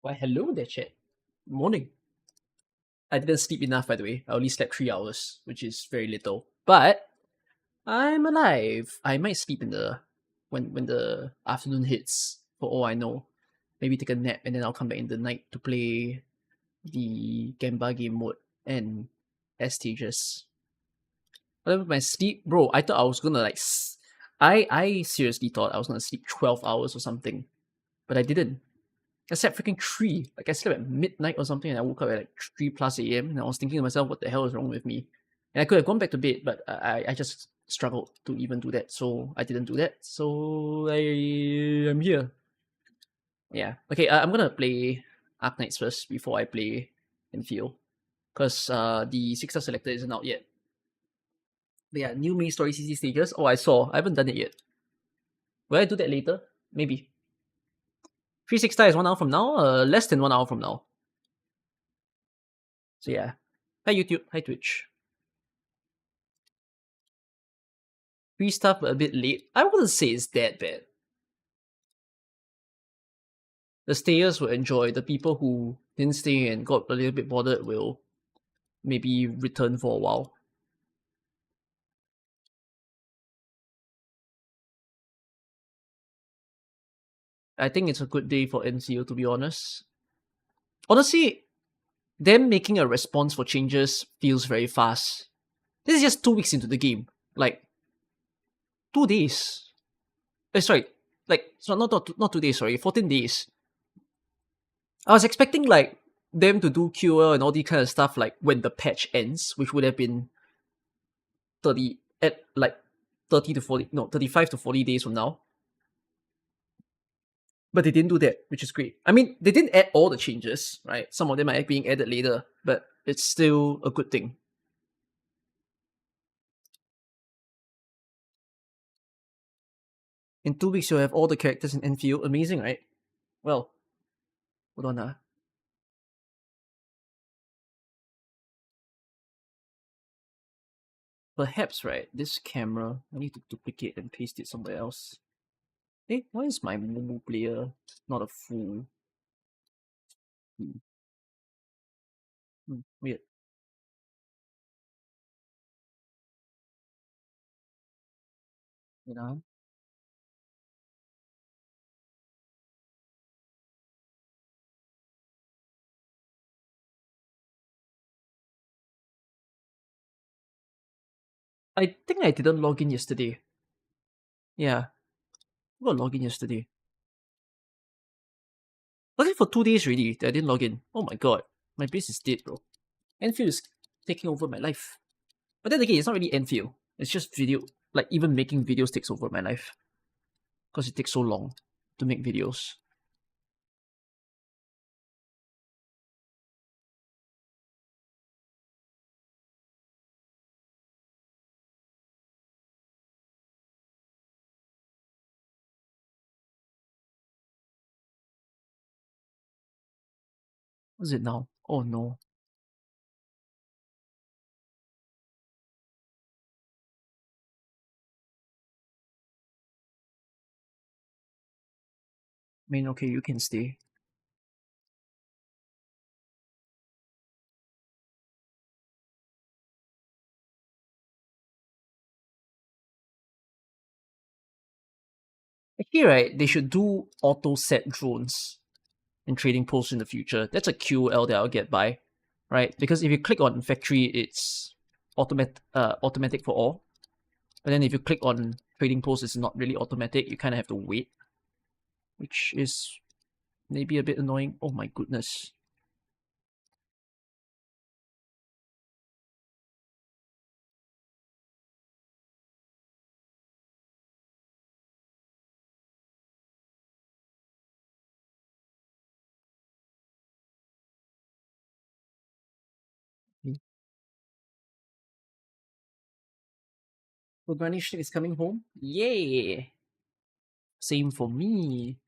Why, hello there, chat. Morning. I didn't sleep enough, by the way. I only slept 3 hours, which is very little. But I'm alive. I might sleep in the when the afternoon hits. For all I know, maybe take a nap and then I'll come back in the night to play the Gamba game mode and S stages. But with my sleep, bro, I thought I was gonna I seriously thought I was gonna sleep 12 hours or something, but I didn't. I slept freaking 3. Like I slept at midnight or something and I woke up at like 3 plus AM and I was thinking to myself, what the hell is wrong with me? And I could have gone back to bed, but I just struggled to even do that. So I didn't do that. So I am here. Yeah. Okay, I'm gonna play Arknights first before I play Endfield. Because the 6-star selector isn't out yet. But yeah, new mini story CC stages. Oh, I saw. I haven't done it yet. Will I do that later? Maybe. 3-6-star is 1 hour from now, less than 1 hour from now. So yeah. Hi YouTube, hi Twitch. Free stuff but a bit late. I wouldn't say it's that bad. The stayers will enjoy. The people who didn't stay and got a little bit bothered will maybe return for a while. I think it's a good day for NCO, to be honest. Honestly, them making a response for changes feels very fast. This is just 2 weeks into the game. Like, 2 days. Sorry. Like, so not 2 days, sorry. 14 days. I was expecting, like, them to do QL and all these kind of stuff, like, when the patch ends, which would have been 30 at like 30 to 40 no 35 to 40 days from now, but they didn't do that, which is great. I mean, they didn't add all the changes, right? Some of them are being added later, but it's still a good thing. In 2 weeks you'll have all the characters in Enfield. Amazing, right? Well, hold on. Perhaps, right, this camera I need to duplicate and paste it somewhere else. Hey, why is my Momo player not a full? Weird. You know, I think I didn't log in yesterday. Yeah, I got log in yesterday. Log in for 2 days already. I didn't log in. Oh my god, my base is dead, bro. Enfield is taking over my life. But then again, it's not really Enfield. It's just video. Like, even making videos takes over my life. Because it takes so long to make videos. What's it now? Oh no. I mean, okay, you can stay. Actually, right, they should do auto set drones in trading posts in the future. That's a QL that I'll get by, right? Because if you click on factory, it's automatic for all. But then if you click on trading posts, it's not really automatic. You kind of have to wait, which is maybe a bit annoying. Oh my goodness. Organish is coming home. Yay! Same for me.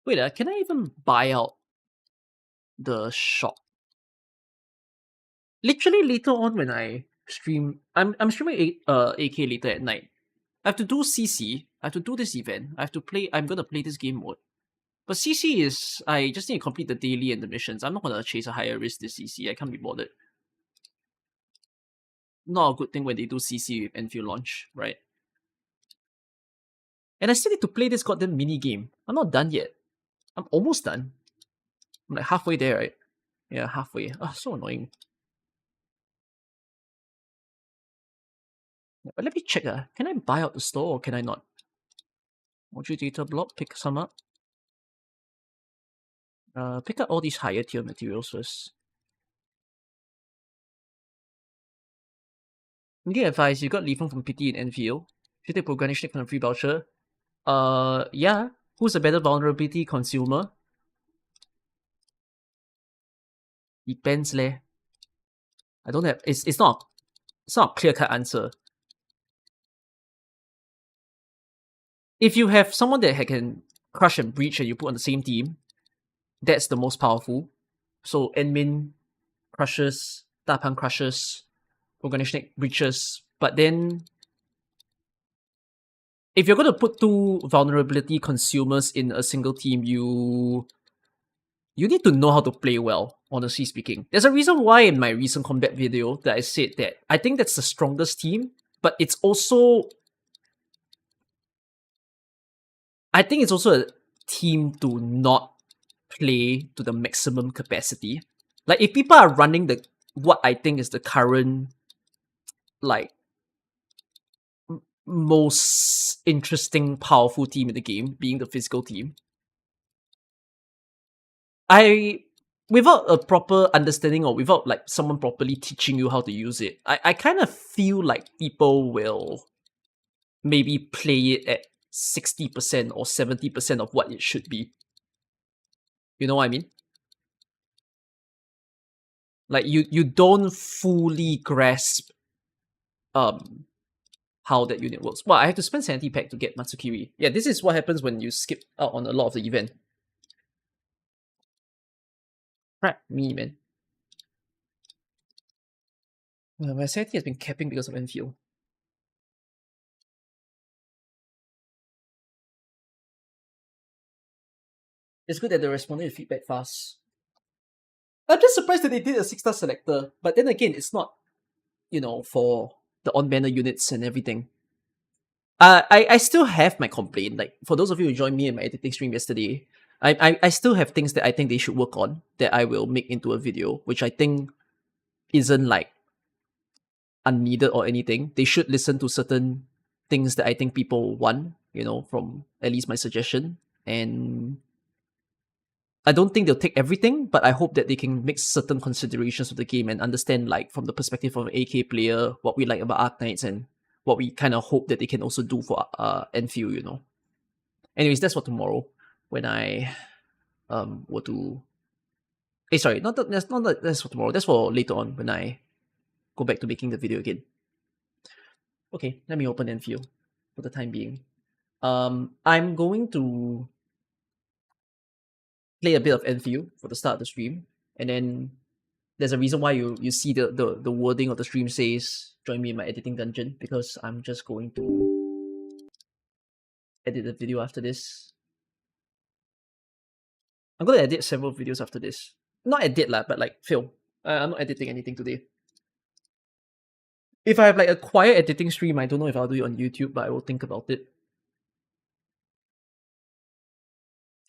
Wait, can I even buy out the shop? Literally later on when I stream, I'm streaming AK later at night. I have to do CC. I have to do this event. I have to play. I'm gonna play this game mode. But CC is I just need to complete the daily and the missions. I'm not gonna chase a higher risk this CC. I can't be bothered. Not a good thing when they do CC with Enfield launch, right? And I still need to play this goddamn mini game. I'm not done yet. I'm almost done. I'm like halfway there, right? Yeah, halfway. Ah, so annoying. But let me check. Can I buy out the store or can I not? Module data block, pick some up. Pick up all these higher tier materials first. Media advice, you got Leafon from PT in Enfield. Should take Programming from a free voucher. Yeah. Who's a better vulnerability consumer? Depends leh. I don't have it's not a clear cut answer. If you have someone that can crush and breach and you put on the same team, that's the most powerful. So Enmin crushes, Dapan crushes, Organishnik breaches. But then if you're gonna put two vulnerability consumers in a single team, you need to know how to play well, honestly speaking. There's a reason why in my recent combat video that I said that I think that's the strongest team, but it's also I think it's also a team to not play to the maximum capacity. Like if people are running the what I think is the current like most interesting powerful team in the game, being the physical team, I without a proper understanding or without like someone properly teaching you how to use it, I kind of feel like people will maybe play it at 60% or 70% of what it should be. You know what I mean? Like you don't fully grasp how that unit works. Well, I have to spend sanity pack to get Matsukiri. Yeah, this is what happens when you skip out on a lot of the event. Crap me, man. My sanity has been capping because of Enfield. It's good that they're responding to feedback fast. I'm just surprised that they did a 6-star selector, but then again, it's not, for the on-banner units and everything. I still have my complaint. Like, for those of you who joined me in my editing stream yesterday, I still have things that I think they should work on that I will make into a video, which I think isn't like unneeded or anything. They should listen to certain things that I think people want, from at least my suggestion. And I don't think they'll take everything, but I hope that they can make certain considerations of the game and understand, like, from the perspective of an AK player, what we like about Arknights and what we kind of hope that they can also do for Enfield, Anyways, that's for tomorrow when I were to. Hey, sorry, that's for tomorrow. That's for later on when I go back to making the video again. Okay, let me open Enfield for the time being. I'm going to play a bit of Enfield for the start of the stream, and then there's a reason why you see the wording of the stream says join me in my editing dungeon, because I'm just going to edit the video after this. I'm going to edit several videos after this. Not edit lah, but like film. I'm not editing anything today. If I have like a quiet editing stream, I don't know if I'll do it on YouTube, but I will think about it.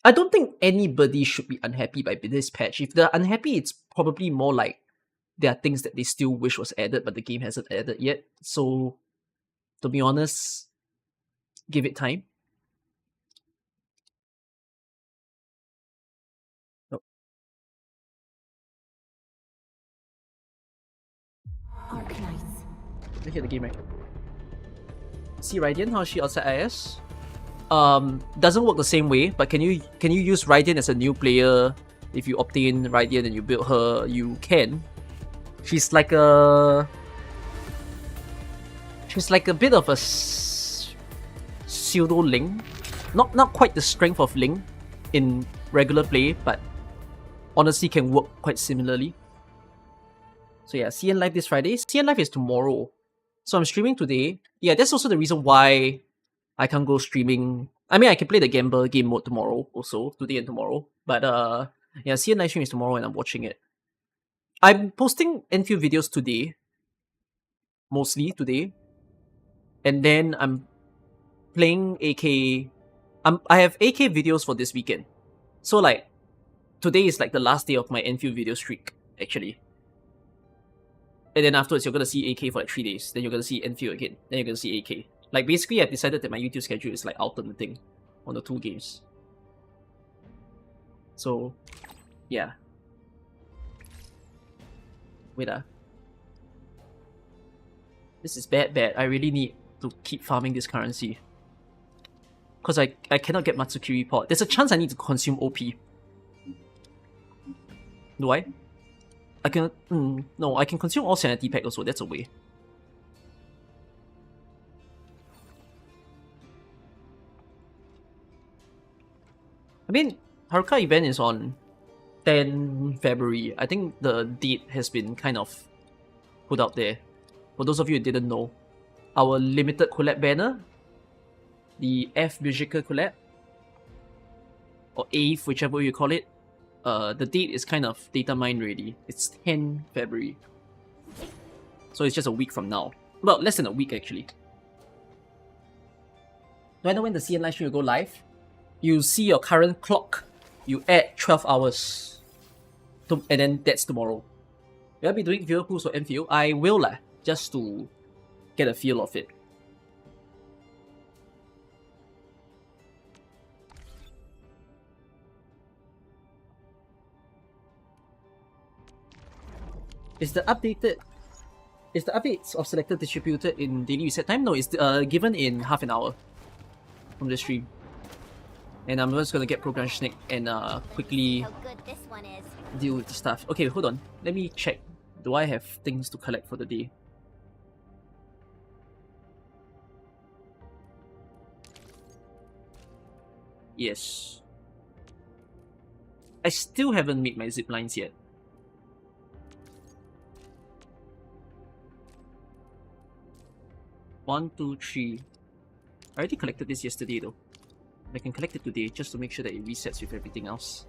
I don't think anybody should be unhappy by this patch. If they're unhappy, it's probably more like there are things that they still wish was added, but the game hasn't added yet. So, to be honest, give it time. Nope. Arknights. Look at the game, right? See Radiant, how is she outside IS? Doesn't work the same way, but can you use Radiant as a new player? If you obtain Radiant and you build her, you can. She's like a bit of a pseudo Ling. Not quite the strength of Ling in regular play, but honestly can work quite similarly. So yeah, CN Live this Friday. CN Live is tomorrow. So I'm streaming today. Yeah, that's also the reason why I can't go streaming I mean, I can play the Gamble game mode tomorrow, also today and tomorrow. But yeah, CN live stream is tomorrow, and I'm watching it. I'm posting Enfield videos today, mostly today, and then I'm playing AK. I have AK videos for this weekend, so like today is like the last day of my Enfield video streak, actually. And then afterwards, you're gonna see AK for like 3 days. Then you're gonna see Enfield again. Then you're gonna see AK. Like basically, I've decided that my YouTube schedule is like alternating on the 2 games. So, yeah. Wait This is bad. I really need to keep farming this currency. Because I cannot get Matsukiri pot. There's a chance I need to consume OP. Do I? I can... no, I can consume all sanity pack also. That's a way. I mean, Haruka event is on 10 February. I think the date has been kind of put out there. For those of you who didn't know, our limited collab banner, the F Musical collab, or AVE, whichever you call it, the date is kind of data mined already. It's 10 February. So it's just a week from now. Well, less than a week actually. Do I know when the CN live stream will go live? You see your current clock, you add 12 hours, and then that's tomorrow. Will I be doing viewer pools for Enfield? I will lah, just to get a feel of it. Is the updates of selected distributed in daily reset time? No, it's given in half an hour from the stream. And I'm just gonna get Program Snake and quickly deal with the stuff. Okay, hold on. Let me check. Do I have things to collect for the day? Yes. I still haven't made my zip lines yet. One, two, three. I already collected this yesterday though. I can collect it today just to make sure that it resets with everything else.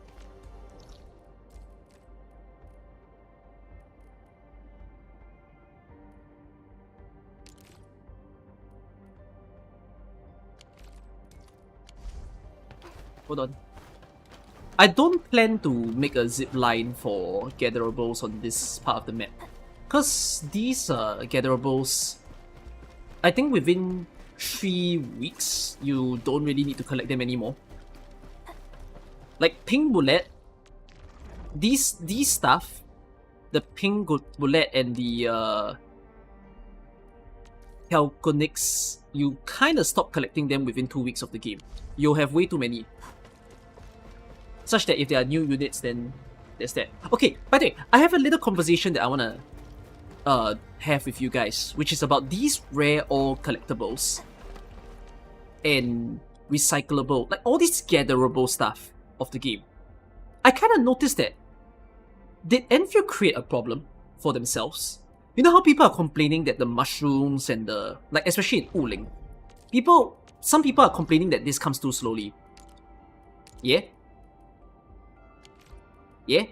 Hold on. I don't plan to make a zip line for gatherables on this part of the map. Because these gatherables, I think within 3 weeks, you don't really need to collect them anymore. Like Pink Bullet, these stuff, the Pink Bullet and the Calconix, you kind of stop collecting them within 2 weeks of the game. You'll have way too many. Such that if there are new units, then there's that. Okay, by the way, I have a little conversation that I wanna have with you guys, which is about these rare all collectibles and recyclable, like all this gatherable stuff of the game. I kind of noticed that, did Enfield create a problem for themselves? You know how people are complaining that the mushrooms and the, like especially in Wuling, some people are complaining that this comes too slowly. Yeah? Yeah?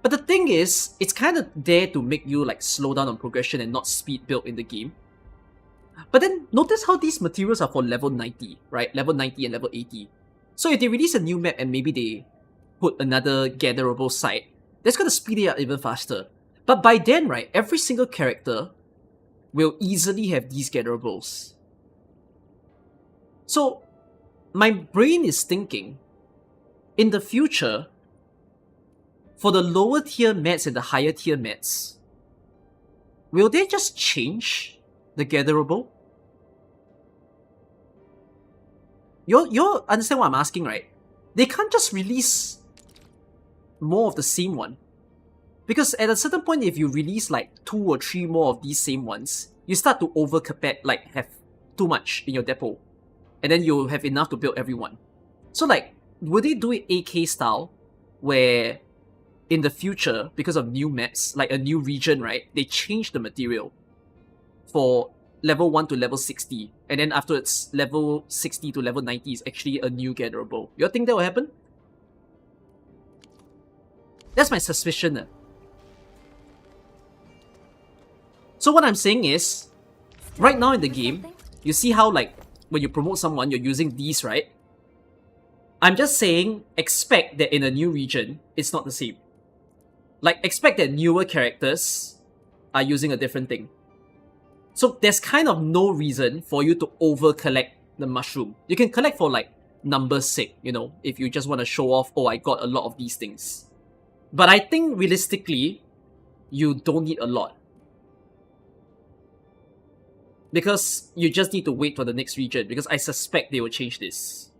But the thing is, it's kind of there to make you like slow down on progression and not speed build in the game. But then notice how these materials are for level 90, right? Level 90 and level 80. So if they release a new map and maybe they put another gatherable site, that's gonna speed it up even faster. But by then, right, every single character will easily have these gatherables. So my brain is thinking, in the future, for the lower tier mats and the higher tier mats, will they just change the gatherable? You understand what I'm asking, right? They can't just release more of the same one. Because at a certain point, if you release like 2 or 3 more of these same ones, you start to like have too much in your depot. And then you'll have enough to build everyone. So like, would they do it AK style, where in the future, because of new maps, like a new region, right, they change the material for level 1 to level 60. And then afterwards, level 60 to level 90 is actually a new gatherable. You think that will happen? That's my suspicion. So what I'm saying is, right now in the game, you see how like, when you promote someone, you're using these, right? I'm just saying, expect that in a new region, it's not the same. Like, expect that newer characters are using a different thing. So there's kind of no reason for you to over-collect the mushroom. You can collect for like numbers sake, you know, if you just want to show off, oh, I got a lot of these things. But I think realistically, you don't need a lot. Because you just need to wait for the next region, because I suspect they will change this.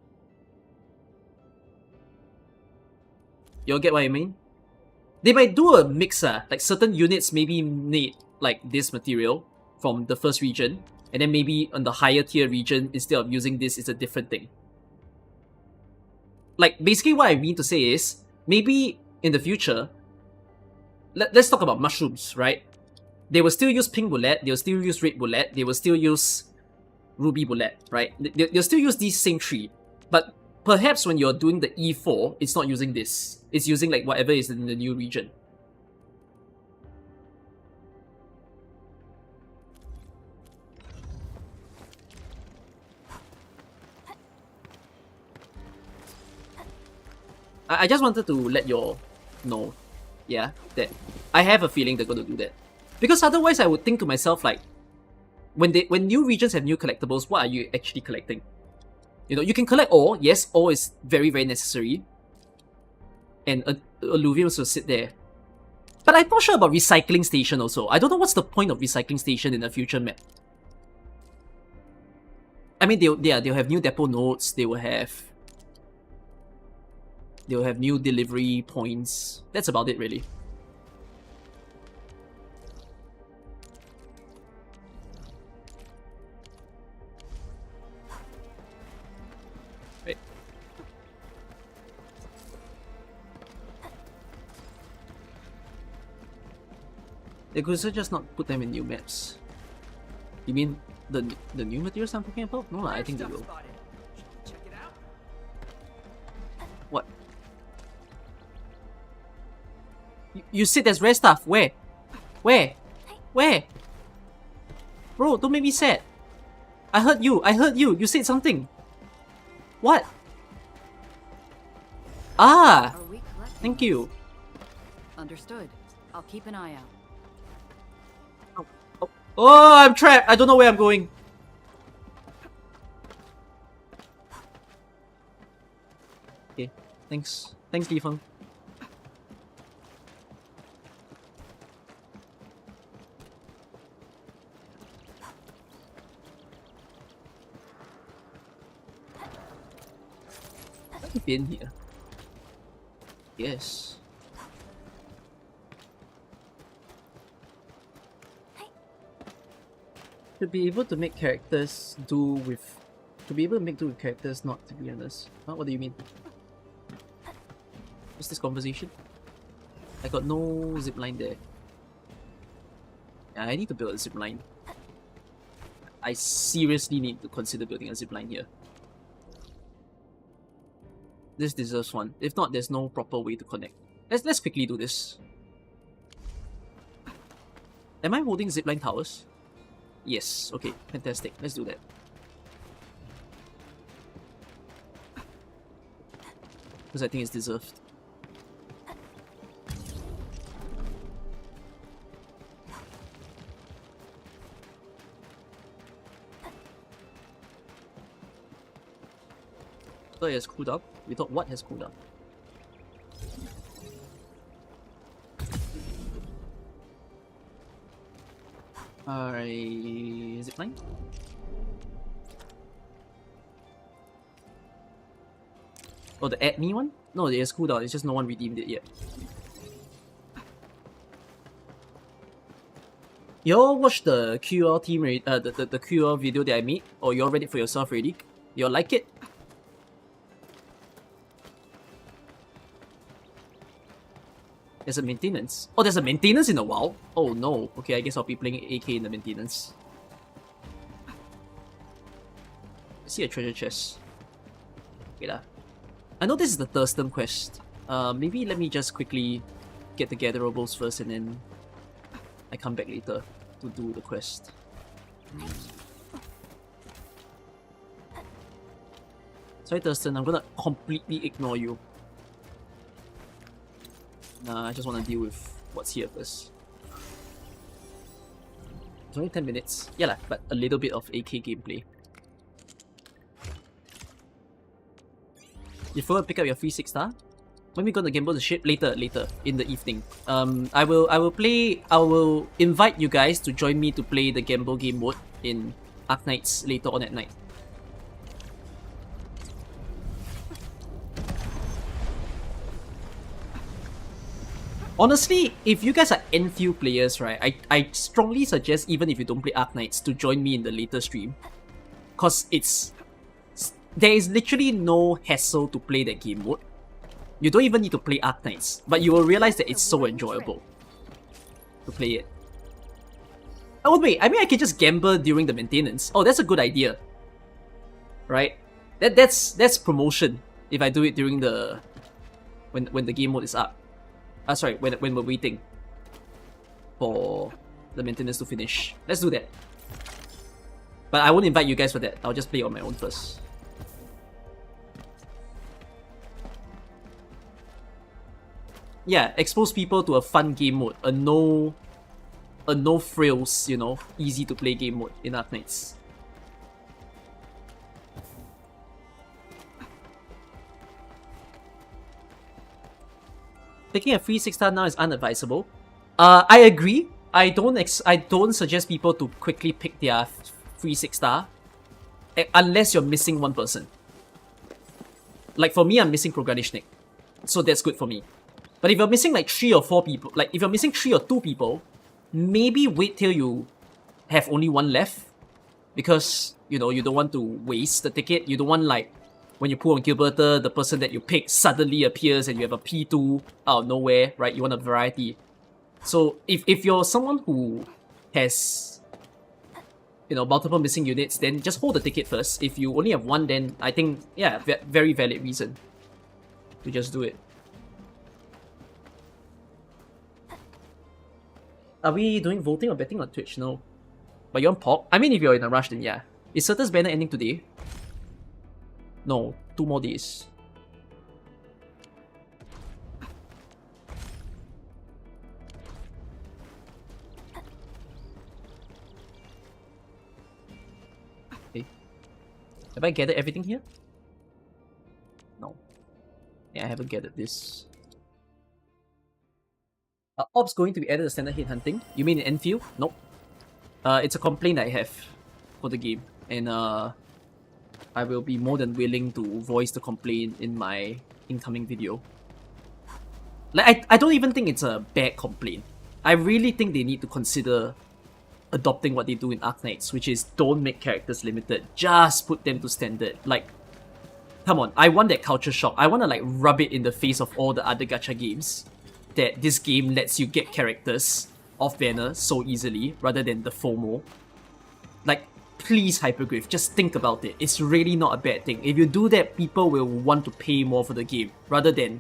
You'll get what I mean? They might do a mixer, like certain units maybe need like this material from the first region, and then maybe on the higher tier region, instead of using this, it's a different thing. Like, basically what I mean to say is, maybe in the future, let's talk about mushrooms, right? They will still use pink bullet, they will still use red bullet, they will still use ruby bullet, right? They'll still use these same three. But perhaps when you're doing the E4, it's not using this. It's using like whatever is in the new region. I just wanted to let you all know, yeah, that I have a feeling they're going to do that. Because otherwise I would think to myself like, when new regions have new collectibles, what are you actually collecting? You know, you can collect ore. Yes, ore is very, very necessary. And alluviums will sit there. But I'm not sure about recycling station also. I don't know what's the point of recycling station in a future map. I mean, they'll have new depot nodes. They'll have new delivery points. That's about it, really. Wait. They could just not put them in new maps. You mean the new materials I'm talking about? No, I think they will. What? You said there's rare stuff. Where? Where? Where? Bro, don't make me sad. I heard you. I heard you. You said something. What? Ah! Thank you. Understood. I'll keep an eye out. Oh, I'm trapped. I don't know where I'm going. Okay, thanks. Thanks, Defang. I've been here. Yes. To be able to make characters do with... To be able to make do with characters, not to be honest. Huh? What do you mean? What's this conversation? I got no zipline there. Yeah, I need to build a zipline. I seriously need to consider building a zipline here. This deserves one. If not, there's no proper way to connect. Let's quickly do this. Am I holding zipline towers? Yes, okay, fantastic. Let's do that. Because I think it's deserved. So it has cooled down. We thought what has cooled down? Alright, zipline. Oh, the add me one? No, it has cooldown. It's just no one redeemed it yet. Y'all watch the QR team, the QR video that I made, or y'all read it for yourself already? Y'all like it? There's a maintenance. Oh, there's a maintenance in the WoW? Oh no. Okay, I guess I'll be playing AK in the maintenance. I see a treasure chest. Wait lah. I know this is the Thurston quest. Maybe let me just quickly get the gatherables first and then I come back later to do the quest. Sorry Thurston, I'm gonna completely ignore you. Nah, I just wanna deal with what's here first. It's only 10 minutes. Yeah lah, but a little bit of AK gameplay. You forgot to pick up your free 6-star? When we gonna gamble the ship? Later in the evening. I will invite you guys to join me to play the gamble game mode in Arknights later on at night. Honestly, if you guys are Endfield players, right, I strongly suggest, even if you don't play Arknights, to join me in the later stream. Cause there is literally no hassle to play that game mode. You don't even need to play Arknights, but you will realize that it's so enjoyable to play it. Oh wait, I mean I can just gamble during the maintenance. Oh, that's a good idea. Right? That's promotion if I do it during the when the game mode is up. Sorry, when we're waiting for the maintenance to finish. Let's do that. But I won't invite you guys for that. I'll just play on my own first. Yeah, expose people to a fun game mode, a no frills, you know, easy to play game mode in Arknights. Taking a free 6-star now is unadvisable. I agree. I don't suggest people to quickly pick their free 6-star unless you're missing one person. Like for me, I'm missing Progranishnik, so that's good for me. But if you're missing like 3 or 4 people, like if you're missing 3 or 2 people, maybe wait till you have only one left, because you know you don't want to waste the ticket. You don't want like when you pull on Gilberta, the person that you pick suddenly appears and you have a P2 out of nowhere, right? You want a variety. So if you're someone who has, you know, multiple missing units, then just hold the ticket first. If you only have one, then I think, yeah, very valid reason to just do it. Are we doing voting or betting on Twitch? No. But you're on POG? I mean, if you're in a rush, then yeah. Is Surtur's banner ending today? No, 2 more days. Okay. Have I gathered everything here? No. Yeah, I haven't gathered this. Ops going to be added to standard hit hunting? You mean in Enfield? Nope. It's a complaint I have for the game, and I will be more than willing to voice the complaint in my incoming video. Like, I don't even think it's a bad complaint. I really think they need to consider adopting what they do in Arknights, which is don't make characters limited, just put them to standard. Like, come on, I want that culture shock. I want to like rub it in the face of all the other gacha games, that this game lets you get characters off banner so easily rather than the FOMO. Like, please, Hypergriff, just think about it. It's really not a bad thing. If you do that, people will want to pay more for the game rather than,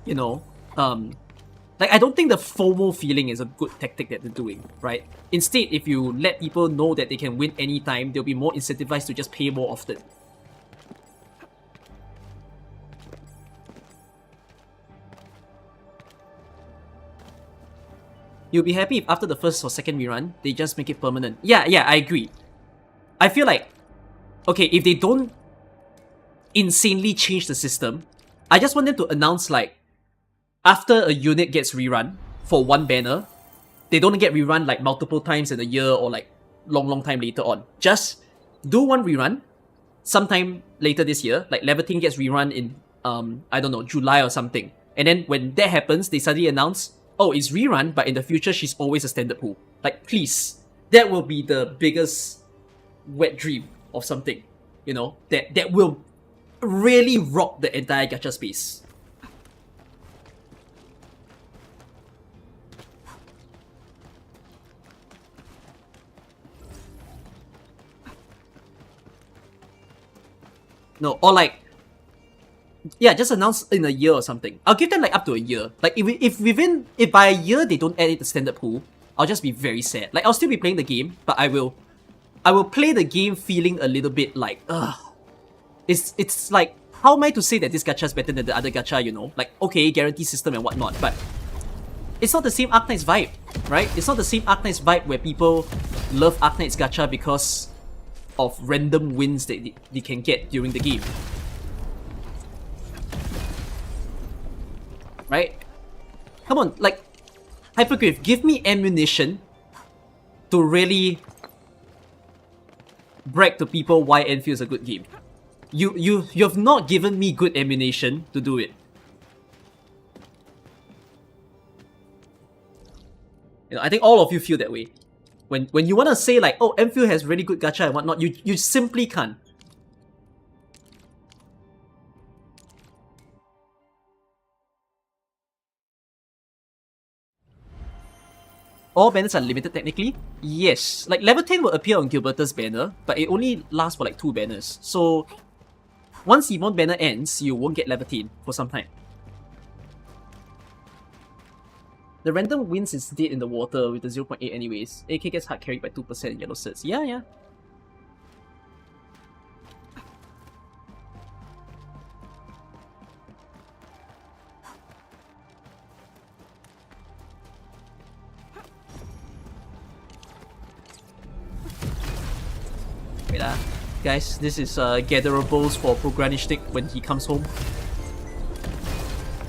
you know, like, I don't think the FOMO feeling is a good tactic that they're doing, right? Instead, if you let people know that they can win anytime, they'll be more incentivized to just pay more often. You'll be happy if after the first or second rerun, they just make it permanent. Yeah, I agree. I feel like, okay, if they don't insanely change the system, I just want them to announce like, after a unit gets rerun for one banner, they don't get rerun like multiple times in a year or like long time later on. Just do one rerun sometime later this year, like Levitin gets rerun in, I don't know, July or something. And then when that happens, they suddenly announce, oh, it's rerun, but in the future, she's always a standard pool. Like, please. That will be the biggest wet dream of something, you know, that will really rock the entire gacha space. No, or like, yeah, just announce in a year or something. I'll give them like up to a year. Like if by a year they don't add it to standard pool, I'll just be very sad. Like I'll still be playing the game, but I will play the game feeling a little bit like, it's like, how am I to say that this gacha is better than the other gacha, you know? Like, okay, guarantee system and whatnot, but it's not the same Arknights vibe, right? It's not the same Arknights vibe where people love Arknights gacha because of random wins that they can get during the game. Right? Come on, like, Hypergrave, give me ammunition to really brag to people why Endfield is a good game. You've not given me good ammunition to do it. You know, I think all of you feel that way. When you want to say like, oh, Endfield has really good gacha and whatnot, you simply can't. All banners are limited technically? Yes. Like level 10 will appear on Gilberta's banner, but it only lasts for like 2 banners. So once Yvonne banner ends, you won't get level 10 for some time. The random wins is dead in the water with the 0.8 anyways. AK gets hard carried by 2% yellow certs. Yeah. Wait guys, this is gatherables for Progranishtik when he comes home.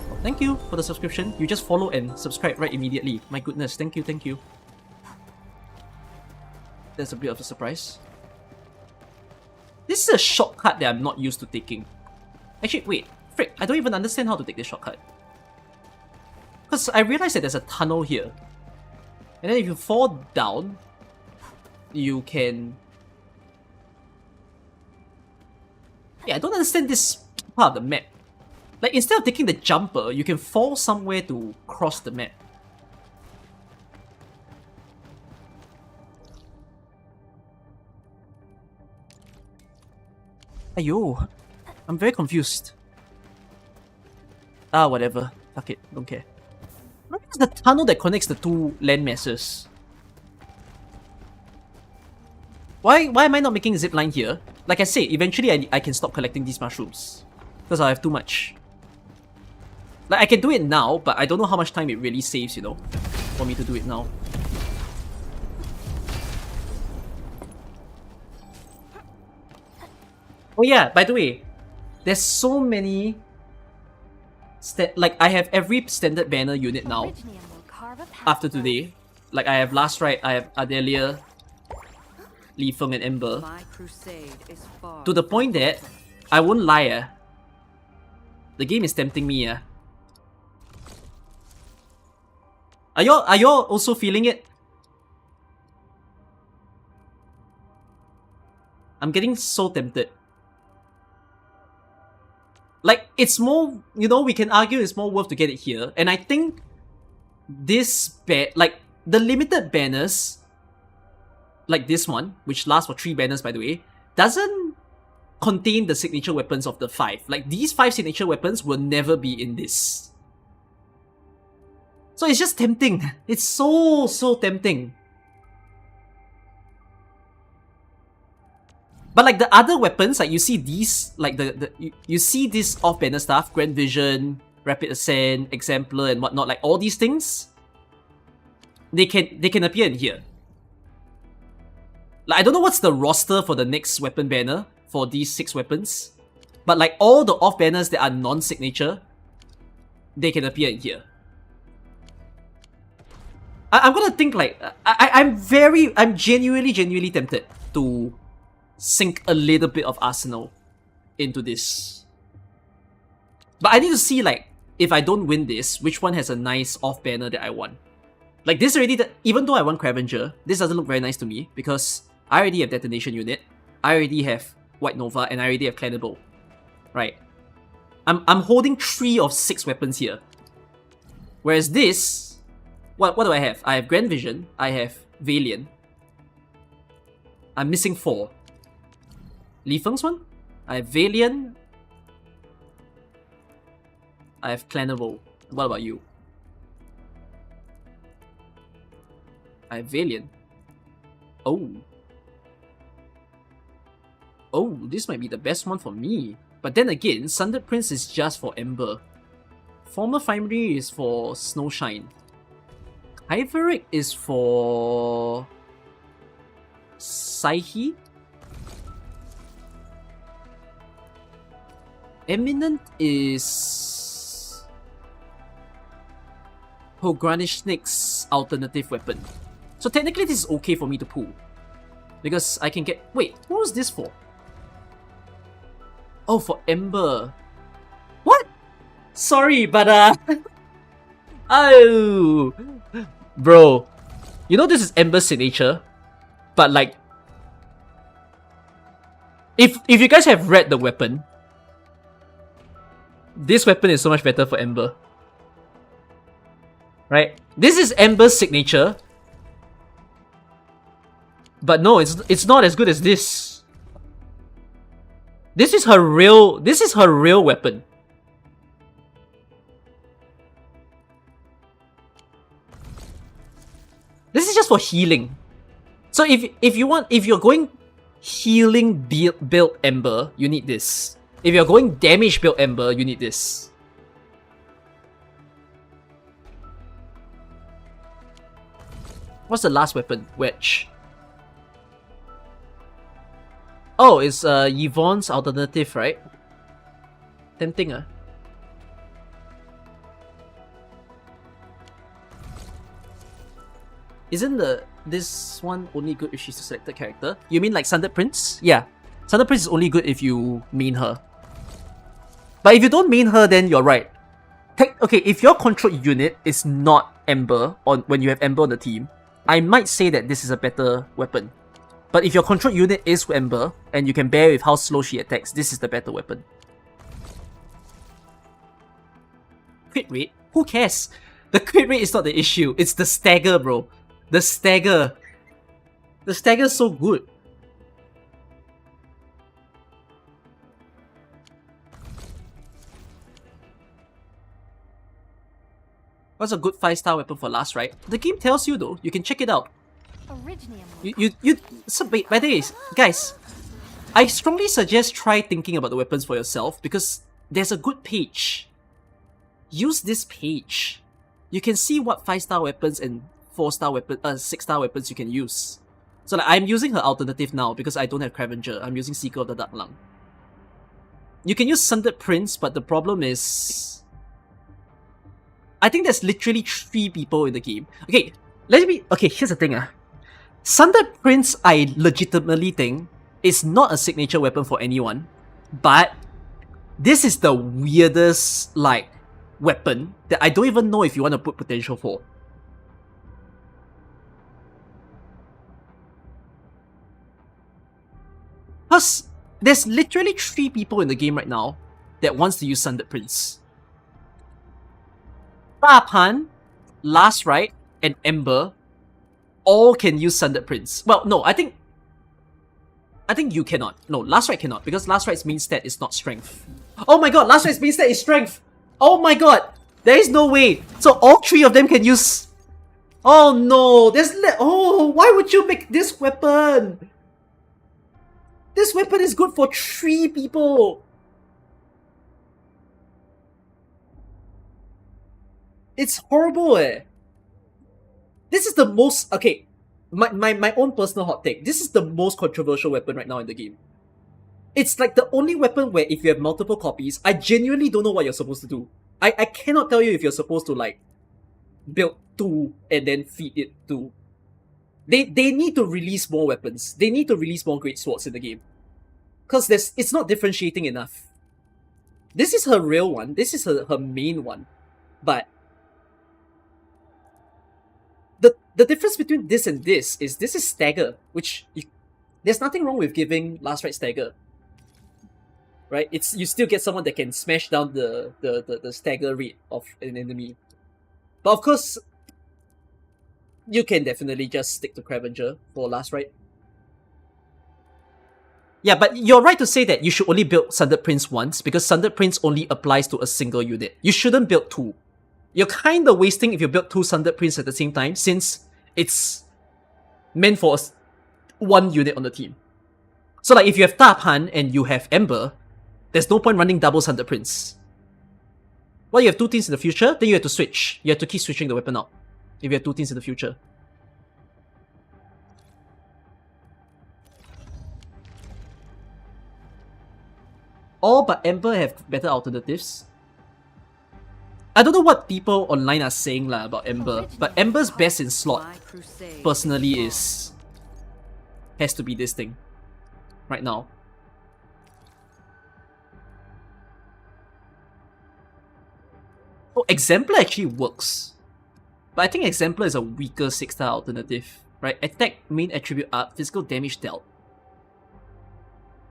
Oh, thank you for the subscription. You just follow and subscribe right immediately. My goodness, thank you. That's a bit of a surprise. This is a shortcut that I'm not used to taking. Actually, wait, frick, I don't even understand how to take this shortcut. Because I realized that there's a tunnel here. And then if you fall down, you can... Yeah, I don't understand this part of the map. Like, instead of taking the jumper, you can fall somewhere to cross the map. Ayo, I'm very confused. Ah, whatever. Fuck it, don't care. Where is the tunnel that connects the two land masses? Why am I not making a zip line here? Like I say, eventually I can stop collecting these mushrooms. Because I have too much. Like, I can do it now, but I don't know how much time it really saves, you know, for me to do it now. Oh yeah, by the way, there's so many... Like, I have every standard banner unit now. After today. Like, I have Last Rite, I have Adelia, Li Feng and Ember. To the point that, I won't lie, the game is tempting me. Are y'all also feeling it? I'm getting so tempted. Like, it's more, you know, we can argue it's more worth to get it here. And I think this like, the limited banners, like this one, which lasts for 3 banners by the way, doesn't contain the signature weapons of the 5. Like, these 5 signature weapons will never be in this. So it's just tempting. It's so tempting. But like the other weapons, like you see these, like you see this off-banner stuff, Grand Vision, Rapid Ascent, Exemplar and whatnot, like all these things, they can appear in here. Like, I don't know what's the roster for the next weapon banner for these 6 weapons, but like all the off-banners that are non-signature, they can appear in here. I'm gonna think like, I'm genuinely tempted to sink a little bit of Arsenal into this. But I need to see, like, if I don't win this, which one has a nice off-banner that I want. Like, this already, even though I want Cravenger, this doesn't look very nice to me, because I already have Detonation Unit, I already have White Nova, and I already have Cannibal. Right? I'm holding 3 of 6 weapons here. Whereas this, what do I have? I have Grand Vision, I have Valiant. I'm missing 4. Li Feng's one? I have Valiant. I have Clanable. What about you? I have Valiant. Oh. Oh, this might be the best one for me. But then again, Sundered Prince is just for Ember. Former Primary is for Snowshine. Iveric is for Psyche. Eminent is Granish Snake's alternative weapon. So technically this is okay for me to pull. Because I can get... Wait, what was this for? Oh, for Ember. What? Sorry, but oh... Bro. You know this is Ember's signature? But like... If you guys have read the weapon, this weapon is so much better for Ember. Right? This is Ember's signature. But no, it's not as good as this. This is her real weapon. This is just for healing. So if you're going healing build Ember, you need this. If you're going damage build Ember, you need this. What's the last weapon? Wedge. Oh, it's Yvonne's alternative, right? Tempting, Isn't this one only good if she's a selected character? You mean like Sundered Prince? Yeah. Sundered Prince is only good if you main her. But if you don't main her, then you're right. Okay, if your control unit is not Ember, when you have Ember on the team, I might say that this is a better weapon. But if your control unit is Ember, and you can bear with how slow she attacks, this is the better weapon. Crit rate? Who cares? The crit rate is not the issue, it's the stagger, bro. The stagger. The stagger is so good. What's a good 5-star weapon for last, right? The game tells you though, you can check it out. So, by the way, guys, I strongly suggest try thinking about the weapons for yourself because there's a good page. Use this page. You can see what 5-star weapons and 4-star weapon, 6-star weapons you can use. So like, I'm using her alternative now because I don't have Cravenger. I'm using Seeker of the Dark Lung. You can use Sundered Prince, but the problem is... I think there's literally 3 people in the game. Okay, here's the thing. Sundered Prince, I legitimately think, is not a signature weapon for anyone. But this is the weirdest, like, weapon that I don't even know if you want to put potential for. Plus, there's literally 3 people in the game right now that wants to use Sundered Prince. Pan, Last Rite, and Ember all can use Sundered Prince. Well, no, I think you cannot. No, Last Rite cannot, because Last Rite's main stat is not strength. Oh my god, Last Rite's main stat is strength! Oh my god! There is no way! So all 3 of them can use... Oh no! Oh, why would you make this weapon? This weapon is good for 3 people! It's horrible, This is the most... Okay, my own personal hot take. This is the most controversial weapon right now in the game. It's like the only weapon where if you have multiple copies, I genuinely don't know what you're supposed to do. I cannot tell you if you're supposed to like build 2 and then feed it 2. They need to release more weapons. They need to release more great swords in the game. Because it's not differentiating enough. This is her real one. This is her main one. But the difference between this and this is stagger, which there's nothing wrong with giving Last Rite stagger. Right? You still get someone that can smash down the stagger rate of an enemy. But of course, you can definitely just stick to Cravenger for Last Rite. Yeah, but you're right to say that you should only build Sundered Prince once, because Sundered Prince only applies to a single unit. You shouldn't build two. You're kind of wasting if you build two Sundered Prince at the same time, since it's meant for one unit on the team. So like if you have Tapan and you have Ember, there's no point running double Sundered Prince. Well, you have two teams in the future, then you have to switch. You have to keep switching the weapon out if you have two teams in the future. All but Ember have better alternatives. I don't know what people online are saying about Ember, but Ember's best in slot, personally, has to be this thing. Right now. Oh, Exemplar actually works. But I think Exemplar is a weaker 6-star alternative. Right? Attack, main attribute up, physical damage dealt.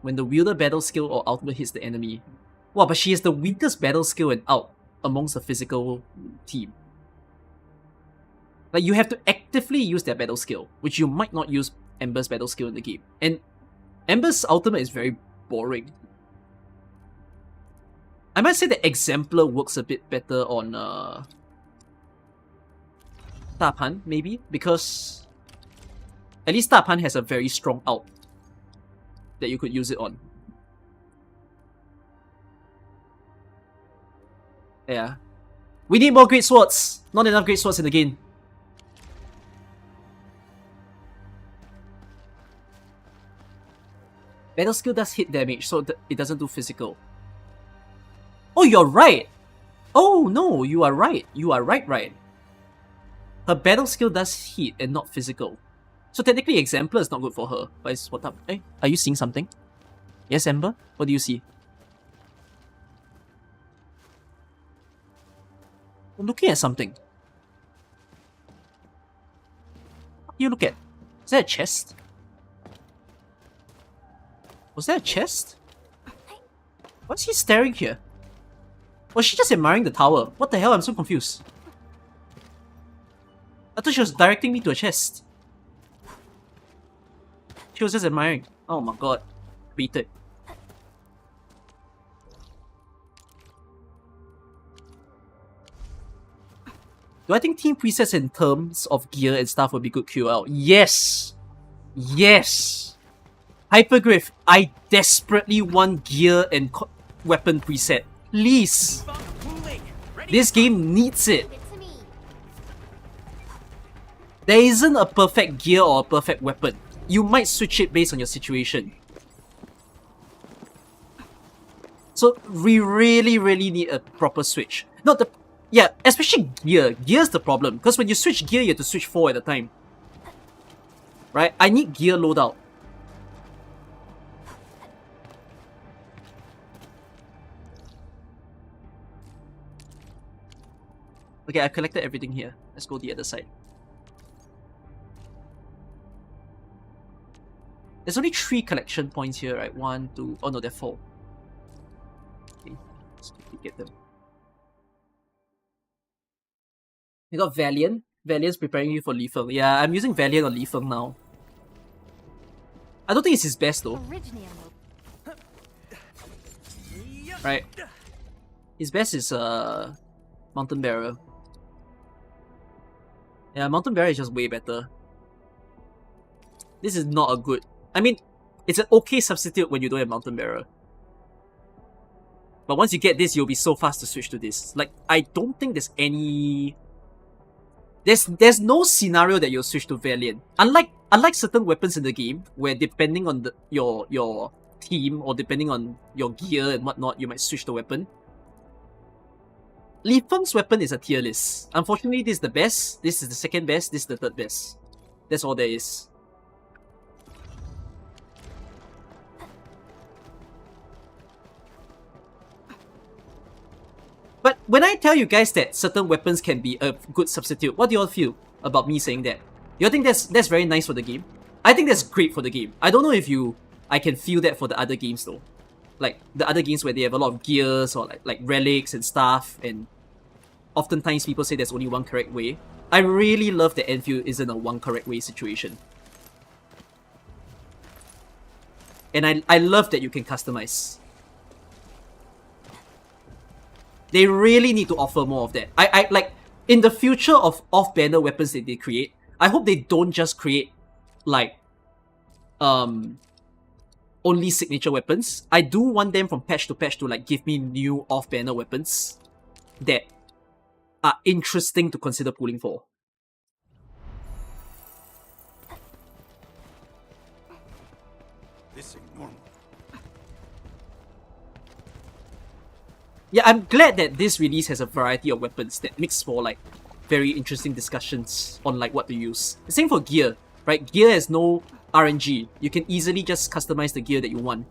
When the wielder battle skill or ultimate hits the enemy. Wow, but she has the weakest battle skill and out amongst the physical team. Like, you have to actively use their battle skill, which you might not use Ember's battle skill in the game. And Ember's ultimate is very boring. I might say that Exemplar works a bit better on Tapan, maybe, because at least Tapan has a very strong out that you could use it on. Yeah. We need more great swords! Not enough great swords in the game. Battle skill does hit damage, so it doesn't do physical. Oh, you're right! Oh no, you are right. You are right. Her battle skill does hit and not physical. So technically Exemplar is not good for her. But it's what up? Hey, are you seeing something? Yes, Ember? What do you see? I'm looking at something. What do you look at? Is that a chest? Was that a chest? What's he staring here? Was she just admiring the tower? What the hell? I'm so confused. I thought she was directing me to a chest. She was just admiring. Oh my god. Baited. Do I think team presets in terms of gear and stuff would be good QL? Yes! Yes! Hypergriff, I desperately want gear and weapon preset. Please! This game needs it. There isn't a perfect gear or a perfect weapon. You might switch it based on your situation. So we really need a proper switch. Yeah, especially gear. Gear's the problem. Because when you switch gear, you have to switch 4 at a time. Right? I need gear loadout. Okay, I've collected everything here. Let's go the other side. There's only 3 collection points here, right? 1, 2... Oh no, there are 4. Okay, let's quickly get them. We got Valiant. Valiant's preparing you for Li Feng. Yeah, I'm using Valiant on Li Feng now. I don't think it's his best though. Right. His best is Mountain Bearer. Yeah, Mountain Bearer is just way better. This is not a good... I mean, it's an okay substitute when you don't have Mountain Bearer. But once you get this, you'll be so fast to switch to this. Like, I don't think there's any... There's no scenario that you'll switch to Valiant. Unlike certain weapons in the game, where depending on your team or depending on your gear and whatnot, you might switch the weapon. Li Feng's weapon is a tier list. Unfortunately, this is the best, this is the second best, this is the third best. That's all there is. But when I tell you guys that certain weapons can be a good substitute, what do you all feel about me saying that? You all think that's very nice for the game? I think that's great for the game. I don't know if I can feel that for the other games though. Like the other games where they have a lot of gears or like relics and stuff, and oftentimes people say there's only one correct way. I really love that Endfield isn't a one correct way situation. And I love that you can customize. They really need to offer more of that. I like, in the future of off-banner weapons that they create, I hope they don't just create, like, only signature weapons. I do want them from patch to patch to, like, give me new off-banner weapons that are interesting to consider pulling for. This ain't normal. Yeah, I'm glad that this release has a variety of weapons that makes for, like, very interesting discussions on, like, what to use. The same for gear, right? Gear has no RNG. You can easily just customize the gear that you want.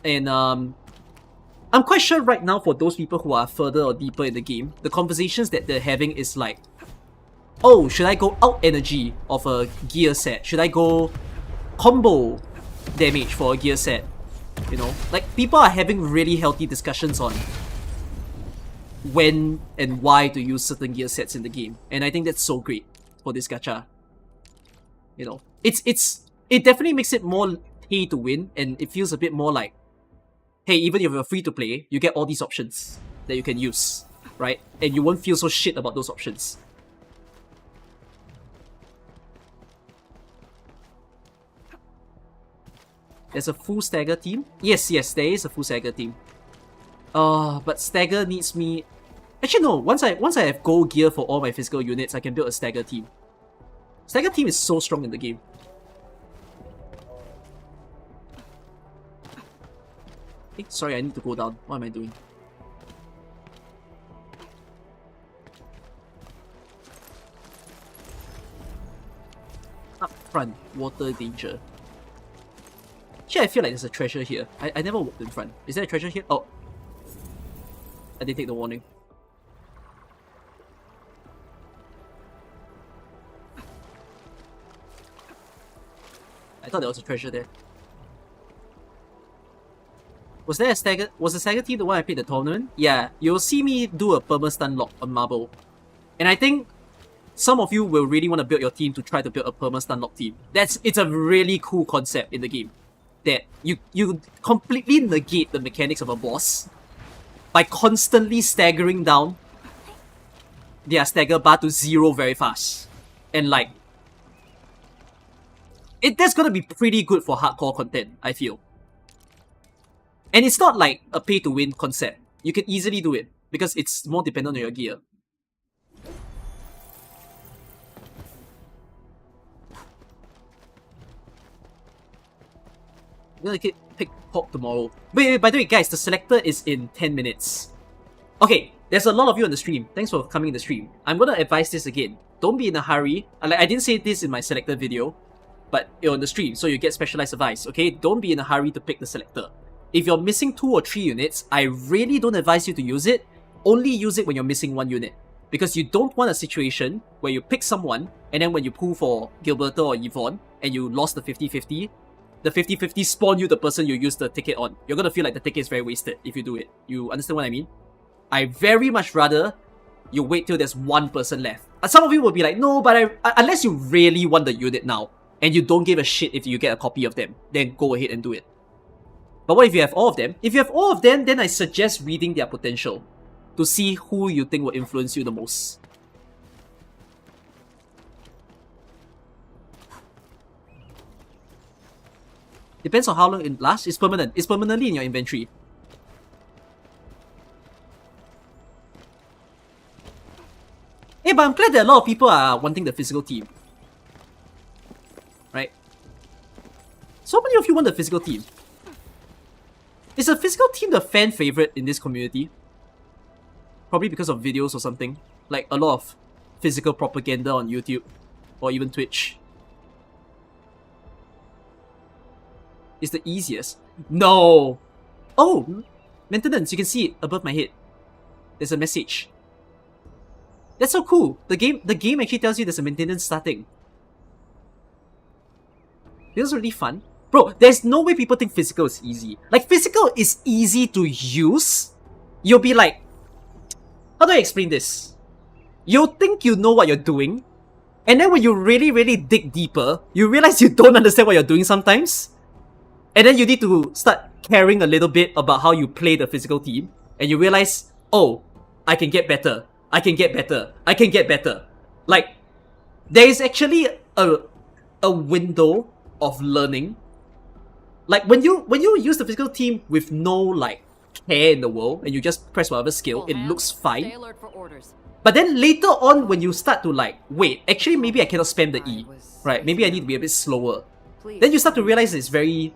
And, I'm quite sure right now for those people who are further or deeper in the game, the conversations that they're having is like, oh, should I go out energy of a gear set? Should I go combo damage for a gear set? You know, like, people are having really healthy discussions on when and why to use certain gear sets in the game, and I think that's so great for this gacha. You know, it definitely makes it more pay to win, and it feels a bit more like, hey, even if you're free to play, you get all these options that you can use, right? And you won't feel so shit about those options. There's a full stagger team? Yes, there is a full stagger team. But stagger needs me... Actually no, once I have gold gear for all my physical units, I can build a stagger team. Stagger team is so strong in the game. Hey, sorry, I need to go down. What am I doing? Up front, water danger. Actually, I feel like there's a treasure here. I never walked in front. Is there a treasure here? Oh. I didn't take the warning. I thought there was a treasure there. Was there a stagger? Was the stagger team the one I played the tournament? Yeah, you'll see me do a perma-stun lock on marble. And I think some of you will really want to build your team to try to build a perma-stun lock team. It's a really cool concept in the game. That you completely negate the mechanics of a boss by constantly staggering down their stagger bar to 0 very fast. And like, that's gonna be pretty good for hardcore content, I feel. And it's not like a pay-to-win concept. You can easily do it, because it's more dependent on your gear. I'm gonna pick Pop tomorrow. Wait, by the way, guys, the selector is in 10 minutes. Okay, there's a lot of you on the stream. Thanks for coming in the stream. I'm gonna advise this again. Don't be in a hurry. I didn't say this in my selector video, but you're on the stream, so you get specialized advice, okay? Don't be in a hurry to pick the selector. If you're missing 2 or 3 units, I really don't advise you to use it. Only use it when you're missing 1 unit. Because you don't want a situation where you pick someone, and then when you pull for Gilberto or Yvonne, and you lost the 50-50, the 50-50 spawn you the person you used the ticket on. You're gonna feel like the ticket is very wasted if you do it. You understand what I mean? I very much rather you wait till there's 1 person left. Some of you will be like, no, but unless you really want the unit now, and you don't give a shit if you get a copy of them, then go ahead and do it. But what if you have all of them? If you have all of them, then I suggest reading their potential to see who you think will influence you the most. Depends on how long it lasts. It's permanent. It's permanently in your inventory. Hey, but I'm glad that a lot of people are wanting the physical team. Right? So many of you want the physical team. Is the physical team the fan favorite in this community? Probably because of videos or something. Like a lot of physical propaganda on YouTube or even Twitch. It's the easiest. No! Oh! Maintenance, you can see it above my head. There's a message. That's so cool. The game actually tells you there's a maintenance starting. Feels really fun. Bro, there's no way people think physical is easy. Like, physical is easy to use. You'll be like... How do I explain this? You'll think you know what you're doing, and then when you really, really dig deeper, you realize you don't understand what you're doing sometimes. And then you need to start caring a little bit about how you play the physical team. And you realize, oh, I can get better. I can get better. I can get better. Like, there is actually a window of learning. Like, when you use the physical team with no, like, care in the world, and you just press whatever skill, it looks fine. Stay alert for orders. But then later on, when you start to like, wait, actually maybe I cannot spam the E, right? Maybe I need to be a bit slower. Then you start to realize it's very...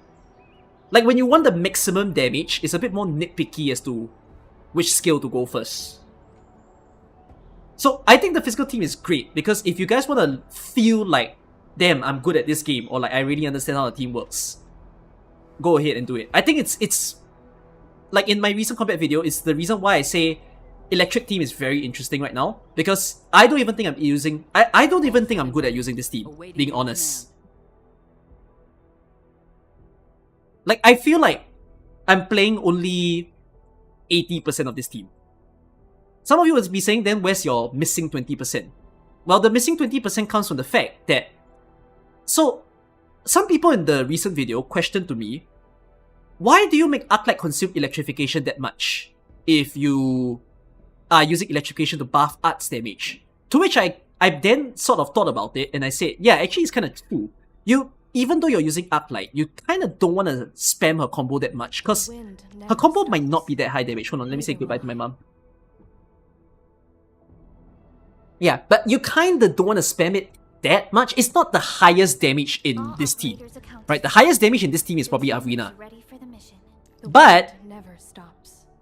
Like, when you want the maximum damage, it's a bit more nitpicky as to which skill to go first. So, I think the physical team is great, because if you guys want to feel like, damn, I'm good at this game, or like, I really understand how the team works, go ahead and do it. I think it's... Like, in my recent combat video, it's the reason why I say electric team is very interesting right now, because I don't even think I'm using... I don't even think I'm good at using this team, being honest. Like, I feel like I'm playing only 80% of this team. Some of you will be saying, then where's your missing 20%? Well, the missing 20% comes from the fact that... So, some people in the recent video questioned to me, why do you make Arknight consume electrification that much if you are using electrification to buff arts damage? To which I then sort of thought about it and I said, yeah, actually it's kind of true. Even though you're using Arknight, you kind of don't want to spam her combo that much, because her combo might not be that high damage. Hold on, let me say goodbye to my mom. Yeah, but you kind of don't want to spam it that much. It's not the highest damage in this team, right? The highest damage in this team is probably Arena. But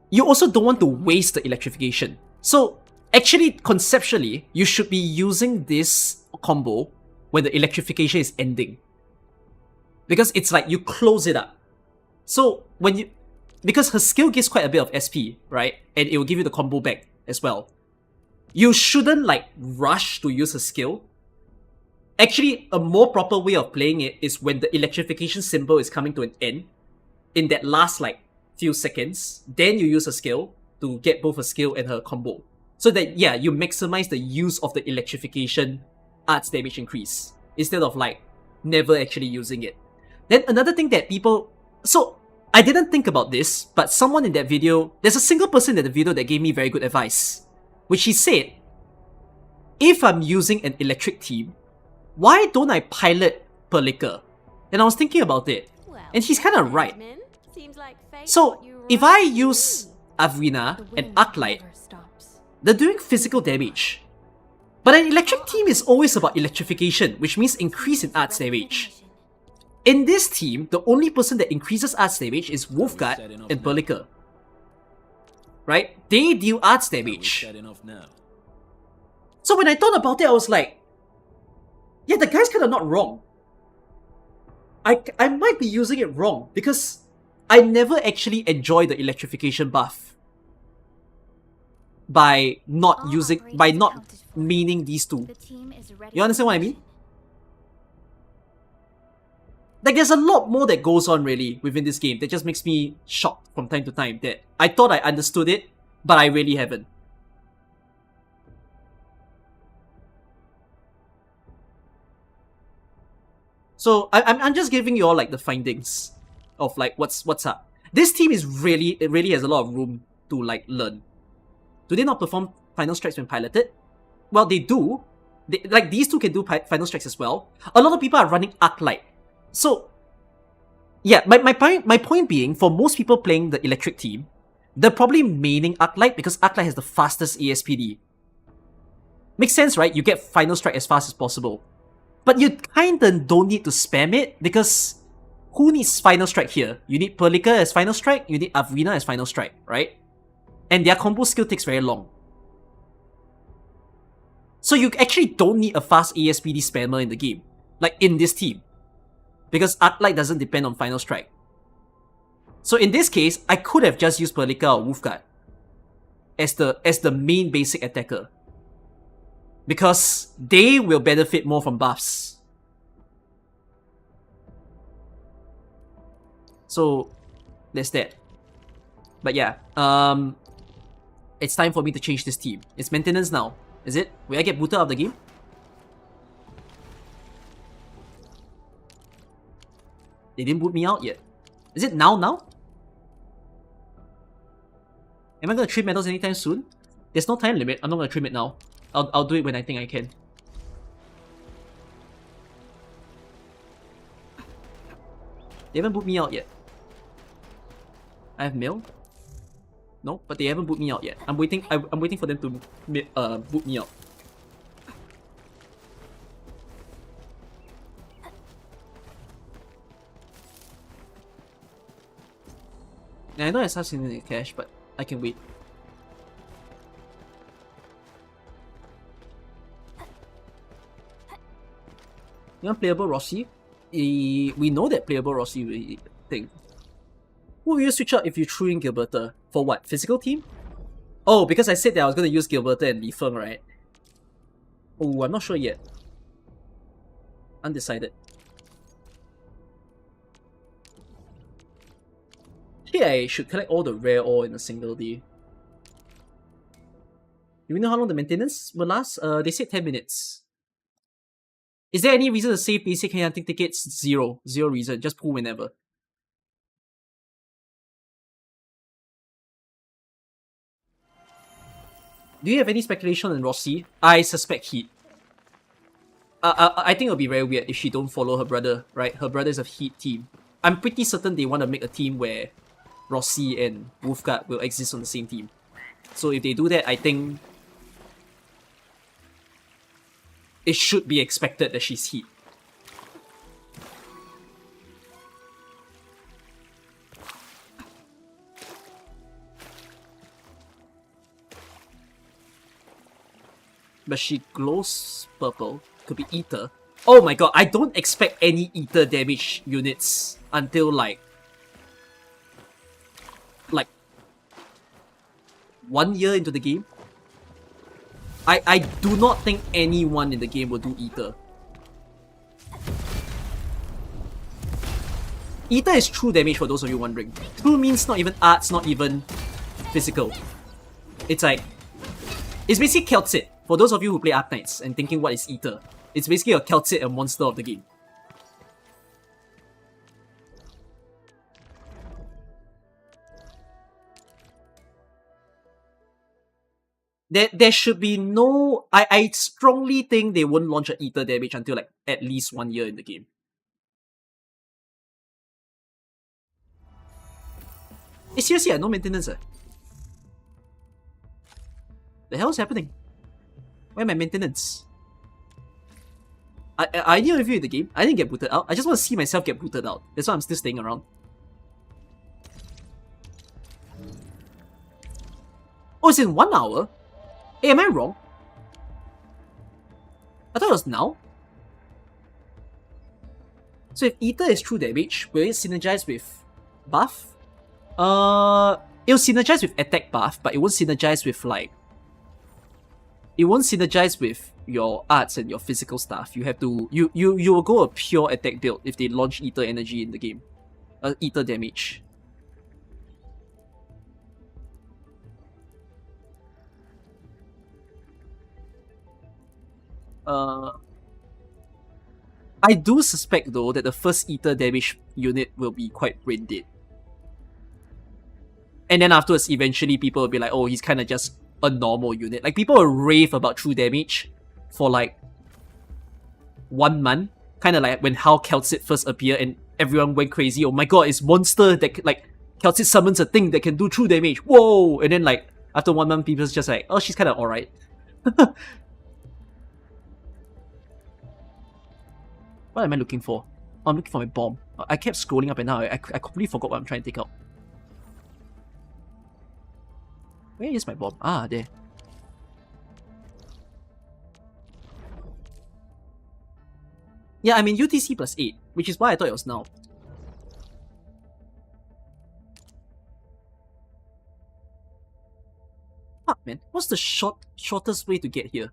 you also don't want to waste the electrification. So actually, conceptually, you should be using this combo when the electrification is ending. Because it's like you close it up. So because her skill gives quite a bit of SP, right? And it will give you the combo back as well. You shouldn't like rush to use her skill. Actually, a more proper way of playing it is when the electrification symbol is coming to an end. In that last like few seconds, then you use a skill to get both her skill and her combo. So that, yeah, you maximize the use of the electrification arts damage increase, instead of like never actually using it. Then another thing that people... So, I didn't think about this, but someone in that video... There's a single person in the video that gave me very good advice, which he said, if I'm using an electric team, why don't I pilot Perlica? And I was thinking about it, and he's kind of right. So, if I use Avrina and Arknight, they're doing physical damage. But an electric team is always about electrification, which means increase in arts damage. In this team, the only person that increases arts damage is Wolfguard and Perlica. Right? They deal arts damage. So when I thought about it, I was like, yeah, the guy's kind of not wrong. I might be using it wrong, because I never actually enjoy the electrification buff by not meaning these two. You understand what I mean? Like, there's a lot more that goes on really within this game that just makes me shocked from time to time, that I thought I understood it, but I really haven't. So I'm just giving you all like the findings of like what's up. This team is it really has a lot of room to like learn. Do they not perform final strikes when piloted? Well, they do. Like, these two can do final strikes as well. A lot of people are running Arknight. So, yeah, my point being, for most people playing the electric team, they're probably maining Arknight because Arknight has the fastest ASPD. Makes sense, right? You get final strike as fast as possible. But you kinda don't need to spam it, because who needs final strike here? You need Perlica as final strike, you need Avrina as final strike, right? And their combo skill takes very long. So you actually don't need a fast ASPD spammer in the game, like in this team, because Arknight doesn't depend on final strike. So in this case, I could have just used Perlica or Wolfguard as the main basic attacker, because they will benefit more from buffs. So there's that. But yeah, it's time for me to change this team. It's maintenance now, is it? Will I get booted out of the game? They didn't boot me out yet. Is it now? Am I gonna trade medals anytime soon? There's no time limit. I'm not gonna trim it now. I'll do it when I think I can. They haven't boot me out yet. I have mail? No, but they haven't boot me out yet. I'm waiting. I'm waiting for them to boot me out. And I know I start sending the cash, but I can wait. You want playable Rossi? We know that playable Rossi thing. Who will you switch out if you threw in Gilberta? For what? Physical team? Oh, because I said that I was going to use Gilberta and Li Feng, right? Oh, I'm not sure yet. Undecided. Actually, I should collect all the rare ore in a single day. Do we know how long the maintenance will last? They said 10 minutes. Is there any reason to save basic hunting tickets? Zero. Zero reason. Just pull whenever. Do you have any speculation on Rossi? I suspect Heat. I think it'll be very weird if she don't follow her brother, right? Her brother is a Heat team. I'm pretty certain they want to make a team where Rossi and Wolfguard will exist on the same team. So if they do that, I think it should be expected that she's Heat. But she glows purple. Could be Ether. Oh my god, I don't expect any Ether damage units until like 1 year into the game. I do not think anyone in the game will do Ether. Ether is true damage for those of you wondering. True means not even arts, not even physical. It's like, it's basically Keltsit. For those of you who play Arknights and thinking what is Ether, it's basically a Keltsit, a monster of the game. There should be no... I strongly think they won't launch an Ether damage until like at least 1 year in the game. Seriously, no maintenance. The hell is happening? Where my maintenance? I didn't review the game. I didn't get booted out. I just want to see myself get booted out. That's why I'm still staying around. Oh, it's in 1 hour? Hey, am I wrong? I thought it was now. So if Ether is true damage, will it synergize with buff? It'll synergize with attack buff, but it won't synergize with like... It won't synergize with your arts and your physical stuff. You have to... You will go a pure attack build if they launch Ether energy in the game. Ether damage. I do suspect though that the first Ether damage unit will be quite brain dead. And then afterwards, eventually people will be like, oh, he's kind of just a normal unit. Like, people will rave about true damage for like 1 month. Kind of like when how Keltsit first appeared and everyone went crazy. Oh my god, it's monster that like Keltsit summons a thing that can do true damage. Whoa! And then like after 1 month, people's just like, oh, she's kind of alright. What am I looking for? Oh, I'm looking for my bomb. I kept scrolling up and now I completely forgot what I'm trying to take out. Where is my bomb? Ah, there. Yeah, I'm in UTC plus 8, which is why I thought it was now. Fuck, man. What's the shortest way to get here?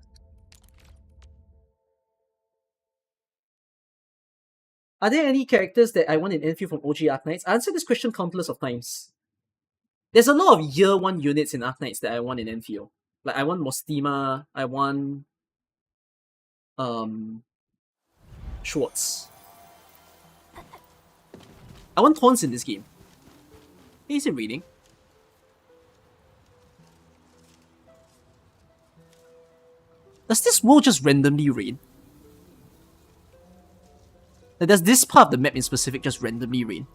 Are there any characters that I want in Endfield from OG Arknights? I answered this question countless of times. There's a lot of year 1 units in Arknights that I want in Endfield. Like, I want Mostima, I want... Schwartz. I want taunts in this game. Is it reading? Does this world just randomly rain? Like, does this part of the map in specific just randomly rain?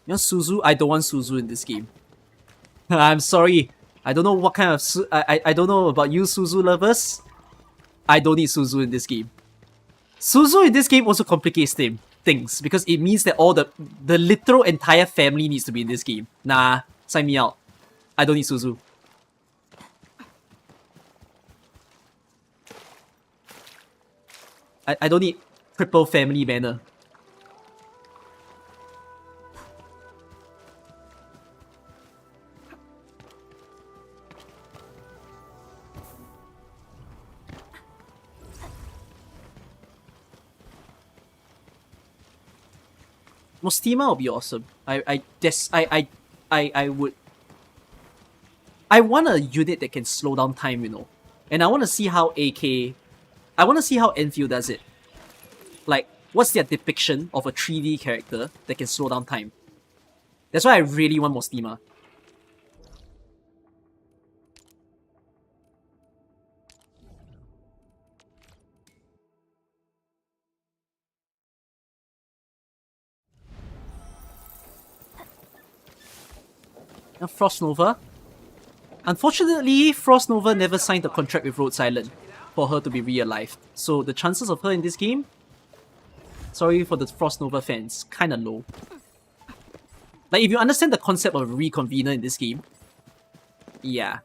You want Suzu? I don't want Suzu in this game. I'm sorry. I don't know what kind of I don't know about you Suzu lovers. I don't need Suzu in this game. Suzu in this game also complicates things because it means that all the literal entire family needs to be in this game. Nah, sign me out. I don't need Suzu. I don't need triple family banner. Mostima would be awesome. I would. I want a unit that can slow down time, you know. And I want to see how I want to see how Endfield does it. Like, what's their depiction of a 3D character that can slow down time? That's why I really want Mostima. Now, Frost Nova. Unfortunately, Frost Nova never signed a contract with Rhodes Island for her to be re-alived. So the chances of her in this game, sorry for the Frost Nova fans, kinda low. Like, if you understand the concept of a reconvener in this game, yeah.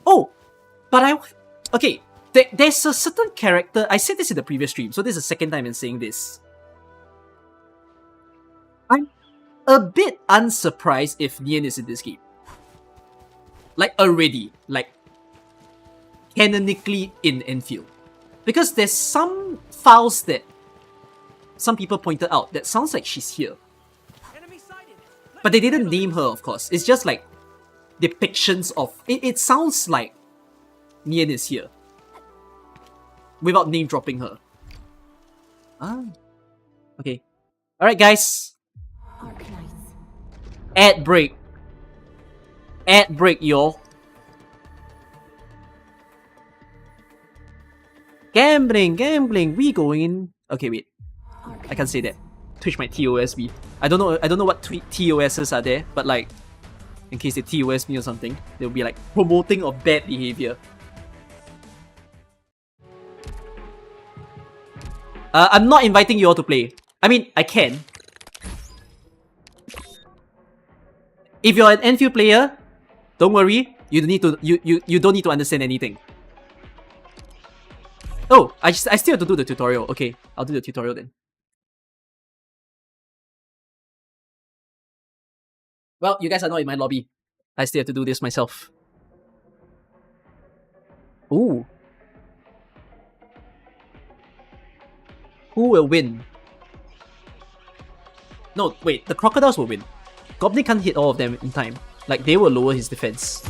Oh! But okay, there's a certain character, I said this in the previous stream, so this is the second time I'm saying this. I'm a bit unsurprised if Nian is in this game. Like, already. Like, canonically in Endfield. Because there's some files that some people pointed out that sounds like she's here. But they didn't name her, of course. It's just like depictions of... It sounds like Nian is here. Without name dropping her. Ah. Okay. Alright, guys. Arknights. Ad break. Ad break, y'all. Gambling. We going in. Okay, wait. I can't say that. Twitch might TOS me. I don't know what TOSs are there, but like, in case they TOS me or something, they'll be like promoting of bad behavior. I'm not inviting you all to play. I mean, I can. If you're an Endfield player, don't worry. You don't need to. You don't need to understand anything. Oh, I still have to do the tutorial. Okay, I'll do the tutorial then. Well, you guys are not in my lobby. I still have to do this myself. Ooh. Who will win? No, wait, the crocodiles will win. Goblin can't hit all of them in time. Like, they will lower his defense.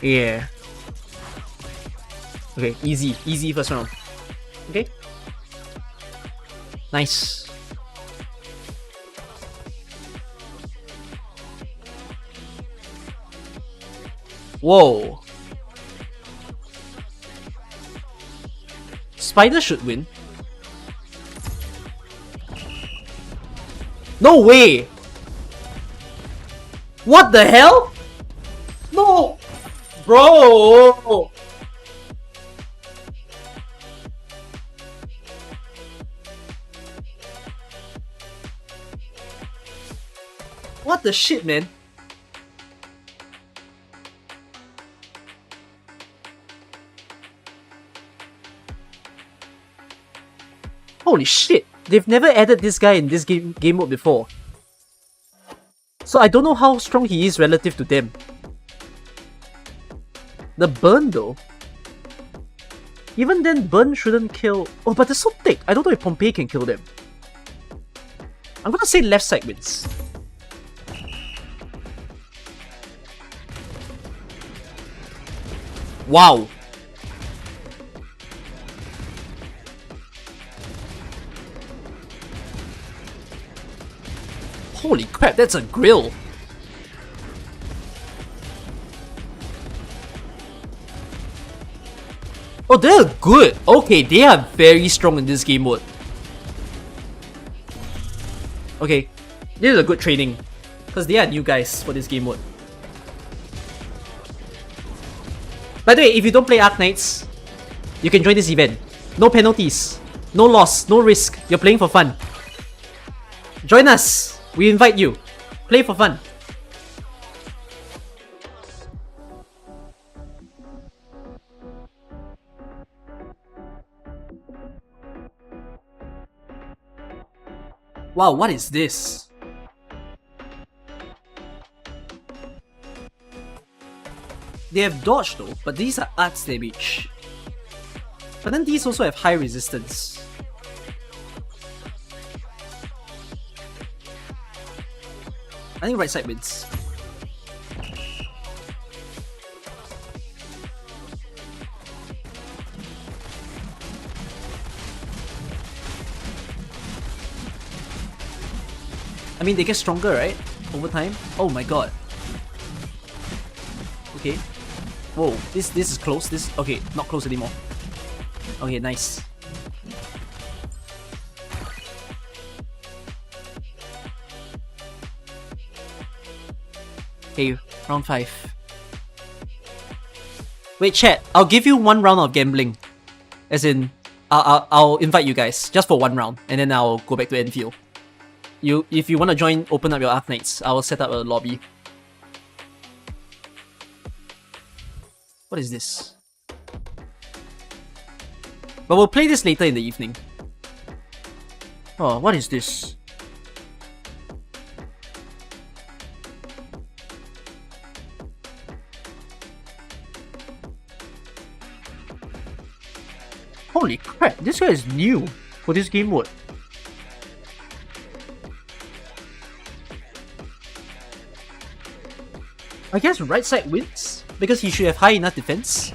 Yeah. Okay, easy first round. Okay. Nice. Whoa. Spider should win. No way! What the hell? No! Bro! What the shit, man? Holy shit! They've never added this guy in this game mode before. So I don't know how strong he is relative to them. The burn though. Even then, burn shouldn't kill... Oh, but they're so thick. I don't know if Pompeii can kill them. I'm gonna say left side wins. Wow. Holy crap, that's a grill. Oh, they're good. Okay, they are very strong in this game mode. Okay, this is a good training. Because they are new guys for this game mode. By the way, if you don't play Arknights, you can join this event. No penalties, no loss, no risk. You're playing for fun. Join us. We invite you. Play for fun. Wow, what is this? They have dodge though, but these are arts damage. But then these also have high resistance. I think right side wins. I mean, they get stronger, right? Over time. Oh my god. Okay. Whoa, this is close. This okay, not close anymore. Okay, nice. Okay, round 5. Wait, chat. I'll give you 1 round of gambling. As in, I'll invite you guys just for 1 round, and then I'll go back to Endfield. If you want to join, open up your Arknights. I will set up a lobby. What is this? But we'll play this later in the evening. Oh, what is this? Holy crap, this guy is new for this game mode. I guess right side wins, because he should have high enough defense.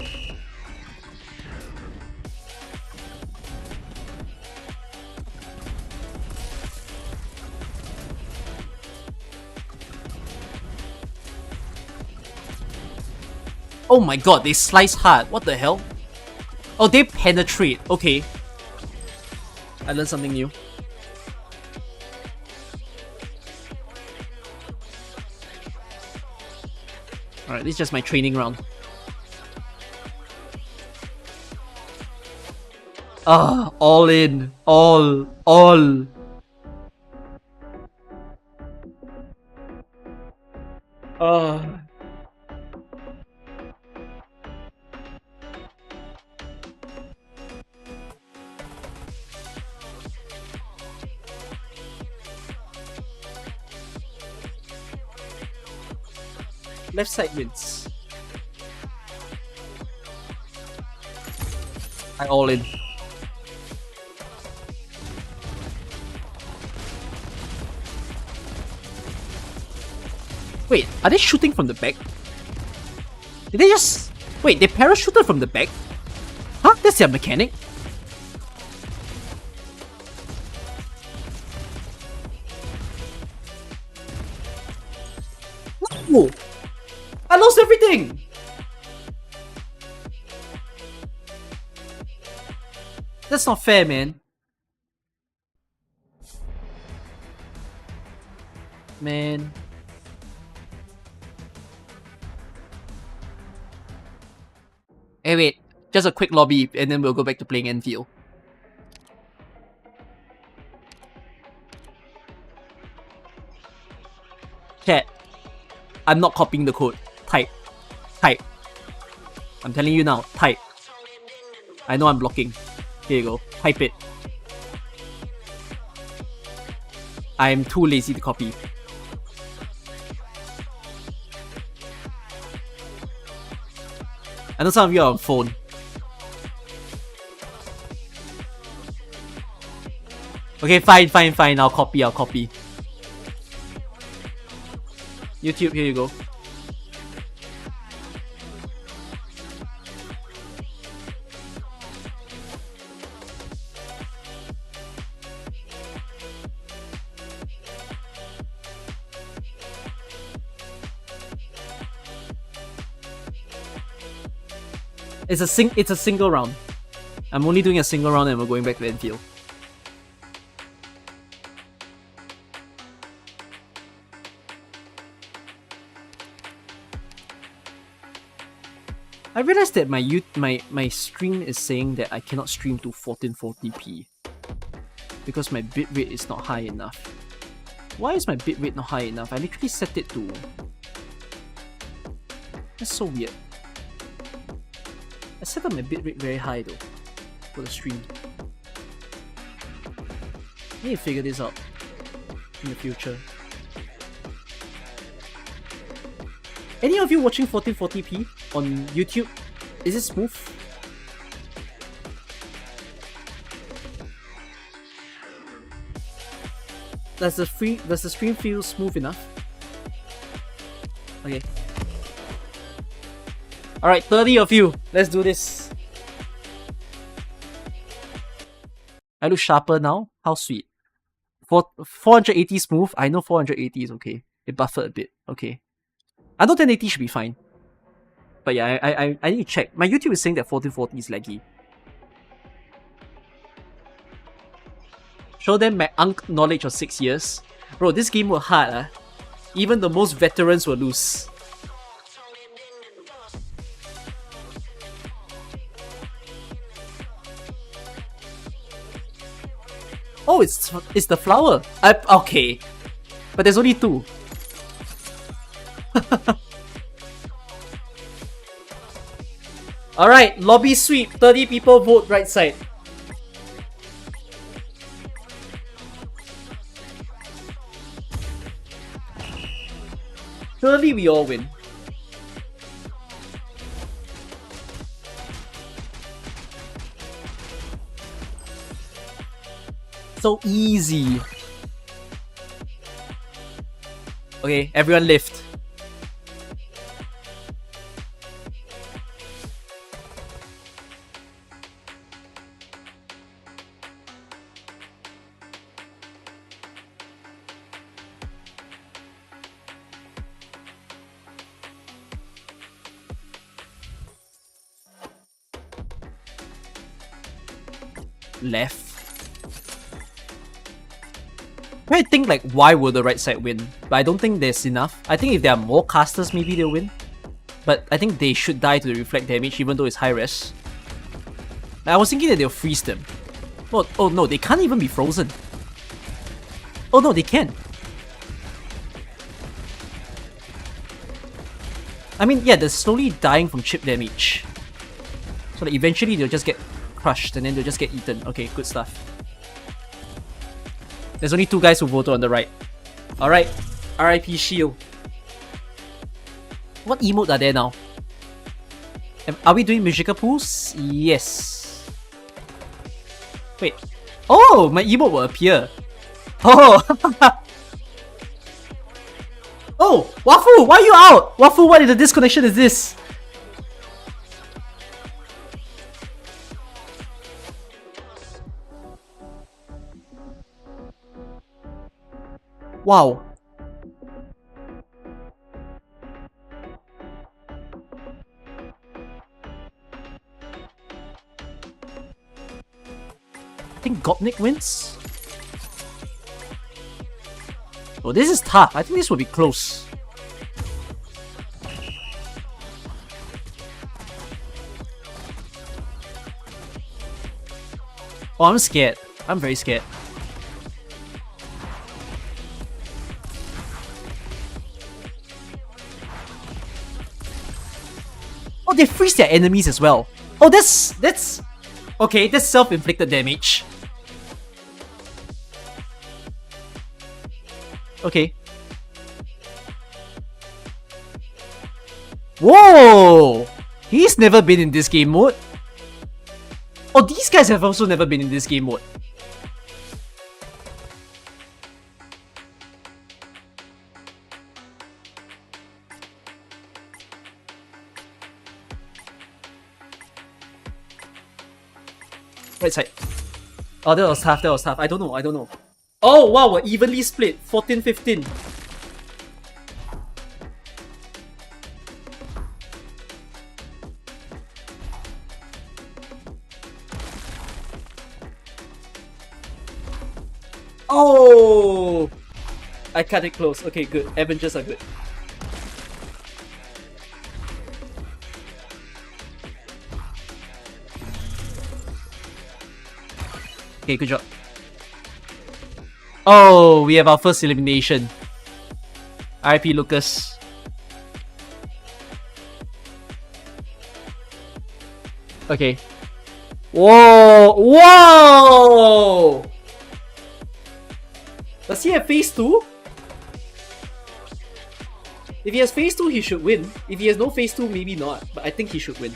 Oh my god, they slice hard. What the hell? Oh, they penetrate. Okay. I learned something new. Alright, this is just my training round. Ah, all in. All. Left side wins. I all in. Wait, are they shooting from the back? Did they just... Wait, they parachuted from the back? Huh? That's their mechanic? No! I lost everything! That's not fair, man. Hey, wait. Just a quick lobby, and then we'll go back to playing Endfield. Chat. I'm not copying the code. Type. I'm telling you now. Type. I know I'm blocking. Here you go. Type it. I'm too lazy to copy. I know some of you are on phone. Okay, fine. I'll copy. YouTube, here you go. It's a single round. I'm only doing a single round and we're going back to Endfield. I realized that my stream is saying that I cannot stream to 1440p because my bitrate is not high enough. Why is my bitrate not high enough? I literally set it to... That's so weird. I set up my bitrate very high though for the stream. I need to figure this out in the future. Any of you watching 1440p on YouTube? Is it smooth? Does the stream feel smooth enough? Okay. Alright, 30 of you. Let's do this. I look sharper now? How sweet. 480 smooth. I know 480 is okay. It buffered a bit. Okay. I know 1080 should be fine. But yeah, I need to check. My YouTube is saying that 1440 is laggy. Show them my knowledge of 6 years. Bro, this game was hard. Even the most veterans will lose. Oh, it's the flower. Okay. But there's only 2. Alright, lobby sweep. 30 people vote right side. Surely we all win. So easy. Okay, everyone lift. Left. I think like why will the right side win? But I don't think there's enough. I think if there are more casters maybe they'll win. But I think they should die to the reflect damage even though it's high res. I was thinking that they'll freeze them. Oh no, they can't even be frozen. Oh no, they can. I mean, yeah, they're slowly dying from chip damage. So like eventually they'll just get crushed and then they'll just get eaten. Okay, good stuff. There's only 2 guys who voted on the right. Alright, RIP Shield. What emote are there now? Are we doing musical pools? Yes. Wait. Oh, my emote will appear. Oh! Oh! Wafu, why are you out? Wafu, what is the disconnection is this? Wow. I think Gopnik wins. Oh, this is tough. I think this will be close. Oh, I'm scared. I'm very scared. Oh, they freeze their enemies as well. Oh, that's... Okay, that's self-inflicted damage. Okay. Whoa! He's never been in this game mode. Oh, these guys have also never been in this game mode. Right side. Oh, that was tough, that was tough. I don't know. Oh, wow, we're evenly split. 14-15. Oh! I cut it close. Okay, good. Avengers are good. Okay, good job. Oh, we have our first elimination. RIP Lucas. Okay. Whoa! Whoa! Does he have phase 2? If he has phase 2, he should win. If he has no phase 2, maybe not. But I think he should win.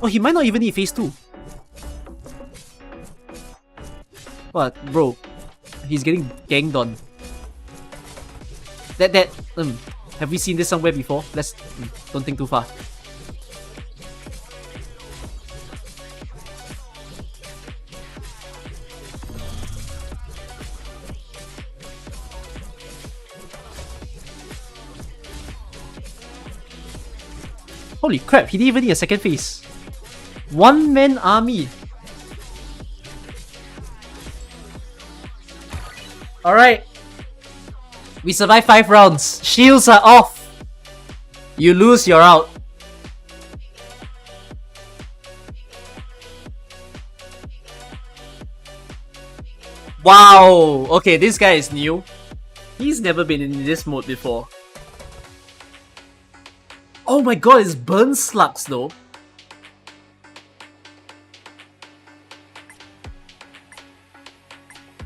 Oh, he might not even need phase 2. What, bro? He's getting ganged on. Have we seen this somewhere before? Let's don't think too far. Holy crap, he didn't even need a second phase. One-man army. Alright. We survived 5 rounds. Shields are off. You lose, you're out. Wow. Okay, this guy is new. He's never been in this mode before. Oh my god, it's burn slugs though.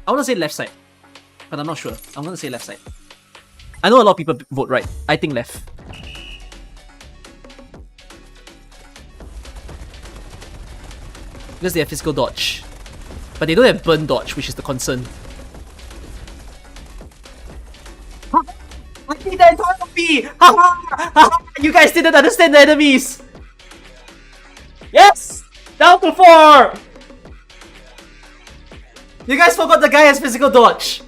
I want to say left side, but I'm not sure. I'm going to say left side. I know a lot of people vote right. I think left. Because they have physical dodge. But they don't have burn dodge, which is the concern. I did the entire copy! You guys didn't understand the enemies! Yes! Down to 4! You guys forgot the guy has physical dodge.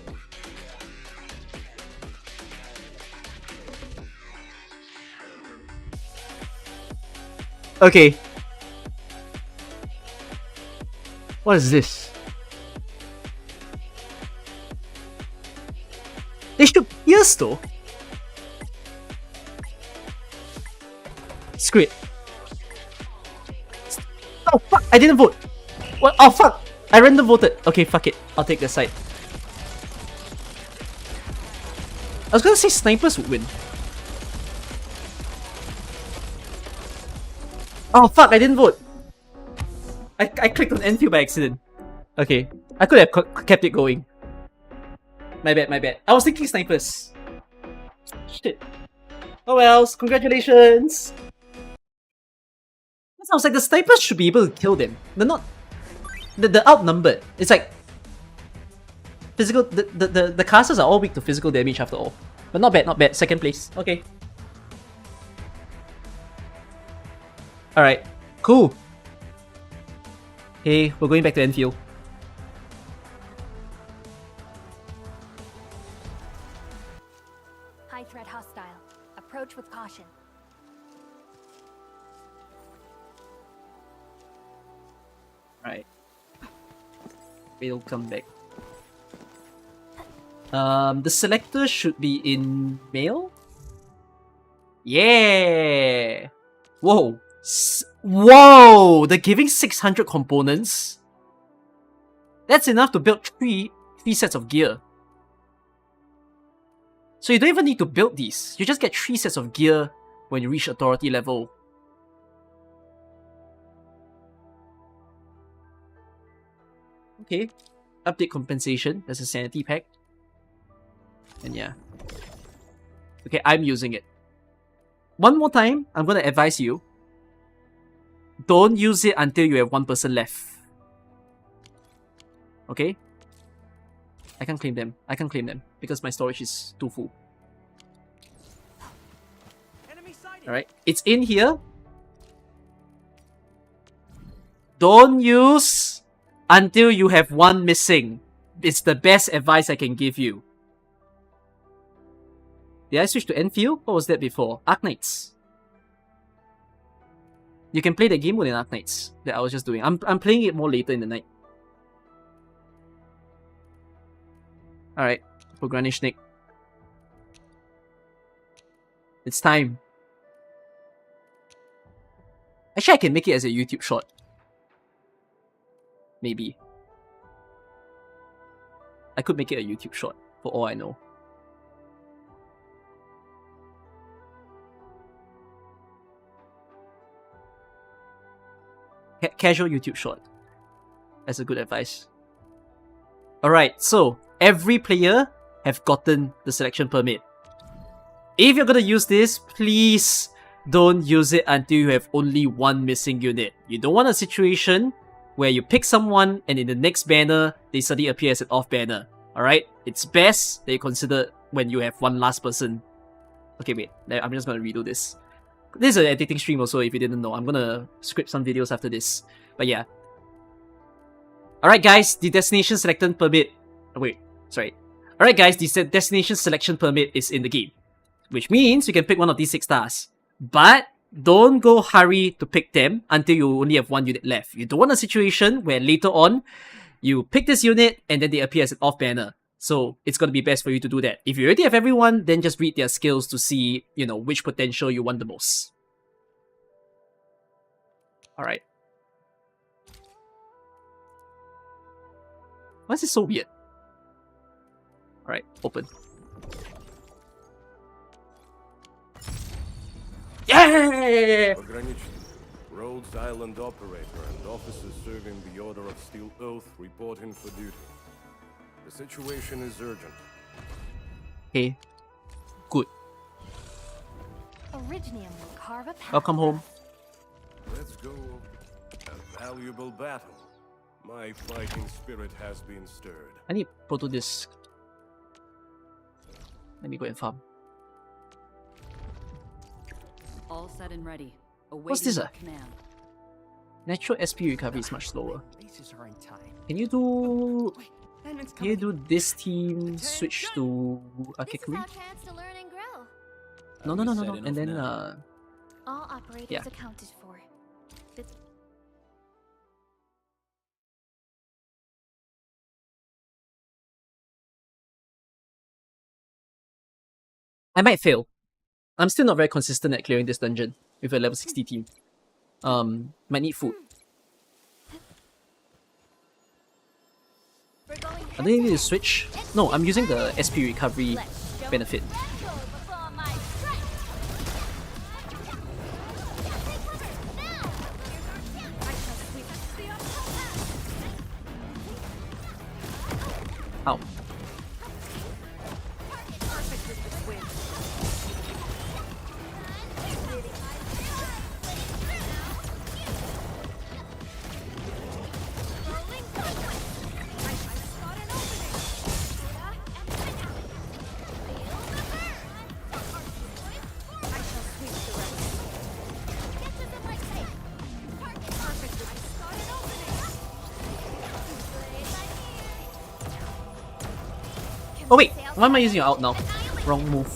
Okay. What is this? They should pierce though. Screw it. Oh fuck! I didn't vote. What? Oh fuck! I random voted. Okay, fuck it. I'll take the side. I was gonna say snipers would win. Oh fuck! I didn't vote. I clicked on Endfield by accident. Okay, I could have kept it going. My bad, my bad. I was thinking snipers. Shit. Oh well, congratulations. I was like, the snipers should be able to kill them. They're not. They're outnumbered. It's like physical. The casters are all weak to physical damage after all. But not bad, not bad. Second place. Okay. Alright. Cool. Hey, we're going back to Enfield. High threat hostile. Approach with caution. Alright. We'll come back. The selector should be in male? Yeah! Whoa! Whoa! They're giving 600 components? That's enough to build three sets of gear. So you don't even need to build these. You just get 3 sets of gear when you reach authority level. Okay. Update compensation. There's a sanity pack. And yeah. Okay, I'm using it. One more time, I'm gonna advise you. Don't use it until you have 1 person left. Okay? I can't claim them. I can't claim them because my storage is too full. Alright, it's in here. Don't use until you have 1 missing. It's the best advice I can give you. Did I switch to Enfield? What was that before? Arknights. You can play the game mode in Arknights that I was just doing. I'm playing it more later in the night. Alright, for Granishnik. It's time. Actually, I can make it as a YouTube short. Maybe. I could make it a YouTube short, for all I know. Casual YouTube short. That's a good advice. Alright, so every player have gotten the selection permit. If you're gonna use this, please don't use it until you have only one missing unit. You don't want a situation where you pick someone and in the next banner, they suddenly appear as an off banner. Alright? It's best that you consider when you have one last person. Okay, wait. I'm just gonna redo this. This is an editing stream also, if you didn't know. I'm gonna script some videos after this. But yeah. Alright guys, the destination selection permit... Oh, wait, sorry. Alright guys, the destination selection permit is in the game. Which means you can pick one of these 6 stars. But don't go hurry to pick them until you only have one unit left. You don't want a situation where later on, you pick this unit and then they appear as an off banner. So it's going to be best for you to do that. If you already have everyone, then just read their skills to see, you know, which potential you want the most. Alright. Why is this so weird? Alright, open. Yeah! Rhodes Island operator and officers serving the Order of Steel Oath reporting for duty. The situation is urgent. Okay. Good. Originium will carve a path. Welcome home. Let's go. A valuable battle. My fighting spirit has been stirred. I need proto disc. Let me go and farm. All set and ready. What's this? Command. Natural SP recovery is much slower. Bases are in time. Can you do... Wait, Landon's Can you coming. do this team switch to This is Akekuri? our chance to learn and grow. No. And then All operators Yeah. accounted for. This I might fail. I'm still not very consistent at clearing this dungeon with a level 60 team. Might need food. we're going I don't need to switch. No, I'm using the SP recovery benefit. Ow. Oh wait, why am I using your out now? Wrong move.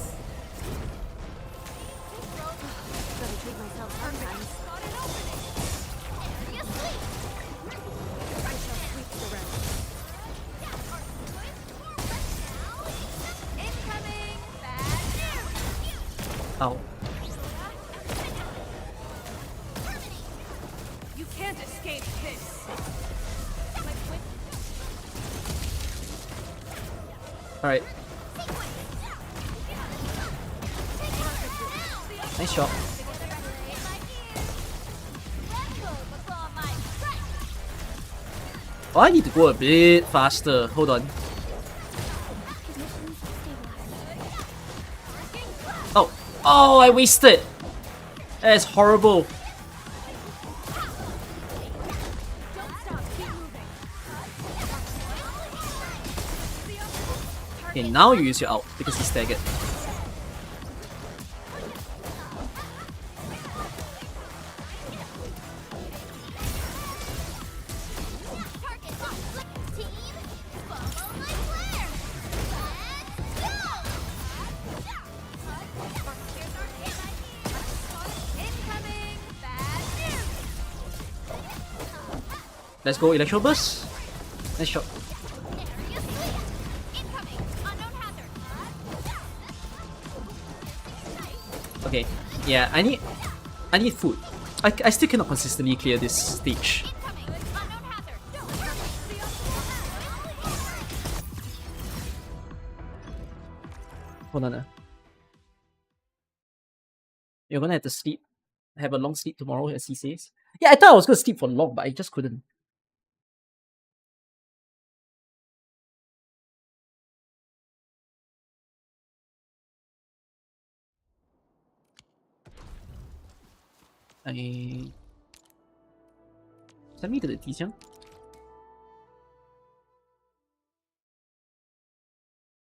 Ow. You can't escape this. Alright. Nice shot. Oh, I need to go a bit faster. Hold on. Oh. Oh, I wasted. That is horrible. Okay, now you use your ult because he's staggered. Let's go, Electro Burst. Nice shot. Okay, yeah, I need food. I still cannot consistently clear this stage. Hold on. You're gonna have to sleep. Have a long sleep tomorrow, as he says. Yeah, I thought I was gonna sleep for long, but I just couldn't. Send me to the Tixiang.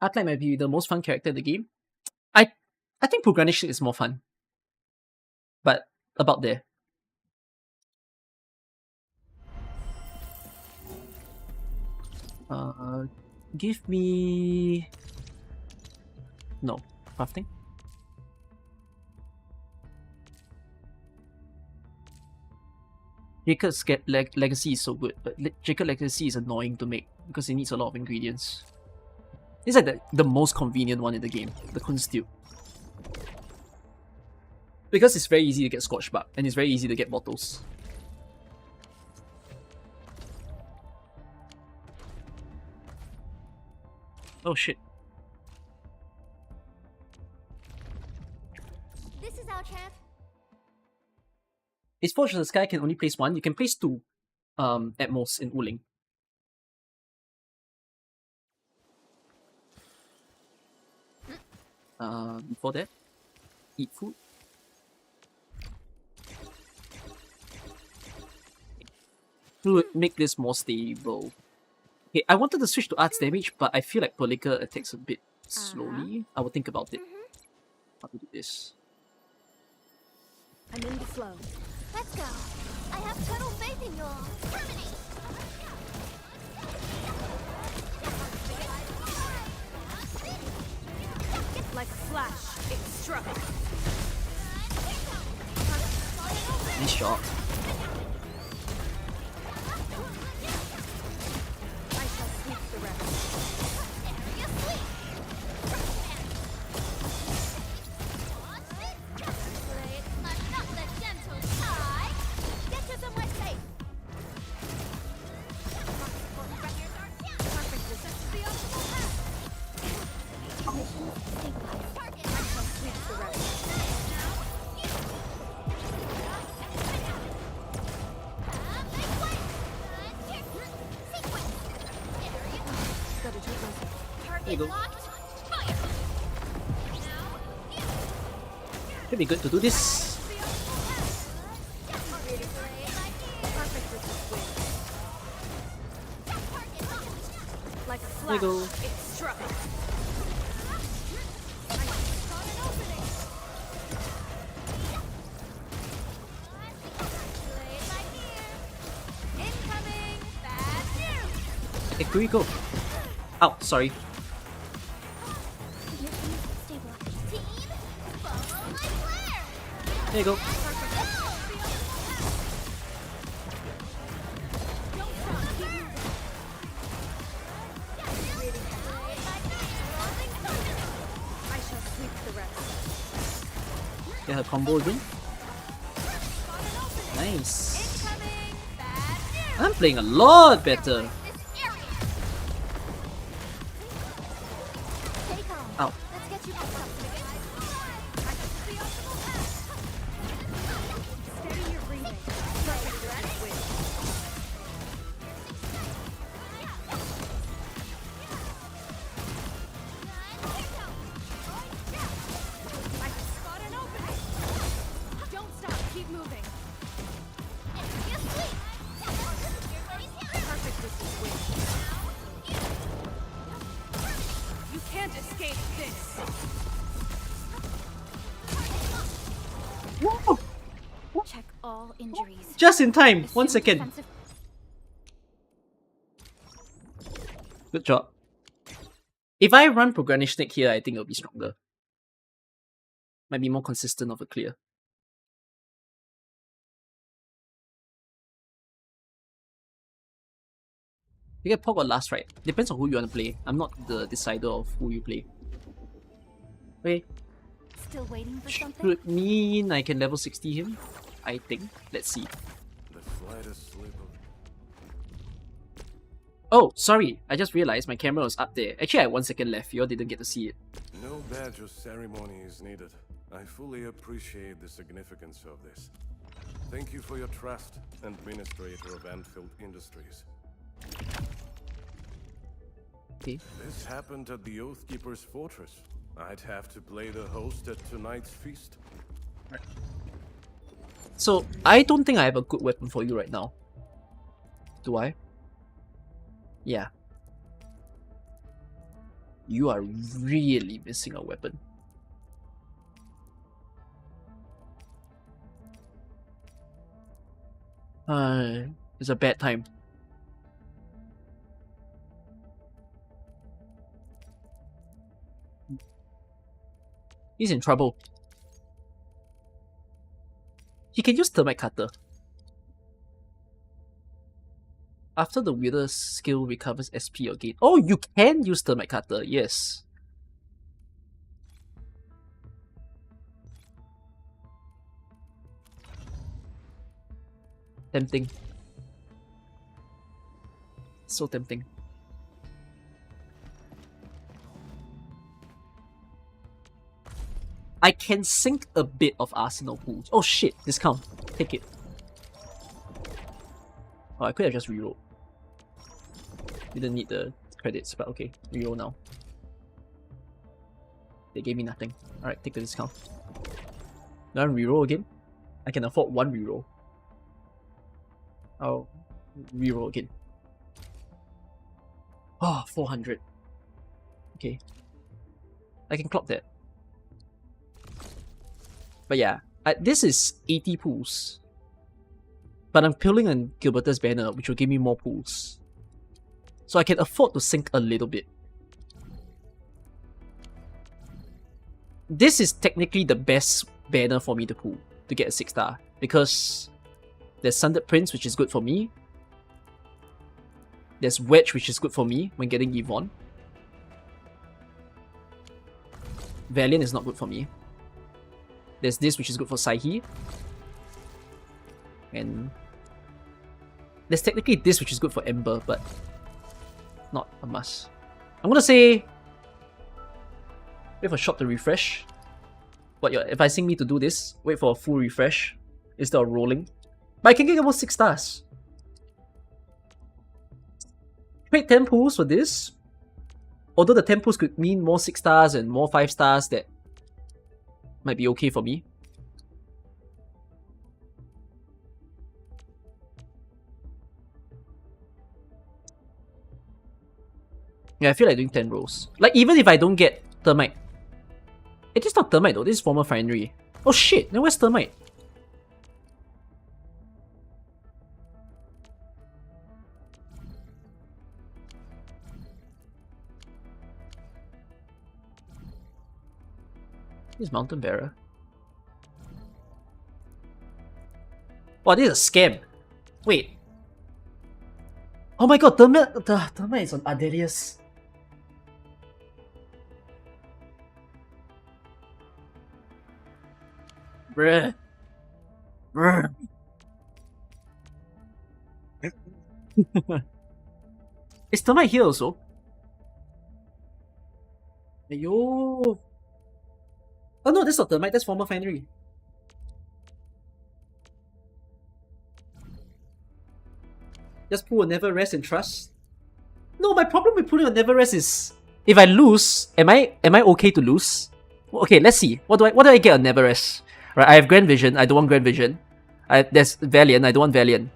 Arknight might be the most fun character in the game. I think Progranish is more fun. But about there. Give me... No. Crafting? Jacob's Legacy is so good, but Jacob Legacy is annoying to make because it needs a lot of ingredients. It's like the most convenient one in the game, the Kunstube. Because it's very easy to get Scorch Bark, and it's very easy to get bottles. Oh shit. This is our chance. It's Forge of the Sky can only place one. You can place two at most in Wuling. Before that, eat food. To make this more stable. Okay, I wanted to switch to arts damage, but I feel like Pelika attacks a bit slowly. I will think about it. How to do this. I'm in the flow. Let's go. I have total faith in you all. Terminate. Like a flash, it struck. Nice shot. I shall sweep the rest. There you go. Should be good to do this. Like a There you flash, go. it struck. Hey, here we go. Ow, sorry. There you go. I shall sweep the rest. Get her combo again. Nice. I'm playing a lot better. Ow. Let's get you back up. Steady your breathing. Perfect direct win. I can spot an opening. Don't stop, keep moving. Perfect distance win. You can't escape this. Whoa! Check all injuries. Just in time. 1 Assume second. defensive- Good job. If I run Progranish Snake here, I think it'll be stronger. Might be more consistent of a clear. You get Pog or last right. Depends on who you want to play. I'm not the decider of who you play. Okay. Still waiting for something? Should mean I can level 60 him. I think. Let's see. The slightest slip of... Oh, sorry. I just realized my camera was up there. Actually, I had 1 second left. You all didn't get to see it. No badge or ceremony is needed. I fully appreciate the significance of this. Thank you for your trust, Administrator of Endfield Industries. Okay. This happened at the Oathkeeper's Fortress. I'd have to play the host at tonight's feast. So, I don't think I have a good weapon for you right now. Do I? Yeah. You are really missing a weapon. It's a bad time. He's in trouble. He can use Thermite Cutter. After the wielder skill recovers SP or gain. Oh, you can use Thermite Cutter, yes. Tempting. So tempting. I can sink a bit of Arsenal pools. Oh shit, discount. Take it. Oh, I could have just rerolled. Didn't need the credits, but okay. Reroll now. They gave me nothing. Alright, take the discount. Now reroll again. I can afford 1 reroll. I'll reroll again. Oh, 400. Okay. I can clock that. But yeah, this is 80 pools. But I'm pulling on Gilberta's banner, which will give me more pools. So I can afford to sink a little bit. This is technically the best banner for me to pull to get a 6-star. Because there's Sundered Prince, which is good for me. There's Wedge, which is good for me when getting Yvonne. Valiant is not good for me. There's this, which is good for Saihi. And there's technically this, which is good for Ember, but not a must. I'm gonna say wait for shop to refresh. But you're advising me to do this, wait for a full refresh instead of rolling. But I can get about 6 stars. Trade 10 pools for this. Although the 10 pools could mean more 6 stars and more 5 stars, that might be okay for me. Yeah, I feel like doing 10 rolls. Like, even if I don't get Thermite. It is not Thermite though, this is Former Finery. Oh shit, then where's Thermite? This is Mountain Bearer. Wow, this is a scam. Wait. Oh my god, Thermite is on Adelius. Bruh. Bruh. Is Thermite here also? Ayo. Oh no, that's not Thermite, that's Former Finery. Just pull a Never Rest and trust. No, my problem with pulling a Never Rest is if I lose, am I okay to lose? Okay, let's see. What do I get on Never Rest? Right, I have Grand Vision, I don't want Grand Vision. There's Valiant, I don't want Valiant.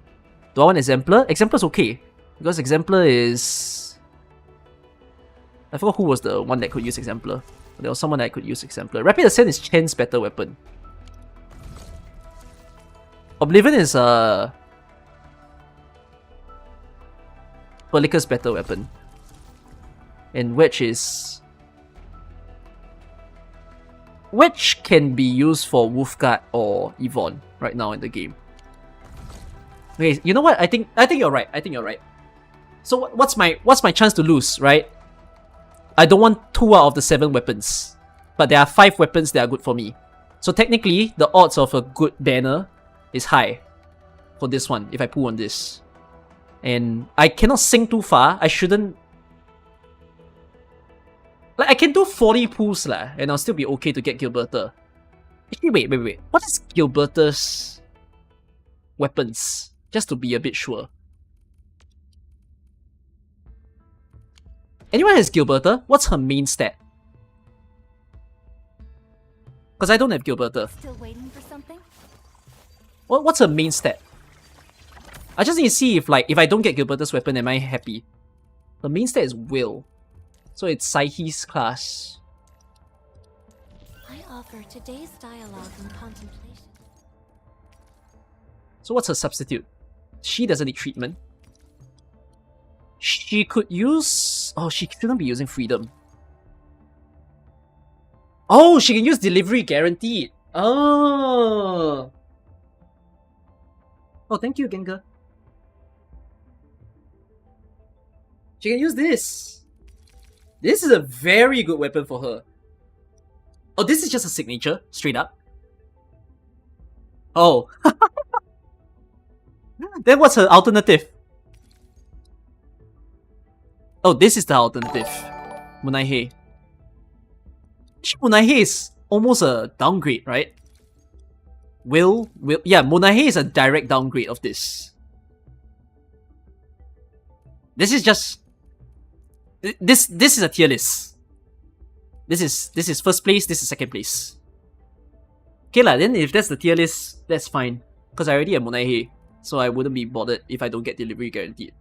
Do I want Exemplar? Exemplar's okay. Because Exemplar is... I forgot who was the one that could use Exemplar. There was someone that could use Exemplar. Rapid Ascent is Chen's better weapon. Oblivion is Pelika's better weapon. And Wedge is... Wedge can be used for Wolfguard or Yvonne right now in the game. Okay, you know what? I think you're right. So what's my chance to lose, right? I don't want 2 out of the 7 weapons. But there are 5 weapons that are good for me. So technically, the odds of a good banner is high for this one, if I pull on this. And I cannot sink too far. I shouldn't... Like, I can do 40 pulls lah, and I'll still be okay to get Gilberta. Actually, wait. What is Gilberta's weapons? Just to be a bit sure. Anyone has Gilberta? What's her main stat? Because I don't have Gilberta. Still waiting for something? What's her main stat? I just need to see if I don't get Gilberta's weapon, am I happy? Her main stat is Will. So it's Saihi's class. I offer today's dialogue and contemplation. So what's her substitute? She doesn't need treatment. She could use... Oh, she shouldn't be using freedom. Oh, she can use delivery guaranteed. Oh. Oh, thank you, Gengar. She can use this. This is a very good weapon for her. Oh, this is just a signature, straight up. Oh. Then what's her alternative? Oh, this is the alternative. Munaihe. Munaihe is almost a downgrade, right? Yeah, Munaihe is a direct downgrade of this. This is just... This is a tier list. This is first place, this is second place. Okay lah, then if that's the tier list, that's fine. Because I already have Munaihe, so I wouldn't be bothered if I don't get delivery guaranteed.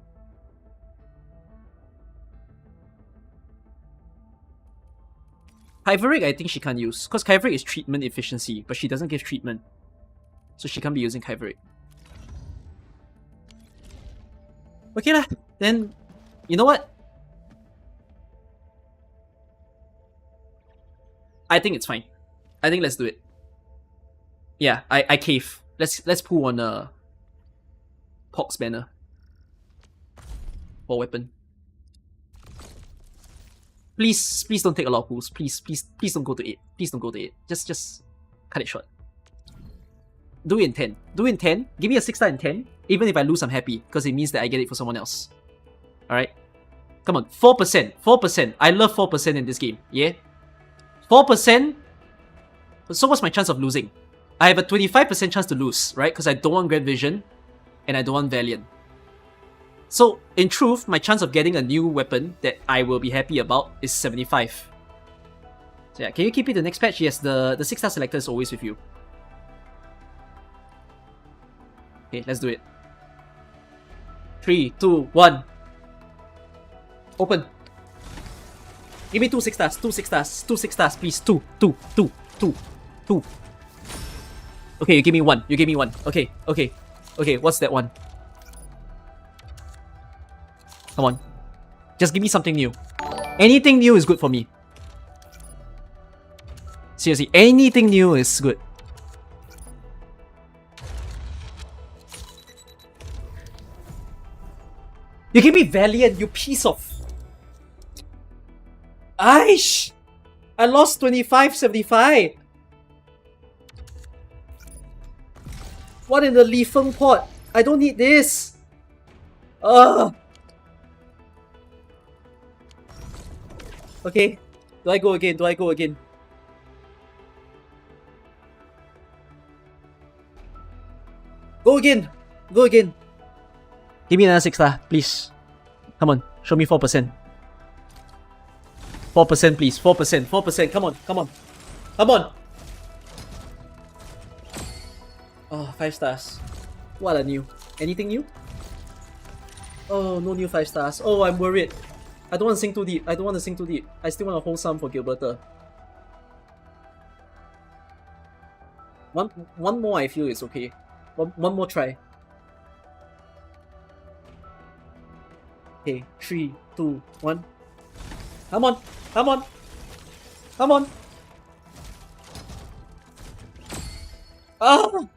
Kyverick, I think she can't use. Because Kyverick is treatment efficiency, but she doesn't give treatment. So she can't be using Kyverick. Okay lah, then... You know what? I think it's fine. I think let's do it. Yeah, I cave. Let's pull on Pox banner. For weapon. Please don't take a lot of pulls. Please don't go to 8. Please don't go to 8. Just cut it short. Do it in 10. Do it in 10. Give me a 6-star in 10. Even if I lose, I'm happy. Because it means that I get it for someone else. Alright? Come on. 4%. 4%. I love 4% in this game. Yeah? 4%? So what's my chance of losing? I have a 25% chance to lose, right? Because I don't want Grand Vision. And I don't want Valiant. So, in truth, my chance of getting a new weapon that I will be happy about is 75. So yeah, can you keep it the next patch? Yes, the 6-star selector is always with you. Okay, let's do it. 3, 2, 1. Open. Give me 2 6-stars, 2 6-stars, 2 6-stars, please. 2. Okay, you give me 1. You give me 1. Okay, what's that one? Come on. Just give me something new. Anything new is good for me. Seriously, anything new is good. You give me Valiant, you piece of... Aish! I lost 25.75. What in the Li Feng pot? I don't need this. Ugh. Okay. Do I go again? Do I go again? Go again! Go again! Give me another 6-star, please. Come on, show me 4%. 4%, please. 4%. 4%. Come on. Come on. Come on! Oh, 5 stars. What a new. Anything new? Oh, no new 5 stars. Oh, I'm worried. I don't want to sink too deep. I don't want to sink too deep. I still want to hold some for Gilberta. One more I feel is okay. One more try. Okay, 3, 2, 1. Come on! Come on! Come on! Ah!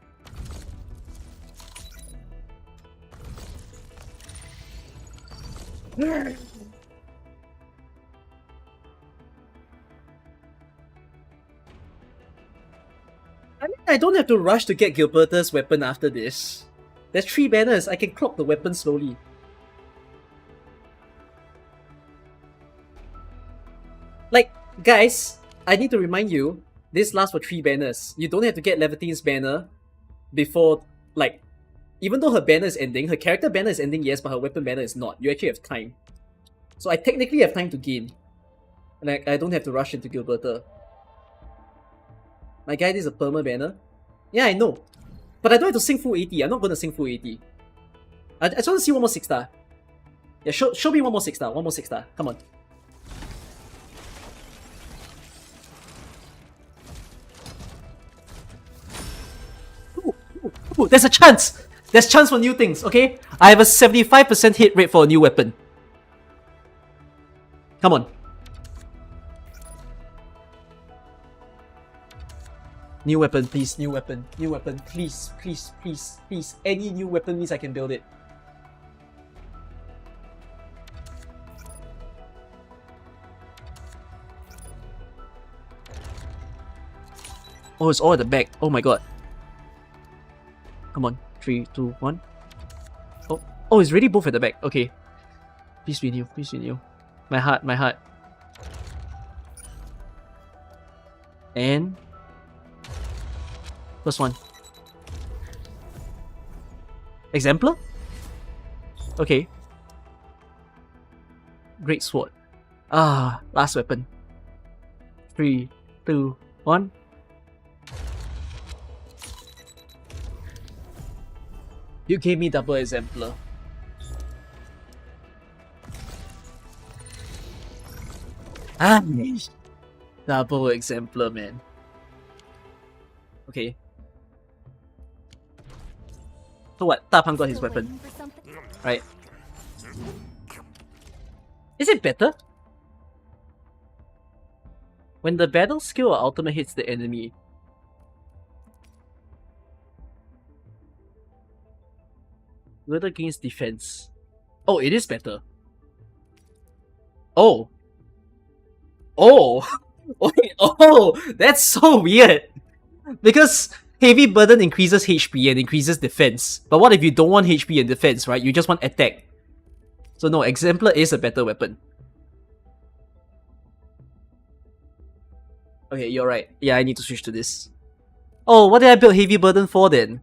I mean, I don't have to rush to get Gilberta's weapon after this. There's 3 banners. I can clock the weapon slowly. Like, guys, I need to remind you, this lasts for 3 banners. You don't have to get Levitine's banner before, like, even though her banner is ending, her character banner is ending, yes, but her weapon banner is not. You actually have time. So I technically have time to gain. And I don't have to rush into Gilberta. My guy, this is a perma banner. Yeah, I know. But I don't have to sing full 80. I'm not going to sing full 80. I just want to see one more 6-star. Yeah, show me one more 6-star. One more 6-star. Come on. Ooh, there's a chance! There's chance for new things, okay? I have a 75% hit rate for a new weapon. Come on. New weapon, please. New weapon. New weapon. Please, please, please, please. Any new weapon means I can build it. Oh, it's all at the back. Oh my god. Come on. 3, 2, 1. Oh, it's really both at the back. Okay. Please be new. Please be new. My heart, my heart. And first one. Exemplar? Okay. Great sword. Ah, last weapon. 3, 2, 1. You gave me double exemplar. Ah, double exemplar, man. Okay. So what? Tapan got his Still weapon, waiting for something? right? Is it better? When the battle skill or ultimate hits the enemy. Whether against defense. Oh, it is better. Oh. Oh. Oh, that's so weird. Because heavy burden increases HP and increases defense. But what if you don't want HP and defense, right? You just want attack. So no, Exemplar is a better weapon. Okay, you're right. Yeah, I need to switch to this. Oh, what did I build heavy burden for then?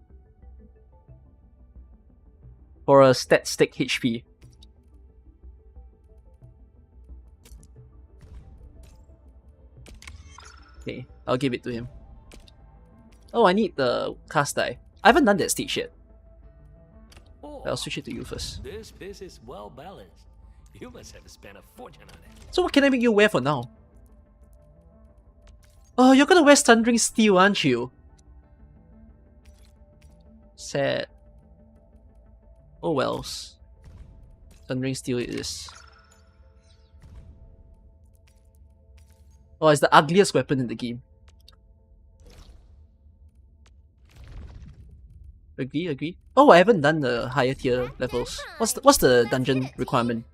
For a stat stick HP. Okay, I'll give it to him. Oh, I need the cast die. I haven't done that stage yet. Oh, I'll switch it to you first. this piece is well balanced. You must have spent a fortune on it. So what can I make you wear for now? Oh, you're gonna wear Thundering Steel, aren't you? Sad. Oh wells. Thundering Steel it is. Oh, it's the ugliest weapon in the game. Agree, agree. Oh, I haven't done the higher tier levels. What's the dungeon requirement?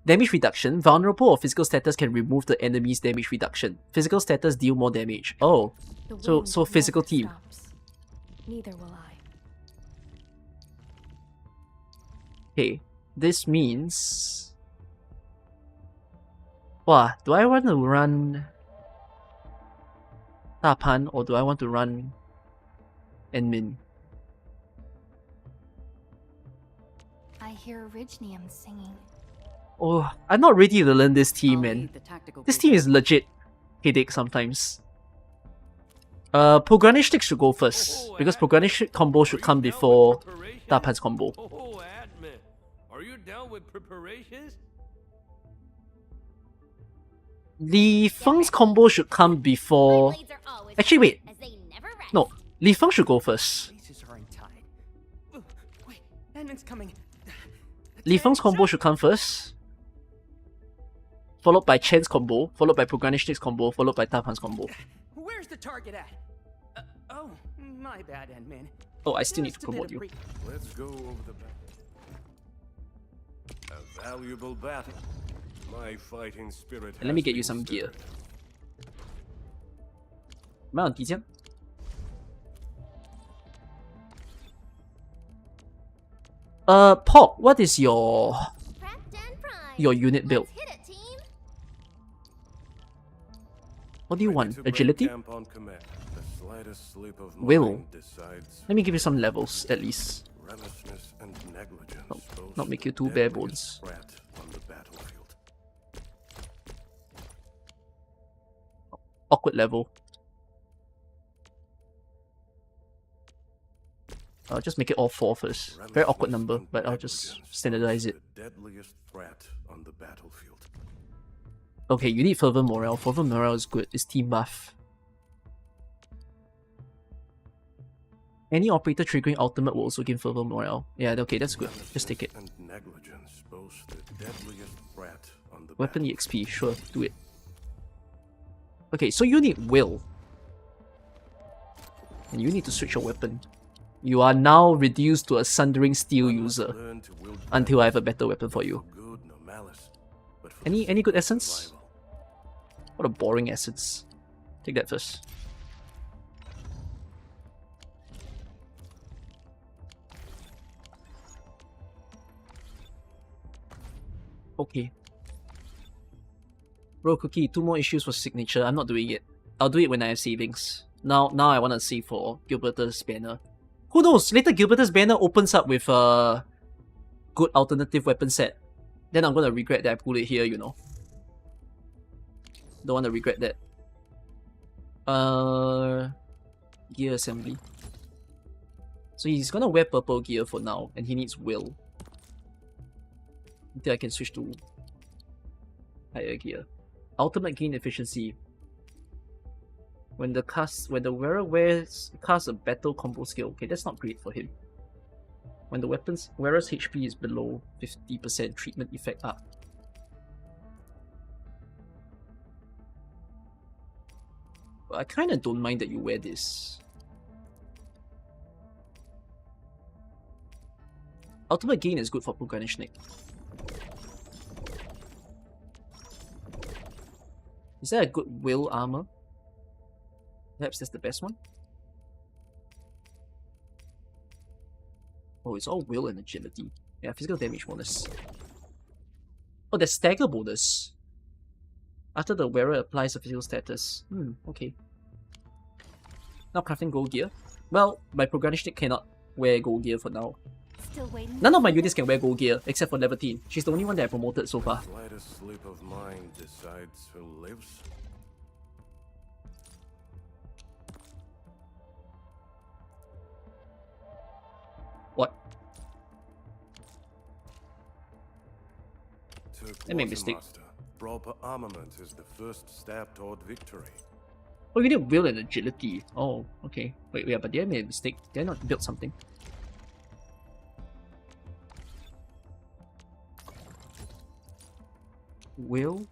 Damage reduction. Vulnerable or physical status can remove the enemy's damage reduction. Physical status deal more damage. Oh, The so wind physical never team. stops. Neither will I. Okay, this means... Wow, do I want to run Tapan or do I want to run Enmin? I hear Orignium singing. Oh, I'm not ready to learn this team, I'll man. lead the tactical This group. team is legit headache sometimes. Pogranic should go first, because Pogranic combo should come before Tapan's combo. Oh, admin. Are you down with preparations? Li Feng's combo should come before... My blades are always Actually, wait. as they never rest. No, Li Feng should go first. Laces are untied. Wait, Edmund's coming. Li Feng's combo should come first. Followed by Chen's combo, followed by Pogranich's combo, followed by Tapan's combo. Where's the target at? Oh, my bad, Edmund. Oh, I still need to Just a bit promote of you. pre- Let's go over the back. A valuable battle. My fighting spirit. And let me has get you been some gear. stirred. Am I on Tizian? Pop, what is your Prepped and primed. unit build? Let's hit it, team. What do you Ready want? to break Agility? camp on command. The slightest slip of Will. mind decides Let me give you some levels at least. remissness and negligence. boast Not make you the too bare deadliest bones. threat on the battlefield. Awkward level. I'll just make it all 4 first. Very awkward Remissness number, and but I'll just negligence standardize boast it. The deadliest threat on the battlefield. Okay, you need fervor morale. Fervor morale is good. It's team buff. Any operator triggering ultimate will also gain fervor morale. Yeah, okay, that's good. Just take it. And negligence boast the deadliest threat on the Weapon battlefield. EXP, sure, do it. Okay, so you need will. And you need to switch your weapon. You are now reduced to a Sundering Steel One must user learn to wield until I have a better weapon for you. for good nor malice, but for Any the good sake of essence? survival. What a boring essence. Take that first. Okay. Bro, Cookie, 2 more issues for signature. I'm not doing it. I'll do it when I have savings. Now I want to save for Gilbertus banner. Who knows? Later Gilbertus banner opens up with a good alternative weapon set. Then I'm gonna regret that I pulled it here, you know. Don't want to regret that. Gear assembly. So he's gonna wear purple gear for now, and he needs will. Until I can switch to higher gear. Ultimate gain efficiency. When the wearer casts a battle combo skill. Okay, that's not great for him. When the wearer's HP is below 50%, treatment effect up. But I kinda don't mind that you wear this. Ultimate gain is good for Pugranishnik. Is there a good will armor? Perhaps that's the best one? Oh, it's all will and agility. Yeah, physical damage bonus. Oh, there's stagger bonus. After the wearer applies a physical status. Okay. Now crafting gold gear. Well, my Pugranishnik cannot wear gold gear for now. Still waiting. None of my units can wear gold gear, except for Levantine. She's the only one that I promoted so far. Slightest slip of mind decides who lives. What? To I made a mistake. Quartermaster, proper armament is the first step toward victory. Oh, you need will and agility. Oh, okay. Wait, yeah, but they made a mistake. They're not built something. Will?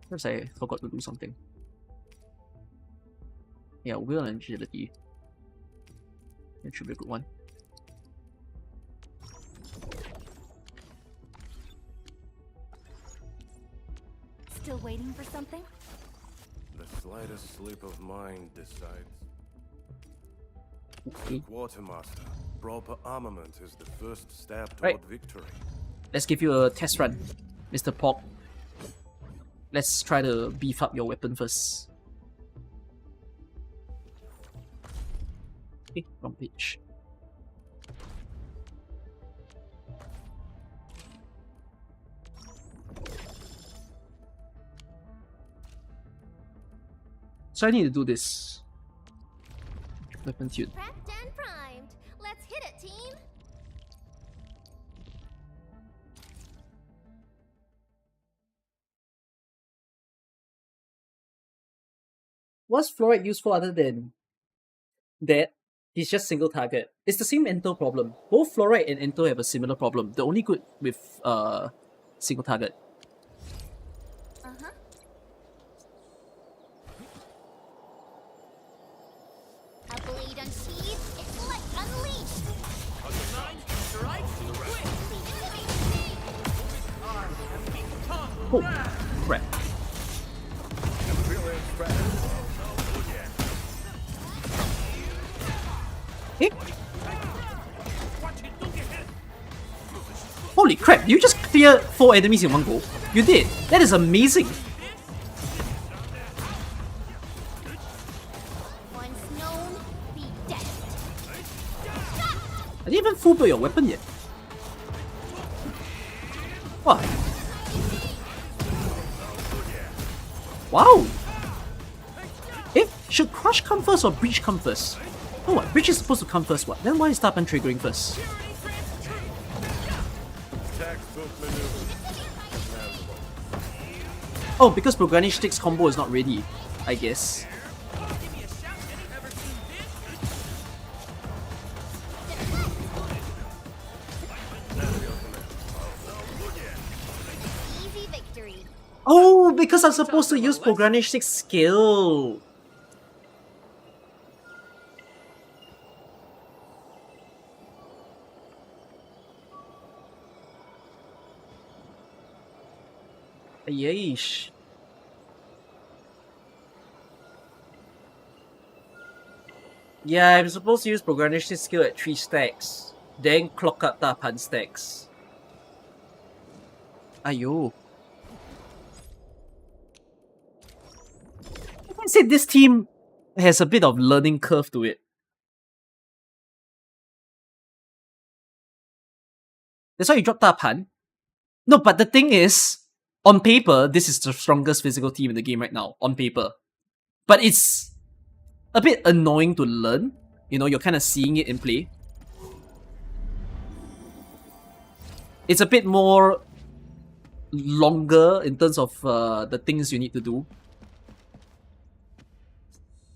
Perhaps I forgot to do something. Yeah, will and agility. That should be a good one. Still waiting for something? The slightest slip of mind decides. Okay. Quartermaster, proper armament is the first step toward Right. victory. Let's give you a test run, Mr. Pork. Let's try to beef up your weapon first. Okay, wrong page. So I need to do this. Weapon tune. Prepped and primed. Let's hit it, team. What's fluoride used for other than that? He's just single target. It's the same Ento problem. Both fluoride and Ento have a similar problem. They're only good with single target. Uh-huh. A blade unsheathed, its light unleashed. On your nine, strike, quick! Oh, crap. Eh? Holy crap, you just cleared 4 enemies in one go. You did. That is amazing. Once known, be dead. I didn't even full build your weapon yet. What? Wow! Eh? Should Crush come first or Breach come first? Oh what? Breach is supposed to come first, what? Then why is Tapan triggering first? Oh, because Progranish Stick's combo is not ready, I guess. Easy victory. Oh, because I'm supposed to use Progranish Stick's skill! Yeesh. Yeah, I'm supposed to use Progranish skill at 3 stacks, then clock up Tapan stacks. Ayo. I said this team has a bit of learning curve to it. That's why you drop Tapan. No, but the thing is, on paper, this is the strongest physical team in the game right now, on paper. But it's a bit annoying to learn. You know, you're kind of seeing it in play. It's a bit more longer in terms of the things you need to do.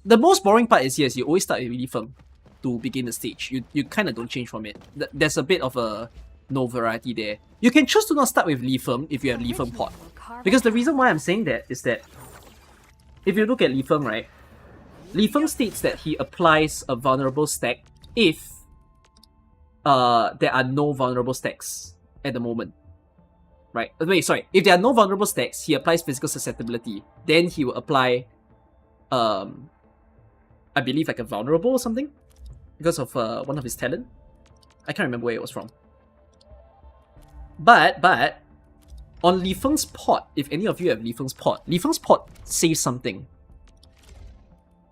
The most boring part is, yes, you always start with Li Feng to begin the stage. You kind of don't change from it. There's a bit of a no variety there. You can choose to not start with Li Feng if you have Li Feng pot. Because the reason why I'm saying that is that if you look at Li Feng, right, Li Feng states that he applies a vulnerable stack if there are no vulnerable stacks at the moment. Right? Wait, sorry. If there are no vulnerable stacks, he applies physical susceptibility. Then he will apply, I believe, like a vulnerable or something, because of one of his talent. I can't remember where it was from. But on Li Feng's pot, if any of you have Li Feng's pot says something.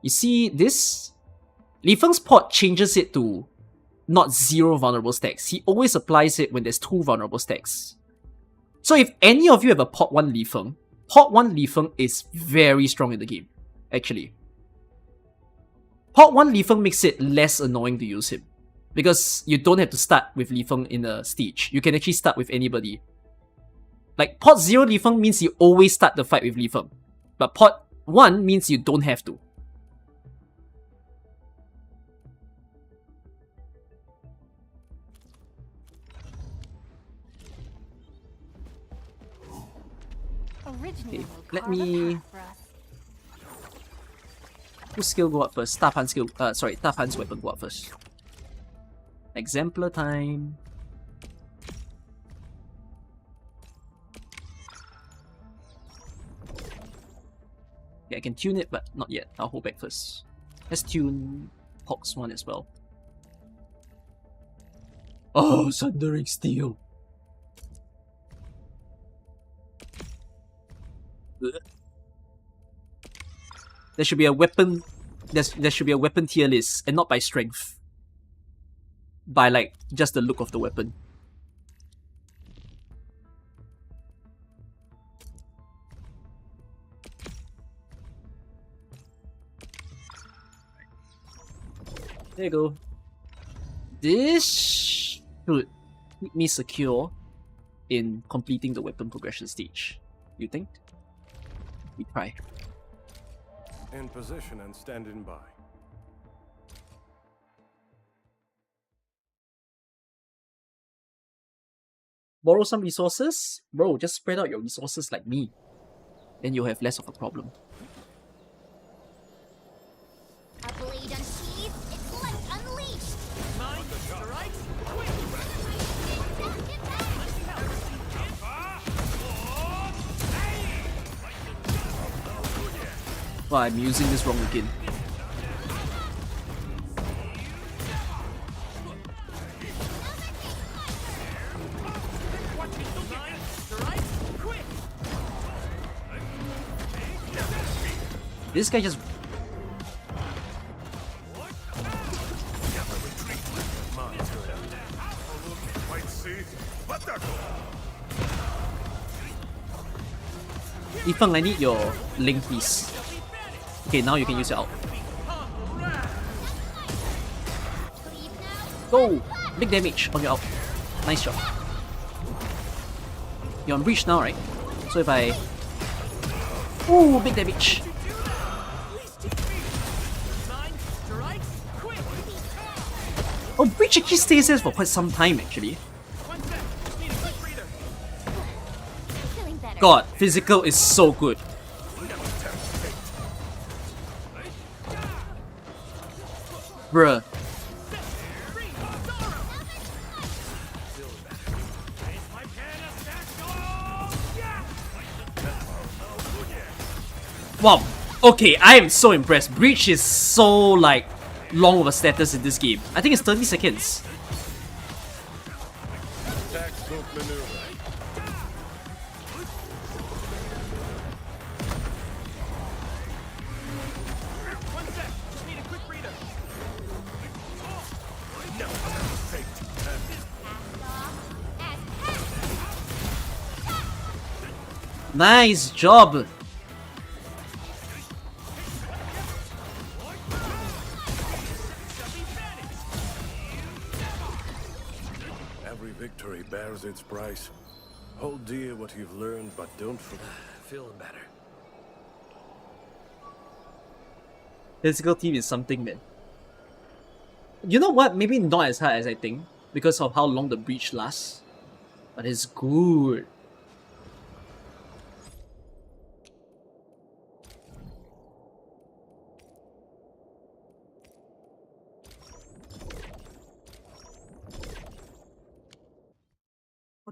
You see this? Li Feng's pot changes it to not 0 vulnerable stacks. He always applies it when there's 2 vulnerable stacks. So if any of you have a pot 1 Li Feng is very strong in the game, actually. Pot 1 Li Feng makes it less annoying to use him, because you don't have to start with Li Feng in a stage. You can actually start with anybody. Like, pot 0 Li Feng means you always start the fight with Li Feng. But pot 1 means you don't have to. Okay, let me... Whose skill go up first? Tapan's skill... sorry, Tapan's weapon go up first. Exemplar time. Okay, I can tune it, but not yet. I'll hold back first. Let's tune Hawk's one as well. Oh, Sundering Steel! There should be a weapon... There should be a weapon tier list, and not by strength. By, like, just the look of the weapon. There you go. This should keep me secure in completing the weapon progression stage. You think? We try. In position and standing by. Borrow some resources? Bro, just spread out your resources like me. Then you'll have less of a problem. A blade unsheathed, its light unleashed. Mine, alright? Get back! Well, I'm using this wrong again. This guy just... Ifeng, I need your link, please. Okay, now you can use your ult. Go! Big damage on your ult. Nice job. You're on breach now, right? So if I... Ooh, big damage. Oh, breach actually stays there for quite some time, actually. Feeling better. God, physical is so good. Bruh. Wow. Okay, I am so impressed. Breach is so, like, long of a status in this game. I think it's 30 seconds. Textbook maneuver. One sec. Just need a quick breather. Nice job. Every victory bears its price. Hold dear what you've learned, but don't forget. Feeling better. Physical team is something, man. You know what? Maybe not as hard as I think because of how long the breach lasts. But it's good.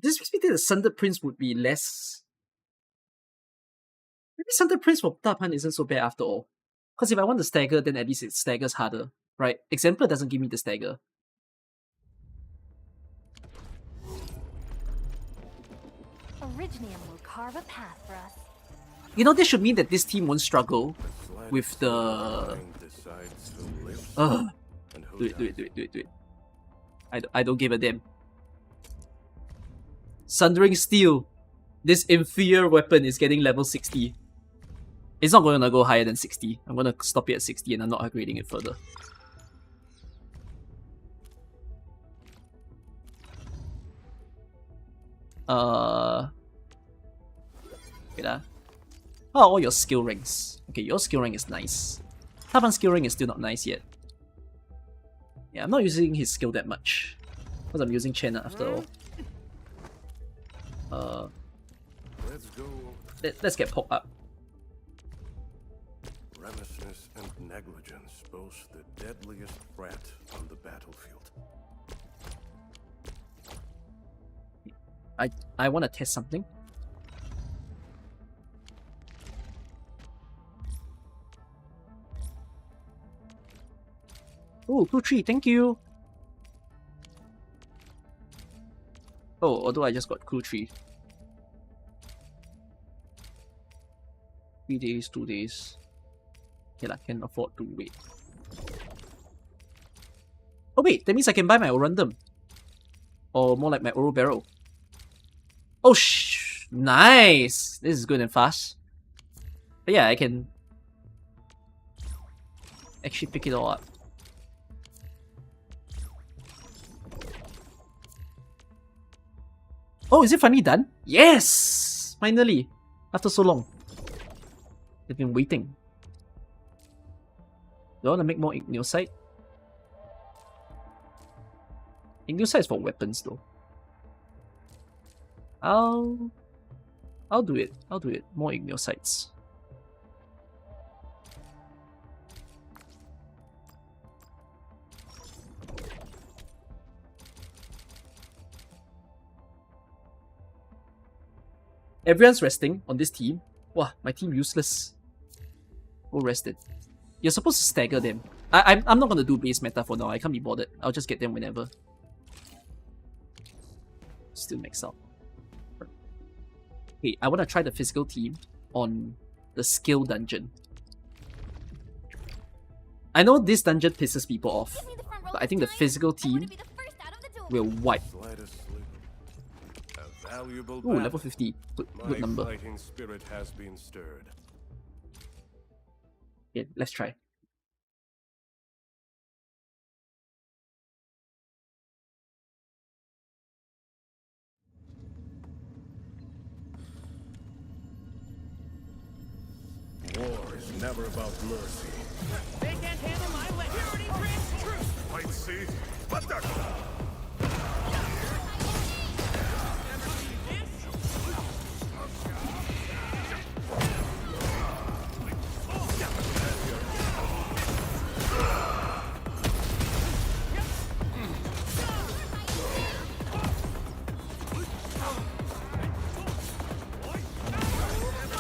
This makes me think the Sundered Prince would be less... Maybe Sundered Prince for Tapan isn't so bad after all. Because if I want to stagger, then at least it staggers harder. Right? Exemplar doesn't give me the stagger. Originium will carve a path for us. You know, this should mean that this team won't struggle with the... Mind decides who lives and who Do it, do dies. it, do it, do it, do it. I don't give a damn. Sundering Steel. This inferior weapon is getting level 60. It's not going to go higher than 60. I'm going to stop it at 60 and I'm not upgrading it further. Wait ah. How are all your skill ranks? Okay, your skill rank is nice. Tapan's skill rank is still not nice yet. Yeah, I'm not using his skill that much. Because I'm using Chen after all. Let's go. Let's get pop up. Remissness and negligence, both the deadliest threat on the battlefield. I want to test something. Oh, crew 3, thank you. Oh, although I just got crew 3. 3 days, 2 days. Okay, I can afford to wait. Oh wait, that means I can buy my Orundum. Or more like my Oro Barrel. Oh nice! This is good and fast. But yeah, I can actually pick it all up. Oh, is it finally done? Yes! Finally! After so long. They've been waiting. Do I want to make more Igneosite? Igneosite is for weapons though. I'll do it. I'll do it. More Igneosites. Everyone's resting on this team. Wow, my team useless. Go rested. You're supposed to stagger them. I'm not gonna do base meta for now. I can't be bothered. I'll just get them whenever. Still max out. Okay, I wanna try the physical team on the skill dungeon. I know this dungeon pisses people off, Give me the front row but I this think the time. physical I wanna team be the first out of the door. will wipe. Slightest slip. A valuable Ooh, battle. level 50. Good My number. fighting spirit has been stirred. Yeah, let's try. War is never about mercy. They can't handle my weapon. Purity brings truth. Might see, but they're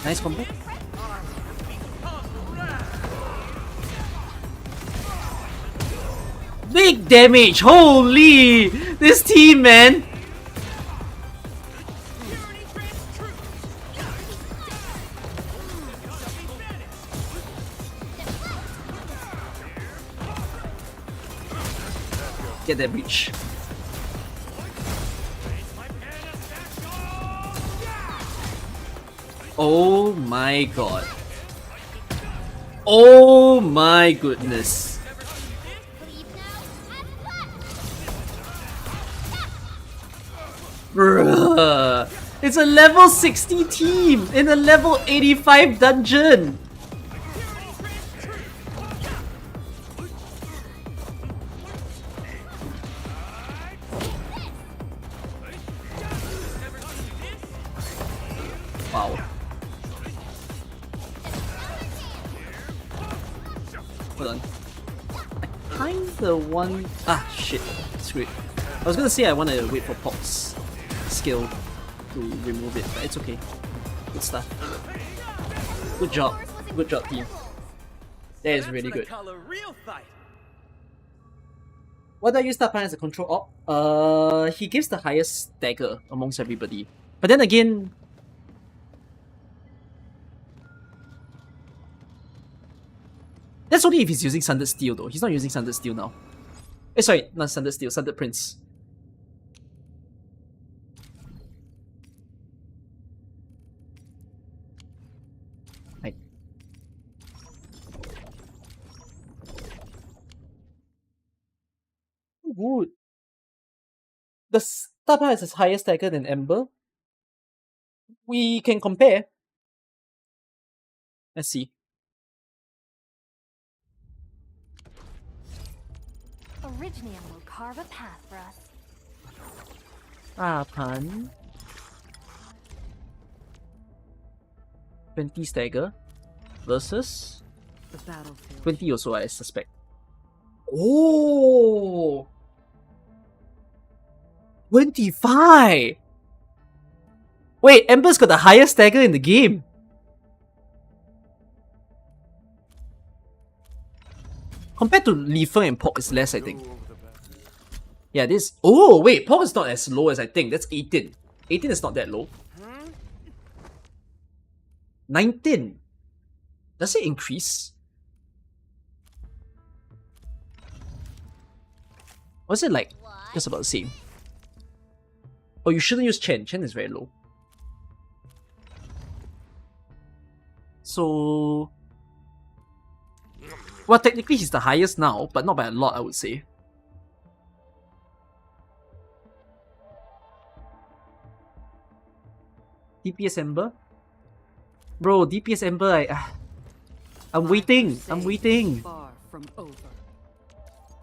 Nice combo. Big damage! Holy! This team, man! Get that breach. Oh my god. Oh my goodness. Leave now and cut. Bruh. It's a level 60 team in a level 85 dungeon. Wow. Hold on. I kinda want... Ah, shit. Screw it. I was gonna say I wanna wait for Pop's skill to remove it, but it's okay. Good stuff. Good job. Good job, team. That is really good. Call a real fight. What do I use that plan as a control op? He gives the highest stagger amongst everybody. But then again... That's only if he's using Sundered Steel though. He's not using Sundered Steel now. Eh, sorry, not Sundered Steel, Sundered Prince. Right. Good. The Starpa has his higher stagger than Ember. We can compare. Let's see. Originium will carve a path for us. Pun. 20 stagger versus The battlefield. 20 also, I suspect. Oh! 25! Wait, Ember's got the highest stagger in the game. Compared to Li Feng and Pork, it's less, I think. Yeah, this... Oh, wait, Pork is not as low as I think. That's 18. 18 is not that low. 19. Does it increase? Or is it like just about the same? Oh, you shouldn't use Chen. Chen is very low. So... Well, technically he's the highest now, but not by a lot, I would say. DPS Ember? Bro, DPS Ember, I'm waiting. I'm waiting. Far from over.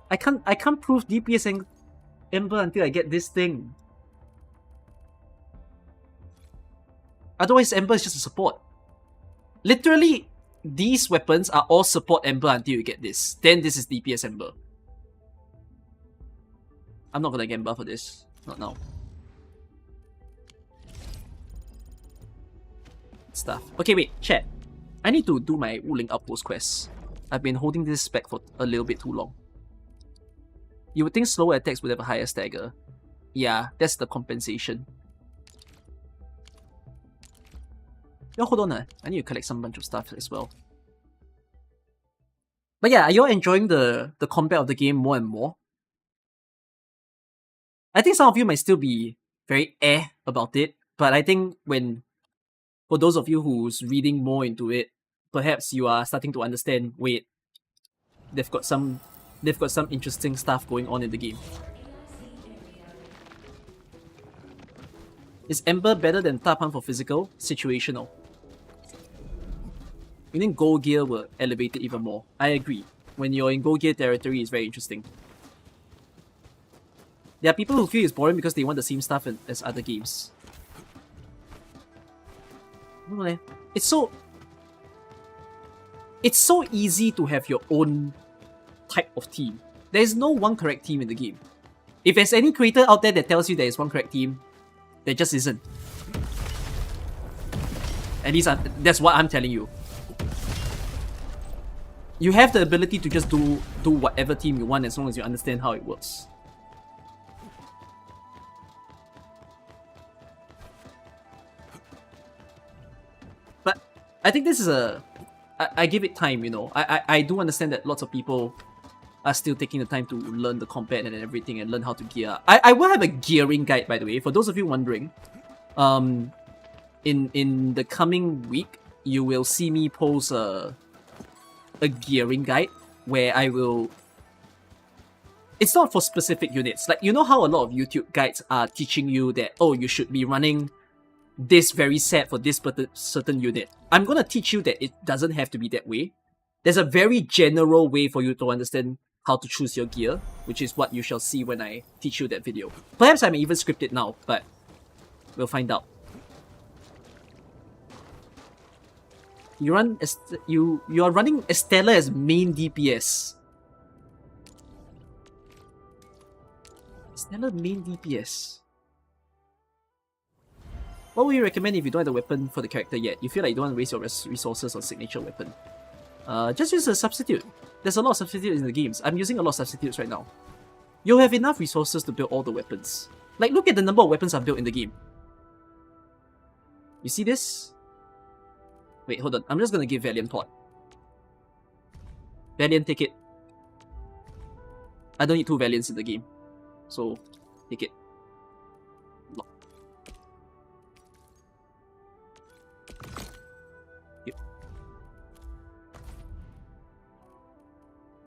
I can't prove DPS Ember until I get this thing. Otherwise, Ember is just a support. Literally, these weapons are all support Ember until you get this. Then this is DPS Ember. I'm not gonna get Ember for this. Not now. Stuff. Okay, wait, chat. I need to do my Wuling Outpost quest. I've been holding this back for a little bit too long. You would think slower attacks would have a higher stagger. Yeah, that's the compensation. Yo, hold on. I need to collect some bunch of stuff as well. But yeah, are you all enjoying the combat of the game more and more? I think some of you might still be very about it, but I think for those of you who's reading more into it, perhaps you are starting to understand, wait, they've got some interesting stuff going on in the game. Is Ember better than Tapan for physical? Situational. You think gold gear will elevate it even more. I agree. When you're in gold gear territory, it's very interesting. There are people who feel it's boring because they want the same stuff as other games. No, it's so easy to have your own type of team. There is no one correct team in the game. If there's any creator out there that tells you there is one correct team, there just isn't. At least that's what I'm telling you. You have the ability to just do whatever team you want as long as you understand how it works. But I think this is I give it time, you know. I do understand that lots of people are still taking the time to learn the combat and everything and learn how to gear up. I will have a gearing guide, by the way, for those of you wondering. In the coming week, you will see me post a gearing guide where I will... It's not for specific units. Like, you know how a lot of YouTube guides are teaching you that, oh, you should be running this very set for this certain unit. I'm gonna teach you that it doesn't have to be that way. There's a very general way for you to understand how to choose your gear, which is what you shall see when I teach you that video. Perhaps I may even script it now, but we'll find out. You are running Estella as main DPS. Estella main DPS. What would you recommend if you don't have the weapon for the character yet? You feel like you don't want to waste your resources on signature weapon. Just use a substitute. There's a lot of substitutes in the games. I'm using a lot of substitutes right now. You'll have enough resources to build all the weapons. Like, look at the number of weapons I've built in the game. You see this? Wait, hold on. I'm just gonna give Valiant pot. Valiant, take it. I don't need 2 Valiants in the game. So, take it. Lock. Yep.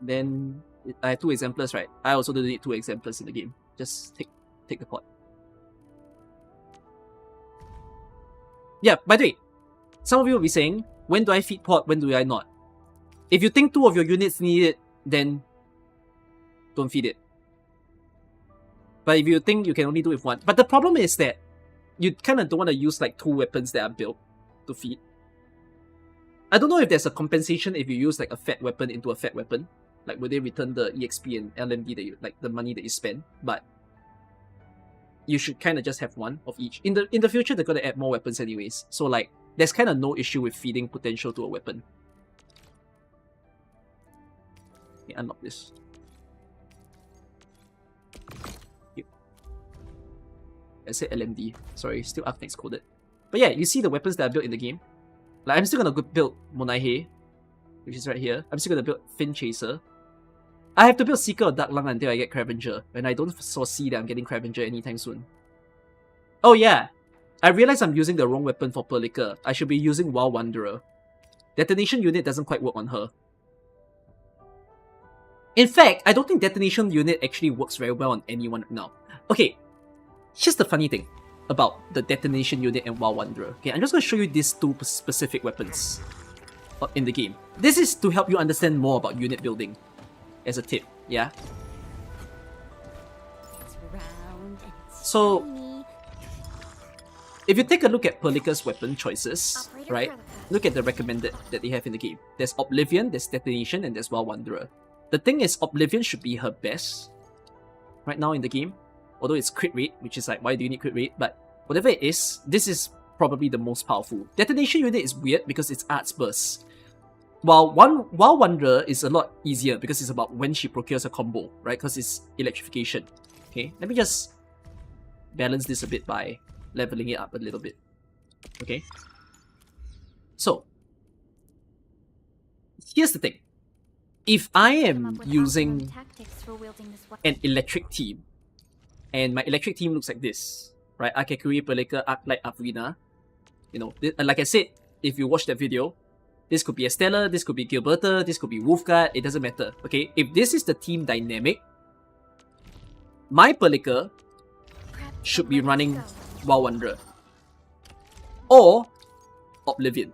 Then, I have 2 exemplars, right? I also don't need 2 exemplars in the game. Just take the pot. Yeah, by the way, some of you will be saying, when do I feed pot, when do I not? If you think 2 of your units need it, then don't feed it. But if you think you can only do it with 1. But the problem is that you kind of don't want to use like 2 weapons that are built to feed. I don't know if there's a compensation if you use like a fat weapon into a fat weapon. Like, will they return the EXP and LMD that you, like the money that you spend? But you should kind of just have 1 of each. In the future, they're gonna add more weapons anyways. So like, there's kind of no issue with feeding potential to a weapon. Okay, unlock this. Yep. I said LMD. Sorry, still Arknights coded. But yeah, you see the weapons that are built in the game. Like, I'm still gonna build Monaihe, which is right here. I'm still gonna build Fin Chaser. I have to build Seeker or Dark Lung until I get Cravenger, and I don't foresee that I'm getting Cravenger anytime soon. Oh yeah, I realize I'm using the wrong weapon for Perlica. I should be using Wild Wanderer. Detonation unit doesn't quite work on her. In fact, I don't think Detonation unit actually works very well on anyone right now. Okay, here's the funny thing about the Detonation unit and Wild Wanderer. Okay, I'm just going to show you these 2 specific weapons in the game. This is to help you understand more about unit building as a tip, yeah? It's round and it's So, shiny. if you take a look at Perlica's weapon choices, Operator right? Perlica. Look at the recommended that they have in the game. There's Oblivion, there's Detonation, and there's Wild Wanderer. The thing is, Oblivion should be her best right now in the game. Although it's crit rate, which is like, why do you need crit rate? But whatever it is, this is probably the most powerful. Detonation unit is weird because it's Arts Burst. while Wanderer is a lot easier because it's about when she procures a combo, right? Because it's electrification. Okay, let me just balance this a bit by leveling it up a little bit. Okay. So, here's the thing. If I am using an electric team, and my electric team looks like this, right? Akekuri, Pelika, Arknight, Avrina. You know, like I said, if you watch that video, this could be Estella, this could be Gilberta, this could be Wolfguard, it doesn't matter. Okay, if this is the team dynamic, my Pelika should be running Wild Wanderer or Oblivion.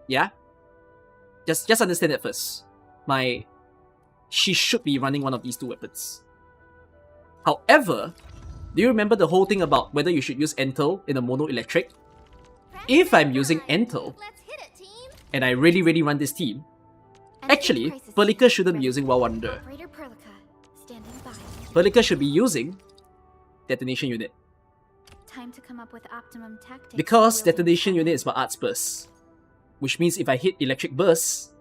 Yeah? Just understand that first. She should be running one of these two weapons. However, do you remember the whole thing about whether you should use Entel in a mono electric? If I'm using Entel, Let's hit it, team. and I really run this team, actually, Pelika shouldn't be using Wild Wanderer. Operator Perlica, standing by. Pelika should be using Detonation Unit. Time to come up with optimum tactics. Because Detonation Unit is my Arts Burst. Which means if I hit Electric Burst,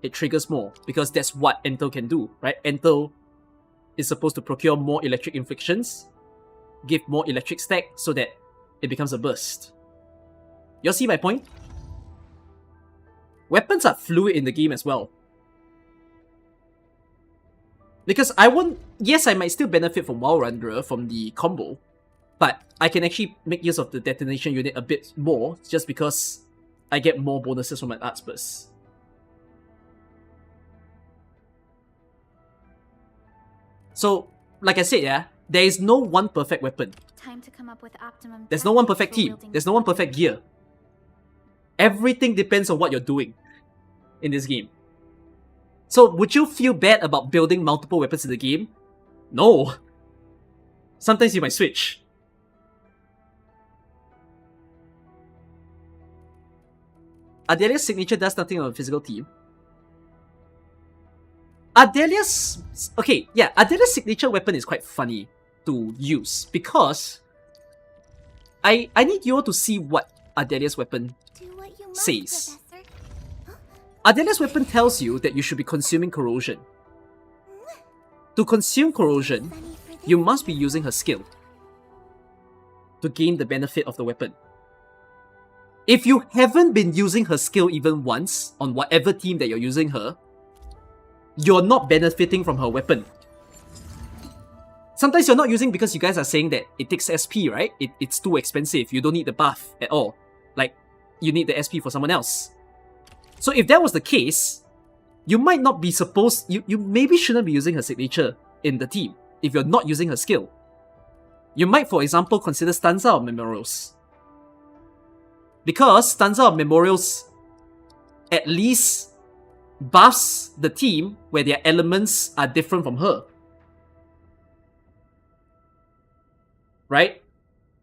it triggers more. Because that's what Entel can do, right? Entel is supposed to procure more electric inflictions, give more electric stack so that it becomes a burst. You all see my point? Weapons are fluid in the game as well. Because yes, I might still benefit from Wild Wanderer from the combo, but I can actually make use of the Detonation Unit a bit more just because I get more bonuses from my Arts Burst. So, like I said, yeah, there is no one perfect weapon. Time to come up with optimum. There's no one tactics perfect for team. wielding There's this no one weapon. perfect gear. Everything depends on what you're doing in this game. So, would you feel bad about building multiple weapons in the game? No. Sometimes you might switch. Adelia's signature does nothing on a physical team. Adelia's signature weapon is quite funny to use because I need you all to see what Adelia's weapon Do what you must, says. Professor. Adelia's weapon tells you that you should be consuming corrosion. To consume corrosion, Sunny for this you must be using her skill to gain the benefit of the weapon. If you haven't been using her skill even once on whatever team that you're using her, you're not benefiting from her weapon. Sometimes you're not using because you guys are saying that it takes SP, right? It's too expensive. You don't need the buff at all. Like, you need the SP for someone else. So if that was the case, you might not be supposed... You maybe shouldn't be using her signature in the team if you're not using her skill. You might, for example, consider Stanza of Memorials. Because Stanza of Memorials at least buffs the team where their elements are different from her. Right?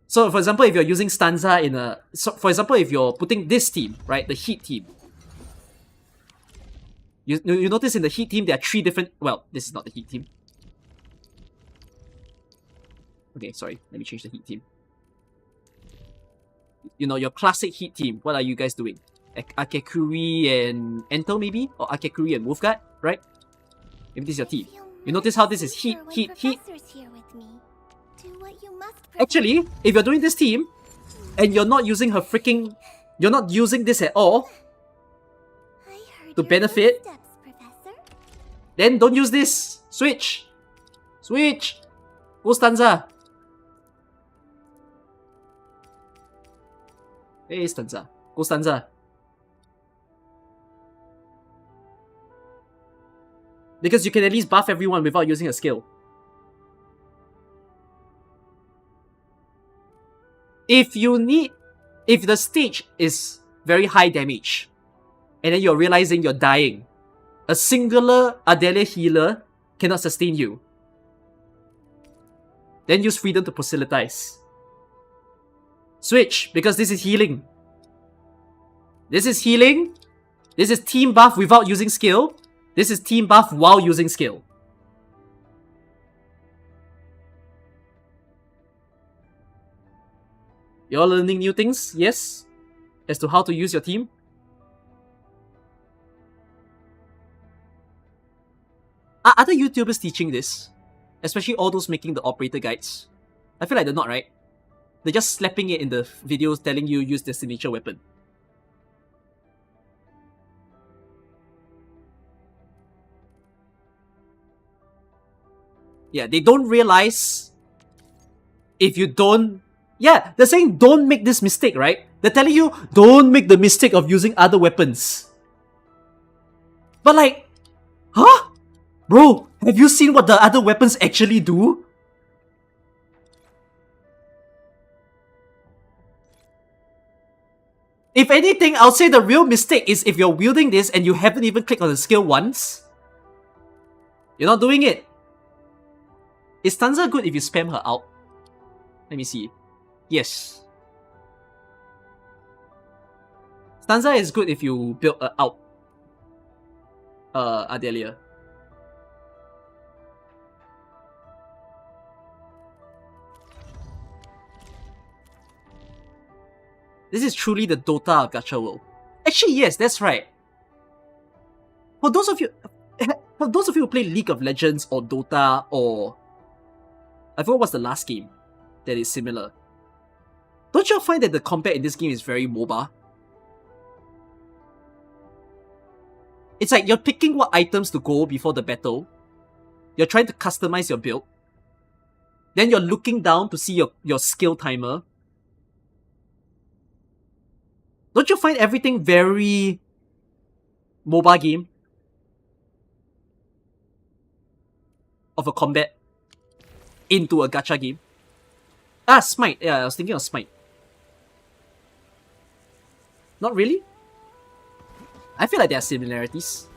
So, for example, if you're using Stanza in a... So, for example, if you're putting this team, right, the Heat team. You notice in the Heat team, there are 3 different... Well, this is not the Heat team. Okay, sorry. Let me change the Heat team. You know, your classic Heat team, what are you guys doing? Akekuri and Ento, maybe? Or Akekuri and Wolfguard, right? Maybe this is your team. You notice how this is Heat, Heat, Heat. Here with me. Do what you must, Actually, if you're doing this team, and you're not using her freaking... You're not using this at all, I heard to your benefit. footsteps, Professor. then don't use this. Switch. Switch. Go Stanza. Hey, Stanza. Go Stanza. Because you can at least buff everyone without using a skill. If the stage is very high damage, and then you're realizing you're dying, a singular Adelia healer cannot sustain you. Then use Freedom to proselytize. Switch, because this is healing. This is healing. This is team buff without using skill. This is team buff while using skill. You're learning new things, yes? As to how to use your team? Are other YouTubers teaching this? Especially all those making the operator guides? I feel like they're not, right? They're just slapping it in the videos telling you use their signature weapon. Yeah, they don't realize if you don't... Yeah, they're saying don't make this mistake, right? They're telling you don't make the mistake of using other weapons. But like, huh? Bro, have you seen what the other weapons actually do? If anything, I'll say the real mistake is if you're wielding this and you haven't even clicked on the skill once. You're not doing it. Is Stanza good if you spam her out? Let me see. Yes. Stanza is good if you build out Adelia. This is truly the Dota of Gacha World. Actually, yes, that's right. For those of you who play League of Legends or Dota or I forgot what's the last game that is similar. Don't you find that the combat in this game is very MOBA? It's like you're picking what items to go before the battle. You're trying to customize your build. Then you're looking down to see your skill timer. Don't you find everything very MOBA game? Of a combat into a gacha game? Ah, Smite. Yeah, I was thinking of Smite. Not really? I feel like there are similarities.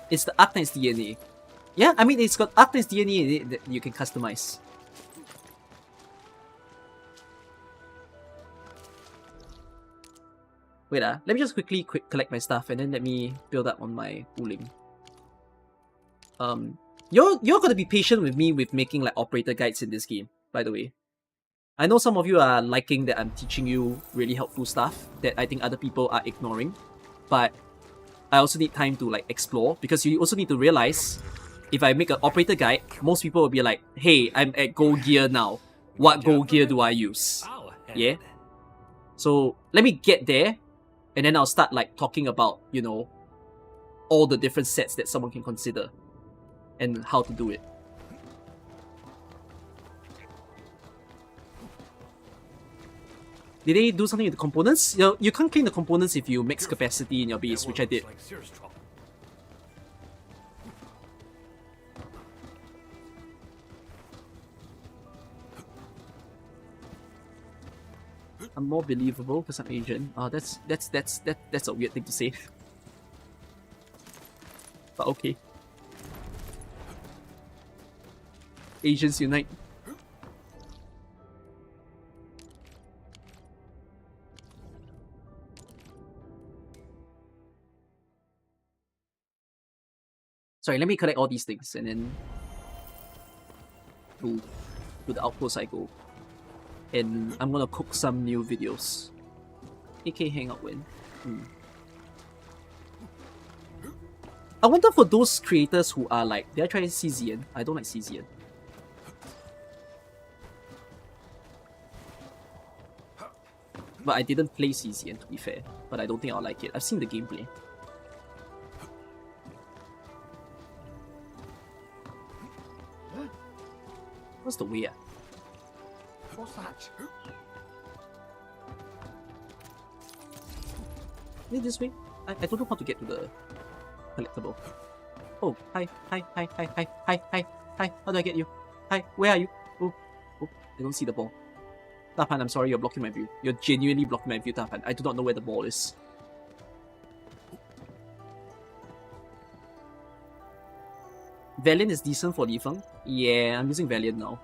It's the Arknights DNA. Yeah, I mean, it's got Arknights DNA in it that you can customize. Wait, let me just quickly collect my stuff and then let me build up on my Wuling. You're gonna be patient with me with making like operator guides in this game, by the way. I know some of you are liking that I'm teaching you really helpful stuff that I think other people are ignoring, but I also need time to like explore because you also need to realize if I make an operator guide, most people will be like, hey, I'm at gold gear now. What gold gear do I use? Yeah? So let me get there and then I'll start like talking about, you know, all the different sets that someone can consider and how to do it. Did they do something with the components? You know, you can't clean the components if you max capacity in your base, which I did. I'm more believable because I'm Asian. That's a weird thing to say. But okay. Asians unite. Sorry, let me collect all these things and then to the outpost I go. And I'm gonna cook some new videos. AK hangout when? I wonder for those creators who are like, did I try CZN? I don't like CZN. But I didn't play CZN to be fair. But I don't think I'll like it. I've seen the gameplay. What's the way? What's that? Is it this way? I don't know how to get to the collectible. Oh, hi. How do I get you? Hi, where are you? Oh, I don't see the ball. Tapan, I'm sorry, you're blocking my view. You're genuinely blocking my view, Tapan. I do not know where the ball is. Valiant is decent for Li Feng. Yeah, I'm using Valiant now.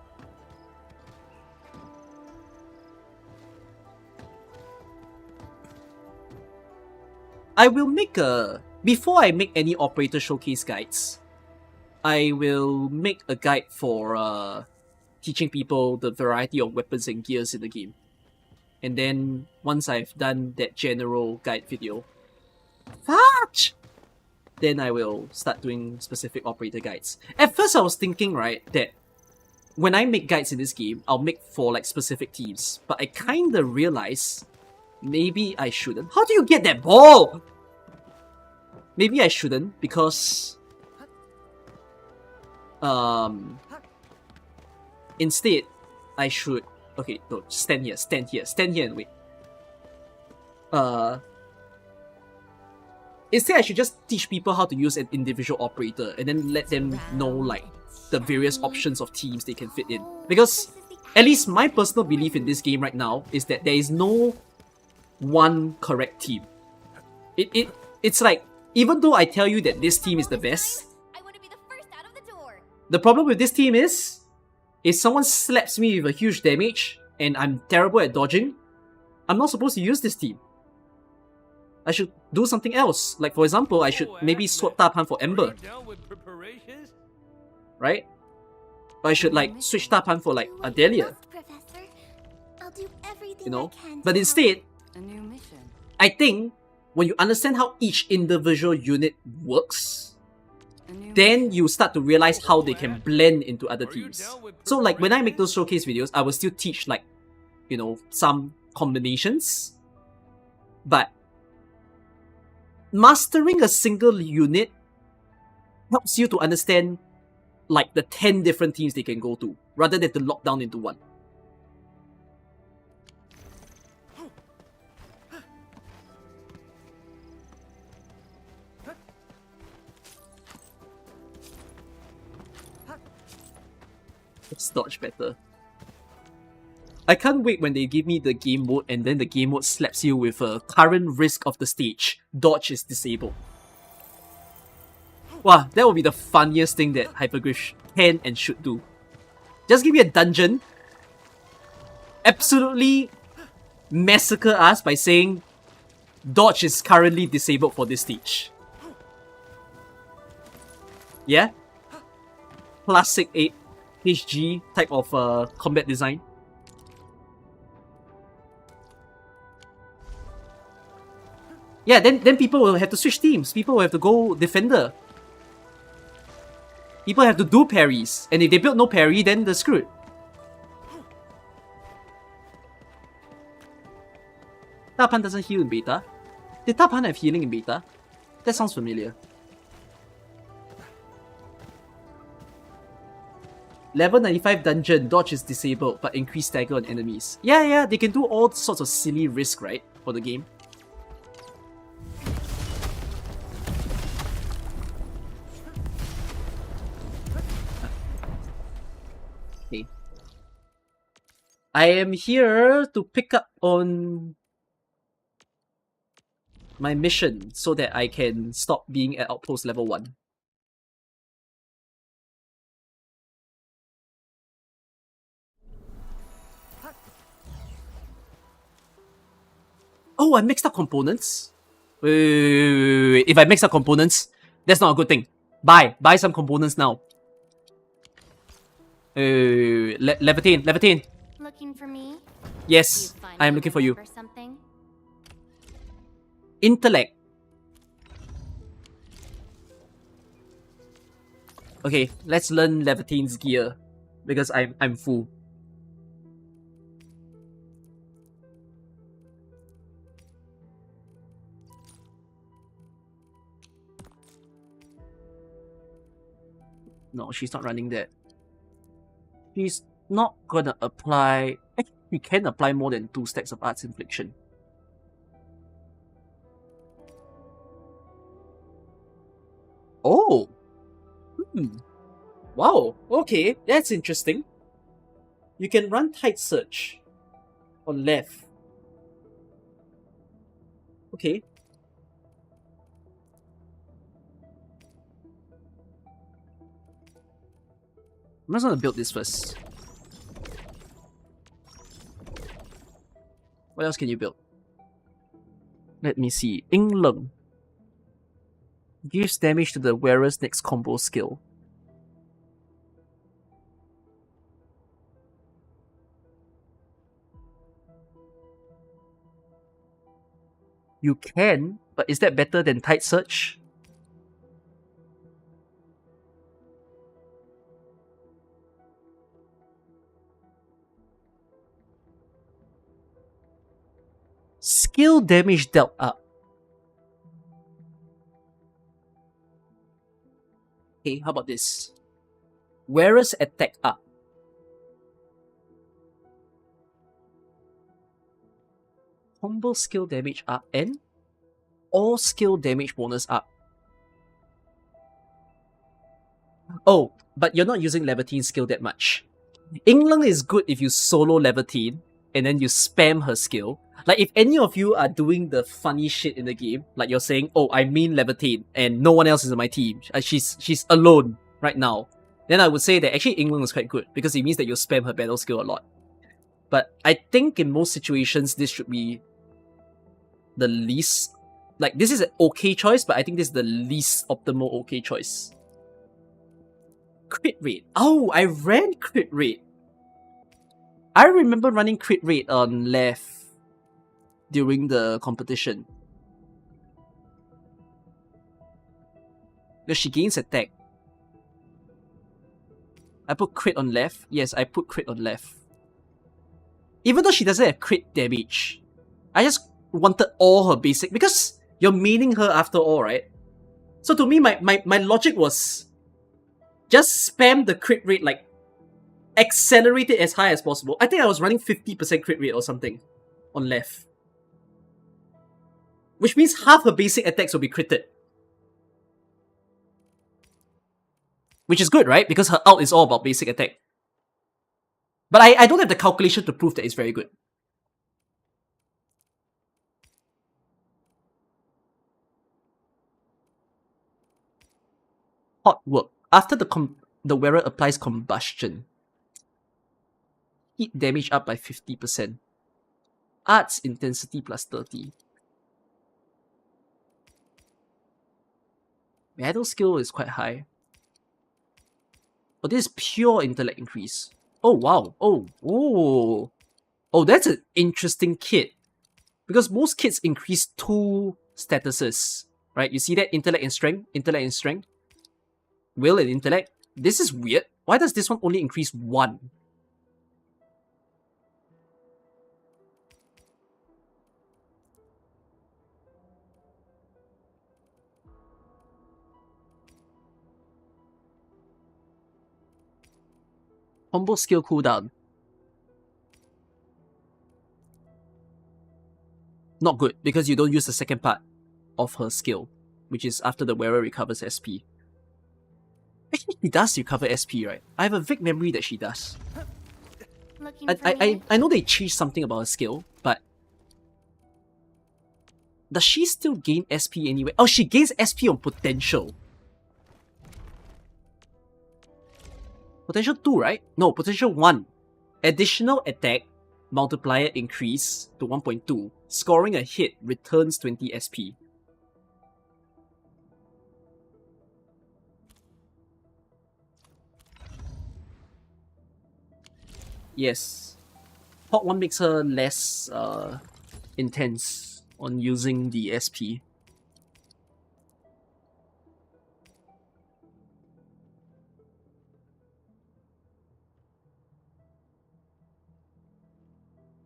I will make a... Before I make any operator showcase guides, I will make a guide for teaching people the variety of weapons and gears in the game. And then once I've done that general guide video, then I will start doing specific operator guides. At first I was thinking, right, that when I make guides in this game, I'll make for like specific teams. But I kinda realized maybe I shouldn't. How do you get that ball? Maybe I shouldn't because instead I should no, stand here and wait. Instead I should just teach people how to use an individual operator and then let them know like the various options of teams they can fit in. Because at least my personal belief in this game right now is that there is no one correct team. It's like, even though I tell you that this team is the best, I want to be the first out of the door. the problem with this team is, if someone slaps me with a huge damage and I'm terrible at dodging, I'm not supposed to use this team. I should do something else. Like for example, I should maybe swap Tapan for Ember, right? Or I should like switch Tapan for like Adelia, Professor, I'll do everything you know? I can. But instead, A new mission. I think when you understand how each individual unit works, then you start to realize how they can blend into other teams. So like when I make those showcase videos, I will still teach like, you know, some combinations. But mastering a single unit helps you to understand like the 10 different teams they can go to, rather than to lock down into one. Let's dodge better. I can't wait when they give me the game mode and then the game mode slaps you with a current risk of the stage. Dodge is disabled. Wow, that would be the funniest thing that Hypergriff can and should do. Just give me a dungeon, absolutely massacre us by saying dodge is currently disabled for this stage. Yeah? Classic 8 HG type of combat design. Yeah, then people will have to switch teams. People will have to go defender. People have to do parries. And if they build no parry, then they're screwed. Tapan doesn't heal in beta. Did Tapan have healing in beta? That sounds familiar. Level 95 dungeon, dodge is disabled, but increase stagger on enemies. Yeah, they can do all sorts of silly risk, right? For the game. Okay. I am here to pick up on my mission so that I can stop being at outpost level 1. Oh, I mixed up components? Wait. If I mix up components, that's not a good thing. Buy some components now. Levitate. Looking for me? Yes, You I am looking for you. or something? Intellect. Okay, let's learn Levitane's gear because I'm full. No, she's not running that. She's not gonna apply... Actually, she can apply more than 2 stacks of Arts Infliction. Oh! Wow, okay, that's interesting. You can run tight search on left. Okay. I'm just gonna build this first. What else can you build? Let me see. Inglung. Gives damage to the wearer's next combo skill. You can, but is that better than Tide Surge? Skill damage dealt up. Okay, how about this? Wearer's attack up. Combo skill damage up and all skill damage bonus up. Oh, but you're not using Levitine skill that much. England is good if you solo Levitine and then you spam her skill. Like if any of you are doing the funny shit in the game, like you're saying, oh, I mean Levitine and no one else is on my team. She's alone right now. Then I would say that actually England is quite good because it means that you spam her battle skill a lot. But I think in most situations this should be the least, like this is an okay choice, but I think this is the least optimal okay choice. Crit rate. Oh, I ran crit rate. I remember running crit rate on left during the competition. Because she gains attack. I put crit on left. Yes, I put crit on left. Even though she doesn't have crit damage, I just wanted all her basic, because you're maining her after all, right? So to me, my logic was just spam the crit rate, like accelerate it as high as possible. I think I was running 50% crit rate or something on left. Which means half her basic attacks will be critted. Which is good, right? Because her ult is all about basic attack. But I don't have the calculation to prove that it's very good. Hot work. After the wearer applies combustion, heat damage up by 50%. Arts intensity plus 30. Battle skill is quite high. Oh, this is pure intellect increase. Oh, wow. Oh, that's an interesting kit. Because most kits increase 2 statuses, right? You see that? Intellect and strength. Intellect and strength. Will and intellect. This is weird. Why does this one only increase 1? Combo skill cooldown. Not good, because you don't use the second part of her skill, which is after the wearer recovers SP. Actually, she does recover SP, right? I have a vague memory that she does. Looking for me? I know they changed something about her skill, but does she still gain SP anyway? Oh, she gains SP on potential. Potential 2, right? No, potential 1. Additional attack multiplier increase to 1.2. Scoring a hit returns 20 SP. Yes. Hot 1 makes her less intense on using the SP.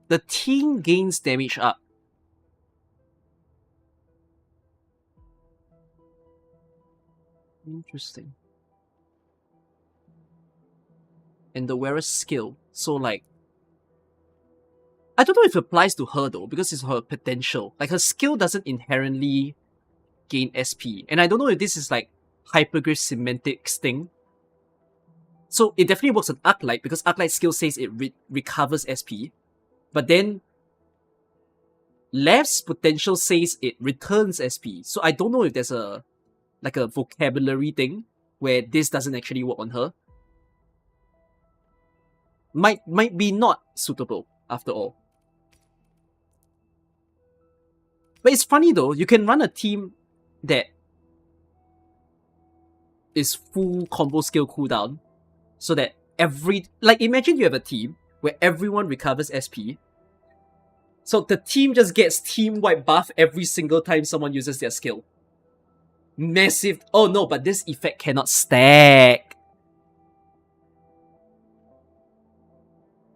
The team gains damage up. Interesting. And the wearer's skill. So like, I don't know if it applies to her though, because it's her potential. Like her skill doesn't inherently gain SP. And I don't know if this is like hyperglyph semantics thing. So it definitely works on Arknight, because Arknight's skill says it recovers SP. But then Left's potential says it returns SP. So I don't know if there's a like a vocabulary thing where this doesn't actually work on her. Might be not suitable after all. But it's funny though, you can run a team that is full combo skill cooldown, so that imagine you have a team where everyone recovers SP. So the team just gets team-wide buff every single time someone uses their skill. Massive. Oh no, but this effect cannot stack.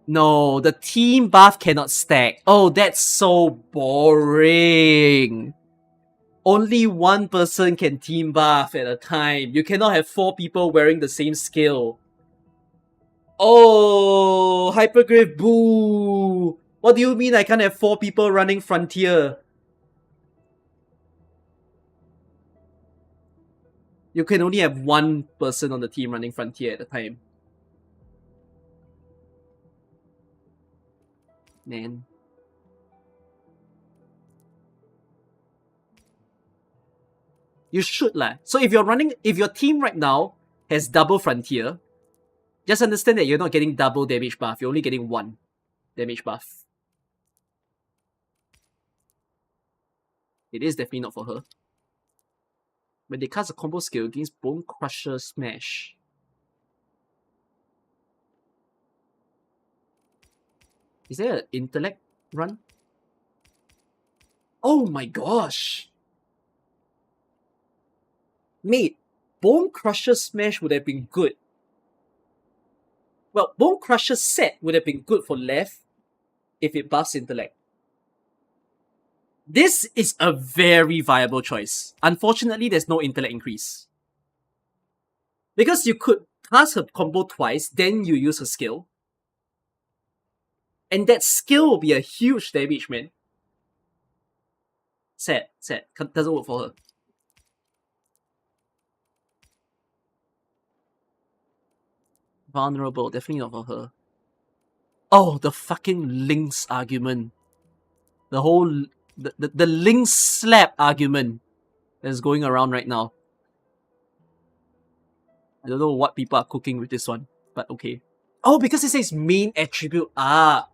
No, the team buff cannot stack. Oh, that's so boring. Only one person can team buff at a time. You cannot have 4 people wearing the same skill. Oh, Hypergrave, boo! What do you mean I can't have 4 people running Frontier? You can only have 1 person on the team running Frontier at a time. Man. You should lah. So if your team right now has double Frontier, just understand that you're not getting double damage buff. You're only getting 1 damage buff. It is definitely not for her. When they cast a combo skill against Bone Crusher Smash. Is there an intellect run? Oh my gosh! Mate, Bone Crusher Smash would have been good. Well, Bone Crusher set would have been good for left if it buffs intellect. This is a very viable choice. Unfortunately, there's no intellect increase. Because you could cast her combo twice, then you use her skill. And that skill will be a huge damage, man. Sad. Doesn't work for her. Vulnerable, definitely not for her. Oh, the fucking Lynx argument. The whole... The Lynx slap argument that's going around right now. I don't know what people are cooking with this one, but okay. Oh, because it says main attribute. Ah.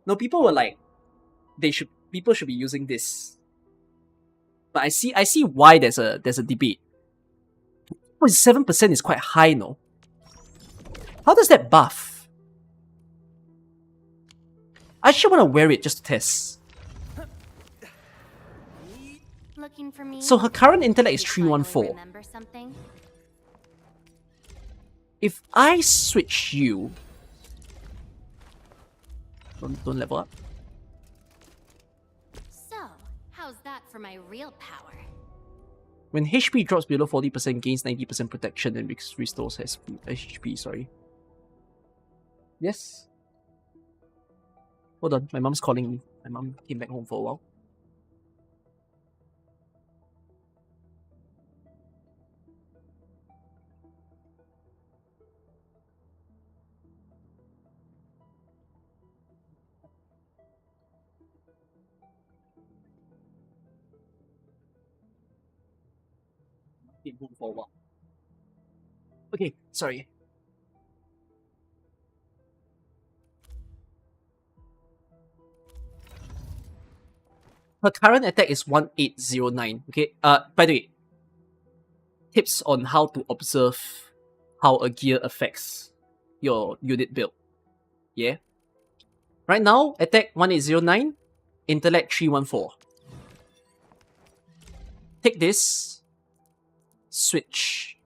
No, people were like, people should be using this. But I see why there's a debate. Oh, 7% is quite high, no? How does that buff? I actually want to wear it just to test. Looking for me? So her current intellect is You finally 314. remember something? If I switch you... Don't level up. So, how's that for my real power? When HP drops below 40%, gains 90% protection and restores HP, sorry. Yes? Hold on, my mom's calling me. My mom came back home for a while. Came home for a while. Okay, sorry. Her current attack is 1809. Okay. By the way, tips on how to observe how a gear affects your unit build. Yeah. Right now, attack 1809, intellect 314. Take this. Switch.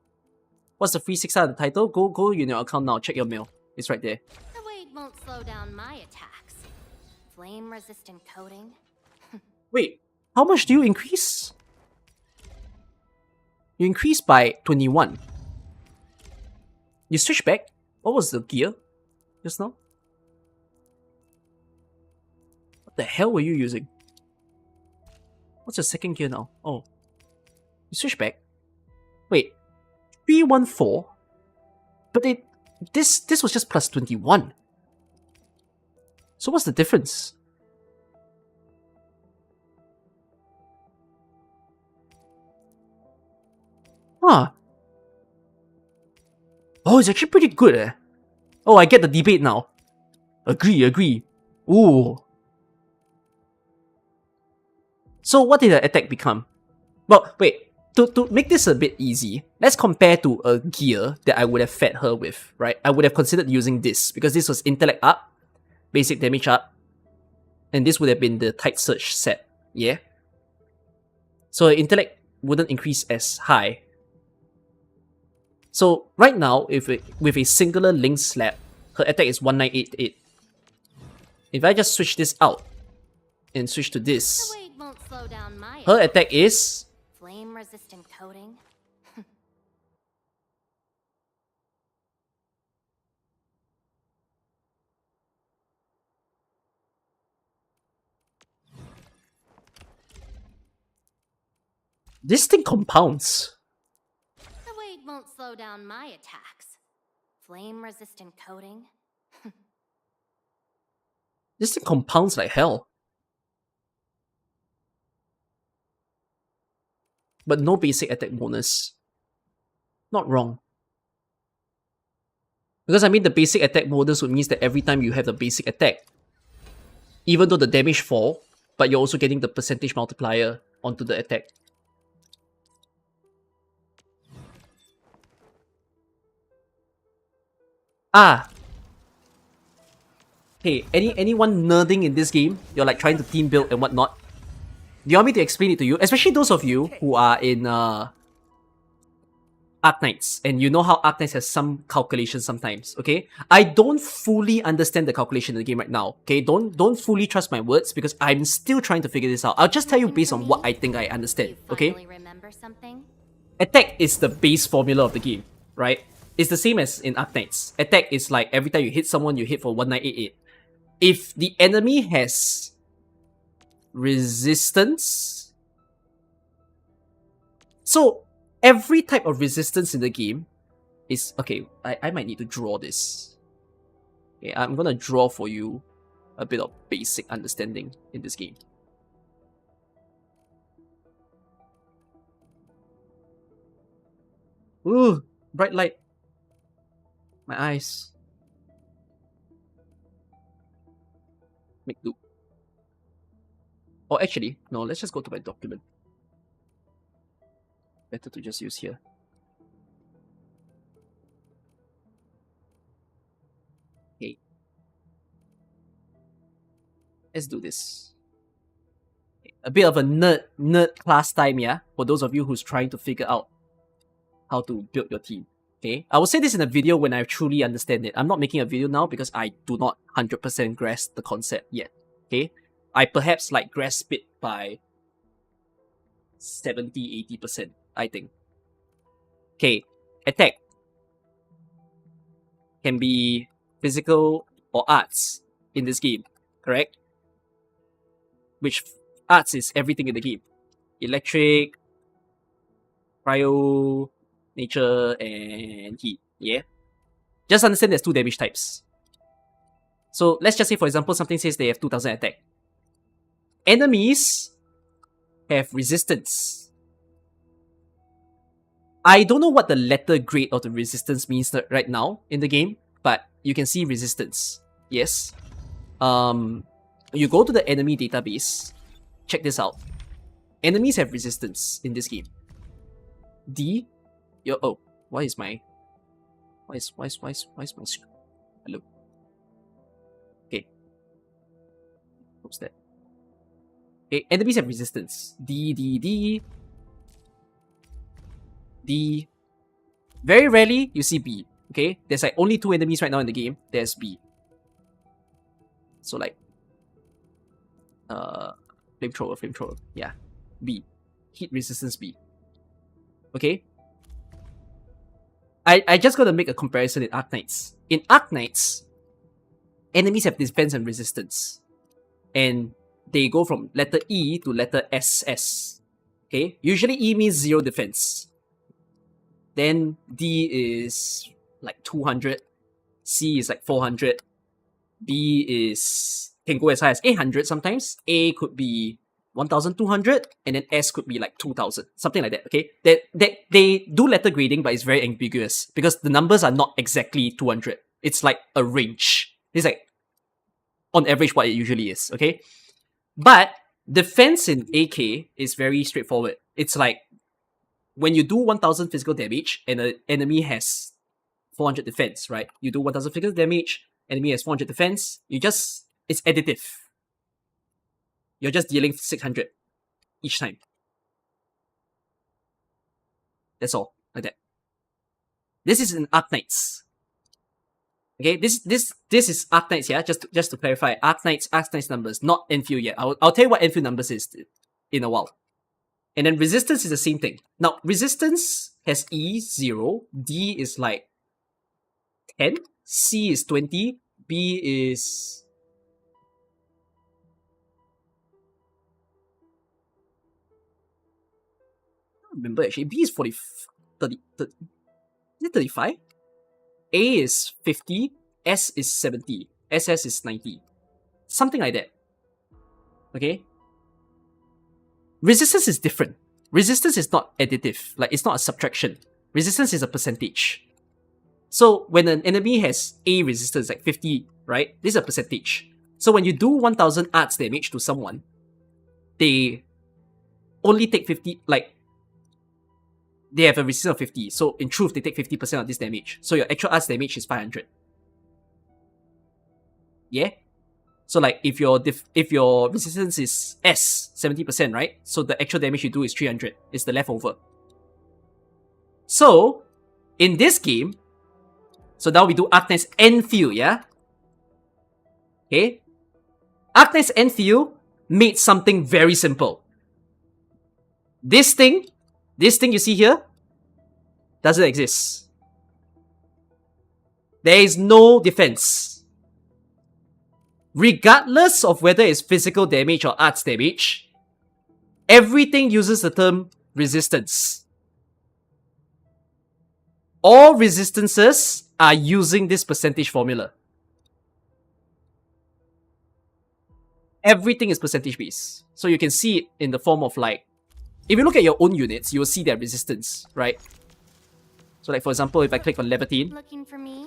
What's the free 6 on the title? Go in your account now. Check your mail. It's right there. The weight won't slow down my attacks. Flame-resistant coating? Wait, how much do you increase? You increase by 21. You switch back? What was the gear just now? What the hell were you using? What's your second gear now? Oh. You switch back? Wait. 314? But this was just plus 21. So what's the difference? Huh. Oh, it's actually pretty good, eh? Oh, I get the debate now. Agree. Ooh. So what did the attack become? Well, wait. To make this a bit easy, let's compare to a gear that I would have fed her with, right? I would have considered using this, because this was intellect up, basic damage up, And this would have been the tight search set, yeah? So her intellect wouldn't increase as high. So right now, with a singular link slap, her attack is 1988. If I just switch this out and switch to The this, weight won't slow down my her attack is flame-resistant coating. this thing compounds. The weight won't slow down my attacks. Flame-resistant coating. This thing compounds like hell. But no basic attack bonus. Not wrong. Because I mean the basic attack bonus would mean that every time you have the basic attack, even though the damage fall, but you're also getting the percentage multiplier onto the attack. Ah! Hey, anyone nerding in this game? You're like trying to team build and whatnot. Do you want me to explain it to you? Especially those of you who are in Arknights, and you know how Arknights has some calculations sometimes, okay? I don't fully understand the calculation in the game right now, okay? Don't fully trust my words because I'm still trying to figure this out. I'll just tell you based on what I think I understand, You okay? finally remember something? Attack is the base formula of the game, right? It's the same as in Arknights. Attack is like every time you hit someone, you hit for 1988. If the enemy has resistance, so every type of resistance in the game is okay. I might need to draw this. Okay, I'm gonna draw for you a bit of basic understanding in this game. Ooh, bright light. My eyes. Make do. Or actually, no, let's just go to my document. Better to just use here. Okay. Let's do this. Okay. A bit of a nerd class time, yeah? For those of you who's trying to figure out how to build your team. Okay? I will say this in a video when I truly understand it. I'm not making a video now because I do not 100% grasp the concept yet. Okay? I perhaps like grasp it by 70-80%, I think. Okay, attack can be physical or arts in this game, correct? Which arts is everything in the game. Electric, cryo, nature, and heat, yeah? Just understand there's two damage types. So let's just say, for example, something says they have 2000 attack. Enemies have resistance. I don't know what the letter grade of the resistance means right now in the game, but you can see resistance. Yes. You go to the enemy database. Check this out. Enemies have resistance in this game. D. Oh, why is my screen? Hello. Okay. What's that? Okay, enemies have resistance. D. Very rarely you see B. Okay, there's like only two enemies right now in the game. There's B. So like, flamethrower. Yeah, B. Heat resistance B. Okay. I just gotta make a comparison in Arknights. In Arknights, enemies have defense and resistance, and they go from letter E to letter SS. Okay, usually E means 0 defense. Then D is like 200, C is like 400, B can go as high as 800 sometimes, A could be 1200, and then S could be like 2000, something like that, okay? They do letter grading, but it's very ambiguous because the numbers are not exactly 200. It's like a range. It's like on average what it usually is, okay? But defense in AK is very straightforward. It's like when you do 1000 physical damage and an enemy has 400 defense, right? You do 1000 physical damage, enemy has 400 defense, it's additive. You're just dealing 600 each time. That's all, like that. This is in Arknights. Okay, this is Arknights, yeah. Just to clarify, Arknights numbers, not Endfield yet. I'll tell you what Endfield numbers is in a while. And then resistance is the same thing. Now resistance has E 0, D is like 10, C is 20, B is I don't remember actually. B is 30, 30 is it 35? A is 50, S is 70, SS is 90. Something like that. Okay? Resistance is different. Resistance is not additive. Like, it's not a subtraction. Resistance is a percentage. So, when an enemy has A resistance, like 50, right? This is a percentage. So, when you do 1000 arts damage to someone, they only take 50, like, they have a resistance of 50. So, in truth, they take 50% of this damage. So, your actual arts damage is 500. Yeah? So like if your resistance is S 70%, right? So the actual damage you do is 300. It's the leftover. So in this game, so now we do Arknights Endfield, yeah? Okay? Arknights Endfield made something very simple. This thing you see here doesn't exist. There is no defense. Regardless of whether it's physical damage or arts damage, everything uses the term resistance. All resistances are using this percentage formula. Everything is percentage based. So you can see it in the form of like, if you look at your own units, you will see their resistance, right? So like for example, if I click on Levitine, Looking for me?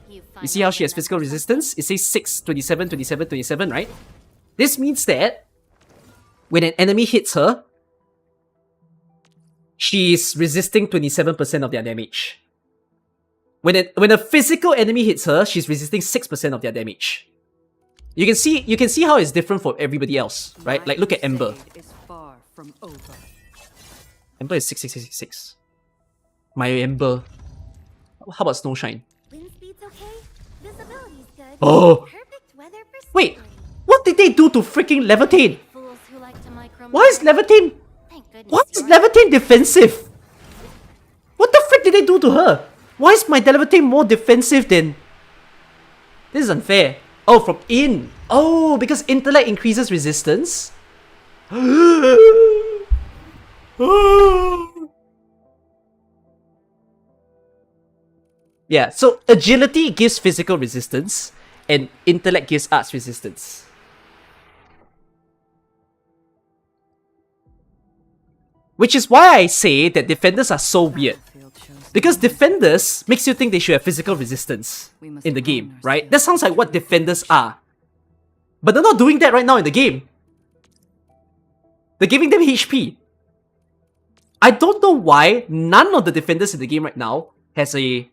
you see how she has physical resistance? It says 6, 27, 27, 27, right? This means that when an enemy hits her, she's resisting 27% of their damage. When a physical enemy hits her, she's resisting 6% of their damage. You can see how it's different for everybody else, right? Like look at Ember. Is far from over. Ember is 66666. My Ember. How about Snowshine? Wind speed's okay. Visibility's good. Oh! Perfect weather for Wait! snowboarding. What did they do to freaking Levitine? Fools who like to micromanage. Why is Levitine... Thank goodness Why is you're- Levitine defensive? What the frick did they do to her? Why is my Levitine more defensive than... This is unfair. Oh, from in. Oh, because intellect increases resistance? Yeah, so agility gives physical resistance and intellect gives arts resistance. Which is why I say that defenders are so weird. Because defenders makes you think they should have physical resistance in the game, right? That sounds like what defenders are. But they're not doing that right now in the game. They're giving them HP. I don't know why none of the defenders in the game right now has a...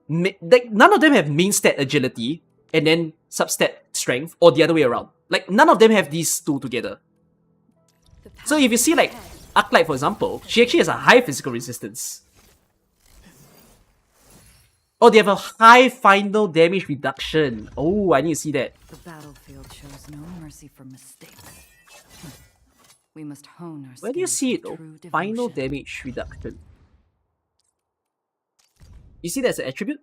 Like, none of them have main stat agility and then substat strength, or the other way around. Like, none of them have these two together. So if you see like Arknight, for example, she actually has a high physical resistance. Oh, they have a high final damage reduction. Oh, I need to see that. The battlefield shows no mercy for mistakes. We must hone our Where do you skills see it with though? true Final devotion. damage reduction. You see that's an attribute?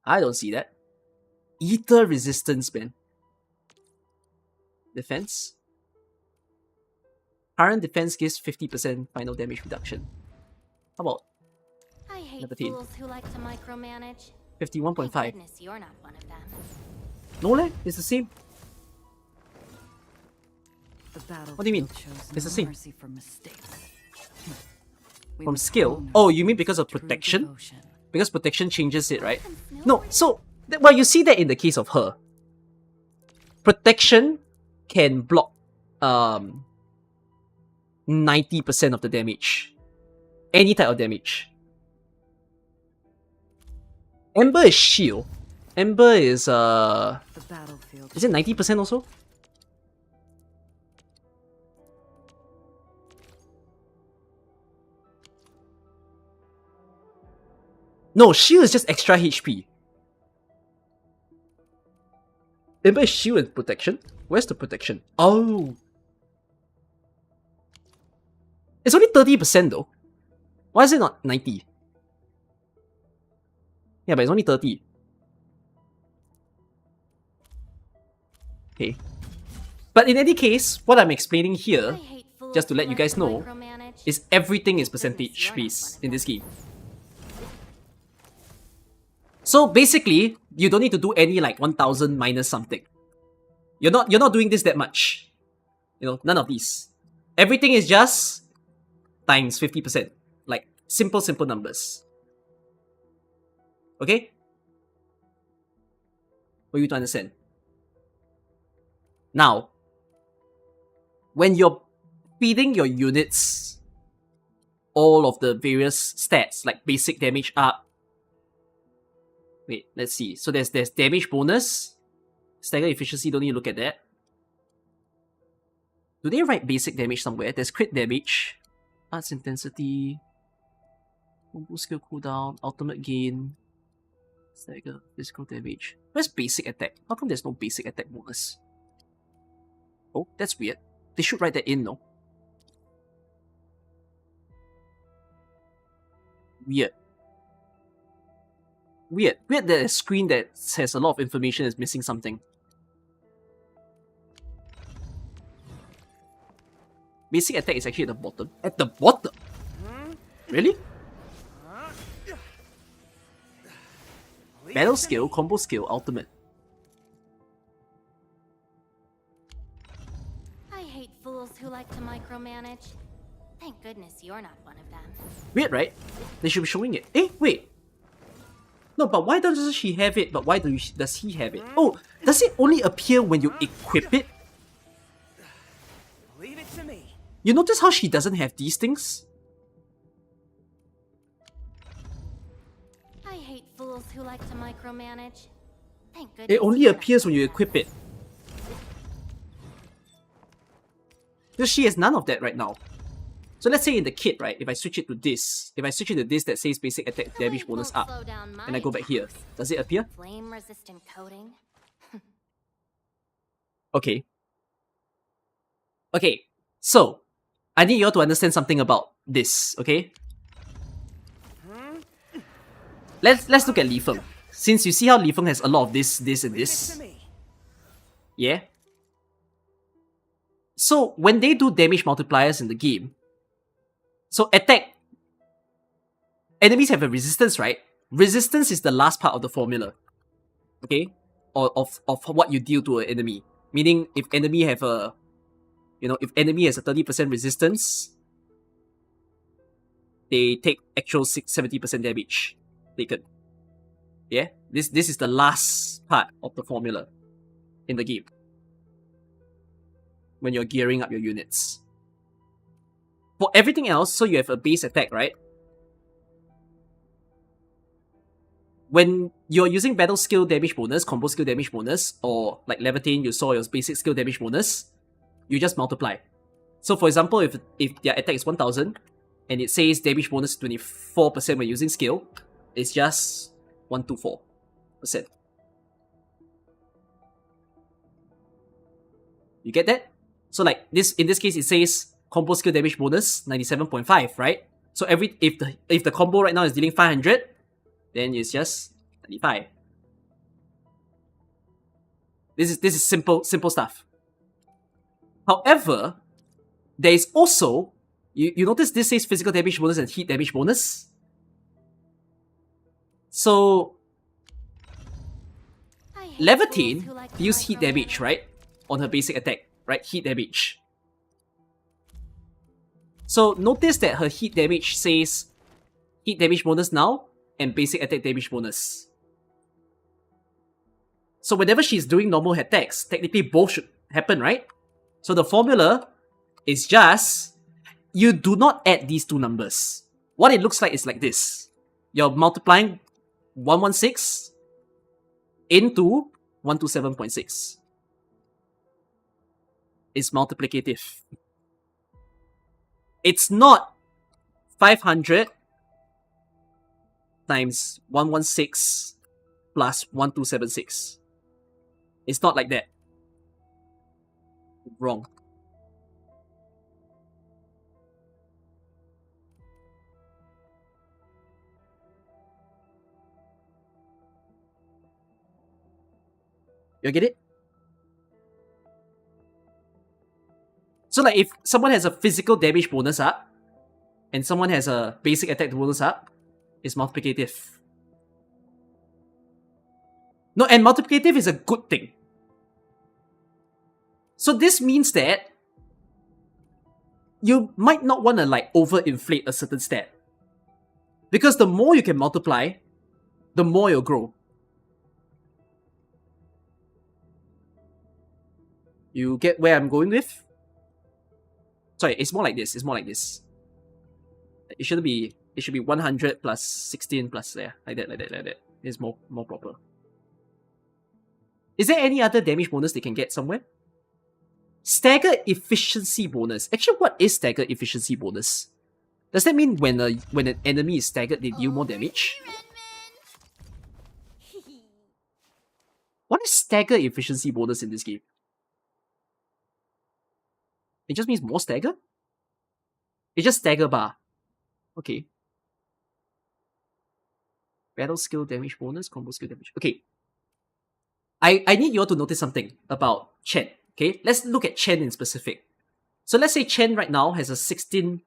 I don't see that. Ether resistance, man. Defense. Current defense gives 50% final damage reduction. How about I hate Number 10. fools who like to micromanage. 51.5? Thank goodness you're not one of them. No leh, it's the same. The battlefield What do you mean? shows It's the no same. mercy for mistakes. We From must skill? hone Oh, our you mean skills because of with true protection? devotion. Because protection changes it, right? No, so, well, you see that in the case of her. Protection can block 90% of the damage. Any type of damage. Ember is shield. Ember is The battlefield. it 90% also? No, shield is just extra HP. Ember is shield and protection. Where's the protection? Oh. It's only 30% though. Why is it not 90? Yeah, but it's only 30. Okay. But in any case, what I'm explaining I here, hate fools just to who let you like guys to know, micromanage. is everything is Goodness, percentage you're not based one of in this them. game. So basically, you don't need to do any like 1000 minus something. You're not doing this that much. You know, none of these. Everything is just times 50%. Like simple numbers. Okay? For you to understand. Now, when you're feeding your units all of the various stats, like basic damage up. Wait, let's see. So there's damage bonus. Stagger efficiency, don't need to look at that. Do they write basic damage somewhere? There's crit damage, arts intensity, combo skill cooldown, ultimate gain, stagger, physical damage. Where's basic attack? How come there's no basic attack bonus? Oh, that's weird. They should write that in, no? Weird. Weird that a screen that has a lot of information is missing something. Basic attack is actually at the bottom. At the bottom? Really? Battle skill, combo skill, ultimate. I hate fools who like to micromanage. Thank goodness you're not one of them. Weird, right? They should be showing it. Eh, wait. No, but why doesn't she have it? But why does he have it? Oh, does it only appear when you equip it? Leave it to me. You notice how she doesn't have these things? I hate fools who like to micromanage. Thank goodness It only you're not appears when one you of them. equip it. Because she has none of that right now. So let's say in the kit, right, if I switch it to this, that says basic attack The damage wave bonus won't up, slow down my and I go back here, attacks. does it appear? Flame resistant coating. Okay. Okay, so, I need you all to understand something about this, okay? Let's look at Li Feng. Since you see how Li Feng has a lot of this, and Leave it this, to me. yeah? So, when they do damage multipliers in the game, so attack, enemies have a resistance, right? Resistance is the last part of the formula, okay? Or of what you deal to an enemy. Meaning, if enemy have a, if enemy has a 30% resistance, they take actual 70% damage taken. Yeah? This is the last part of the formula in the game. When you're gearing up your units. For everything else, so you have a base attack, right? When you're using battle skill damage bonus, combo skill damage bonus, or like Levitate, you saw your basic skill damage bonus, you just multiply. So for example, if their attack is 1000, and it says damage bonus 24% when using skill, it's just 124%. You get that? So like this, in this case, it says combo skill damage bonus 97.5, right? So if the combo right now is dealing 500, then it's just 95. This is simple stuff. However, there is also you notice this says physical damage bonus and heat damage bonus. So I hate Levitate fools who like to deals heat damage, micromanage. right? On her basic attack, right? Heat damage. So notice that her heat damage says heat damage bonus now and basic attack damage bonus. So whenever she's doing normal attacks, technically both should happen, right? So the formula is just, you do not add these two numbers. What it looks like is like this. You're multiplying 116 into 127.6 is multiplicative. It's not 500 times 116 plus 1276. It's not like that. Wrong. You get it? So like if someone has a physical damage bonus up and someone has a basic attack bonus up, it's multiplicative. No, and multiplicative is a good thing. So this means that you might not want to like overinflate a certain stat. Because the more you can multiply, the more you'll grow. You get where I'm going with? Sorry, it's more like this. It's more like this. It shouldn't be. It should be 100 plus 16 plus like that. It's more proper. Is there any other damage bonus they can get somewhere? Stagger efficiency bonus. Actually, what is stagger efficiency bonus? Does that mean when an enemy is staggered, they deal more damage? What is stagger efficiency bonus in this game? It just means more stagger? It's just stagger bar. Okay. Battle skill damage bonus, combo skill damage. Okay. I need you all to notice something about Chen. Okay, let's look at Chen in specific. So let's say Chen right now has a 16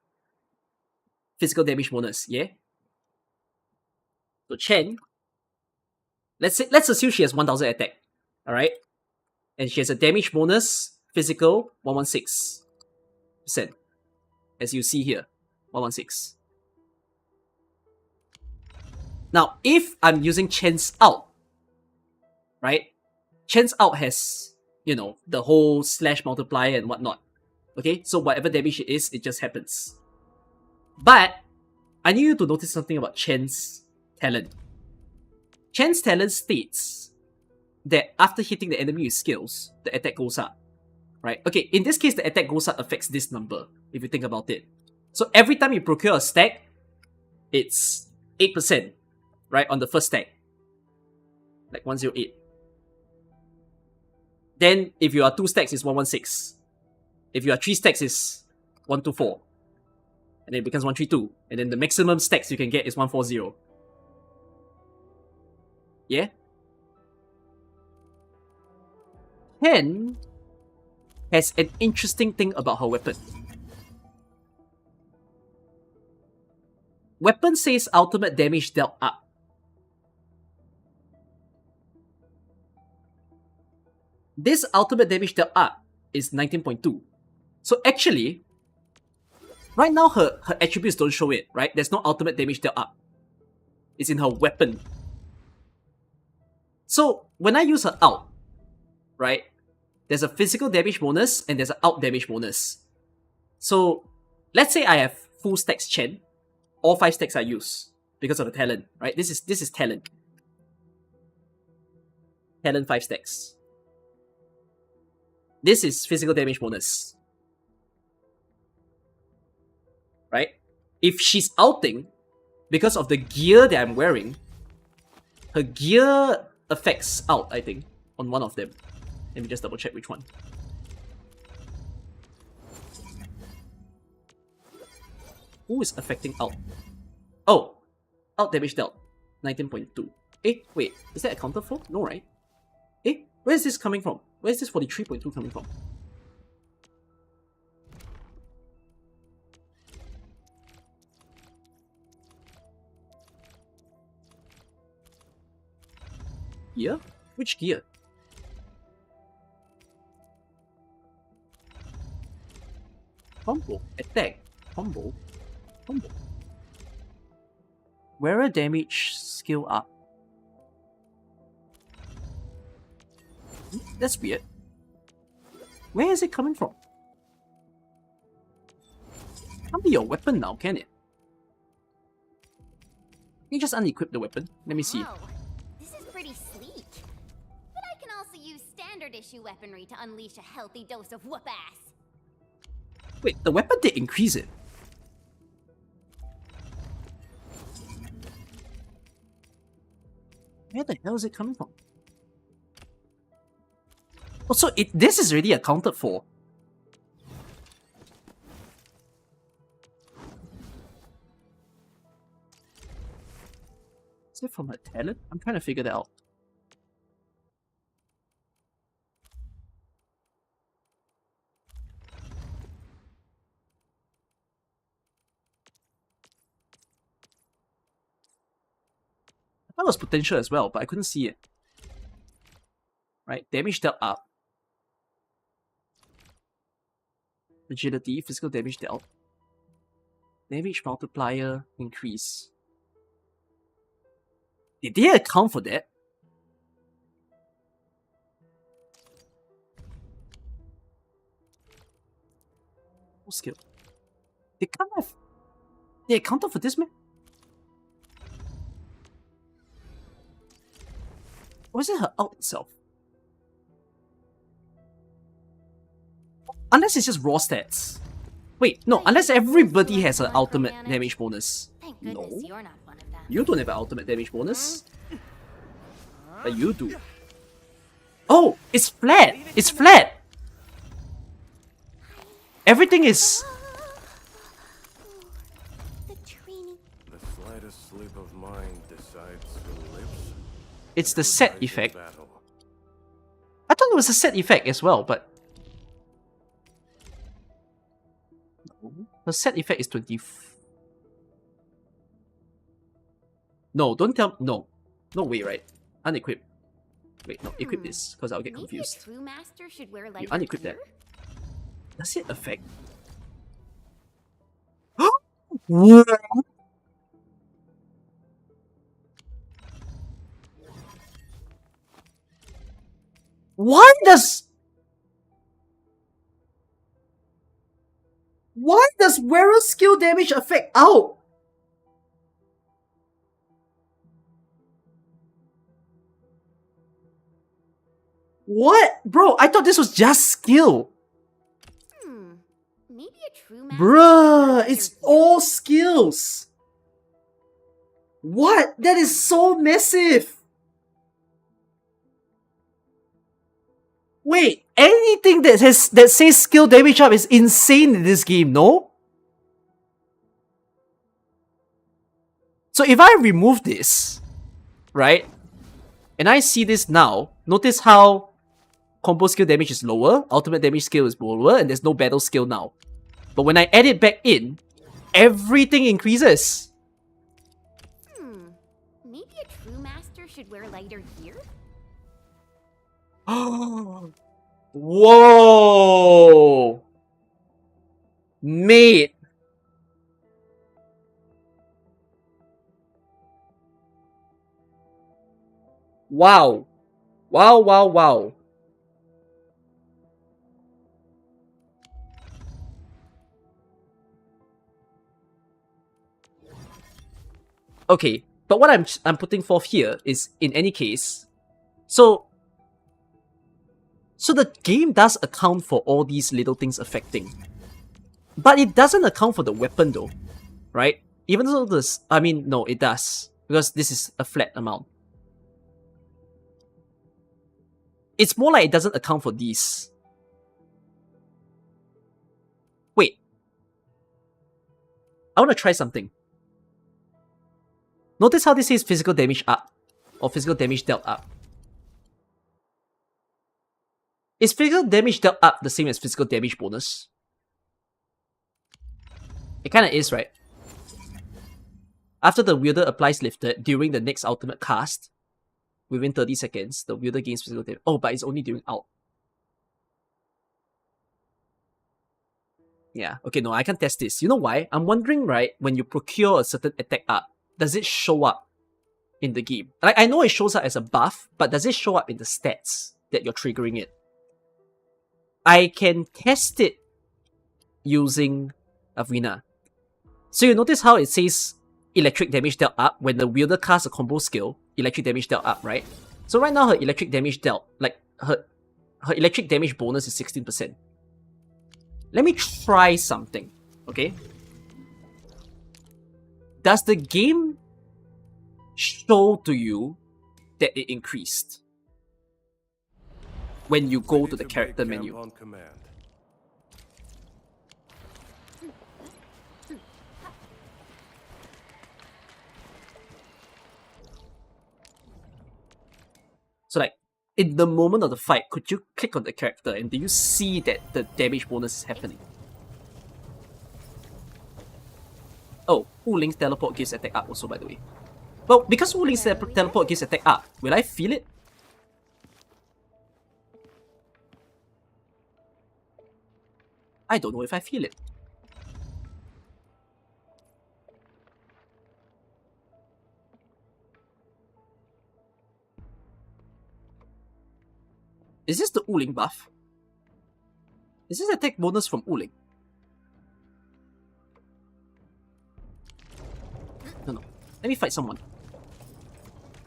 physical damage bonus, yeah? So Chen, let's assume she has 1000 attack, alright? And she has a damage bonus, physical, 116%. As you see here, 116. Now, if I'm using Chen's out, right? Chen's out has, you know, the whole slash multiplier and whatnot. Okay, so whatever damage it is, it just happens. But I need you to notice something about Chen's talent. Chen's talent states that after hitting the enemy with skills, the attack goes up. Right? Okay, in this case, the attack goes up affects this number, if you think about it. So every time you procure a stack, it's 8%, right, on the first stack. Like 108. Then, if you are 2 stacks, it's 116. If you are 3 stacks, it's 124. And then it becomes 132. And then the maximum stacks you can get is 140. Yeah? 10 has an interesting thing about her weapon. Weapon says ultimate damage dealt up. This ultimate damage dealt up is 19.2. So actually, right now her attributes don't show it, right? There's no ultimate damage dealt up. It's in her weapon. So when I use her out, right, there's a physical damage bonus and there's an out damage bonus. So let's say I have full stacks Chen, all 5 stacks I use because of the talent, right? This is talent. Talent 5 stacks. This is physical damage bonus. Right? If she's outing, because of the gear that I'm wearing, her gear affects out, I think, on one of them. Let me just double check which one. Who is affecting out? Oh! Out damage dealt. 19.2. Eh, wait. Is that accounted for? No, right? Eh, where is this coming from? Where is this 43.2 coming from? Gear? Which gear? Combo. Attack. Combo. Combo. Wearer damage skill up. That's weird. Where is it coming from? Can't be your weapon now, can it? Can you just unequip the weapon? Let me see. Wow, this is pretty sleek. standard issue weaponry to unleash a healthy dose of whoop ass. Wait, the weapon did increase it. Where the hell is it coming from? Oh, so this is already accounted for. Is it from her talent? I'm trying to figure that out. I thought it was potential as well, but I couldn't see it. Right, damage dealt up. Agility, physical damage dealt. Damage multiplier increase. Did they account for that? Full skill. They can't have. They accounted for this, man? Or is it her ult itself? Unless it's just raw stats. Wait, no, unless everybody has an ultimate damage bonus. Thank goodness No. you're not one of them. You don't have an ultimate damage bonus. But you do. Oh, it's flat! It's flat! Everything is... The Trini. The slightest slip of mine decides who lives. It's the set dies in effect. battle. I thought it was a set effect as well, but... The set effect is 20... No, don't tell... No. No way, right? Unequip. Wait, no, equip this, because I'll get Maybe a confused. true master should wear You lighter unequip gear? that. Does it affect? What? Why does... Why does wearer skill damage affect out? What? Bro, I thought this was just skill. Maybe a true master. Bruh, it's all skills. What? That is so massive. Wait, anything that says skill damage up is insane in this game, no? So if I remove this, right, and I see this now, notice how combo skill damage is lower, ultimate damage skill is lower, and there's no battle skill now. But when I add it back in, everything increases. Maybe a true master should wear lighter gear? Whoa! Mate! Wow. Wow, wow, wow. Okay, but what I'm putting forth here is, in any case, so the game does account for all these little things affecting, but it doesn't account for the weapon though, right? Even though this, I mean, no, it does, because this is a flat amount. It's more like it doesn't account for these. Wait. I want to try something. Notice how this says physical damage up, or physical damage dealt up. Is physical damage dealt up the same as physical damage bonus? It kinda is, right? After the wielder applies lifted during the next ultimate cast, within 30 seconds, the wielder gains physical damage. Oh, but it's only during ult. Yeah, okay, no, I can't test this. You know why? I'm wondering, right, when you procure a certain attack up, does it show up in the game? Like, I know it shows up as a buff, but does it show up in the stats that you're triggering it? I can test it using Avina. So you notice how it says electric damage dealt up when the wielder casts a combo skill, electric damage dealt up, right? So right now her electric damage dealt, like her her electric damage bonus is 16%. Let me try something, okay? Does the game show to you that it increased when you go to the character Make camp menu? on command. So like, in the moment of the fight, could you click on the character and do you see that the damage bonus is happening? Oh, Wu Ling's teleport gives attack up also, by the way. Well, because Wu Ling's teleport gives attack up, will I feel it? I don't know if I feel it. Is this the Wu Ling buff? Is this attack bonus from Wu Ling? No. Let me fight someone.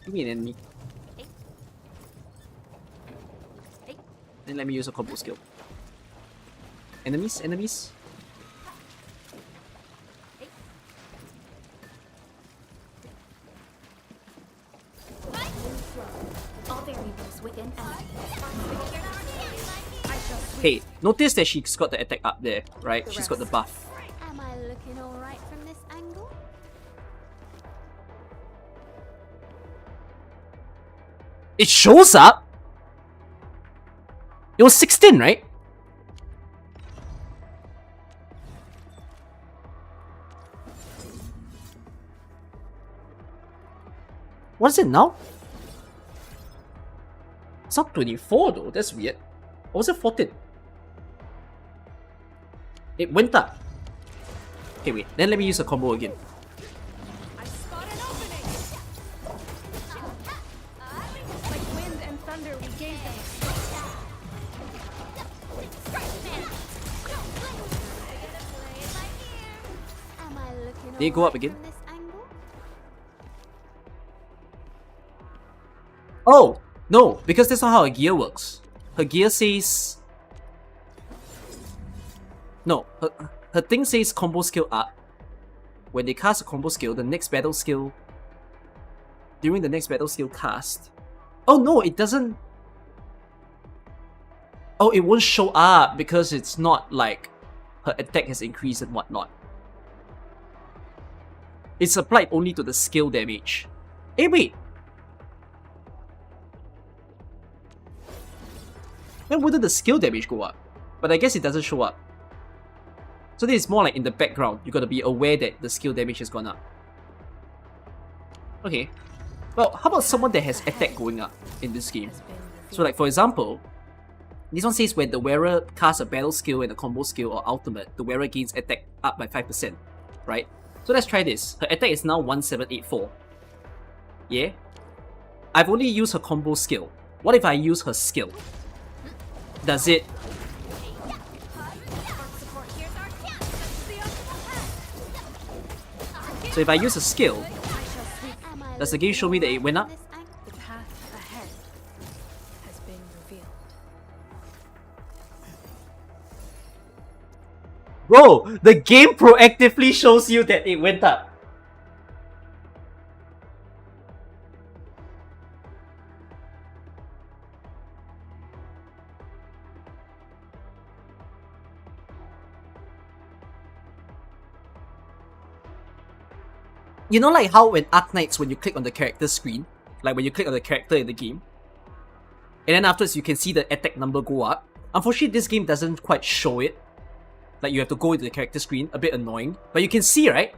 Give me an enemy. Then let me use a combo skill. Enemies. All variables within Hey, notice that she's got the attack up there, right? She's got the buff. Am I looking alright from this angle? It shows up? It was 16, right? What is it now? It's not 24 though, that's weird. Or was it 14? It went up. Okay, wait, then let me use a combo again. I spot an opening. Like wind and thunder, we gave them Am I looking Did it go up alright again? from this angle? Oh! No, because that's not how her gear works. Her gear says... No, her thing says combo skill up. When they cast a combo skill, the next battle skill... During the next battle skill cast... Oh no, it doesn't... Oh, it won't show up because it's not like her attack has increased and whatnot. It's applied only to the skill damage. Hey, wait! Then wouldn't the skill damage go up? But I guess it doesn't show up. So this is more like in the background. You gotta be aware that the skill damage has gone up. Okay. Well, how about someone that has attack going up in this game? So like for example, this one says when the wearer casts a battle skill and a combo skill or ultimate, the wearer gains attack up by 5%. Right? So let's try this. Her attack is now 1784. Yeah? I've only used her combo skill. What if I use her skill? Does it... So if I use a skill, Am I does the game show me that it went up? looking from this angle? the path ahead has been revealed. Bro, the game proactively shows you that it went up. You know like how when Arknights, when you click on the character screen, like when you click on the character in the game, and then afterwards you can see the attack number go up. Unfortunately, this game doesn't quite show it. Like you have to go into the character screen, a bit annoying. But you can see, right?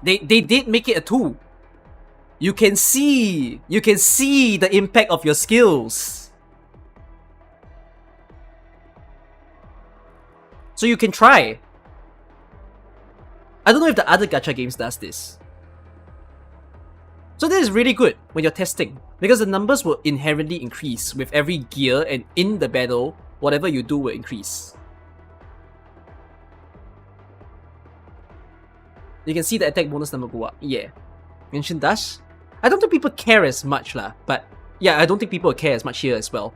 They did make it a tool. You can see the impact of your skills. So you can try. I don't know if the other gacha games does this. So this is really good when you're testing, because the numbers will inherently increase with every gear, and in the battle, whatever you do will increase. You can see the attack bonus number go up. Yeah. Genshin does. I don't think people care as much lah, but yeah, I don't think people care as much here as well.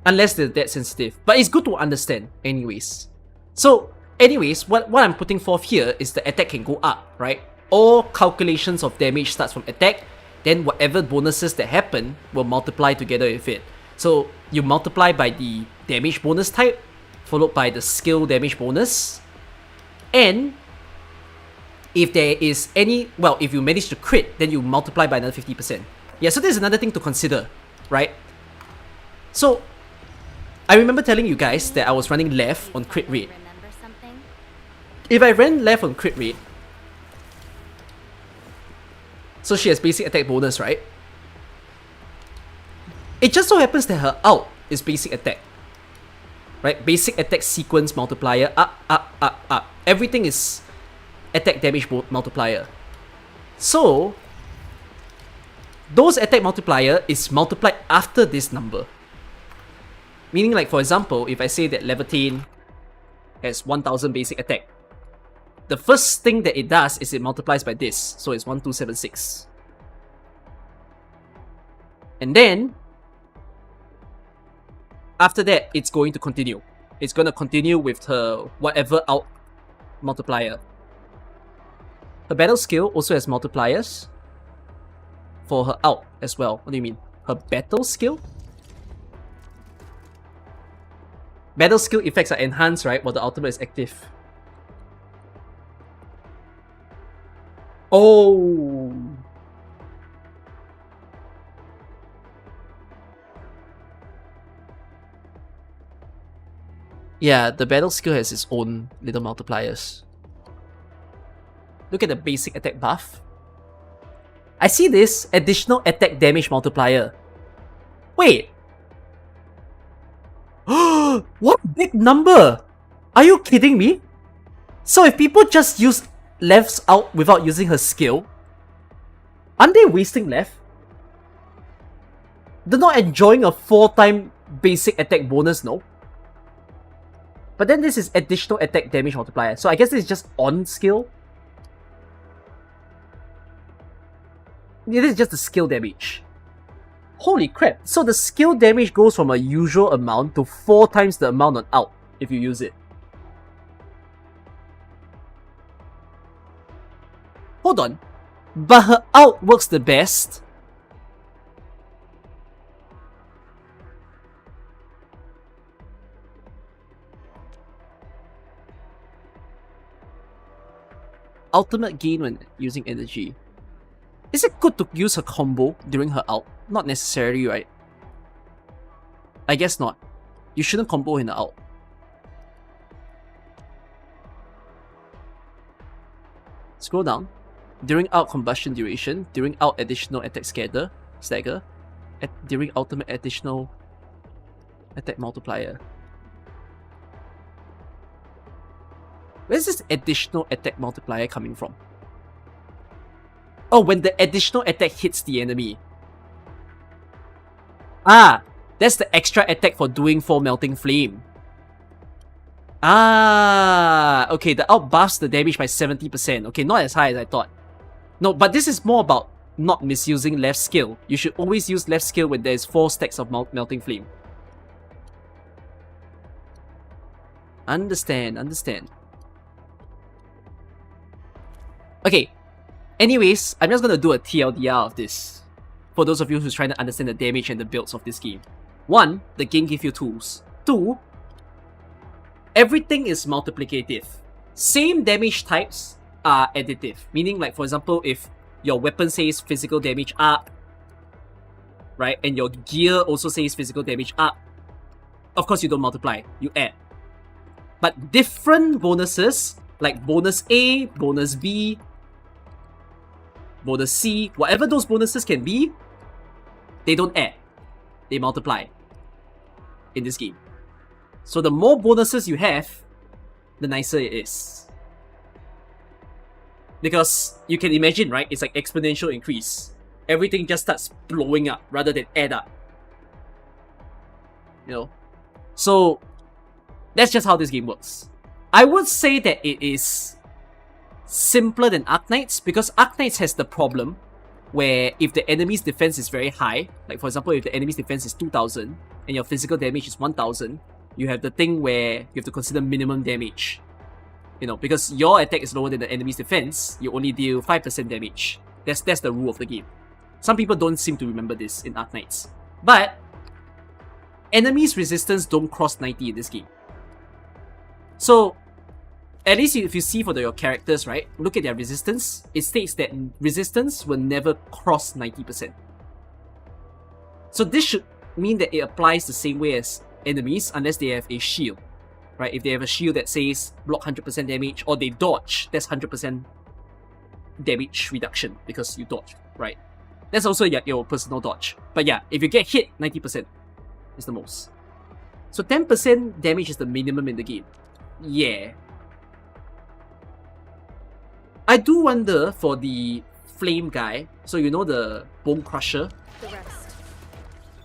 Unless they're that sensitive. But it's good to understand anyways. So, anyways, what I'm putting forth here is the attack can go up, right? All calculations of damage starts from attack, then whatever bonuses that happen will multiply together with it. So, you multiply by the damage bonus type, followed by the skill damage bonus, and if there is any, well, if you manage to crit, then you multiply by another 50%. Yeah, so there's another thing to consider, right? So, I remember telling you guys that I was running left on crit rate. Remember something? If I ran left on crit rate, so she has basic attack bonus, right? It just so happens that her ult is basic attack. Right? Basic attack sequence multiplier, up, up, up, up. Everything is attack damage multiplier. So, those attack multiplier is multiplied after this number. Meaning, like, for example, if I say that Levitate has 1000 basic attack, the first thing that it does is it multiplies by this, so it's 1276. And then, after that, it's going to continue. It's going to continue with her whatever out multiplier. Her battle skill also has multipliers for her out as well. What do you mean? Her battle skill? Battle skill effects are enhanced, right? While the ultimate is active. Oh. Yeah, the battle skill has its own little multipliers. Look at the basic attack buff. I see this additional attack damage multiplier. Wait. What big number? Are you kidding me? So if people just use lefts out without using her skill, aren't they wasting left? They're not enjoying a 4-time basic attack bonus, no? But then this is additional attack damage multiplier, so I guess this is just on skill. Yeah, this is just the skill damage. Holy crap, so the skill damage goes from a usual amount to 4 times the amount on out if you use it. Hold on, but her out works the best. Ultimate gain when using energy. Is it good to use her combo during her ult? Not necessarily, right? I guess not. You shouldn't combo in the ult. Scroll down. During ult combustion duration, during ult additional attack stagger, during ultimate additional attack multiplier. Where's this additional attack multiplier coming from? Oh, when the additional attack hits the enemy. Ah, that's the extra attack for doing 4 melting flame. Ah, okay, the ult buffs the damage by 70%. Okay, not as high as I thought. No, but this is more about not misusing left skill. You should always use left skill when there's 4 stacks of melting flame. Understand. Okay, anyways, I'm just gonna do a TLDR of this. For those of you who's trying to understand the damage and the builds of this game. 1, the game gives you tools. 2, everything is multiplicative. Same damage types are additive. Meaning, like, for example, if your weapon says physical damage up, right, and your gear also says physical damage up, of course you don't multiply, you add. But different bonuses, like bonus A, bonus B, bonus C, whatever those bonuses can be, they don't add. They multiply in this game. So the more bonuses you have, the nicer it is. Because you can imagine, right? It's like exponential increase. Everything just starts blowing up rather than add up. You know? So that's just how this game works. I would say that it is simpler than Arknights because Arknights has the problem where if the enemy's defense is very high, like for example, if the enemy's defense is 2000 and your physical damage is 1000, you have the thing where you have to consider minimum damage. You know, because your attack is lower than the enemy's defense, you only deal 5% damage. That's the rule of the game. Some people don't seem to remember this in Arknights. But enemies' resistance don't cross 90 in this game. So at least if you see for your characters, right, look at their resistance, it states that resistance will never cross 90%. So this should mean that it applies the same way as enemies unless they have a shield, right? If they have a shield that says block 100% damage or they dodge, that's 100% damage reduction because you dodge, right? That's also your personal dodge. But yeah, if you get hit, 90% is the most. So 10% damage is the minimum in the game. Yeah. I do wonder for the flame guy, so you know the bone crusher, The rest.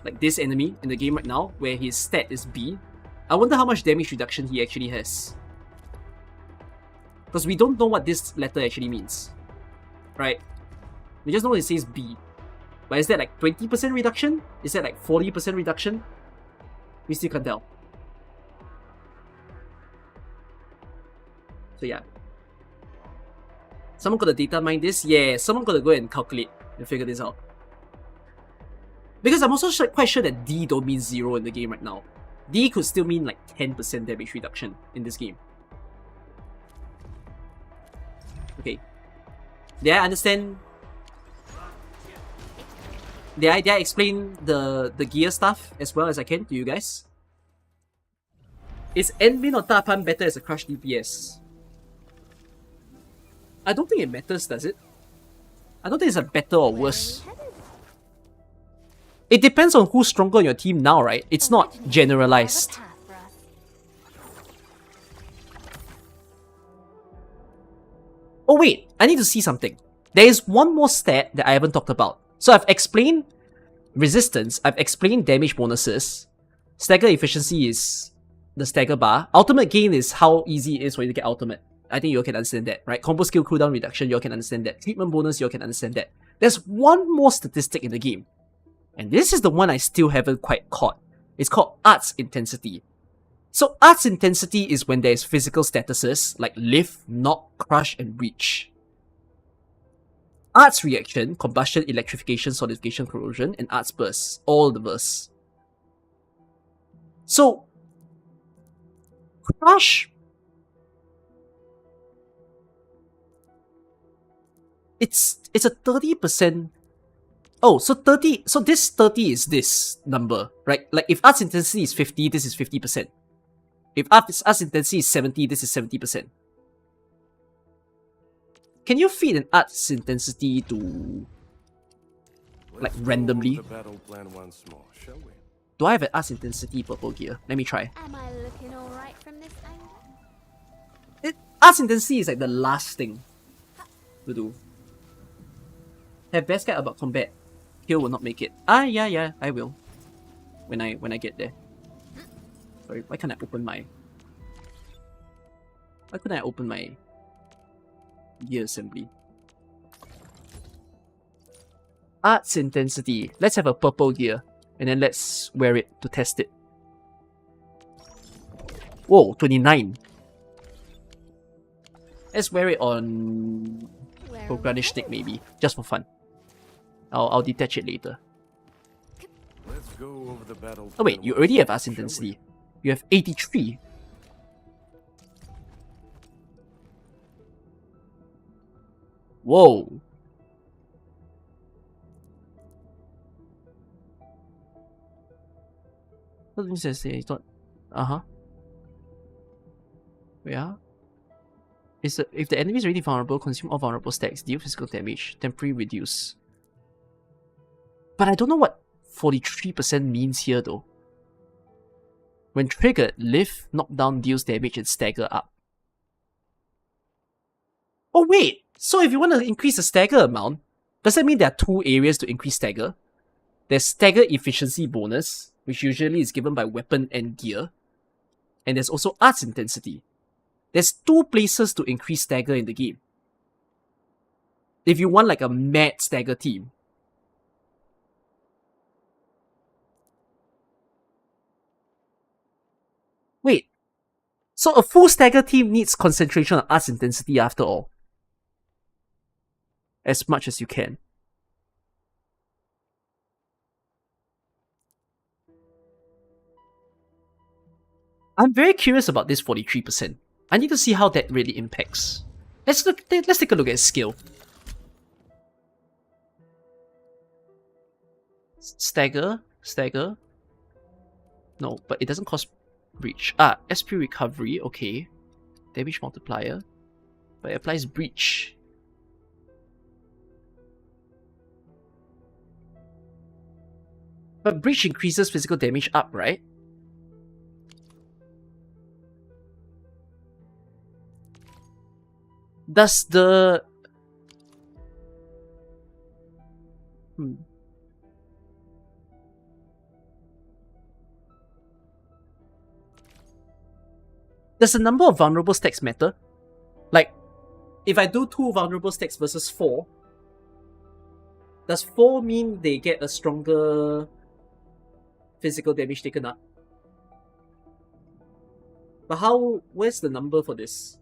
like this enemy in the game right now, where his stat is B. I wonder how much damage reduction he actually has. Because we don't know what this letter actually means. Right? We just know it says B. But is that like 20% reduction? Is that like 40% reduction? We still can't tell. So yeah. Someone got to data mine this? Yeah, someone got to go and calculate and figure this out. Because I'm also quite sure that D don't mean 0 in the game right now. D could still mean like 10% damage reduction in this game. Okay. Did I understand? Did I explain the gear stuff as well as I can to you guys? Is Endmin or Tapan better as a crush DPS? I don't think it matters, does it? I don't think it's a better or worse. It depends on who's stronger on your team now, right? It's not generalized. Oh wait, I need to see something. There is one more stat that I haven't talked about. So I've explained resistance, I've explained damage bonuses. Stagger efficiency is the stagger bar. Ultimate gain is how easy it is for you to get ultimate. I think you all can understand that, right? Combo skill cooldown reduction, you all can understand that. Treatment bonus, you all can understand that. There's one more statistic in the game. And this is the one I still haven't quite caught. It's called Arts Intensity. So Arts Intensity is when there's physical statuses like lift, knock, crush, and reach. Arts Reaction, Combustion, Electrification, Solidification, Corrosion, and Arts Burst. All the bursts. So, Crush... It's a 30%... Oh, so 30... So this 30 is this number, right? Like if Arts Intensity is 50, this is 50%. If Arts Intensity is 70, this is 70%. Can you feed an Arts Intensity to... like randomly? The battle plan once more, shall we? Do I have an Arts Intensity purple gear? Let me try. Am I looking alright from this angle? Arts Intensity is like the last thing to do. Have best guide about combat. Kill will not make it. Yeah, I will. When I get there. Sorry, why can't I open my... Why couldn't I open my gear assembly? Arts Intensity. Let's have a purple gear. And then let's wear it to test it. Whoa, 29. Let's wear it on Granish Stick maybe. Just for fun. I'll detach it later. Let's go over the battle. Oh wait, you already have Arts Intensity. You have 83. Whoa. What does it say? It's not... Uh-huh. Yeah. If the enemy is already vulnerable, consume all vulnerable stacks, deal physical damage, temporary reduce. But I don't know what 43% means here though. When triggered, lift, knockdown, deals damage, and stagger up. Oh wait! So if you want to increase the stagger amount, does that mean there are two areas to increase stagger? There's stagger efficiency bonus, which usually is given by weapon and gear. And there's also Arts Intensity. There's two places to increase stagger in the game. If you want like a mad stagger team, Wait, so a full stagger team needs concentration on arts intensity after all. As much as you can. I'm very curious about this 43%. I need to see how that really impacts. Let's take a look at skill. Stagger. No, but it doesn't cost breach. SP recovery, okay. Damage multiplier. But it applies breach. But breach increases physical damage up, right? Does the... Does the number of vulnerable stacks matter? Like, if I do 2 vulnerable stacks versus 4, does 4 mean they get a stronger physical damage taken up? But where's the number for this?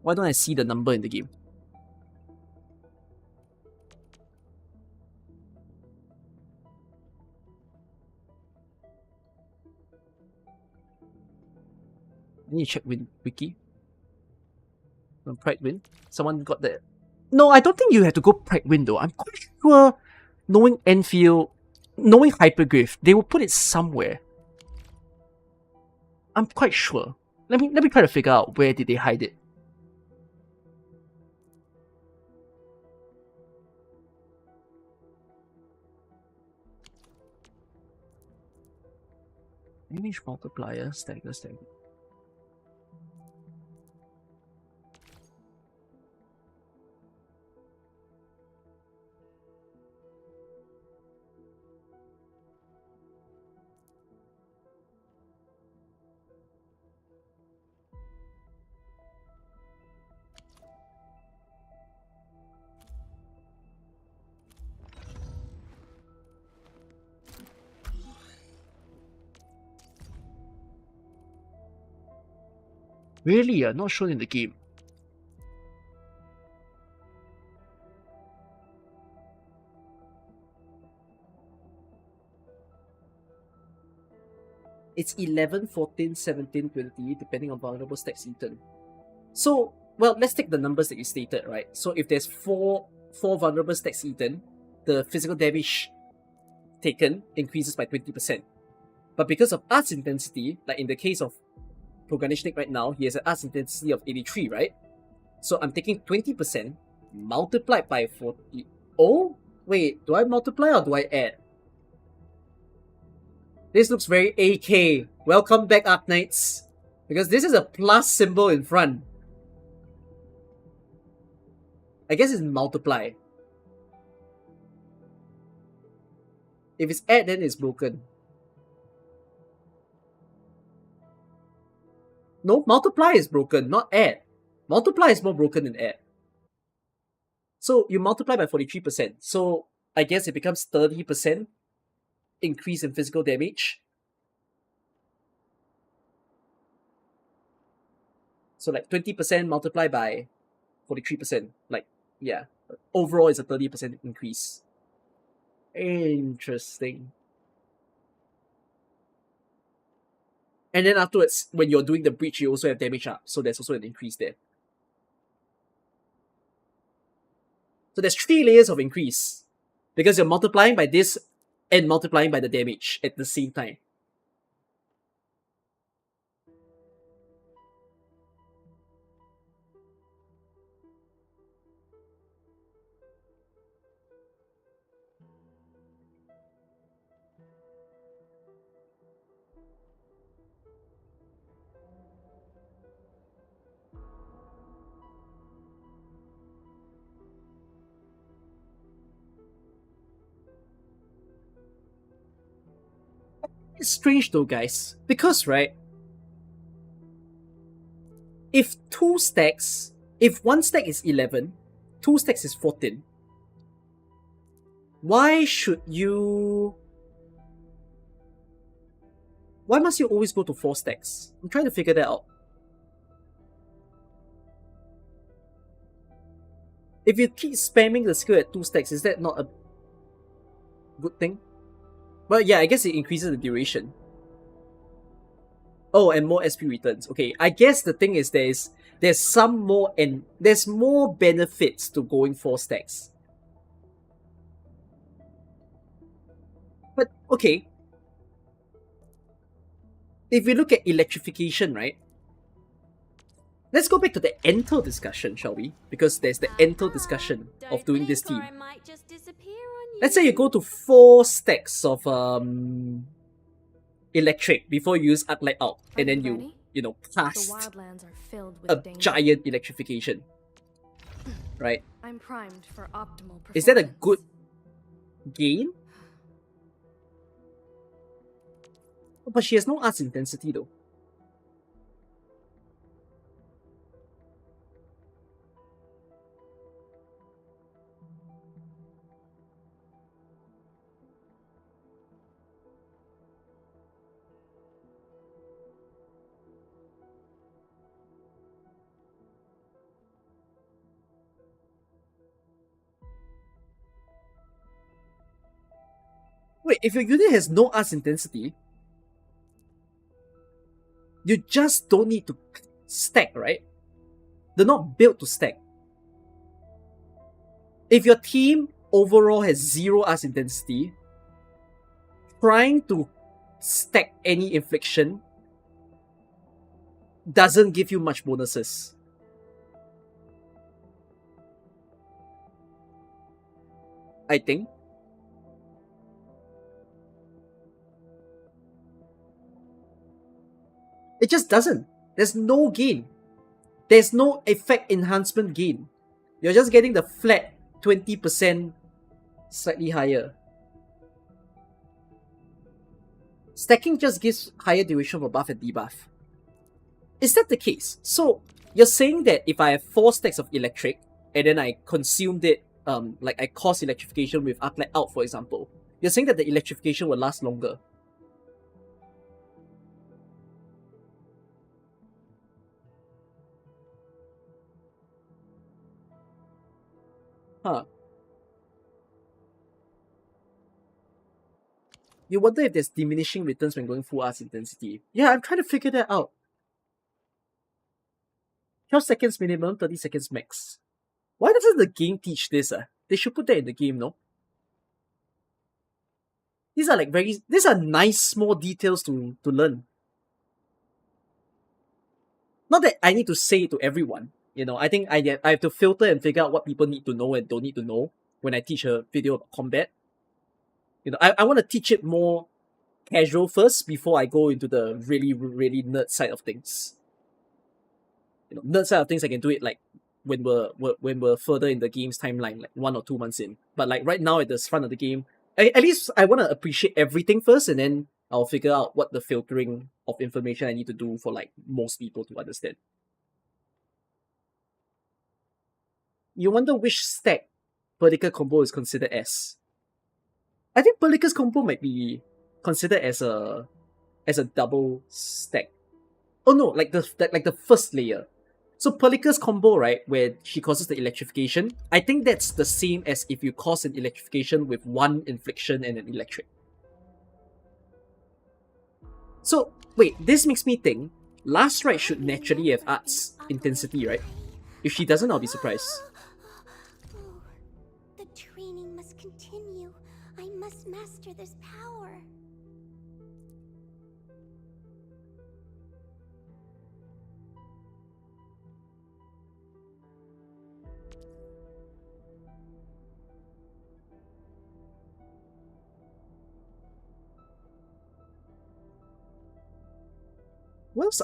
Why don't I see the number in the game? I need to check wiki. Pride win. Someone got that. No, I don't think you have to go Pride win though. I'm quite sure, knowing Endfield, knowing Hyperglyph, they will put it somewhere. I'm quite sure. Let me try to figure out where did they hide it. Damage multiplier, stagger. Really? Not shown in the game. It's 11, 14, 17, 20, depending on vulnerable stacks eaten. So, well, let's take the numbers that you stated, right? So if there's four vulnerable stacks eaten, the physical damage taken increases by 20%. But because of arts intensity, like in the case of Proganishnik right now, he has an arts intensity of 83, right? So I'm taking 20% multiplied by 40. Oh, wait, do I multiply or do I add? This looks very AK. Welcome back, Arknights. Because this is a plus symbol in front. I guess it's multiply. If it's add, then it's broken. No, multiply is broken, not add. Multiply is more broken than add. So you multiply by 43%. So I guess it becomes 30% increase in physical damage. So like 20% multiplied by 43%. Like, yeah. Overall, it's a 30% increase. Interesting. And then afterwards, when you're doing the breach, you also have damage up. So there's also an increase there. So there's 3 layers of increase. Because you're multiplying by this and multiplying by the damage at the same time. It's strange though, guys, because, right, if 2 stacks, if 1 stack is 11, 2 stacks is 14, why should you Why must you always go to 4 stacks? I'm trying to figure that out. If you keep spamming the skill at 2 stacks, is that not a good thing? Well, yeah, I guess it increases the duration. Oh, and more SP returns. Okay, I guess the thing is there's some more and there's more benefits to going 4 stacks. But okay, if we look at electrification, right? Let's go back to the Endfield discussion, shall we? Because there's the Endfield discussion of doing this team. Let's say you go to 4 stacks of electric before you use Arknight out, and then you know, cast a giant electrification. Right? I'm primed for optimal performance. Is that a good gain? But she has no arts intensity though. Wait, if your unit has no arts intensity, you just don't need to stack, right? They're not built to stack. If your team overall has 0 arts intensity, trying to stack any infliction doesn't give you much bonuses. I think. It just doesn't. There's no gain. There's no effect enhancement gain. You're just getting the flat 20% slightly higher. Stacking just gives higher duration for buff and debuff. Is that the case? So, you're saying that if I have 4 stacks of electric, and then I consumed it, like I caused electrification with Arknight out, for example, you're saying that the electrification will last longer. Huh. You wonder if there's diminishing returns when going full arts intensity. Yeah, I'm trying to figure that out. 12 seconds minimum, 30 seconds max. Why doesn't the game teach this? They should put that in the game, no? These are nice small details to learn. Not that I need to say it to everyone. You know, I think I have to filter and figure out what people need to know and don't need to know when I teach a video about combat. You know, I want to teach it more casual first before I go into the really, really nerd side of things. You know, nerd side of things I can do it like when we're further in the game's timeline, like 1 or 2 months in. But like right now at the front of the game, at least I want to appreciate everything first, and then I'll figure out what the filtering of information I need to do for like most people to understand. You wonder which stack Perdica's combo is considered as. I think Perdica's combo might be considered as a double stack. Oh no, like the first layer. So Perdica's combo, right, where she causes the electrification, I think that's the same as if you cause an electrification with 1 infliction and an electric. So wait, this makes me think Last Rite should naturally have arts intensity, right? If she doesn't, I'll be surprised. The training must continue. I must master this power. What else?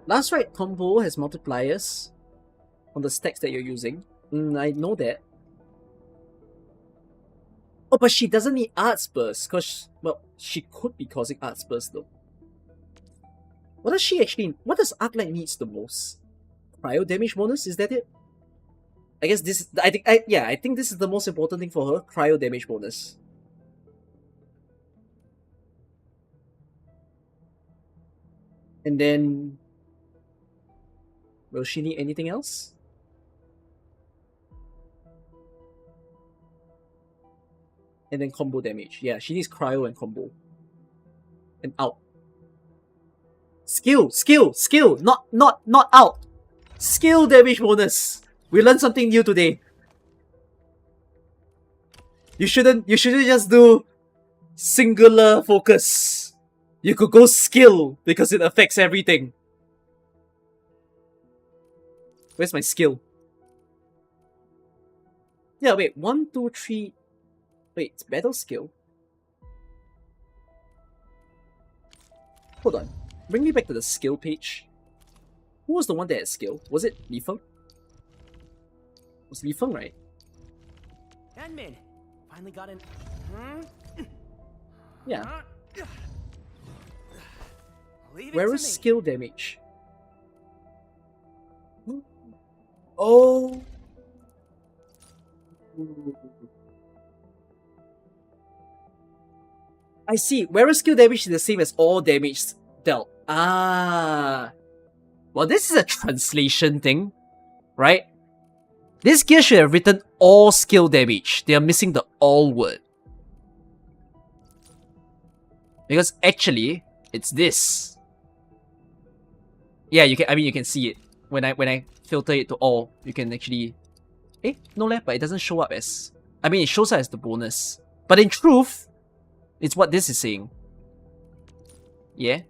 Last Rite combo has multipliers on the stacks that you're using. I know that. Oh, but she doesn't need Arts Burst, because, well, she could be causing Arts Burst though. What does Arknight needs the most? Cryo damage bonus, is that it? I guess this. I think this is the most important thing for her. Cryo damage bonus. And then, will she need anything else? And then combo damage. Yeah, she needs cryo and combo. And out. Skill, not out. Skill damage bonus. We learned something new today. You shouldn't just do singular focus. You could go skill because it affects everything. Where's my skill? Yeah, wait, 1, 2, 3. Wait, it's battle skill. Hold on. Bring me back to the skill page. Who was the one that had skill? Was it Li Feng? It was Li Feng, right? Admin, finally got in. Yeah. Leave Where it is to me. skill damage? Oh. I see. Whereas skill damage is the same as all damage dealt. Ah. Well, this is a translation thing, right? This gear should have written all skill damage. They are missing the all word. Because actually, it's this. Yeah, you can see it. When I filter it to all, you can actually no left, but it doesn't show up as it shows up as the bonus. But in truth, it's what this is saying. Yeah.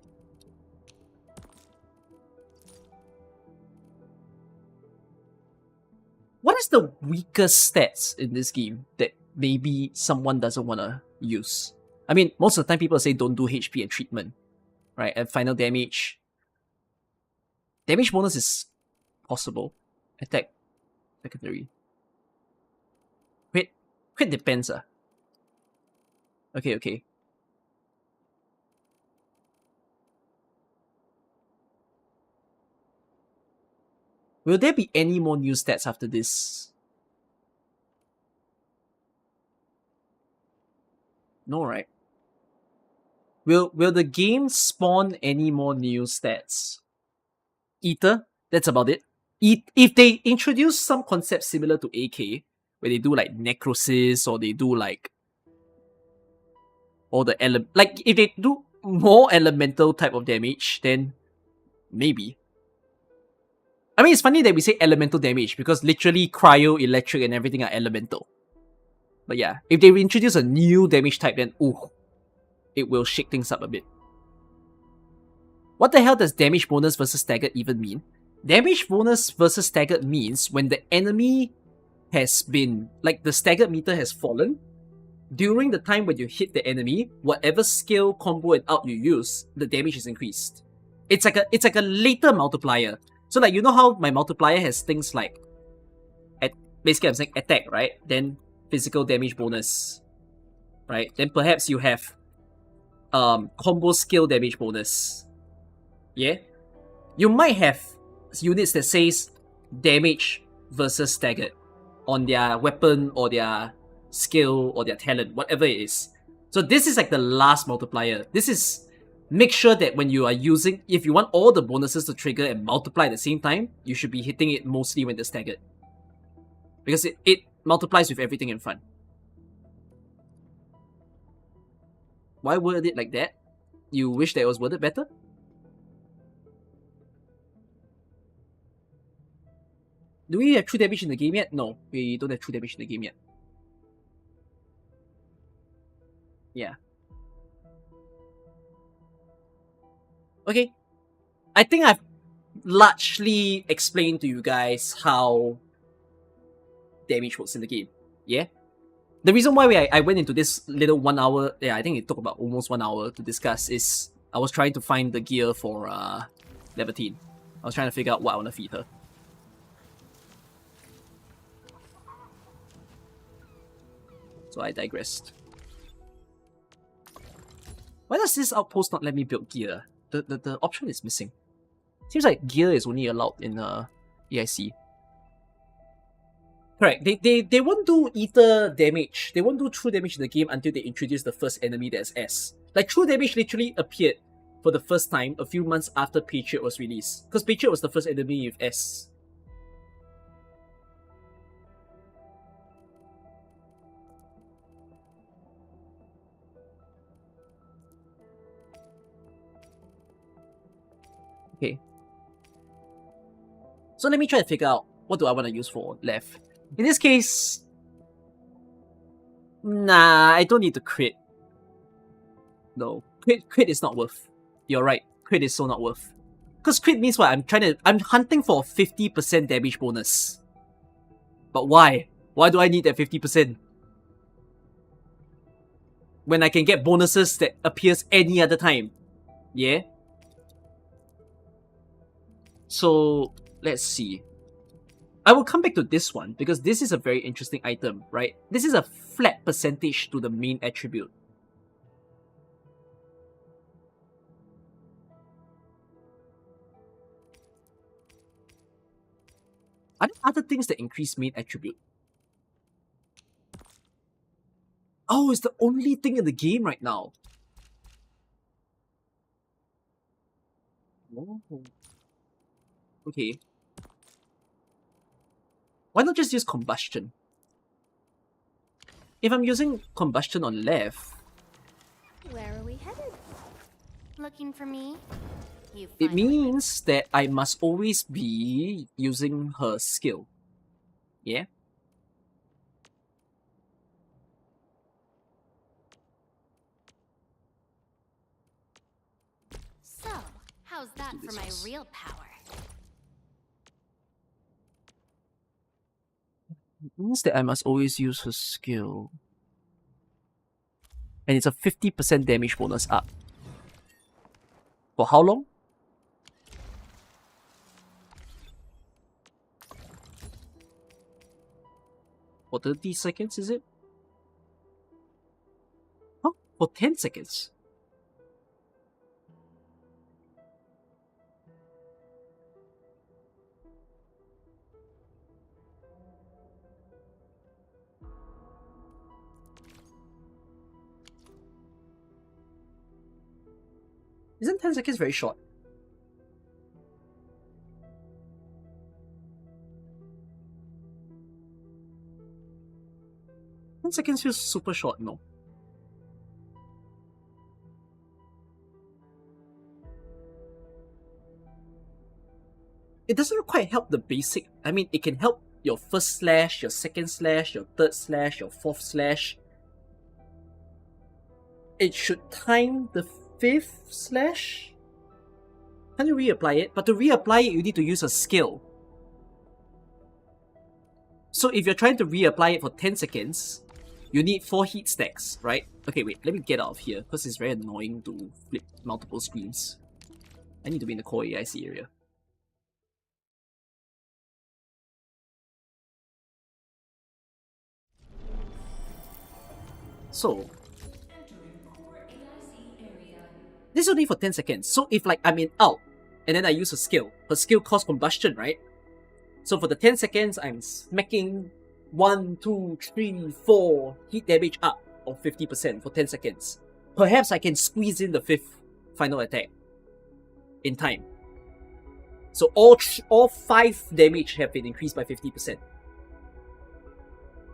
What is the weakest stats in this game that maybe someone doesn't want to use? I mean, most of the time people say don't do HP and treatment, right? And final damage. Damage bonus is possible. Attack, secondary. Crit depends. Okay. Will there be any more new stats after this? No, right? Will the game spawn any more new stats? Ether, that's about it. If they introduce some concept similar to AK, where they do like necrosis or they do like all the if they do more elemental type of damage, then maybe. I mean, it's funny that we say elemental damage because literally cryo, electric, and everything are elemental. But yeah, if they introduce a new damage type, then it will shake things up a bit. What the hell does damage bonus versus staggered even mean? Damage bonus versus staggered means when the enemy has been, the staggered meter has fallen, during the time when you hit the enemy, whatever skill, combo, and out you use, the damage is increased. It's like a later multiplier. So you know how my multiplier has things like, basically I'm saying attack, right? Then physical damage bonus, right? Then perhaps you have combo skill damage bonus. Yeah? You might have units that says damage versus staggered on their weapon or their skill or their talent, whatever it is. So this is like the last multiplier. This is make sure that when you are using, if you want all the bonuses to trigger and multiply at the same time, you should be hitting it mostly when they're staggered. Because it multiplies with everything in front. Why word it like that? You wish that it was worded better? Do we have true damage in the game yet? No, we don't have true damage in the game yet. Yeah. Okay. I think I've largely explained to you guys how damage works in the game. Yeah? The reason why I went into this little 1 hour, I think it took about almost 1 hour to discuss, is I was trying to find the gear for Levatine. I was trying to figure out what I want to feed her. So I digressed. Why does this outpost not let me build gear? The option is missing. Seems like gear is only allowed in EIC. Correct. They won't do ether damage. They won't do true damage in the game until they introduce the first enemy that's S. Like, true damage literally appeared for the first time a few months after Patriot was released. Because Patriot was the first enemy with S. Okay. So let me try to figure out what do I want to use for left. In this case, nah, I don't need to crit. No, crit is not worth. You're right, crit is so not worth. Because crit means what? I'm hunting for a 50% damage bonus. But why? Why do I need that 50%? When I can get bonuses that appears any other time. Yeah? So, let's see. I will come back to this one because this is a very interesting item, right? This is a flat percentage to the main attribute. Are there other things that increase main attribute? Oh, it's the only thing in the game right now. Oh. Okay. Why not just use combustion? If I'm using combustion on left, Where are we headed? Looking for me? You it finally- means that I must always be using her skill. Yeah? So, how's that for my real power? It means that I must always use her skill. And it's a 50% damage bonus up. For how long? For 30 seconds, is it? Huh? For 10 seconds? Isn't 10 seconds very short? Seconds feels super short, no? It doesn't quite help the basic. I mean, it can help your first slash, your second slash, your third slash, your fourth slash. It should time the fifth slash? Can you reapply it? But to reapply it, you need to use a skill. So if you're trying to reapply it for 10 seconds, you need 4 heat stacks, right? Okay, wait, let me get out of here, because it's very annoying to flip multiple screens. I need to be in the core AIC area. So, this is only for 10 seconds. So if like I'm in out, and then I use a skill, her skill costs combustion, right? So for the 10 seconds, I'm smacking 1, 2, 3, 4 heat damage up of 50% for 10 seconds. Perhaps I can squeeze in the 5th final attack in time. So all 5 damage have been increased by 50%.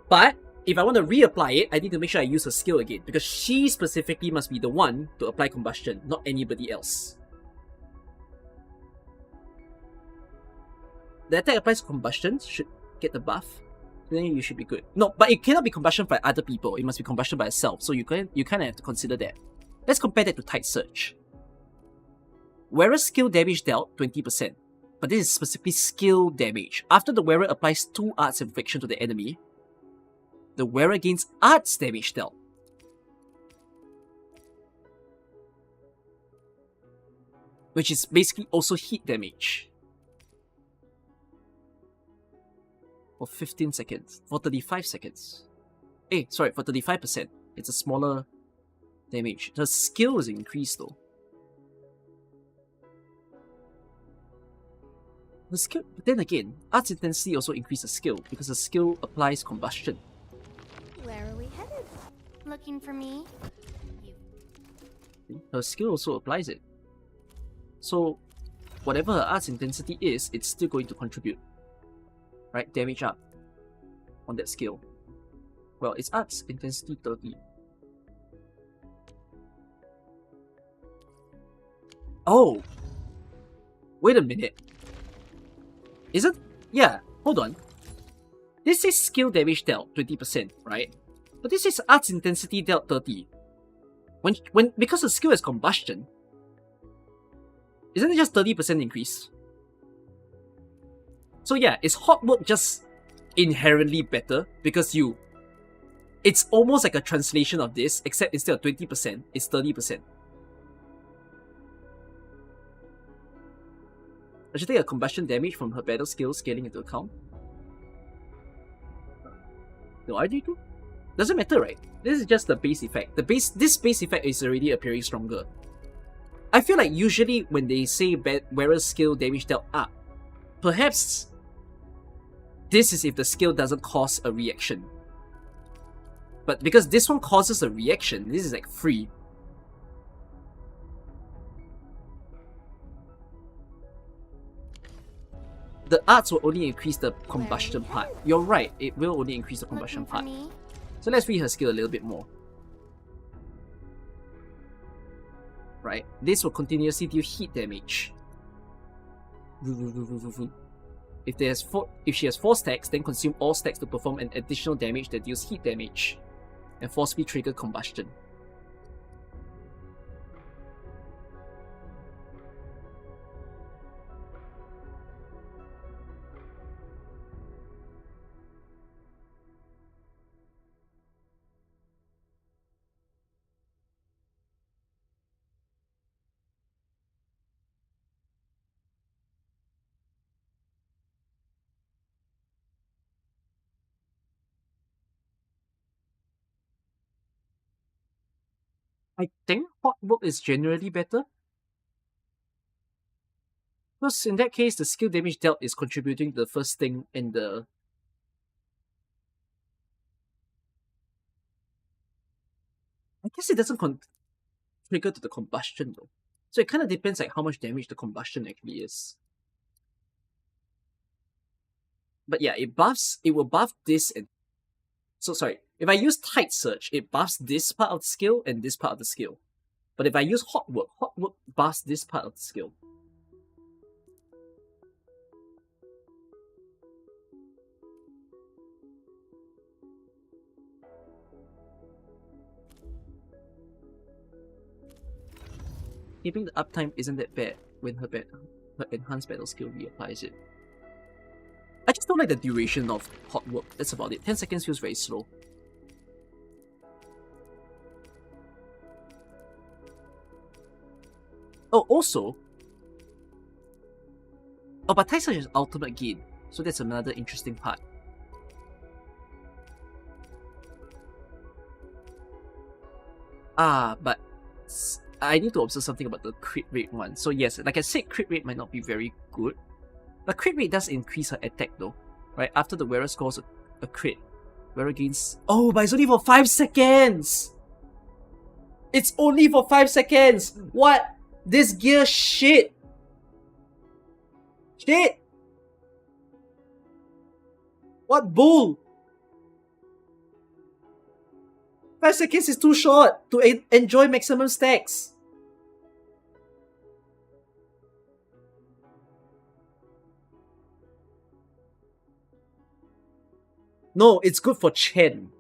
But if I want to reapply it, I need to make sure I use her skill again, because she specifically must be the one to apply combustion, not anybody else. The attack applies combustion, should get the buff. Then you should be good. No, but it cannot be combustion by other people. It must be combustion by itself. So you kind of have to consider that. Let's compare that to Tight Surge. Wearer skill damage dealt 20%, but this is specifically skill damage. After the wearer applies 2 arts infliction to the enemy, the wearer gains arts damage dealt. Which is basically also heat damage. For 15 seconds. For 35 seconds. Sorry, for 35%. It's a smaller damage. The skill is increased though. The skill, but then again, arts intensity also increases skill because the skill applies combustion. Where are we headed? Looking for me? Her skill also applies it. So, whatever her arts intensity is, it's still going to contribute. Right? Damage up on that skill. Well, it's arts intensity 30. Oh! Wait a minute. Isn't... Yeah, hold on. This is skill damage dealt 20%, right? But this is arts intensity dealt 30. Because the skill is combustion, isn't it just 30% increase? So yeah, is hot work just inherently better because it's almost like a translation of this, except instead of 20%, it's 30%. I should take a combustion damage from her battle skill scaling into account. No, RG2? Doesn't matter, right? This is just the base effect. This base effect is already appearing stronger. I feel like usually when they say wearer's skill damage dealt up, perhaps this is if the skill doesn't cause a reaction. But because this one causes a reaction, this is like free. The arts will only increase the combustion part. You're right, it will only increase the combustion Looking for part. me? So let's read her skill a little bit more. Right, this will continuously deal heat damage. If she has 4 stacks, then consume all stacks to perform an additional damage that deals heat damage, and forcibly trigger combustion. I think hot work is generally better. Because in that case, the skill damage dealt is contributing to the first thing in the... I guess it doesn't trigger to the combustion though. So it kind of depends like how much damage the combustion actually is. But yeah, it will buff this and... So sorry, if I use tight search, it buffs this part of the skill and this part of the skill. But if I use hot work buffs this part of the skill. Keeping the uptime isn't that bad when her enhanced battle skill reapplies it. I just don't like the duration of hot work, that's about it. 10 seconds feels very slow. Oh, also... Oh, but Tyson has ultimate gain, so that's another interesting part. But... I need to observe something about the crit rate one. So yes, like I said, crit rate might not be very good. But crit rate does increase her attack though. Right? After the wearer scores a crit, wearer gains... Oh, but it's only for 5 seconds! It's only for 5 seconds! What? This gear shit! Shit! What bull? 5 seconds is too short to enjoy maximum stacks. No, it's good for Chen.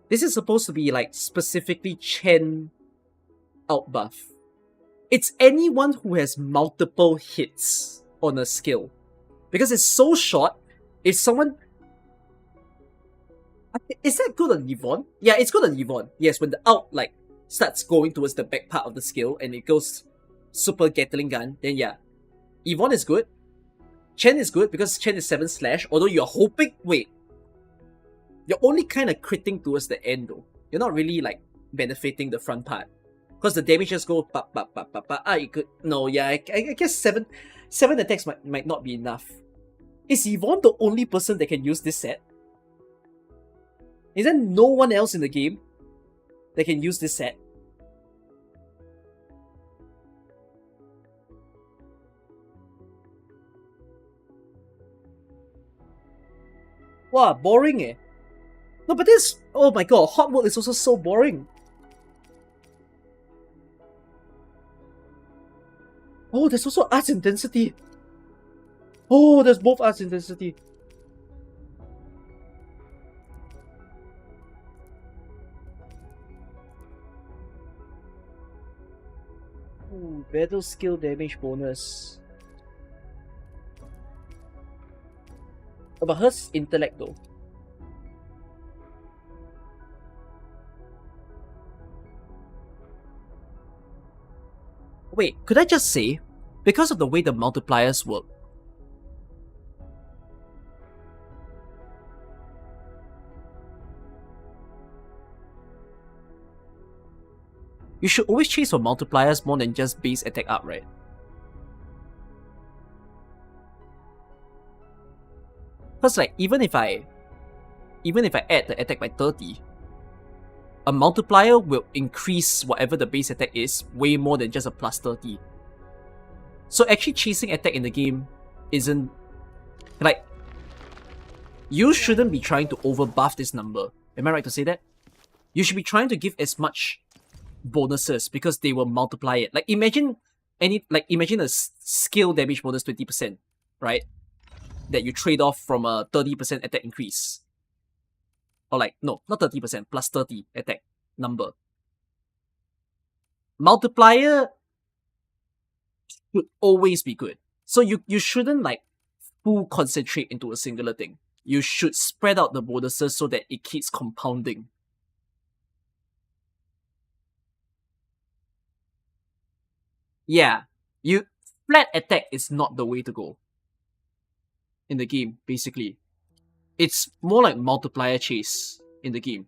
This is supposed to be like specifically Chen out buff. It's anyone who has multiple hits on a skill. Because it's so short, if someone... Is that good on Yvonne? Yeah, it's good on Yvonne. Yes, when the out like starts going towards the back part of the skill and it goes super Gatling gun, then yeah. Yvonne is good. Chen is good because Chen is 7 slash, although you're hoping... Wait. You're only kind of critting towards the end though. You're not really like benefiting the front part. Because the damage just go pa pa pa pa pa. Ah, you could no, yeah. I guess seven attacks might not be enough. Is Yvonne the only person that can use this set? Is there no one else in the game that can use this set? Wow, boring eh. No, but this, oh my god, hot mode is also so boring. Oh, there's also arts intensity. Oh, there's both arts intensity. Ooh, battle skill damage bonus. Oh, but hers intellect though. Wait, could I just say, because of the way the multipliers work, you should always chase for multipliers more than just base attack up, right? Because like, even if I add the attack by 30, a multiplier will increase whatever the base attack is way more than just a plus 30. So actually chasing attack in the game isn't... like, you shouldn't be trying to overbuff this number. Am I right to say that? You should be trying to give as much bonuses because they will multiply it. Like imagine a skill damage bonus 20%, right? That you trade off from a 30% attack increase. Or like, no, not 30%, plus 30 attack number. Multiplier should always be good. So you shouldn't like full concentrate into a singular thing. You should spread out the bonuses so that it keeps compounding. Yeah, flat attack is not the way to go in the game, basically. It's more like multiplier chase in the game.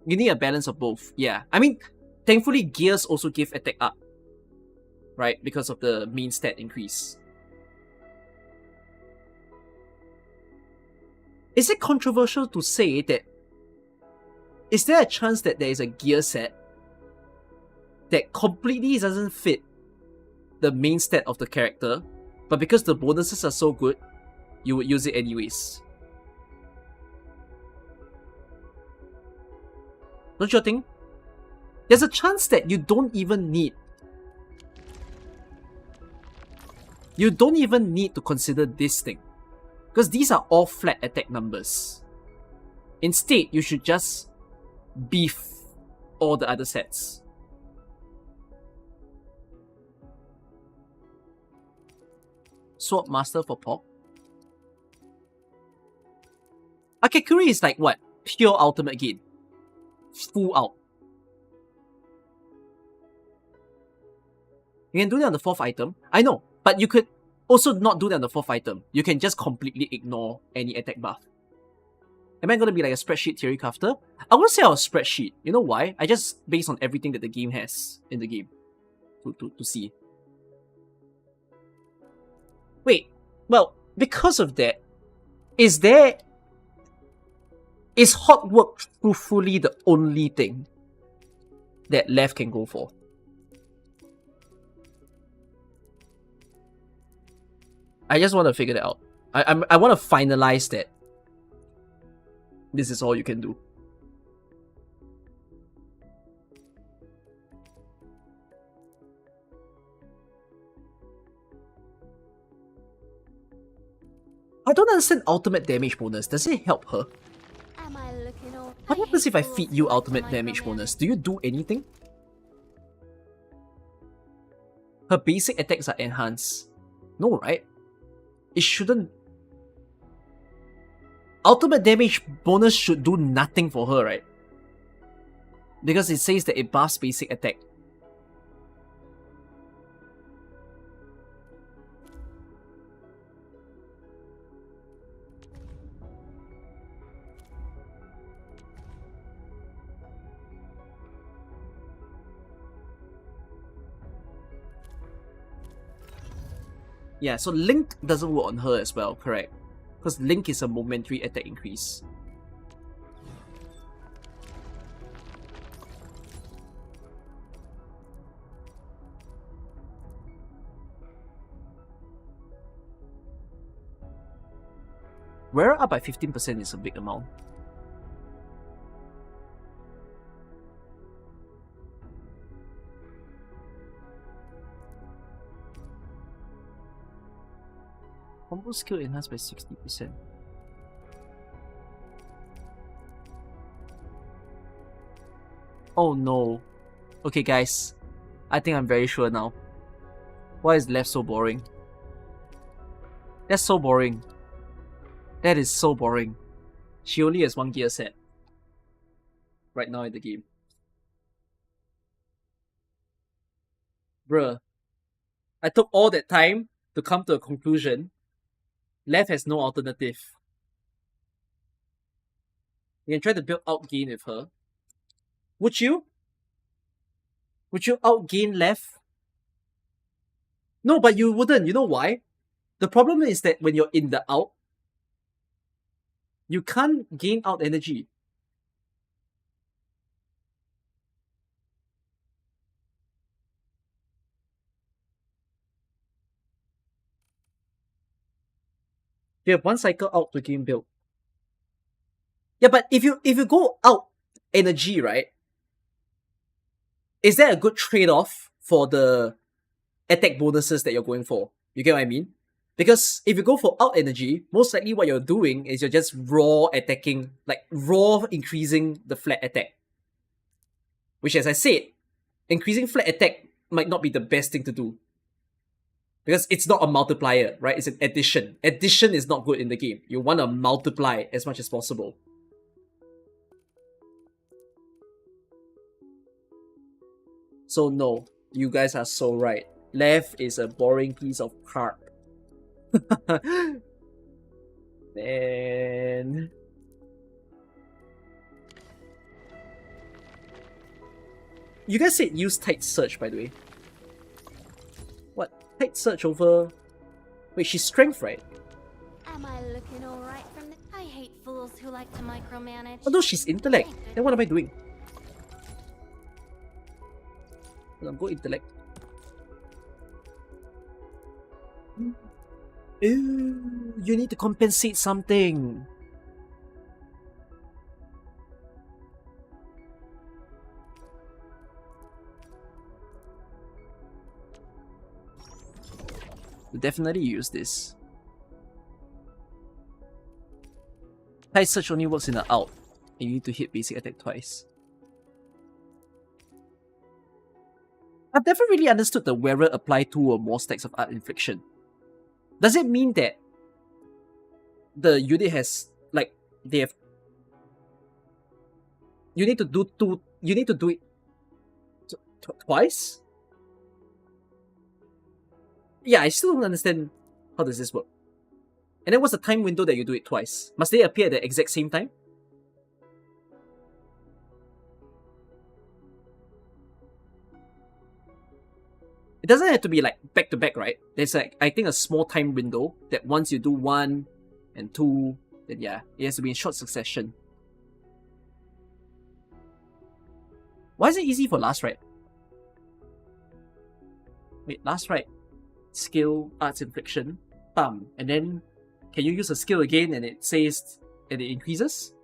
You need a balance of both, yeah. I mean, thankfully gears also give attack up, right? Because of the main stat increase. Is it controversial to say that... is there a chance that there is a gear set that completely doesn't fit the main stat of the character, but because the bonuses are so good, you would use it anyways? Don't you think? There's a chance that you don't even need to consider this thing, because these are all flat attack numbers. Instead, you should just beef all the other sets. Sword Master for Pop. Akakuri is like what? Pure ultimate gain. Full out. You can do that on the 4th item. I know, but you could also not do that on the 4th item. You can just completely ignore any attack buff. Am I going to be like a spreadsheet theory crafter? I won't say I was spreadsheet. You know why? I just based on everything that the game has in the game to see. Wait, well, because of that, is hot work truthfully the only thing that left can go for? I just want to figure that out. I want to finalize that. This is all you can do. I don't understand ultimate damage bonus. Does it help her? Am I looking all What happens if I feed you hateful ultimate to my damage romance? bonus? Do you do anything? Her basic attacks are enhanced. No, right? It shouldn't... ultimate damage bonus should do nothing for her, right? Because it says that it buffs basic attack. Yeah, so Link doesn't work on her as well, correct? Because Link is a momentary attack increase. We're up by 15% is a big amount. Combo skill enhanced by 60%. Oh no. Okay guys, I think I'm very sure now. Why is left so boring? That's so boring. That is so boring. She only has one gear set right now in the game. Bruh. I took all that time to come to a conclusion. Left has no alternative. You can try to build outgain with her. Would you? Would you outgain left? No, but you wouldn't. You know why? The problem is that when you're in the out, you can't gain out energy. You have one cycle out to gain build. Yeah, but if you go out energy, right? Is that a good trade-off for the attack bonuses that you're going for? You get what I mean? Because if you go for out energy, most likely what you're doing is you're just raw attacking, like raw increasing the flat attack. Which, as I said, increasing flat attack might not be the best thing to do. Because it's not a multiplier, right? It's an addition. Addition is not good in the game. You want to multiply as much as possible. So no, you guys are so right. Left is a boring piece of crap. Man. You guys said use tight search, by the way. What? Tight search over... Wait, she's strength, right? Am I looking alright from the... I hate fools who like to micromanage. Oh no, she's intellect. Then what am I doing? Hold on, go intellect. Ew, you need to compensate something. We'll definitely use this. Tight search only works in the out, and you need to hit basic attack twice. I've never really understood the wearer apply 2 or more stacks of art infliction. Does it mean that the unit has, like, they have... You need to do it twice? Yeah, I still don't understand how does this work. And then what's the time window that you do it twice? Must they appear at the exact same time? It doesn't have to be like back to back, right? There's like, I think, a small time window that once you do 1 and 2, then yeah, it has to be in short succession. Why is it easy for last right? Wait, last right. Skill, arts infliction, bam. And then, can you use a skill again and it says, and it increases?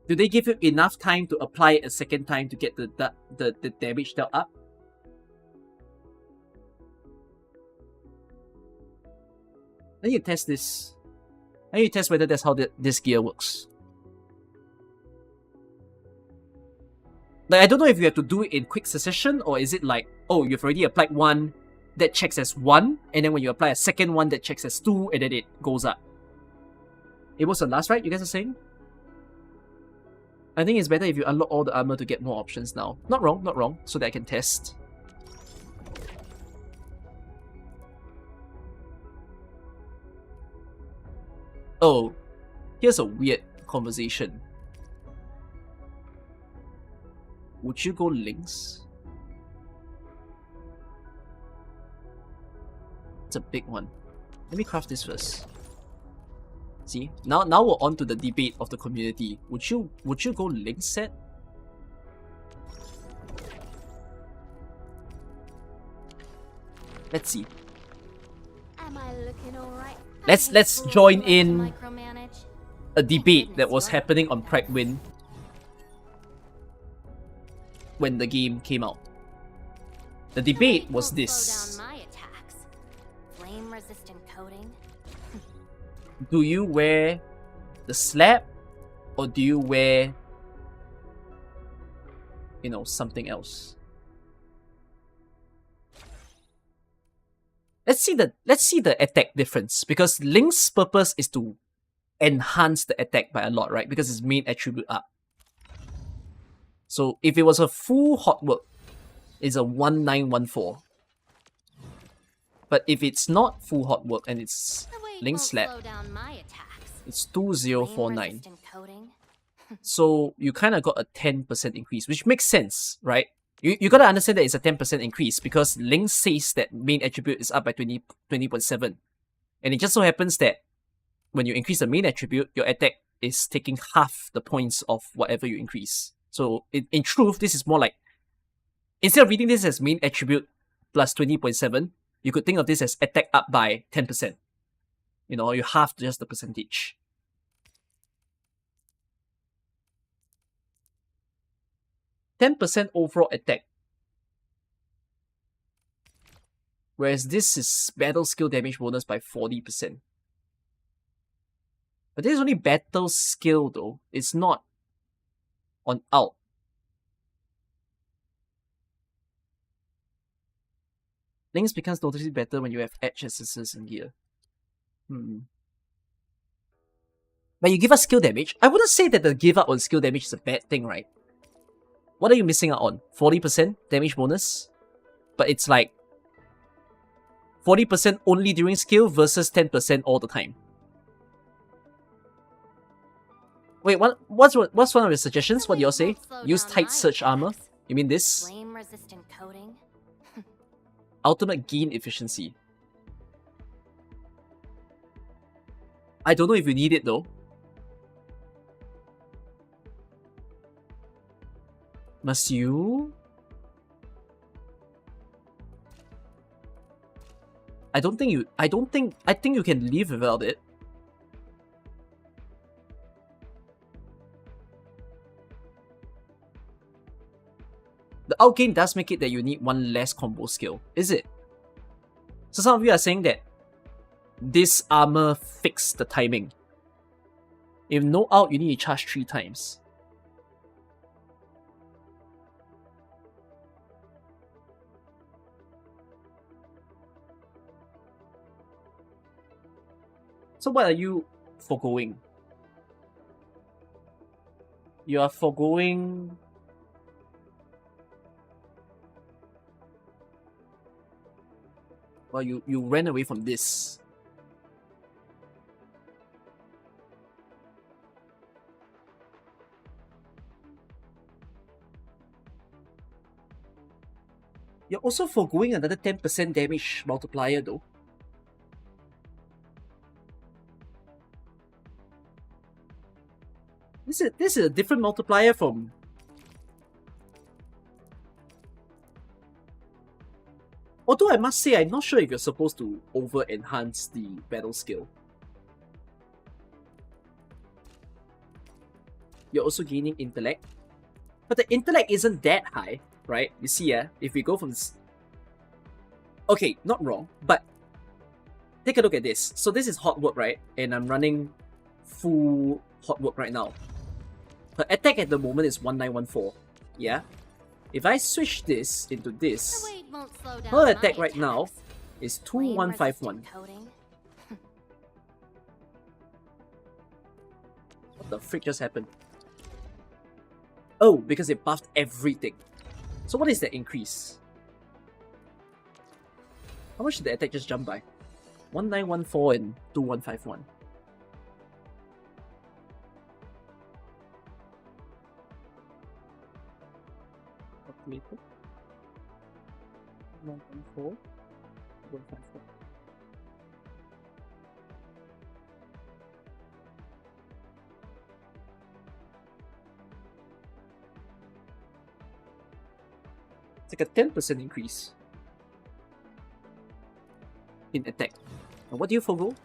Do they give you enough time to apply it a second time to get the damage dealt up? Then you test this. Then you test whether that's how this gear works. Like, I don't know if you have to do it in quick succession, or is it like, oh, you've already applied 1, that checks as 1, and then when you apply a second one, that checks as 2, and then it goes up. It was the last, right? You guys are saying? I think it's better if you unlock all the armor to get more options now. Not wrong, so that I can test. Oh, here's a weird conversation. Would you go links? It's a big one. Let me craft this first. See, now we're on to the debate of the community. Would you go link set? Let's see. Am I looking alright? Let's join in a debate that was happening on Pragwin when the game came out. The debate was this. Flame-resistant coating. Do you wear the slab or do you wear, you know, something else? Let's see the attack difference, because Link's purpose is to enhance the attack by a lot, right? Because his main attribute up. So if it was a full hot work, it's a 1914. But if it's not full hot work and it's Link's slab, it's 2049. So you kind of got a 10% increase, which makes sense, right? You gotta understand that it's a 10% increase because Link says that main attribute is up by 20.7. And it just so happens that when you increase the main attribute, your attack is taking half the points of whatever you increase. So in truth, this is more like, instead of reading this as main attribute plus 20.7, you could think of this as attack up by 10%. You know, you half just the percentage. %10 overall attack. Whereas this is battle skill damage bonus by 40%. But this is only battle skill though. It's not on out. Links becomes noticeably better when you have edge accessories and gear. But you give us skill damage. I wouldn't say that the give up on skill damage is a bad thing, right? What are you missing out on? 40% damage bonus? But it's like 40% only during skill versus 10% all the time. Wait, what's one of your suggestions? What do y'all say? Use tight search armor? You mean this? Flame-resistant coating. Ultimate gain efficiency. I don't know if you need it though. Must you? I think you can live without it. The outgain does make it that you need one less combo skill, is it? So some of you are saying that this armor fixed the timing. If no out, you need to charge 3 times. So what are you foregoing? You are foregoing... Well, you ran away from this. You're also foregoing another 10% damage multiplier though. This is a different multiplier from... Although I must say, I'm not sure if you're supposed to over-enhance the battle skill. You're also gaining intellect. But the intellect isn't that high, right? You see, if we go from... Okay, not wrong, but... Take a look at this. So this is hot work, right? And I'm running full hot work right now. Her attack at the moment is 1914. Yeah? If I switch this into this, her attack right now is 2151. What the frick just happened? Oh, because it buffed everything. So what is that increase? How much did the attack just jump by? 1914 and 2151. Calculator. 114, 154. It's like a 10% increase in attack. And what do you forgo?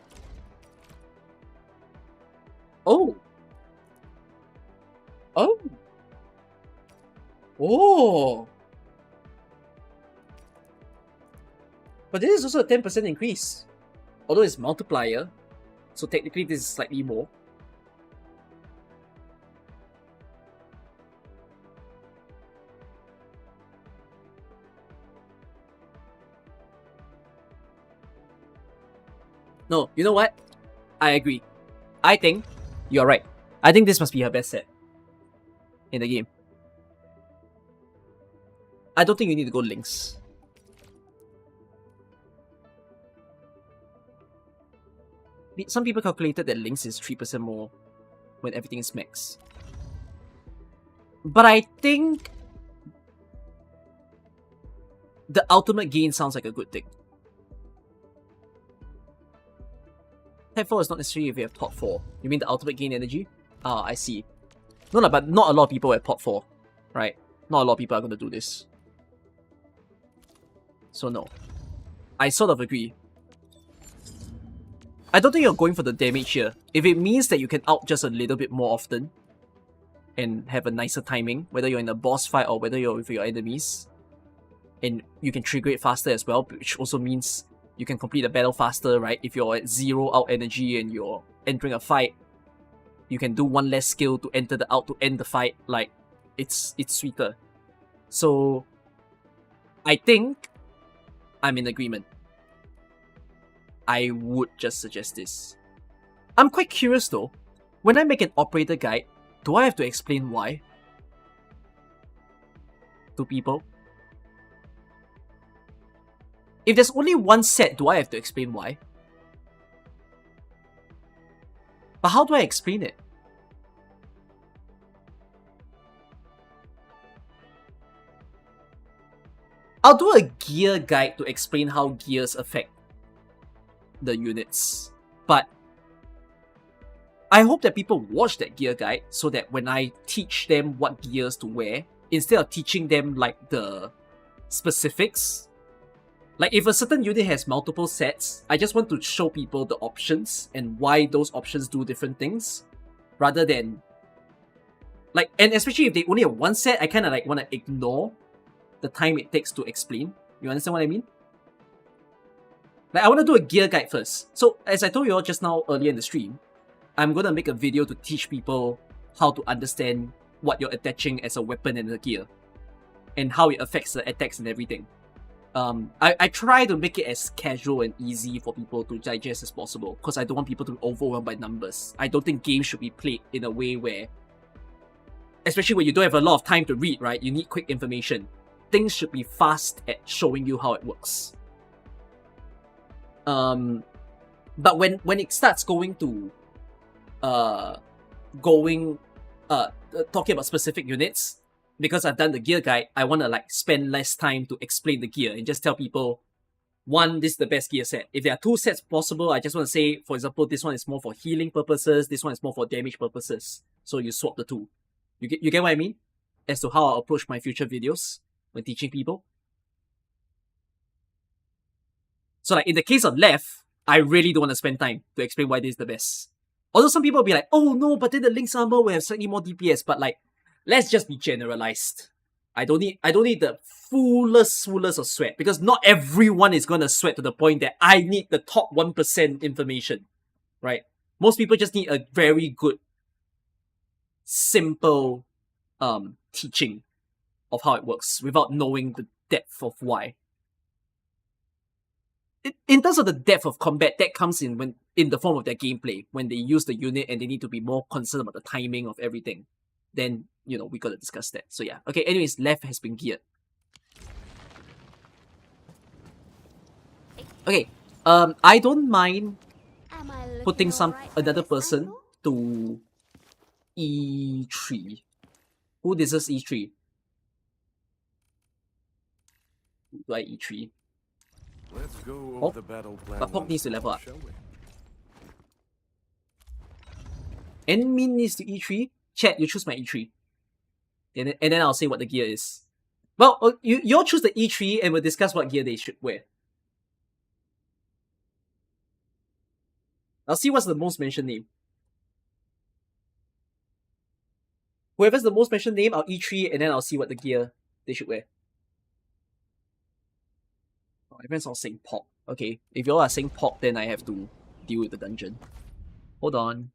Oh! Oh! Oh! But this is also a 10% increase. Although it's multiplier, so technically this is slightly more. No, you know what? I agree. I think you're right. I think this must be her best set in the game. I don't think you need to go links. Some people calculated that links is 3% more when everything is max. But I think the ultimate gain sounds like a good thing. Type 4 is not necessarily if you have pot 4. You mean the ultimate gain energy? Ah, I see. No, but not a lot of people have pot 4, right? Not a lot of people are going to do this. So no. I sort of agree. I don't think you're going for the damage here. If it means that you can out just a little bit more often and have a nicer timing, whether you're in a boss fight or whether you're with your enemies, and you can trigger it faster as well, which also means you can complete the battle faster, right? If you're at 0 out energy and you're entering a fight, you can do one less skill to enter the out to end the fight. Like, it's sweeter. So, I think I'm in agreement. I would just suggest this. I'm quite curious though. When I make an operator guide, do I have to explain why to people? If there's only one set, do I have to explain why? But how do I explain it? I'll do a gear guide to explain how gears affect the units. But I hope that people watch that gear guide so that when I teach them what gears to wear, instead of teaching them like the specifics, like if a certain unit has multiple sets, I just want to show people the options and why those options do different things, rather than like, and especially if they only have one set, I kind of like want to ignore the time it takes to explain. You understand what I mean? Like, I want to do a gear guide first. So as I told you all just now earlier in the stream, I'm going to make a video to teach people how to understand what you're attaching as a weapon and a gear, and how it affects the attacks and everything. I try to make it as casual and easy for people to digest as possible, because I don't want people to be overwhelmed by numbers. I don't think games should be played in a way where, especially when you don't have a lot of time to read, right? You need quick information. Things should be fast at showing you how it works. But when it starts going to talking about specific units, because I've done the gear guide, I want to like spend less time to explain the gear and just tell people, one, this is the best gear set. If there are two sets possible, I just want to say, for example, this one is more for healing purposes, this one is more for damage purposes. So you swap the two. You get what I mean? As to how I approach my future videos when teaching people. So like in the case of left, I really don't want to spend time to explain why this is the best. Although some people will be like, oh no, but then the Link's armor will have slightly more DPS. But like, let's just be generalized. I don't need the fullest of sweat, because not everyone is gonna sweat to the point that I need the top 1% information, right? Most people just need a very good, simple teaching of how it works without knowing the depth of why. In terms of the depth of combat, that comes in the form of their gameplay, when they use the unit and they need to be more concerned about the timing of everything. Then, you know, we gotta discuss that. So yeah. Okay, anyways, left has been geared. Okay, I don't mind Am I looking putting alright from another this person angle? to E3. Who deserves E3? Do I E3? Let's go Oh, over the battle plan. but Pog once needs to more, level up. shall we? Enmin needs to E3. Chat, you choose my E3. And then I'll say what the gear is. Well, you all choose the E3 and we'll discuss what gear they should wear. I'll see what's the most mentioned name. Whoever's the most mentioned name, I'll E3 and then I'll see what the gear they should wear. Oh, everyone's all saying pop. Okay, if you all are saying pop, then I have to deal with the dungeon. Hold on.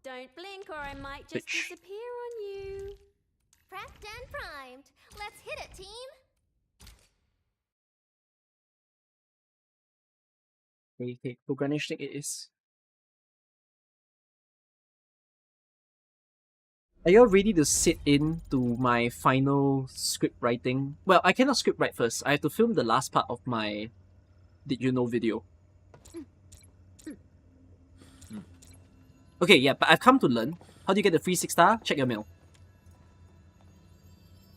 Don't blink or I might just Bitch. disappear on you. Prepped and primed. Let's hit it, team. Okay, Programming it is. Are you all ready to sit in to my final script writing? Well, I cannot script write first. I have to film the last part of my Did You Know video. Okay, yeah, but I've come to learn. How do you get the free 6-star? Check your mail.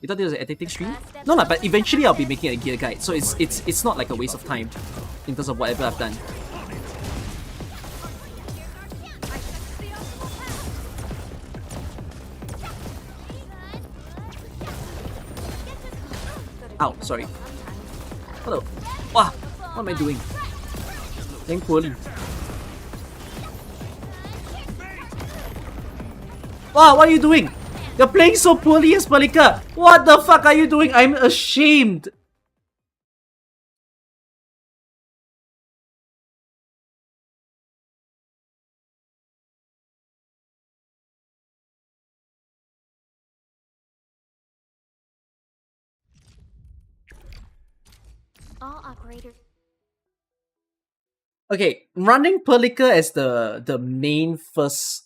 You thought this was an editing stream? No lah, but eventually I'll be making a gear guide, so it's not like a waste of time in terms of whatever I've done. Ow, sorry. Hello. Wow, what am I doing? Playing poorly. Wow, what are you doing? You're playing so poorly, Espalika! What the fuck are you doing? I'm ashamed! All operators. Okay, running Perlica as the main first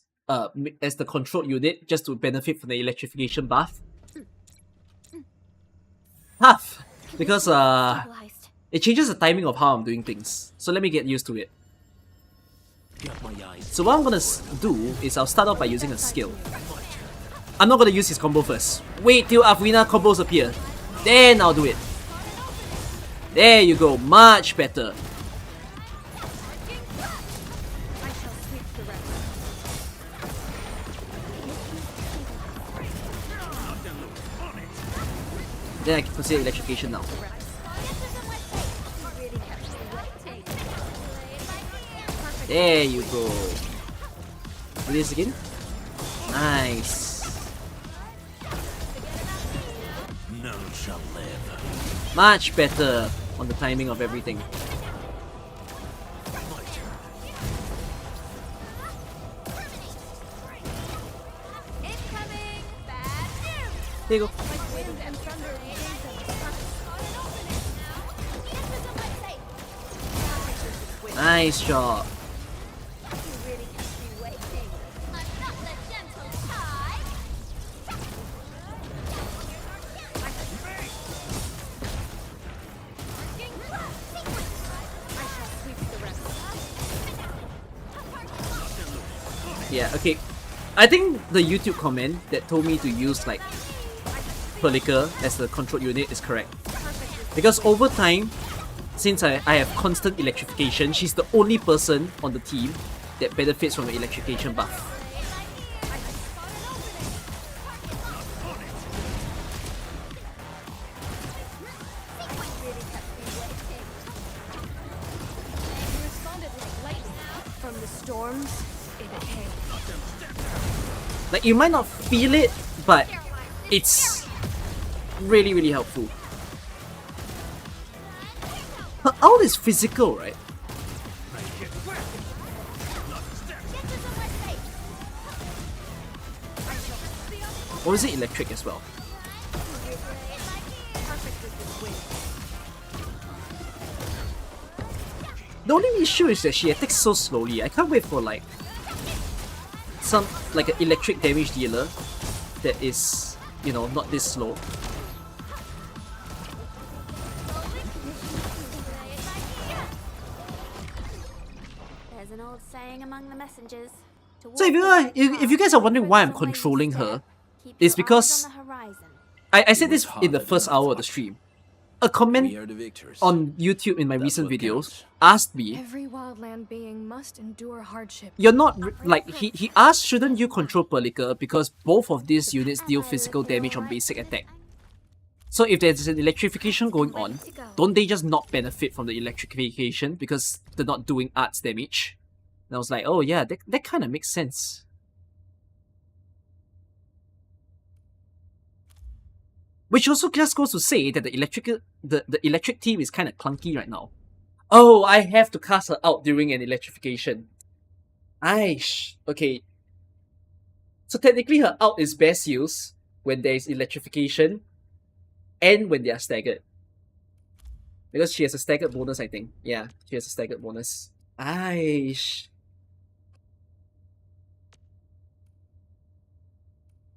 as the control unit just to benefit from the electrification buff. Tough! Because Stabilized. it changes the timing of how I'm doing things. So let me get used to it. Got my eyes. So what I'm gonna do is I'll start off by using a skill. I'm not gonna use his combo first. Wait till Afrina combos appear. Then I'll do it. There you go, much better. I shall sweep the rest. Then I can consider electrification now. There you go. Do this again. Nice. None shall live. Much better on the timing of everything. My turn. Incoming! Bad news! There you go. Wind and thunder Nice job. Yeah, okay. I think the YouTube comment that told me to use like Perlica as the control unit is correct. Because over time, since I have constant electrification, she's the only person on the team that benefits from the electrification buff. from the storms in a hail. Like, you might not feel it, but it's really, really helpful. Her ult is physical, right? Or is it electric as well? The only issue is that she attacks so slowly. I can't wait for like an electric damage dealer that is, you know, not this slow. There's an old saying among the messengers. So if you guys are wondering why I'm controlling her, it's because I said this in the first hour of the stream. a comment We are the victors. on YouTube in my That's recent what videos counts. asked me, Every wildland being must endure hardship. you're not like he asked, shouldn't you control Pelika because both of these units deal physical damage on basic attack? So if there's an electrification going on, don't they just not benefit from the electrification because they're not doing arts damage? And I was like, oh yeah, that kind of makes sense. Which also just goes to say that the electric team is kind of clunky right now. Oh, I have to cast her out during an electrification. Aish. Okay. So technically her out is best used when there is electrification and when they are staggered. Because she has a staggered bonus, I think. Yeah, she has a staggered bonus. Aish.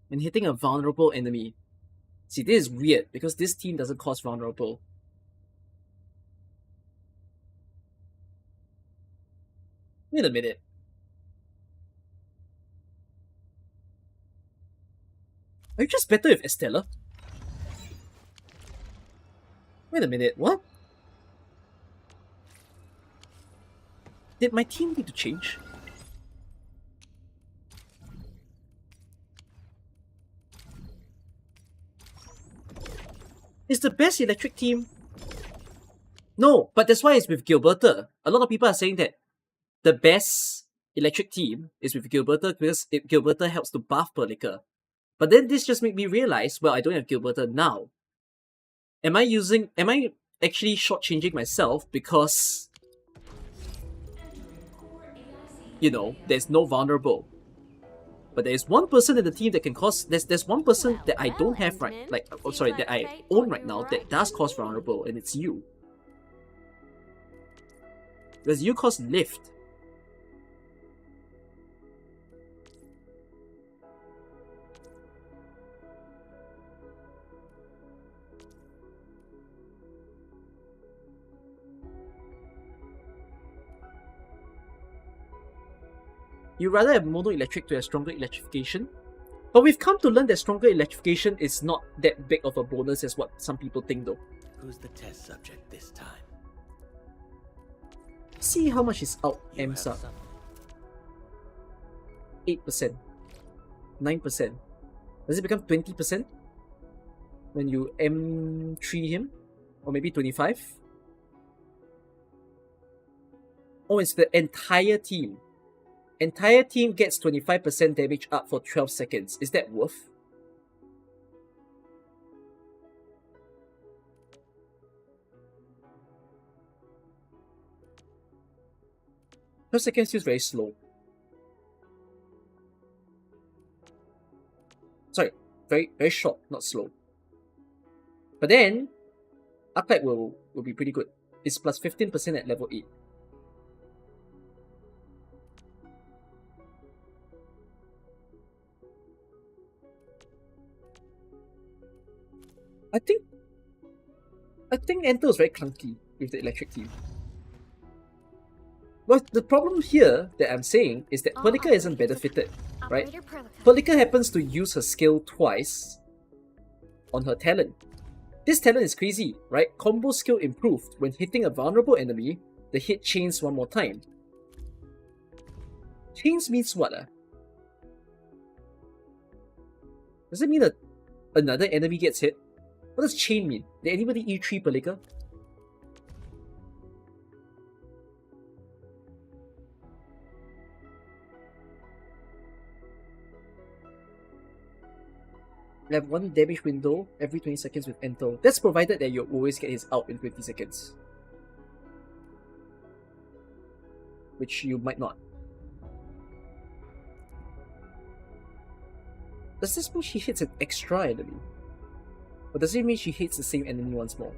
When hitting a vulnerable enemy. See, this is weird because this team doesn't cost vulnerable. Wait a minute. Are you just better with Estella? Wait a minute, what? Did my team need to change? Is the best electric team? No, but that's why it's with Gilberta. A lot of people are saying that the best electric team is with Gilberta because Gilberta helps to buff Pelika. But then this just made me realize, well, I don't have Gilberta now. Am I actually shortchanging myself because, you know, there's no vulnerable? But there's one person in the team that can cause. There's one person that I don't have right, that I own right now that does cause vulnerable, and it's you. Because you cause lift. You rather have mono electric to have stronger electrification? But we've come to learn that stronger electrification is not that big of a bonus as what some people think though. Who's the test subject this time? See how much is out You M's have up. some- 8%. 9%. Does it become 20% when you M3 him? Or maybe 25? Oh, it's the entire team. Entire team gets 25% damage up for 12 seconds. Is that worth? Twelve seconds feels very slow. Sorry, very short, not slow. But then, Arknight will be pretty good. It's plus 15% at level 8. I think Enter is very clunky with the electric team. But the problem here that I'm saying is that Pelika isn't benefited, right? Pelika happens to use her skill twice on her talent. This talent is crazy, right? Combo skill improved. When hitting a vulnerable enemy, the hit chains one more time. Chains means what? Does it mean that another enemy gets hit? What does chain mean? Did anybody E3 Pelika? You have one damage window every 20 seconds with Ento. That's provided that you always get his out in 20 seconds. Which you might not. Does this mean she hits an extra enemy? Or does it mean she hits the same enemy once more?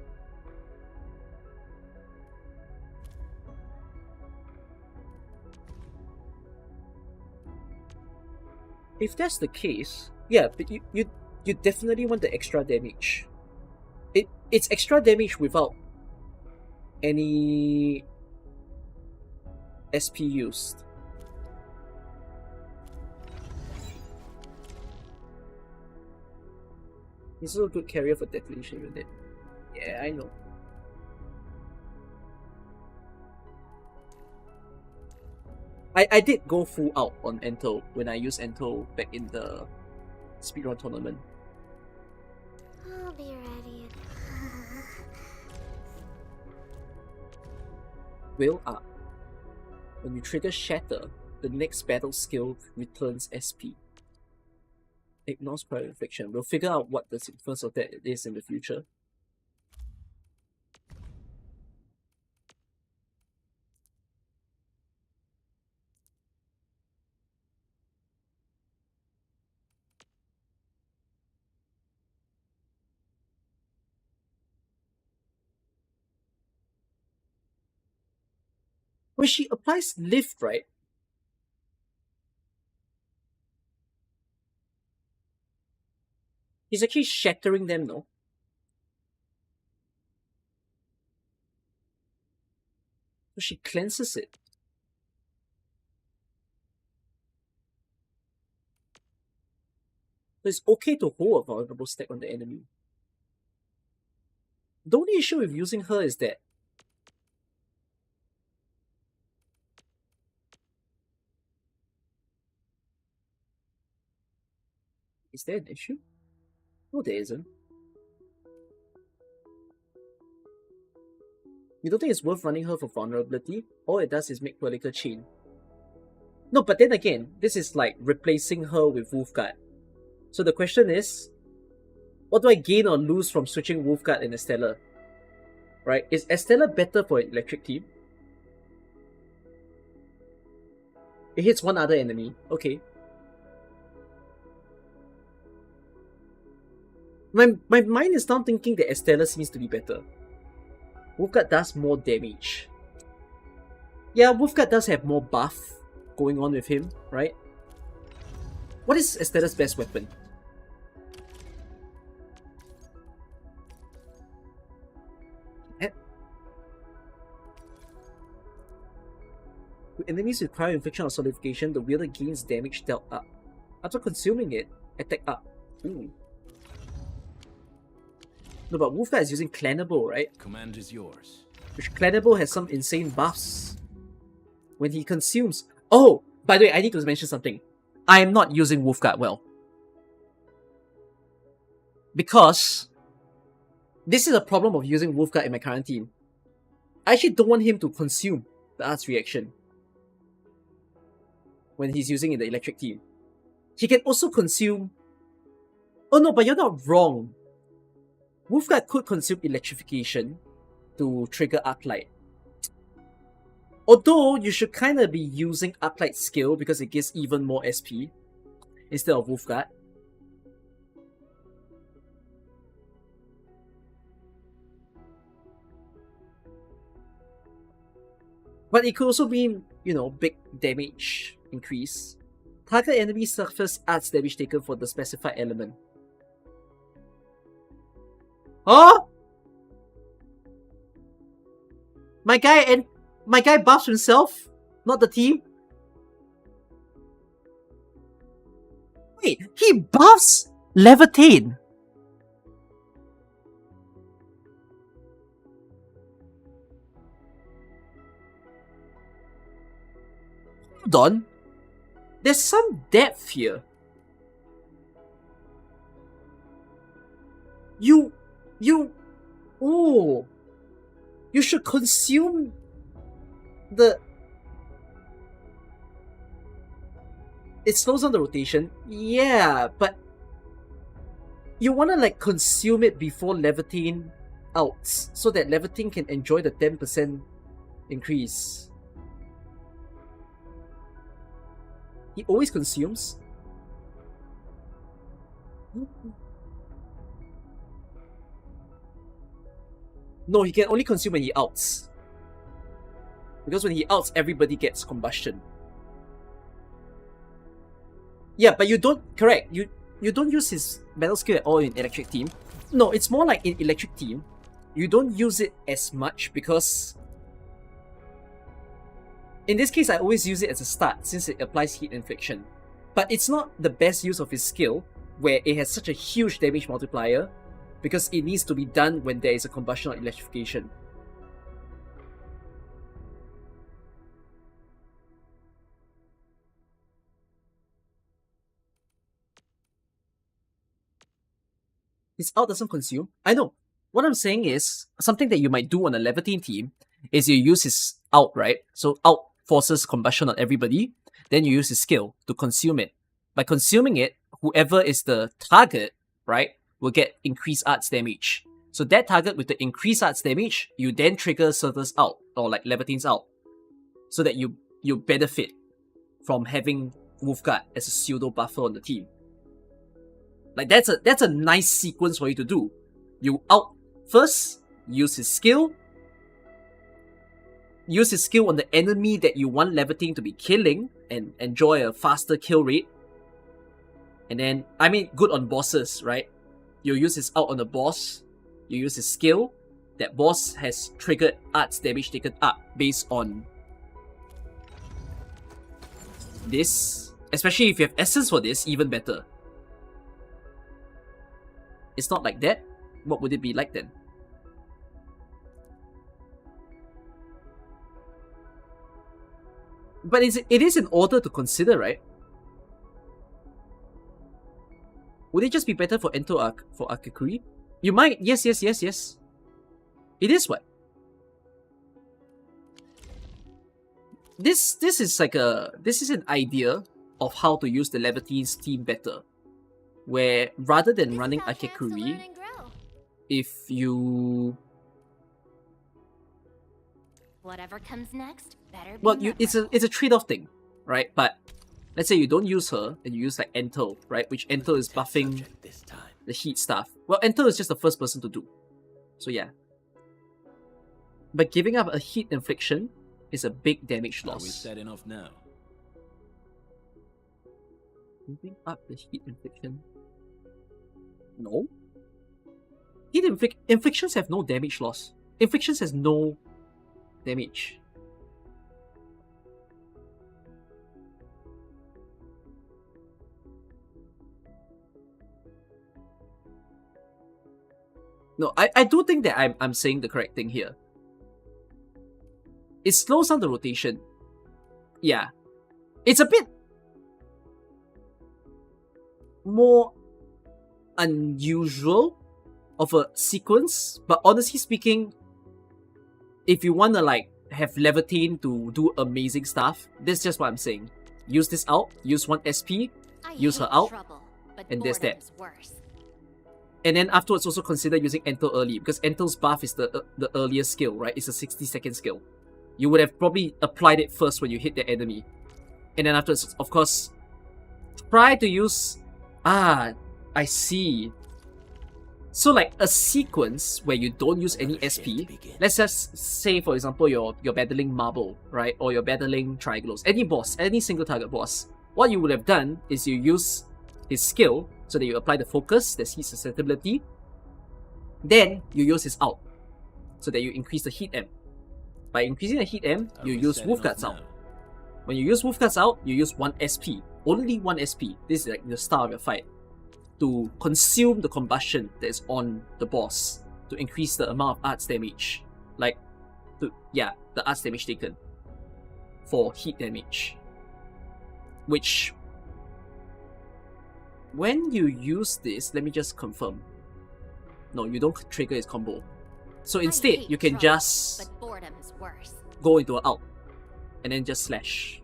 If that's the case, yeah, but you definitely want the extra damage. It's extra damage without any SP used. He's also a good carrier for deflation with it. Yeah, I know. I did go full out on Ento when I used Ento back in the speedrun tournament. I'll be ready. Will up. When you trigger Shatter, the next battle skill returns SP. Ignores prior infliction. We'll figure out what the significance of that is in the future. When she applies lift, right? He's actually shattering them, no? So she cleanses it. So it's okay to hold a vulnerable stack on the enemy. The only issue with using her is that is there an issue? No, there isn't. You don't think it's worth running her for vulnerability? All it does is make Pelika chain. No, but then again, this is like replacing her with Wolfguard. So the question is, what do I gain or lose from switching Wolfguard and Estella? Right? Is Estella better for an electric team? It hits one other enemy. Okay. My mind is now thinking that Estella seems to be better. Wolfguard does more damage. Yeah, Wolfguard does have more buff going on with him, right? What is Estella's best weapon? With enemies with prior infliction or solidification, the wielder gains damage dealt up. After consuming it, attack up. Ooh. No, but Wolfguard is using Clannable, right? Command is yours. Which Clannable has some insane buffs. When he consumes... Oh! By the way, I need to mention something. I am not using Wolfguard well. Because... this is a problem of using Wolfguard in my current team. I actually don't want him to consume the art's reaction when he's using in the electric team. He can also consume... Oh no, but you're not wrong. Wolfguard could consume electrification to trigger Arklight. Although you should kind of be using Arklight's skill because it gives even more SP instead of Wolfguard. But it could also mean, you know, big damage increase. Target enemy suffers arts damage taken for the specified element. Huh? My guy buffs himself, not the team. Wait, he buffs Levitate. Hold on. There's some depth here. Oh. You should consume the... It slows down the rotation. Yeah, but... You wanna like consume it before Levitate outs, so that Levitate can enjoy the 10% increase. He always consumes. No, he can only consume when he outs. Because when he outs, everybody gets combustion. Yeah, but you don't... Correct. You don't use his battle skill at all in electric team. No, it's more like in electric team, you don't use it as much because... In this case, I always use it as a start since it applies heat infliction. But it's not the best use of his skill, where it has such a huge damage multiplier, because it needs to be done when there is a combustion or electrification. His ult doesn't consume. I know. What I'm saying is, something that you might do on a Levantine team is you use his ult, right? So ult forces combustion on everybody, then you use his skill to consume it. By consuming it, whoever is the target, right, will get increased arts damage. So that target with the increased arts damage, you then trigger Surtur's ult, or like Levantine's ult, so that you benefit from having Wolfguard as a pseudo buffer on the team. Like that's a nice sequence for you to do. You ult first, use his skill on the enemy that you want Levantine to be killing and enjoy a faster kill rate. And then, I mean, good on bosses, right? You use his ult on the boss, you use his skill, that boss has triggered arts damage taken up based on this. Especially if you have essence for this, even better. It's not like that. What would it be like then? But it is in order to consider, right? Would it just be better for Ento for Akakuri? You might. Yes. It is what? This is an idea of how to use the Levantine's team better. Where rather than running Akakuri, if you whatever comes next better be well, it's a trade-off thing, right? But let's say you don't use her and you use like Entel, right? Which Entel is buffing the heat stuff. Well, Entel is just the first person to do. So yeah. But giving up a heat infliction is a big damage loss. Are we set enough now? Giving up the heat infliction. No. Heat inflictions have no damage loss. Inflictions has no damage. No, I do think that I'm saying the correct thing here. It slows down the rotation. Yeah. It's a bit more unusual of a sequence, but honestly speaking, if you wanna like have Levantine to do amazing stuff, that's just what I'm saying. Use this out, use 1 SP, use her out, and there's that. And then afterwards also consider using Entel early, because Entel's buff is the earliest skill, right? It's a 60-second skill. You would have probably applied it first when you hit the enemy. And then afterwards, of course, try to use... Ah, I see. So like a sequence where you don't use any SP. Let's just say, for example, you're battling Marble, right? Or you're battling Triangles. Any boss, any single target boss. What you would have done is you use his skill so that you apply the focus, that's heat susceptibility. Then you use his ult so that you increase the heat amp. By increasing the heat amp, you use Wolfguard's ult. When you use Wolfguard's ult, you use 1 SP. Only 1 SP. This is like the start of your fight. To consume the combustion that is on the boss. To increase the amount of arts damage. Like, the arts damage taken. For heat damage. Which, when you use this, let me just confirm. No, you don't trigger his combo. So instead, you can just go into an ult. And then just slash.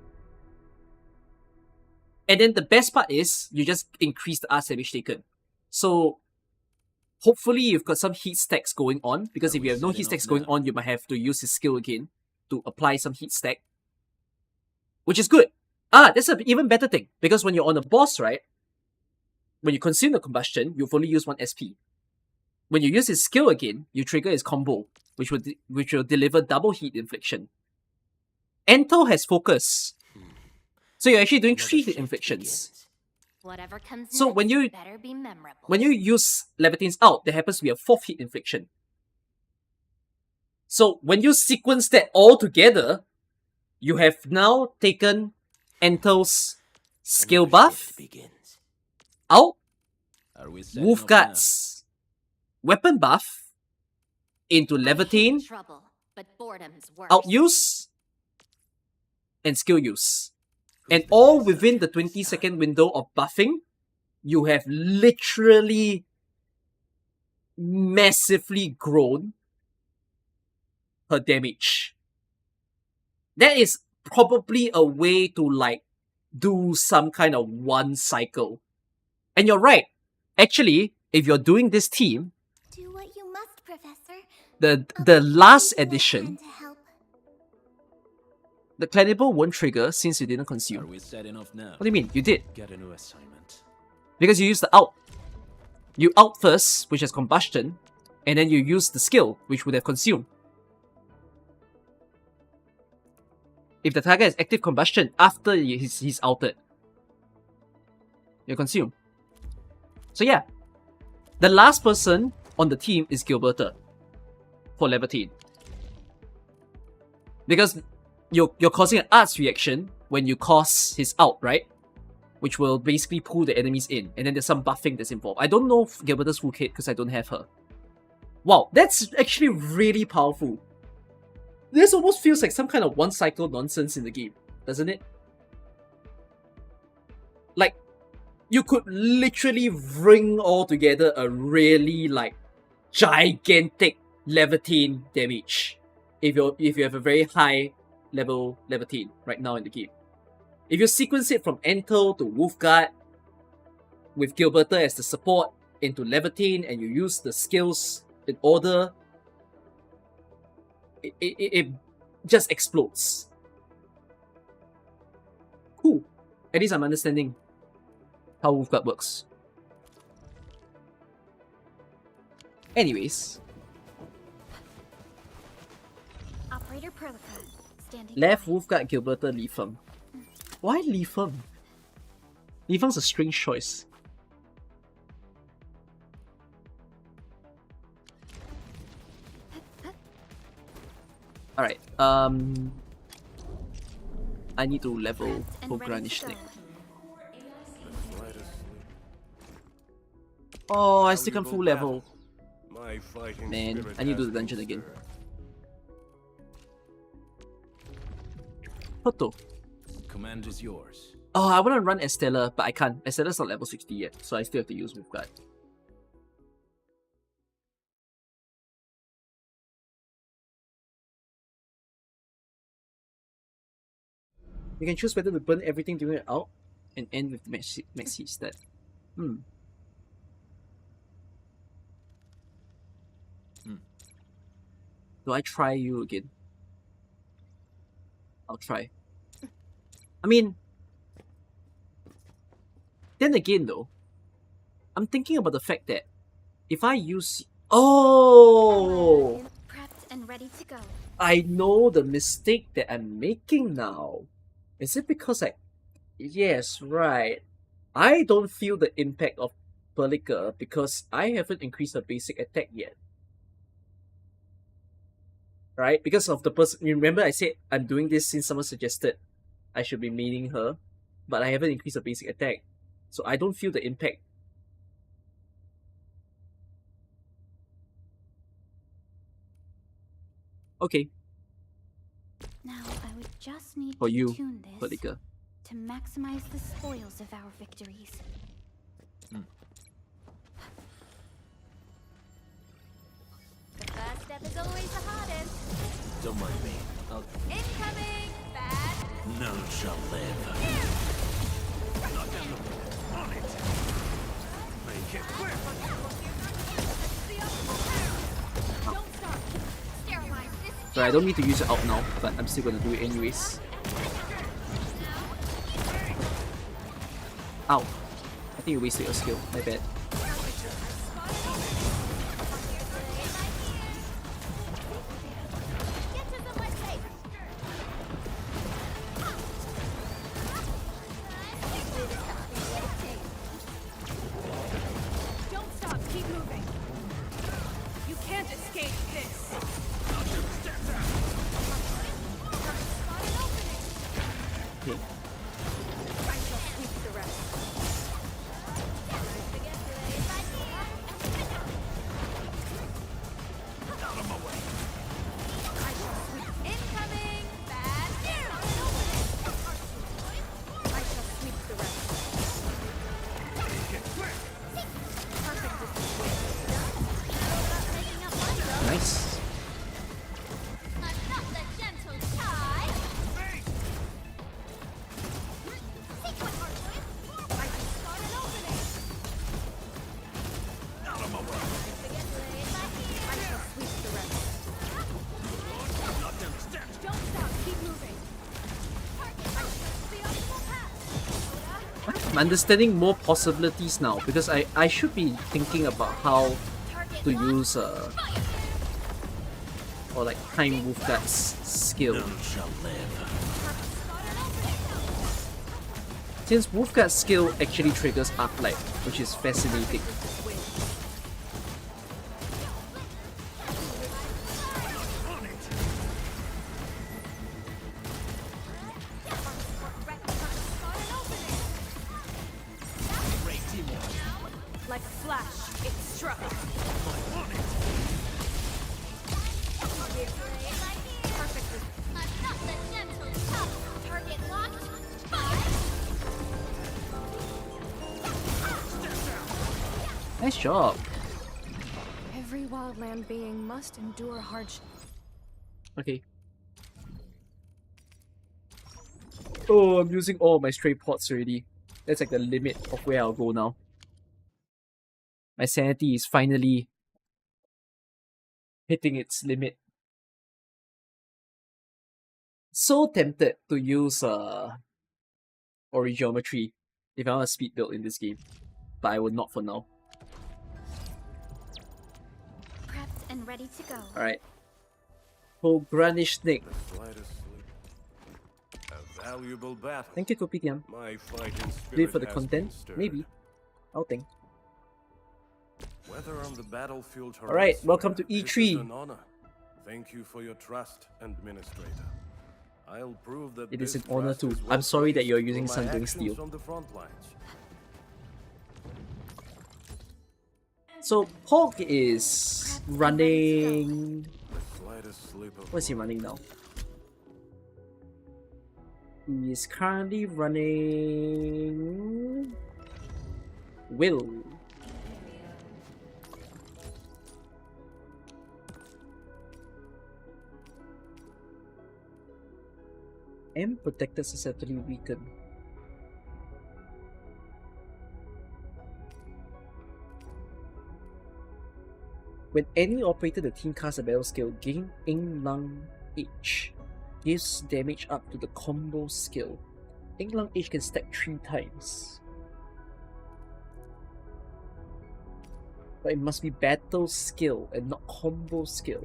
And then the best part is, you just increase the arts damage taken. So, hopefully you've got some heat stacks going on. Because if you have no heat stacks going on, you might have to use his skill again to apply some heat stack. Which is good. That's an even better thing. Because when you're on a boss, right? When you consume the combustion, you've only used 1 SP. When you use his skill again, you trigger his combo, which will deliver double heat infliction. Entel has focus. So you're actually doing 3 hit inflictions. So when you use Levantine's ult, there happens to be a 4th hit infliction. So when you sequence that all together, you have now taken Entel's skill buff, ult, Wolfguard's weapon buff into I hate Levitating, trouble, but boredom's worse. outuse, and skill use. And all within the 20-second window of buffing, you have literally massively grown her damage. That is probably a way to like do some kind of one cycle. And you're right. Actually, if you're doing this team, Do what you must, Professor. the last I'll do what I edition, can to help. the Cannibal won't trigger since you didn't Are consume. we setting off now? What do you mean? You did. Get a new assignment. Because you used the out. You out first, which has combustion, and then you use the skill, which would have consumed. If the target has active combustion after he's outed, you consume. So yeah, the last person on the team is Gilberta for Levitating. Because you're causing an arts reaction when you cause his out, right? Which will basically pull the enemies in, and then there's some buffing that's involved. I don't know if Gilberta's full kit because I don't have her. Wow, that's actually really powerful. This almost feels like some kind of one cycle nonsense in the game, doesn't it? Like, you could literally bring all together a really like gigantic Levitating damage if you have a very high level Levitating right now in the game. If you sequence it from Entel to Wolfguard with Gilberta as the support into Levitating and you use the skills in order, it just explodes. Cool. At least I'm understanding how Wolfguard works. Anyways, Operator Perlica, standing left by. Wolfguard, Gilberta, Li Feng. Why Li Feng? Li Feng's a strange choice. Alright, I need to level Prepped and ready to Pogranichnik. go. Right asleep. Oh, I How still you can't go full battle. level. My fighting Man, spirit I need to do has the dungeon been again. stirred. Photo. Command is yours. Oh, I want to run Estella, but I can't. Estella's not level 60 yet, so I still have to use Wolfguard. You can choose whether to burn everything during it out and end with maxi stat. Do I try you again? I'll try. I mean, then again though, I'm thinking about the fact that if I use... Oh! Prepped and ready to go. I know the mistake that I'm making now. Is it because I... Yes, right. I don't feel the impact of Perlica because I haven't increased her basic attack yet. Right? Because of the person... Remember I said I'm doing this since someone suggested I should be maining her, but I haven't increased her basic attack. So I don't feel the impact. Okay, Now I would just need for to you, tune this Perlica. to maximize the spoils of our victories. The first step is always the hardest. Don't mind me. I'll... Incoming! Bad! None shall live. Don't stop! Sterilize this! So I don't need to use it out now, but I'm still gonna do it anyways. Ow. I think you wasted your skill. My bad. Get to somewhere safe! Don't stop. Keep moving. You can't escape this. Okay. I shall sweep the rest. nice. Not the gentle tide. Take what, Arknights? I can spot an opening. I shall sweep the rest. Don't stop. Keep moving. I shall be on full path. I'm understanding more possibilities now because I should be thinking about how to use or like time Wolfguard's skill. None shall live. Since Wolfguard's skill actually triggers Arclight, which is fascinating. Like a flash, it struck. Perfect. Not the gentle tide. Target locked. Nice job. Every wildland being must endure hardship. Okay. Oh, I'm using all my stray pots already. That's like the limit of where I'll go now. My sanity is finally hitting its limit. So tempted to use Origiometry if I want a speed build in this game, but I will not for now. Prepped and ready to go. Alright. Granish Snake. The slightest slip. A valuable battle. Thank you, Kopitiam. My fighting Do it spirit for the has content? been stirred. Maybe. I'll think. Whether on the battlefield or Alright, elsewhere, welcome to this E3. is an honor. Thank you for your trust, Administrator. I'll prove that It is this an honor trust too. is I'm well sorry that placed you're through using my Sundering actions Steel. on the front lines. So, Pog is running... The slightest slip of What is he blood. running now? He is currently running... Will. And protected susceptibility weakened. When any operator the team casts a battle skill, gain Ing Lang H. Gives damage up to the combo skill. Ing Lang H can stack 3 times. But it must be battle skill and not combo skill.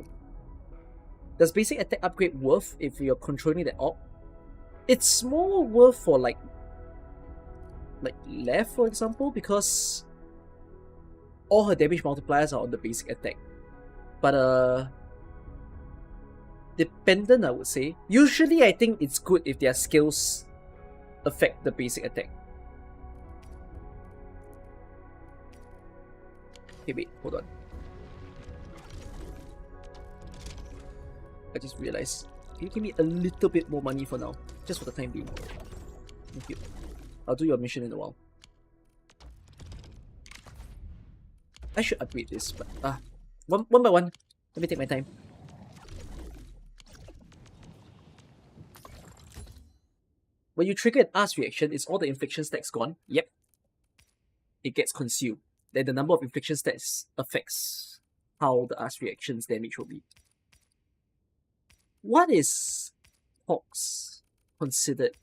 Does basic attack upgrade worth if you're controlling the op? It's more worth for like left, for example, because all her damage multipliers are on the basic attack. But dependent, I would say. Usually I think it's good if their skills affect the basic attack. Okay, wait, hold on. I just realized. Can you give me a little bit more money for now? Just for the time being. Thank you. I'll do your mission in a while. I should upgrade this, but one by one. Let me take my time. When you trigger an Ask reaction, is all the infliction stacks gone? Yep. It gets consumed. Then the number of infliction stacks affects how the Ask reaction's damage will be. What is Hawk's considered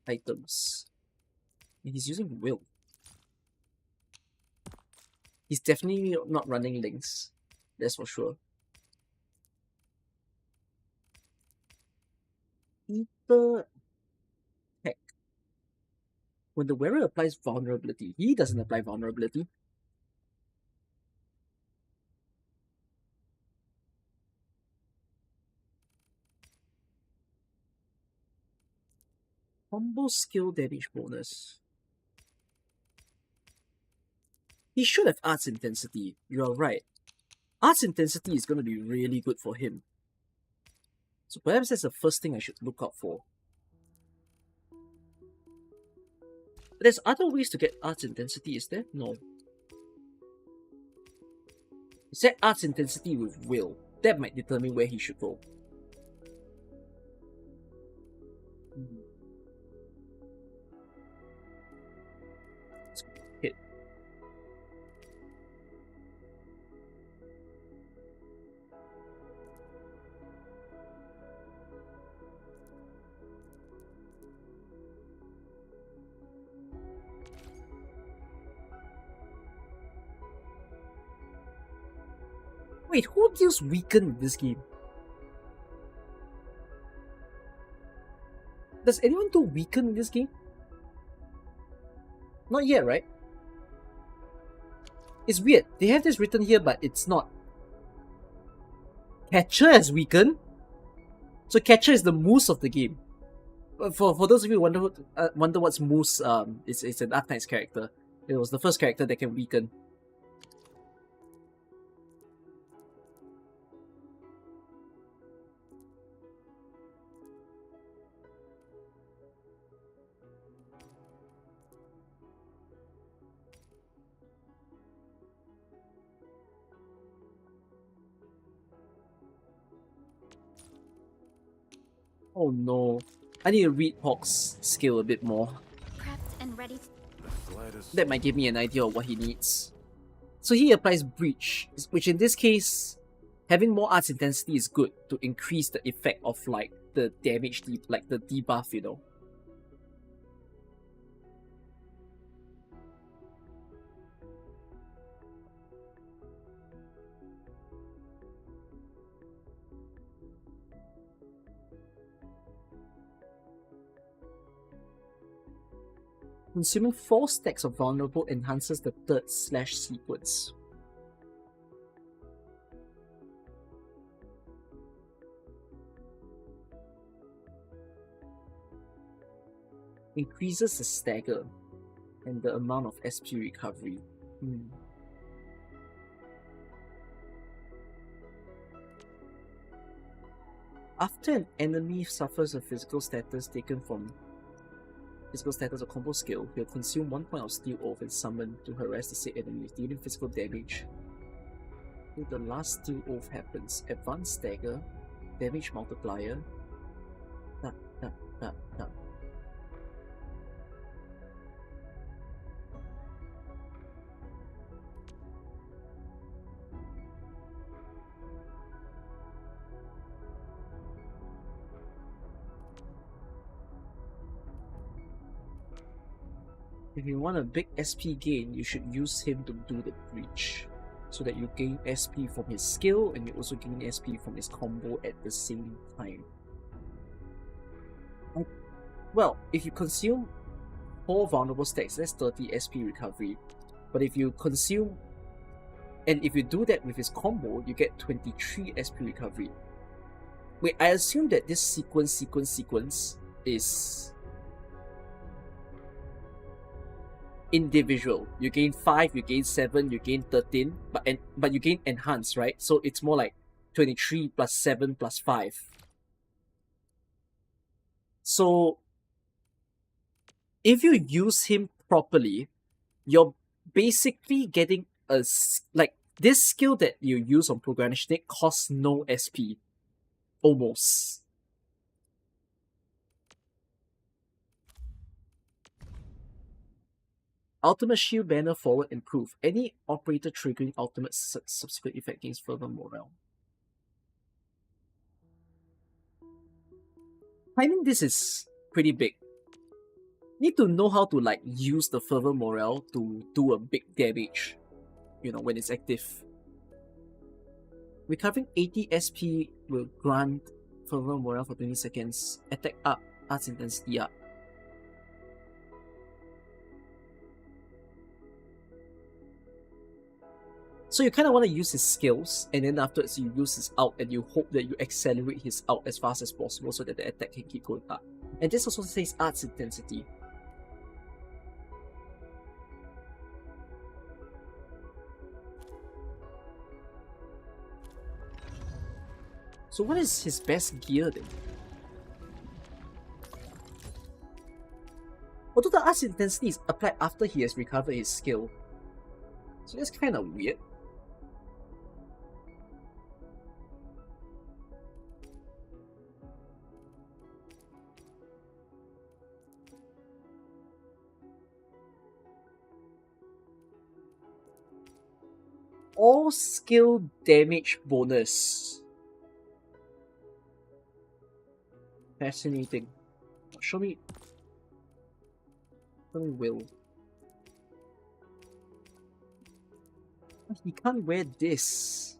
items? He's using Will. He's definitely not running links. That's for sure. Ether Tech. When the wearer applies vulnerability, he doesn't apply vulnerability. Combo skill damage bonus. He should have Arts Intensity. You are right. Arts Intensity is going to be really good for him. So perhaps that's the first thing I should look out for. But there's other ways to get Arts Intensity, is there? No. Set arts intensity with will. That might determine where he should go. Hit. Wait, who deals weaken in this game? Does anyone do weaken in this game? Not yet, right? It's weird. They have this written here, but it's not. Catcher has weaken. So Catcher is the moose of the game. For those of you who wonder what's moose, it's an Arknights character. It was the first character that can weaken. Oh no. I need to read Hawk's skill a bit more. Prepped and ready to... That might give me an idea of what he needs. So he applies Breach, which in this case, having more arts intensity is good to increase the effect of like the damage, like the debuff, you know. Consuming 4 stacks of vulnerable enhances the third slash sequence. Increases the stagger and the amount of SP recovery. After an enemy suffers a physical status taken from physical status or combo skill, he'll consume 1 point of Steel Oath and summon to harass the said enemy, dealing physical damage. If the last Steel Oath happens, advanced stagger, damage multiplier, tap, tap, tap, tap. If you want a big SP gain, you should use him to do the breach, so that you gain SP from his skill and you also gain SP from his combo at the same time. Well, if you consume 4 vulnerable stacks, that's 30 SP recovery. But if you consume, and if you do that with his combo, you get 23 SP recovery. Wait, I assume that this sequence is individual. You gain 5, you gain 7, you gain 13, but you gain enhanced, right? So it's more like 23 plus 7 plus 5. So if you use him properly, you're basically getting like this skill that you use on Programmation costs no SP. Almost. Ultimate Shield Banner Forward Improve. Any operator triggering ultimate subsequent effect gains further morale. I think this is pretty big. Need to know how to like use the fervor morale to do a big damage, you know, when it's active. Recovering 80 SP will grant fervor morale for 20 seconds. Attack up, arts intensity up. So you kind of want to use his skills, and then afterwards you use his ult, and you hope that you accelerate his ult as fast as possible so that the attack can keep going up. And this also says arts intensity. So what is his best gear then? Although the arts intensity is applied after he has recovered his skill. So that's kind of weird. all skill damage bonus. Fascinating. Show me will. He can't wear this.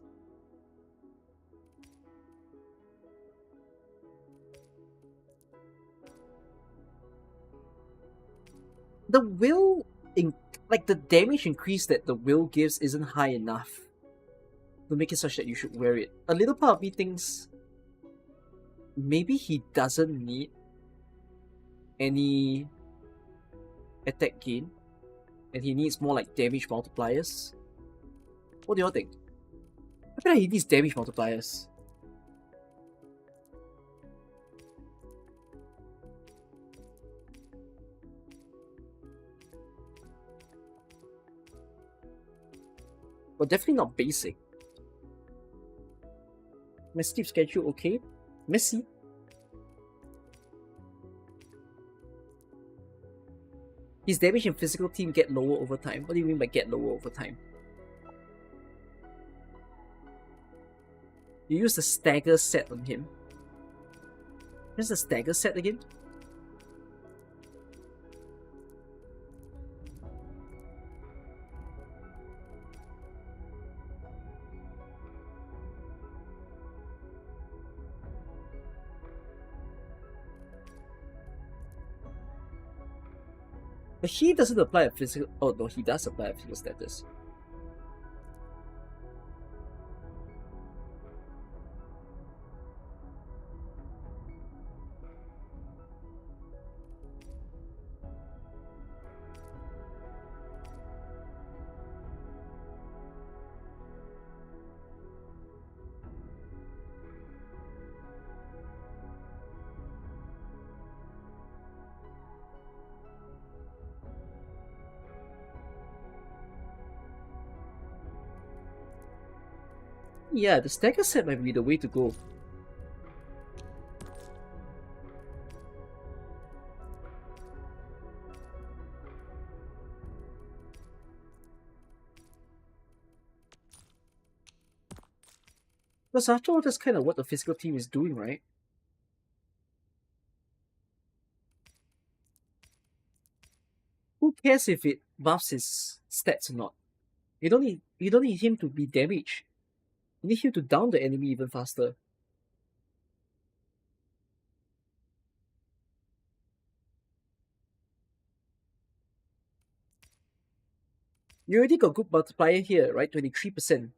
The will, like the damage increase that the will gives isn't high enough to make it such that you should wear it. A little part of me thinks maybe he doesn't need any attack gain and he needs more like damage multipliers. What do y'all think? I feel like he needs damage multipliers. But definitely not basic. My sleep schedule okay? Messy. His damage and physical team get lower over time. What do you mean by get lower over time? You use the stagger set on him. Where's the stagger set again? But he doesn't apply a physical... Oh no, he does apply a physical status. Yeah, the stagger set might be the way to go. Because after all, that's kind of what the physical team is doing, right? Who cares if it buffs his stats or not? You don't need him to be damaged. You need him to down the enemy even faster. You already got good multiplier here, right? 23%.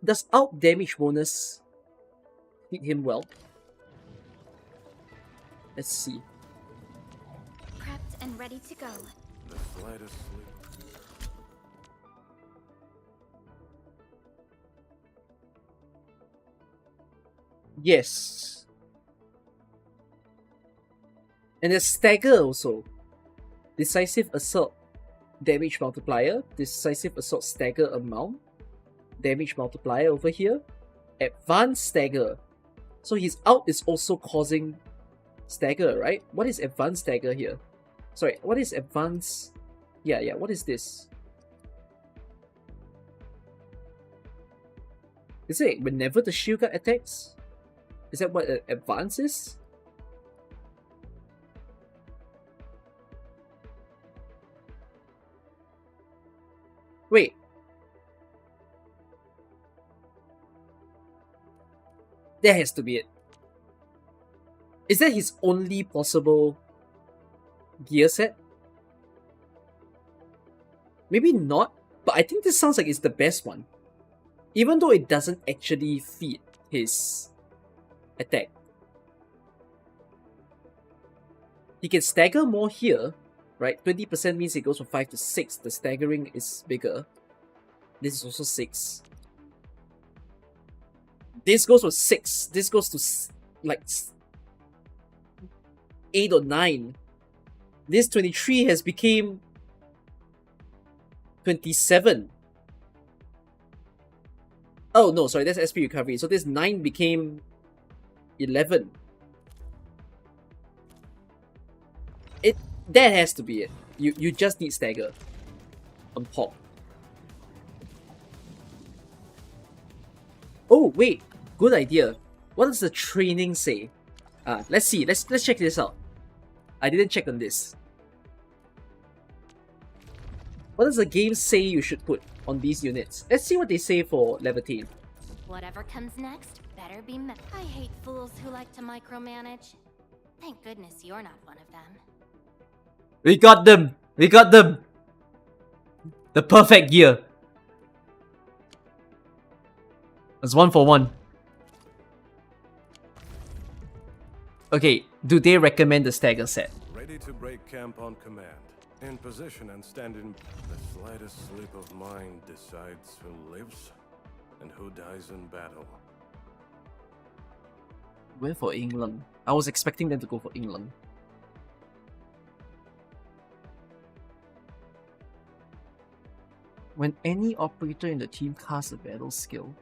Does out damage bonus hit him well? Let's see. Prepped and ready to go. The slightest sleep. Yes. And there's stagger also. Decisive assault damage multiplier, decisive assault stagger amount, damage multiplier over here, advanced stagger. So his out is also causing stagger, right? What is advanced stagger here? Sorry, what is advanced? Yeah, what is this? Is it whenever the shield guard attacks? Is that what advance is? Wait. That has to be it. Is that his only possible gear set? Maybe not, but I think this sounds like it's the best one. Even though it doesn't actually feed his attack. He can stagger more here, right? 20% means it goes from 5 to 6. The staggering is bigger. This is also 6. This goes to 6. This goes to like 8 or 9. This 23 has become 27. Oh no, sorry, that's SP recovery. So this 9 became 11. That has to be it. You just need stagger. on pop. Oh wait, good idea. What does the training say? Let's see. Let's check this out. I didn't check on this. What does the game say you should put on these units? Let's see what they say for Levitate. Whatever comes next, better be I hate fools who like to micromanage. Thank goodness you're not one of them. We got them! We got them! The perfect gear. It's 1 for 1. Okay, do they recommend the stagger set? Ready to break camp on command. In position and standing. The slightest slip of mind decides who lives and who dies in battle. Went for England. I was expecting them to go for England. When any operator in the team casts a battle skill,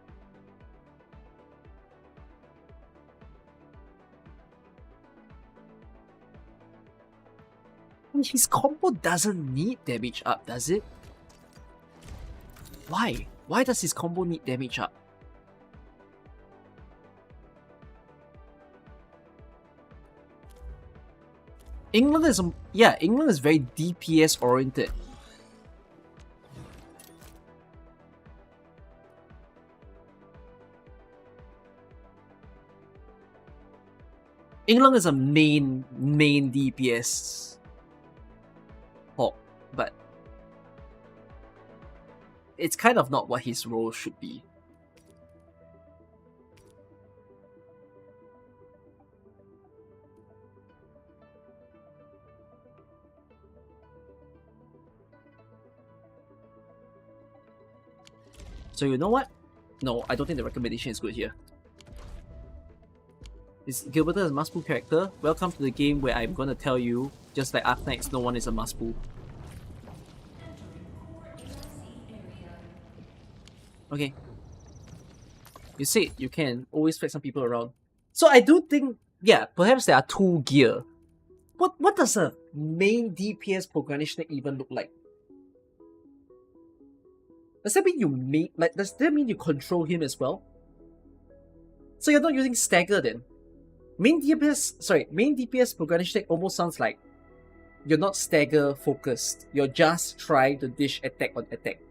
his combo doesn't need damage up, does it? Why? Why does his combo need damage up? England is England is very DPS oriented. England is a main DPS hawk, but it's kind of not what his role should be. So you know what? No, I don't think the recommendation is good here. Is Gilbert a must pool character? Welcome to the game where I'm gonna tell you, just like Arknights, no one is a must pool. Okay. You said you can always fetch some people around. So I do think, yeah, perhaps there are 2 gear. What does a main DPS Pogranichnik even look like? Does that mean does that mean you control him as well? So you're not using stagger then? Main DPS Pogranichnik almost sounds like you're not stagger focused. You're just trying to dish attack on attack.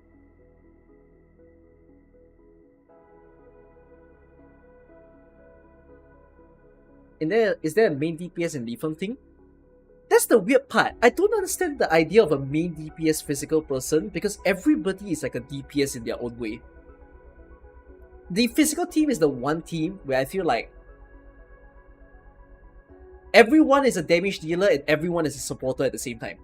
Is there a main DPS and Lethal thing? That's the weird part. I don't understand the idea of a main DPS physical person because everybody is like a DPS in their own way. The physical team is the one team where I feel like everyone is a damage dealer and everyone is a supporter at the same time.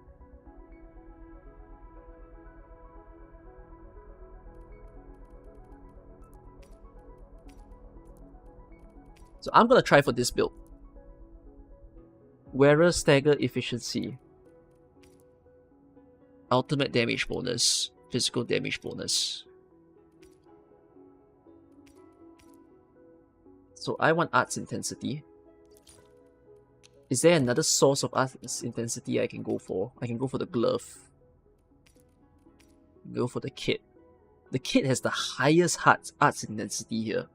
So I'm gonna try for this build. Wearer stagger efficiency. Ultimate damage bonus. Physical damage bonus. So I want arts intensity. Is there another source of arts intensity I can go for? I can go for the glove. Go for the kit. The kit has the highest arts intensity here.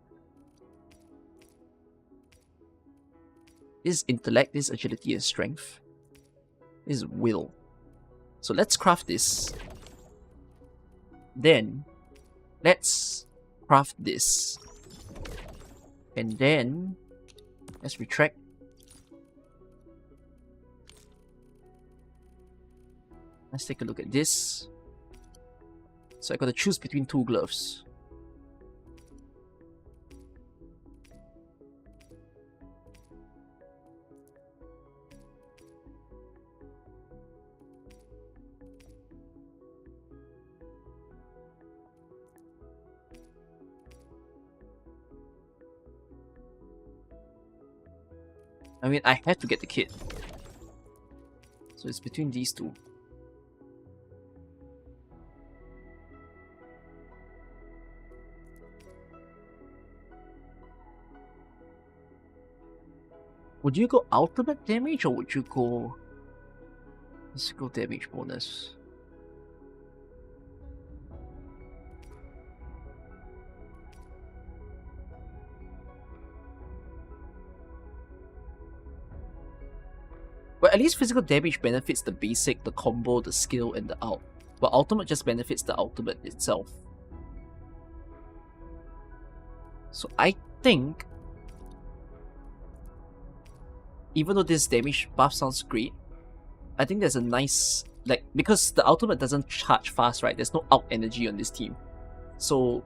This is intellect, this is agility and strength. This is will. So let's craft this. Then, let's craft this. And then, let's retract. Let's take a look at this. So I gotta choose between 2 gloves. I mean, I had to get the kit. So it's between these 2. Would you go ultimate damage or would you go physical damage bonus? Well, at least physical damage benefits the basic, the combo, the skill, and the ult. But ultimate just benefits the ultimate itself. So I think, even though this damage buff sounds great, I think there's a nice, like, because the ultimate doesn't charge fast, right? There's no out energy on this team. So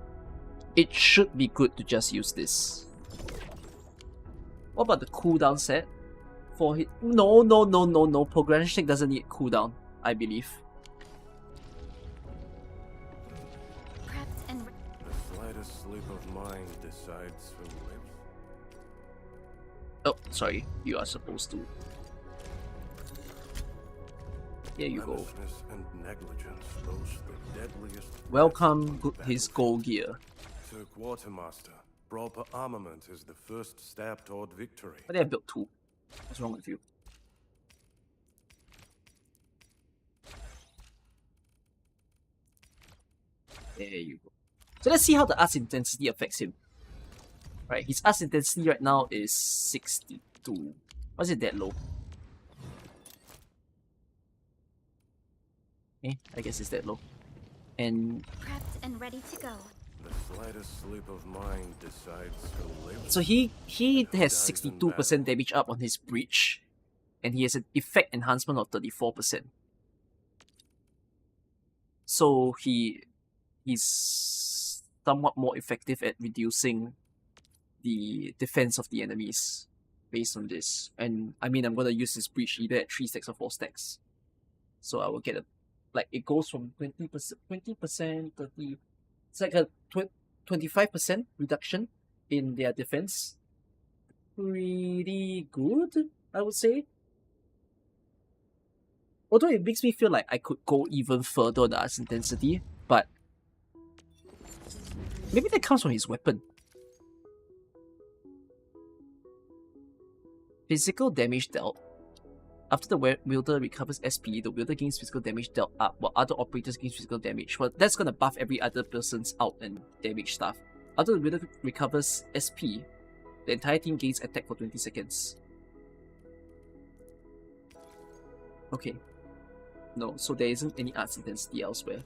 it should be good to just use this. What about the cooldown set? For hit? No. Progression stick doesn't need cooldown, I believe. Prepped and The slightest slip of mind decides who lives. Oh, sorry. You are supposed to. Here you go. Carelessness and negligence boast the deadliest. Welcome threats on his the gold gear. battlefield. To Quartermaster, proper armament is the first step toward victory. But they have built 2. What's wrong with you? There you go. So let's see how the arts intensity affects him. Right, his arts intensity right now is 62. Why is it that low? I guess it's that low. And prepped and ready to go. The slightest slip of mind decides who lives. so he and who has dies in 62% battle. damage up on his breach, and he has an effect enhancement of 34%. So he's somewhat more effective at reducing the defense of the enemies based on this. And I mean, I'm gonna use this breach either at 3 stacks or 4 stacks. So I will get a, like, it goes from 20%, 30. It's like a 25% reduction in their defense. Pretty good, I would say. Although it makes me feel like I could go even further on the arts intensity, but maybe that comes from his weapon. Physical damage dealt. After the wielder recovers SP, the wielder gains physical damage dealt up, while other operators gain physical damage. Well, that's gonna buff every other person's out and damage stuff. After the wielder recovers SP, the entire team gains attack for 20 seconds. Okay. No, so there isn't any arts intensity elsewhere.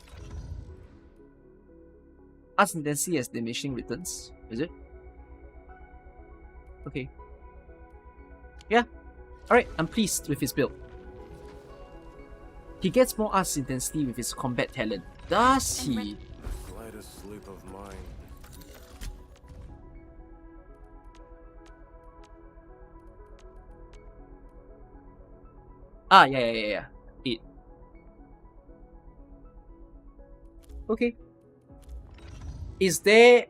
Arts intensity has diminishing returns, is it? Okay. Yeah. Alright, I'm pleased with his build. He gets more arts intensity with his combat talent. Does he? The slightest slip of mind. Ah, yeah. 8. Okay. Is there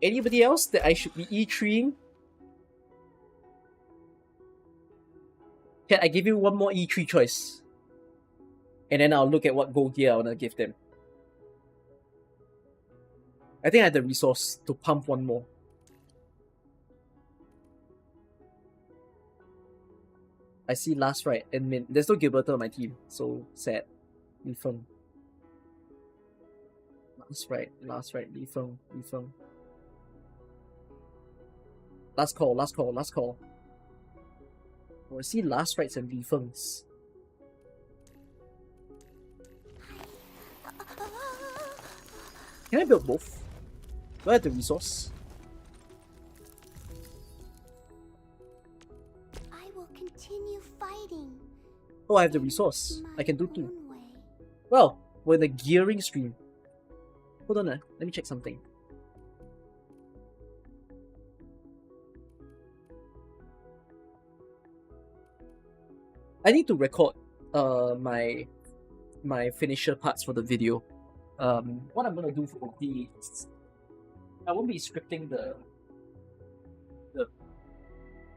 anybody else that I should be E3ing? Can I give you one more E3 choice? And then I'll look at what gold gear I want to give them. I think I have the resource to pump one more. I see last right and min. There's no Gilberto on my team, so sad. Li Feng. Last right, Li Feng. Last call. Oh, I see last rights and Li Feng's. Can I build both? Do I have the resource? I will continue fighting. Oh, I have the resource. I can do my 2. own way. Well, we're in the gearing stream. Hold on, let me check something. I need to record my finisher parts for the video. What I'm gonna do for these, I won't be scripting the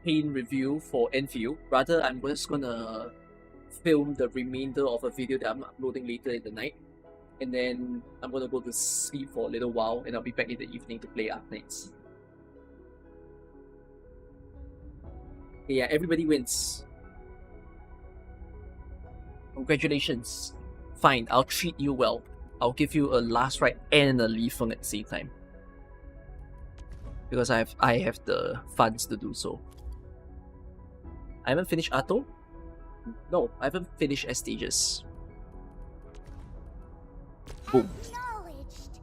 pain review for Endfield. Rather, I'm just gonna film the remainder of a video that I'm uploading later in the night, and then I'm gonna go to sleep for a little while, and I'll be back in the evening to play Arknights. Yeah, everybody wins. Congratulations. Fine, I'll treat you well. I'll give you a last right and a Li Feng at the same time. Because I have the funds to do so. I haven't finished Atto. No, I haven't finished S stages. Boom. Acknowledged.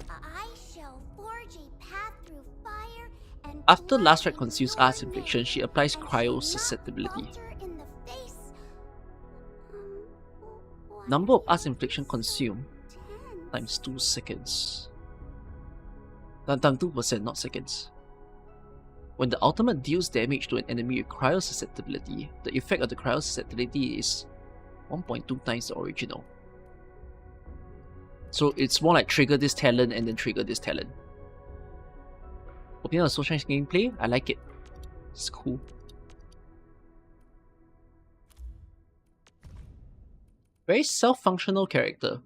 I shall forge a path through fire and After blood last right in consumes your Arts Infliction, name, she applies and Cryo shall not Susceptibility. falter in the face. What Number of are Arts you Infliction so consumed tense? times 2 seconds. Times 2%, not seconds. When the ultimate deals damage to an enemy with Cryo Susceptibility, the effect of the Cryo Susceptibility is 1.2 times the original. So it's more like trigger this talent and then trigger this talent. Opinion on Social gameplay, I like it. It's cool. Very self-functional character.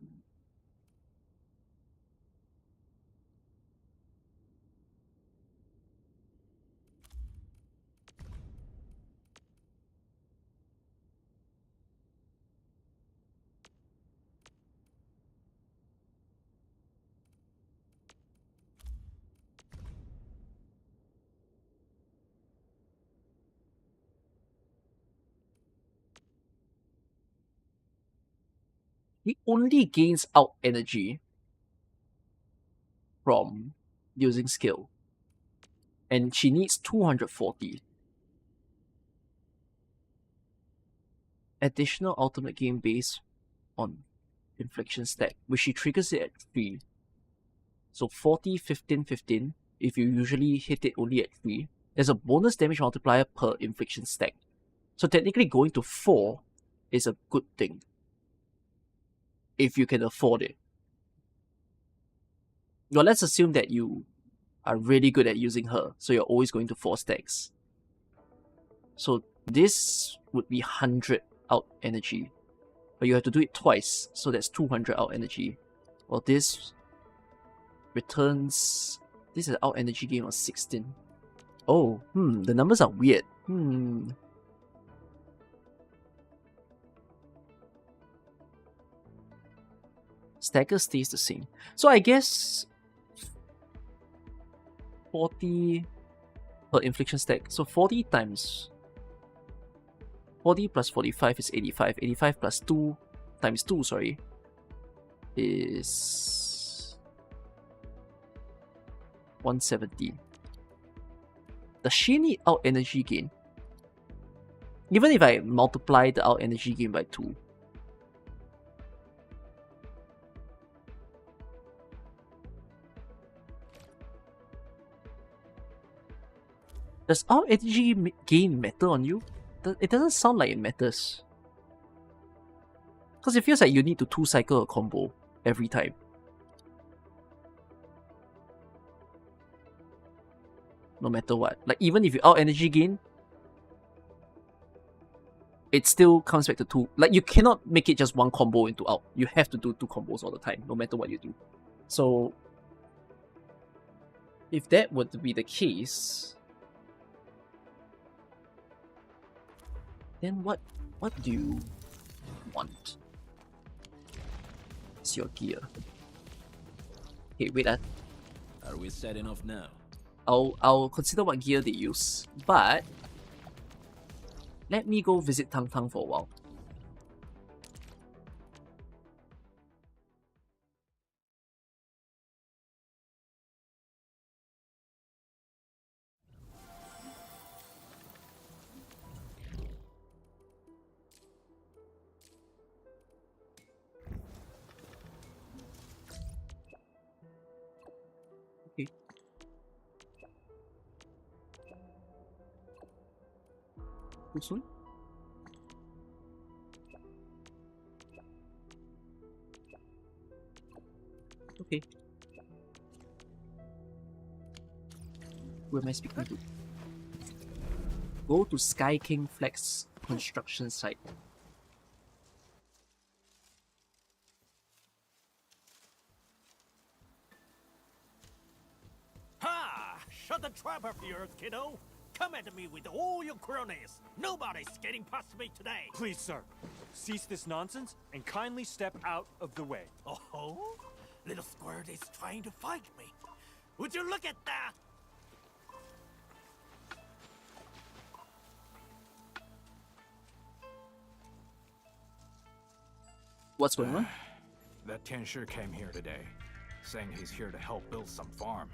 He only gains out energy from using skill. And she needs 240. Additional ultimate gain based on infliction stack, which she triggers it at 3. So 40, 15, 15. If you usually hit it only at 3, there's a bonus damage multiplier per infliction stack. So technically going to 4 is a good thing. If you can afford it. Well, let's assume that you are really good at using her, so you're always going to 4 stacks. So this would be 100 out energy. But you have to do it twice, so that's 200 out energy. Well, this returns... This is an out energy game of 16. Oh, the numbers are weird. Stagger stays the same. So I guess 40 per infliction stack. So 40 times 40 plus 45 is 85. 85 plus 2 times 2, sorry, is 170. Does she need out energy gain? Even if I multiply the out energy gain by 2. Does out energy gain matter on you? It doesn't sound like it matters. Because it feels like you need to 2-cycle a combo every time. No matter what. Like, even if you out energy gain, it still comes back to 2. Like, you cannot make it just one combo into out. You have to do 2 combos all the time, no matter what you do. So, if that were to be the case, then what do you want? It's your gear. Okay, wait. Are we setting off now? I'll consider what gear they use, but let me go visit Tang Tang for a while. Okay. Too soon? Okay. Who am I speaking to? Go to Sky King Flex construction site. Ha! Shut the trap of yours, kiddo! Come at me with all your cronies! Nobody's getting past me today! Please, sir, cease this nonsense and kindly step out of the way. Oh? Little squirt is trying to fight me. Would you look at that? What's going on? That Tianshi came here today, saying he's here to help build some farm.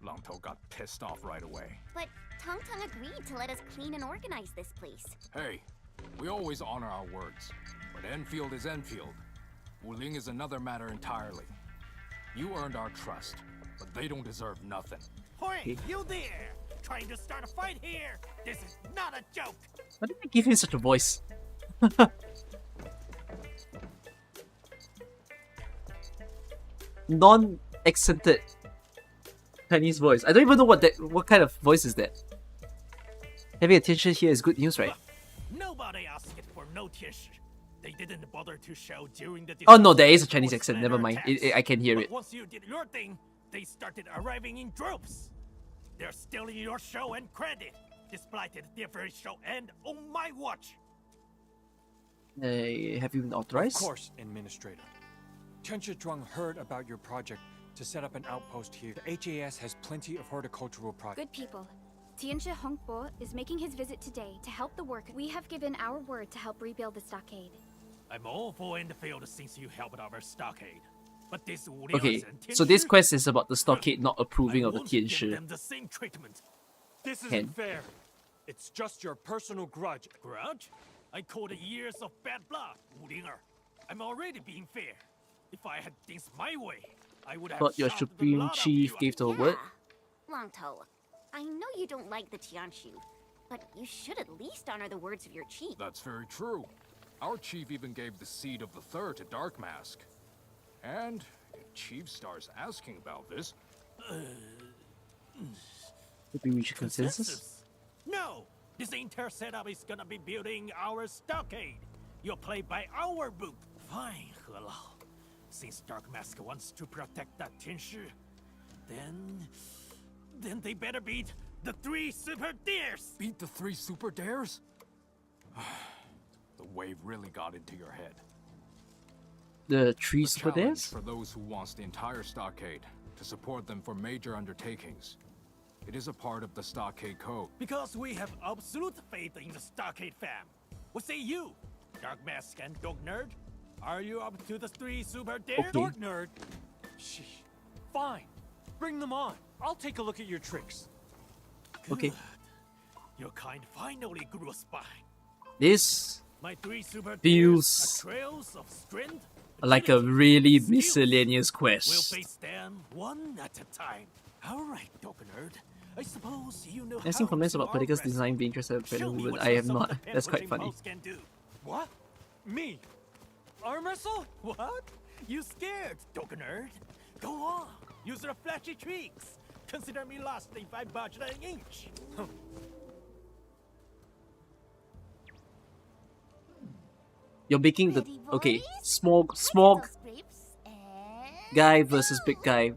Longtou got pissed off right away. But Tong Tong agreed to let us clean and organize this place. Hey, we always honor our words, but Enfield is Enfield. Wuling is another matter entirely. You earned our trust, but they don't deserve nothing. Hey, you there! Trying to start a fight here? This is not a joke! Why did they give him such a voice? Non-accented Chinese voice. I don't even know what kind of voice is that. Having attention here is good news, right? Nobody asked for no Tianshi. They didn't bother to show during the. Oh no, there is a Chinese accent. Never mind. I can hear But it. once you did your thing, they started arriving in droves. They're stealing your show and credit. Disblighted their very show and on my watch. Have you been authorized? Of course, Administrator. Tianshi Zhuang heard about your project to set up an outpost here. The HAS has plenty of horticultural projects. Good people. Tianshi Hongbo is making his visit today to help the work. We have given our word to help rebuild the stockade. I'm all for Endfield since you helped our stockade. But this Okay, so this quest is about the stockade not approving of the Tianshi. them the same treatment. This isn't Ken. fair. It's just your personal grudge. Grudge? I called years of bad blood, Wulinger. I'm already being fair. If I had things my way, I would have Thought your shot the supreme lot of chief you. gave the word. Longtou, I know you don't like the Tianshu, but you should at least honor the words of your chief. That's very true. Our chief even gave the seed of the third to Dark Mask. And if Chief starts asking about this, Did we reach a consensus? No! This entire setup is gonna be building our stockade. You'll play by our book. Fine, He Lao. Since Dark Mask wants to protect that Tianshi, then they better beat the 3 super dares! beat the 3 super dares? The wave really got into your head. The tree A super challenge dares? for those who wants the entire stockade, to support them for major undertakings. It is a part of the stockade code. Because we have absolute faith in the stockade fam. What say you, Dark Mask and Dog Nerd? Are you up to the 3 super dares? Okay. Dork nerd. Sheesh. Fine. Bring them on. I'll take a look at your tricks. Okay. Good. Your kind finally grew a spine. This My 3 super feels dares are trails of strength, like a agility, really skills. miscellaneous We'll quest. face them one at a time. All right, Dog Nerd. I suppose you know I've seen how comments to about Politica's arm wrestle. design being interested in Show pregnant me women. what I have some of not. the That's quite pen-pushing funny. pals can do. What? Me? Arm wrestle? What? You scared, Dog Nerd? Go on. Use your flashy tricks. Consider me lost if I budge an inch. You're making the Ready, okay boys? small Little scrapes, and guy versus big go. guy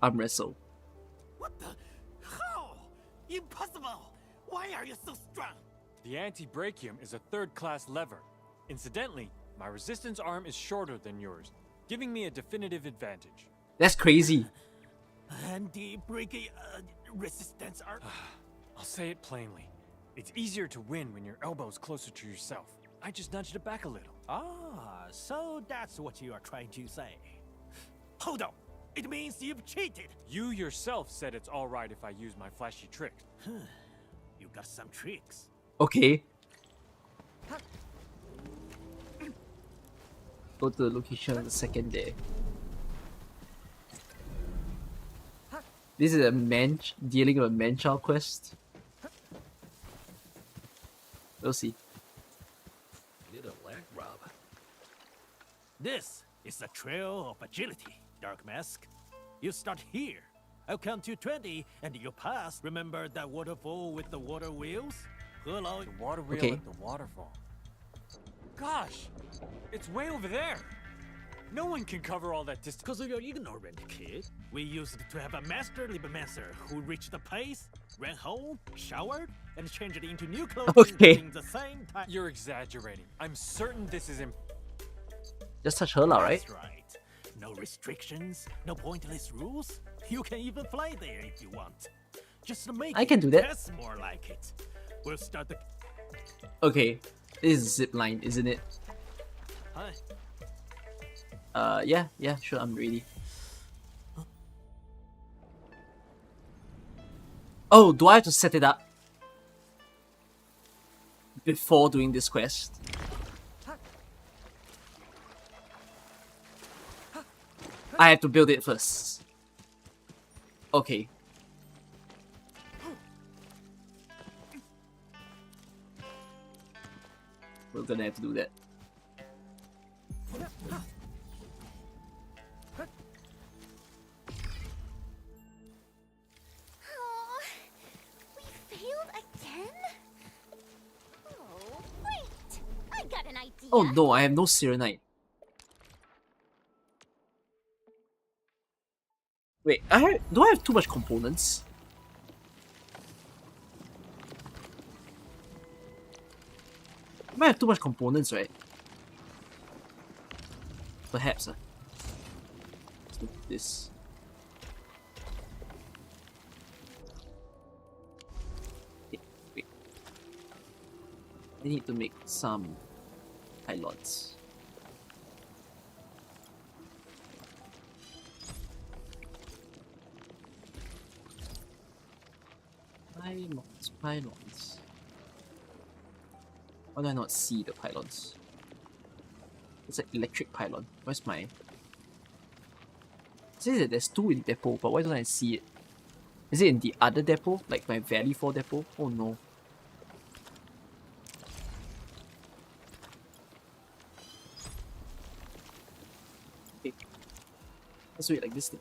arm wrestle. What the? How? Impossible! Why are you so strong? The anti-brachium is a third-class lever. Incidentally, my resistance arm is shorter than yours, giving me a definitive advantage. That's crazy. And the breaking resistance are. I'll say it plainly. It's easier to win when your elbow's closer to yourself. I just nudged it back a little. Ah, so that's what you are trying to say. Hold on. It means you've cheated. You yourself said it's alright if I use my flashy trick. You got some tricks. Okay. Go to the location on the second day. This is a man dealing with a man-child quest. We'll see. Little lag rob. This is a trail of agility, Dark Mask. You start here. I'll count to 20 and you'll pass. Remember that waterfall with the water wheels? Hello. The water wheel Okay. at the waterfall. Gosh! It's way over there! No one can cover all that distance. Because you're ignorant, kid. We used to have a master Libmancer who reached the place, ran home, showered, and changed it into new clothing Okay. in the same time. You're exaggerating. I'm certain this is Just touch her, right? That's right. No restrictions, no pointless rules. You can even fly there if you want. Just to make I can do that. That's more like it. We'll start the. Okay. This is zip line, isn't it? Hi. Yeah, sure, I'm ready. Oh, do I have to set it up before doing this quest? I have to build it first. Okay. We're gonna have to do that. Oh, we failed again? Oh, wait! I got an idea. Oh no, I have no Serenite. Wait, do I have too much components? I might have too much components, right? Perhaps. Let's look at this. Wait. I need to make some pylons. Pylons. Why do I not see the pylons? It's an electric pylon. Where's my... It says that there's 2 in depot, but why don't I see it? Is it in the other depot? Like my Valley 4 depot? Oh no. Okay. Let's do it like this thing.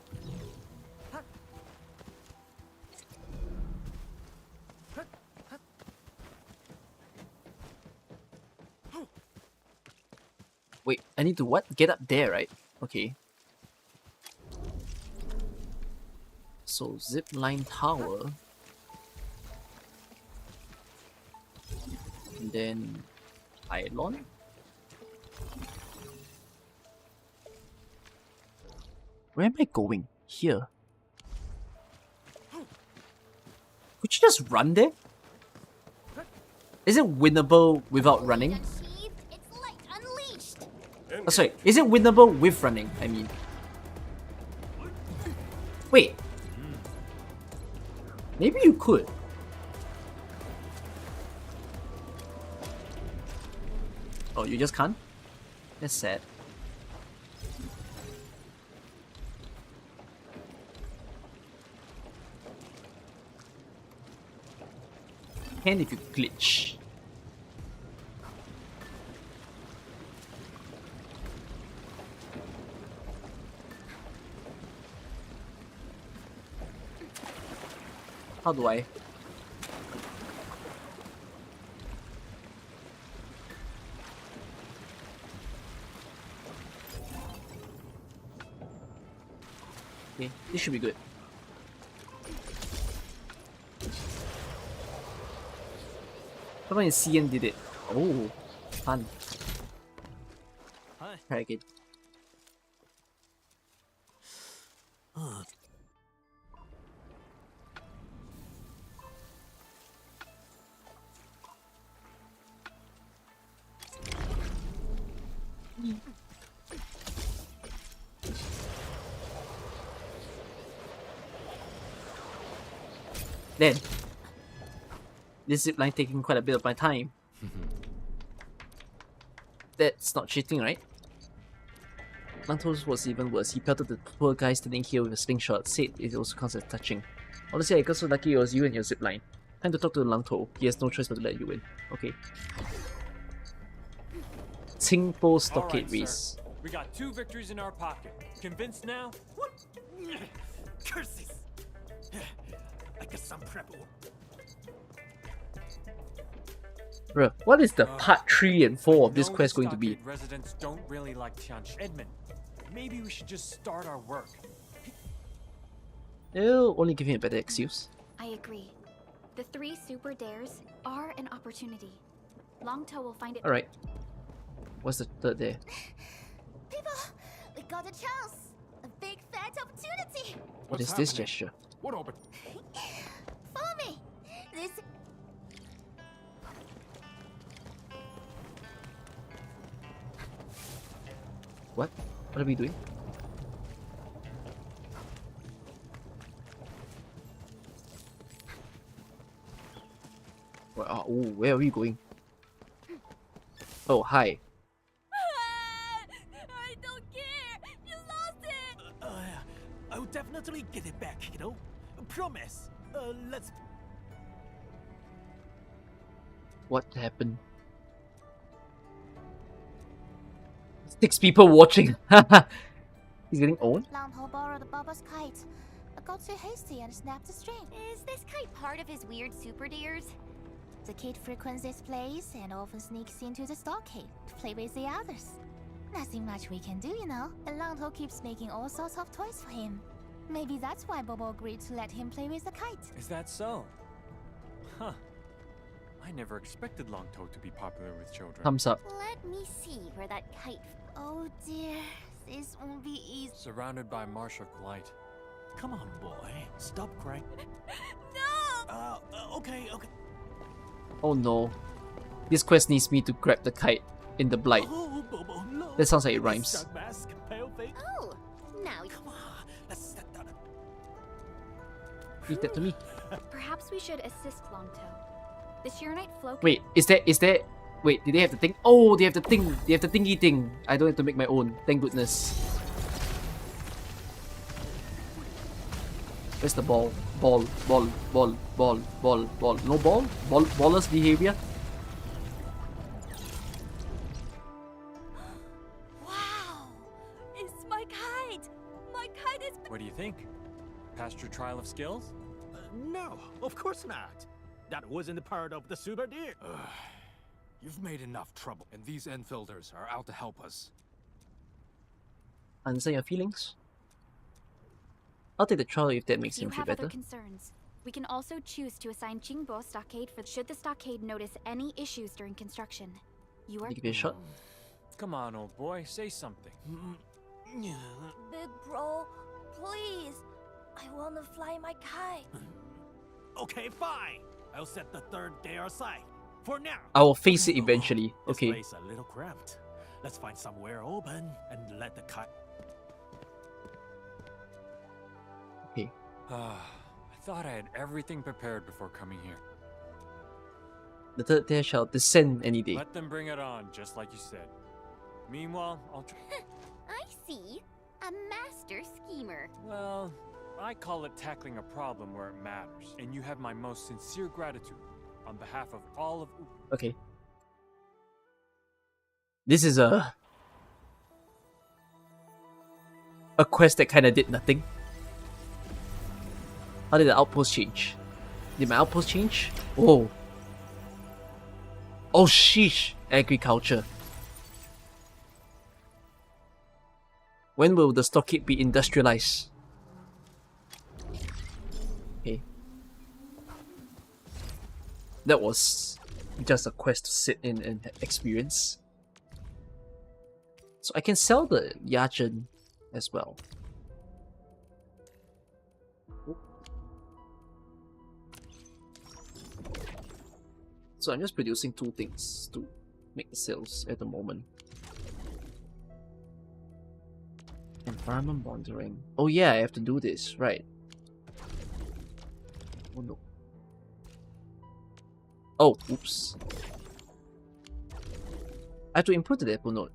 Wait, I need to what? Get up there, right? Okay. So, zip line tower. And then pylon. Where am I going? Here. Could you just run there? Is it winnable without running? Unsheathed, its light unleashed. Oh, sorry, is it winnable with running? I mean. Wait. Maybe you could. Oh, you just can't? That's sad. Can if you glitch. How do I? Okay, this should be good. Someone in CN did it. Oh, fun. Hi. Try again. Then, this zipline taking quite a bit of my time. That's not cheating, right? Langto's was even worse. He pelted the poor guy standing here with a slingshot. Said it also counts as touching. Honestly, I got so lucky it was you and your zipline. Time to talk to Langto. He has no choice but to let you in. Okay. Qingpo Stockade Alright, Race. sir. We got 2 victories in our pocket. Convinced now? What? Curses! I guess I'm prepped. Bruh, what is the part 3 and 4 of this No, quest the going to be? Stockade residents don't really like Tianchi. Edmund, maybe we should just start our work. It'll only give him a better excuse. I agree. The 3 super dares are an opportunity. Longtoe will find it. Alright. What's the third there? People, we got a chance. A big fat opportunity. What What's is this happening? gesture? What open? Follow me. This. What? What are we doing? Where are we going? Oh, hi. I don't care! You lost it! I'll definitely get it back, you know? Promise. Let's... What happened? 6 people watching. He's getting owned? Lampo borrowed Bubba's kite. I got too hasty and snapped the string. Is this kite part of his weird super deers? The kid frequents this place and often sneaks into the stockade to play with the others. Nothing much we can do, you know. And Lanto keeps making all sorts of toys for him. Maybe that's why Bobo agreed to let him play with the kite. Is that so? Huh. I never expected Longtoe to be popular with children. Thumbs up. Let me see where that kite... Oh dear, this won't be easy. Surrounded by martial light. Come on, boy. Stop crying. No! Okay. Oh no. This quest needs me to grab the kite in the blight. Oh, Bobo, look. That sounds like it rhymes. Dark mask, pale face. Oh, now... Come on, let's set that up. Leave that to me. Perhaps we should assist Longto. The Sheernite flow. Wait, is there... Wait, did they have the thing? Oh, they have the thing. They have the thingy thing. I don't have to make my own. Thank goodness. Where's the ball? Ball. No ball? Ballless behavior? Wow! It's my kite! My kite is... What do you think? Passed your trial of skills? No, of course not. That wasn't a part of the super deer. You've made enough trouble, and these Enfielders are out to help us. Understand your feelings? I'll take the trial if that makes You him feel have better. other concerns. We can also choose to assign Qingbo stockade for should the stockade notice any issues during construction. You are... Give it a shot. Come on, old boy, say something. Big bro, please. I want to fly my kite. Okay, fine. I'll set the third day aside. For now. I will face it eventually. This Okay. place a little cramped. Let's find somewhere open and let the kite... Okay. I thought I had everything prepared before coming here. The third day shall descend any day. Let them bring it on, just like you said. Meanwhile, I'll try... I see. A master schemer. Well, I call it tackling a problem where it matters. And you have my most sincere gratitude on behalf of all of... Okay. This is a quest that kind of did nothing. How did the outpost change? Did my outpost change? Oh. Oh sheesh. Agriculture. When will the stockade be industrialized? Okay. That was just a quest to sit in and experience. So I can sell the Yajin as well. So I'm just producing 2 things to make the sales at the moment. Environment monitoring. Oh yeah, I have to do this, right. Oh no. Oh, oops. I have to input the depot node.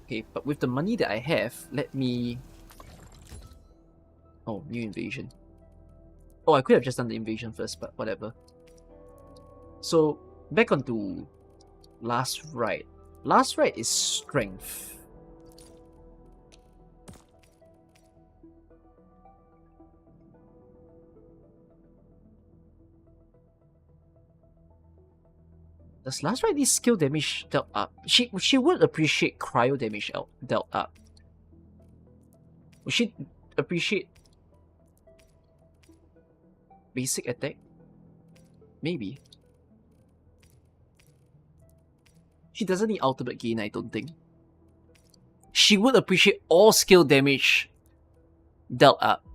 Okay, but with the money that I have, let me... Oh, new invasion. Oh, I could have just done the invasion first, but whatever. So, back onto last ride. Last ride is strength. Does last ride need skill damage dealt up? She would appreciate cryo damage dealt up. Would she appreciate basic attack? Maybe. She doesn't need ultimate gain, I don't think. She would appreciate all skill damage dealt up.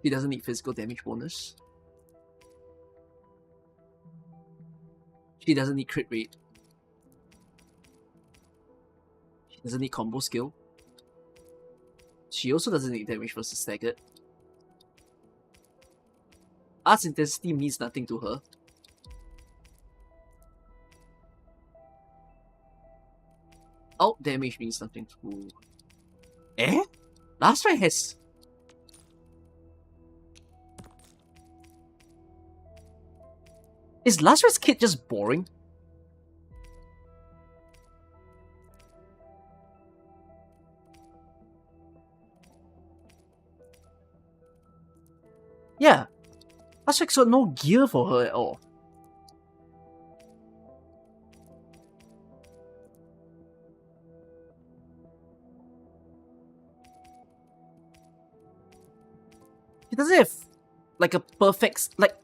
He doesn't need physical damage bonus. She doesn't need crit rate. She doesn't need combo skill. She also doesn't need damage versus staggered. Arts intensity means nothing to her. Out damage means nothing to... Eh? Last Rite has... Is Last Rite's kit just boring? Yeah. Last Rite's got no gear for her at all. She doesn't have like a perfect, like,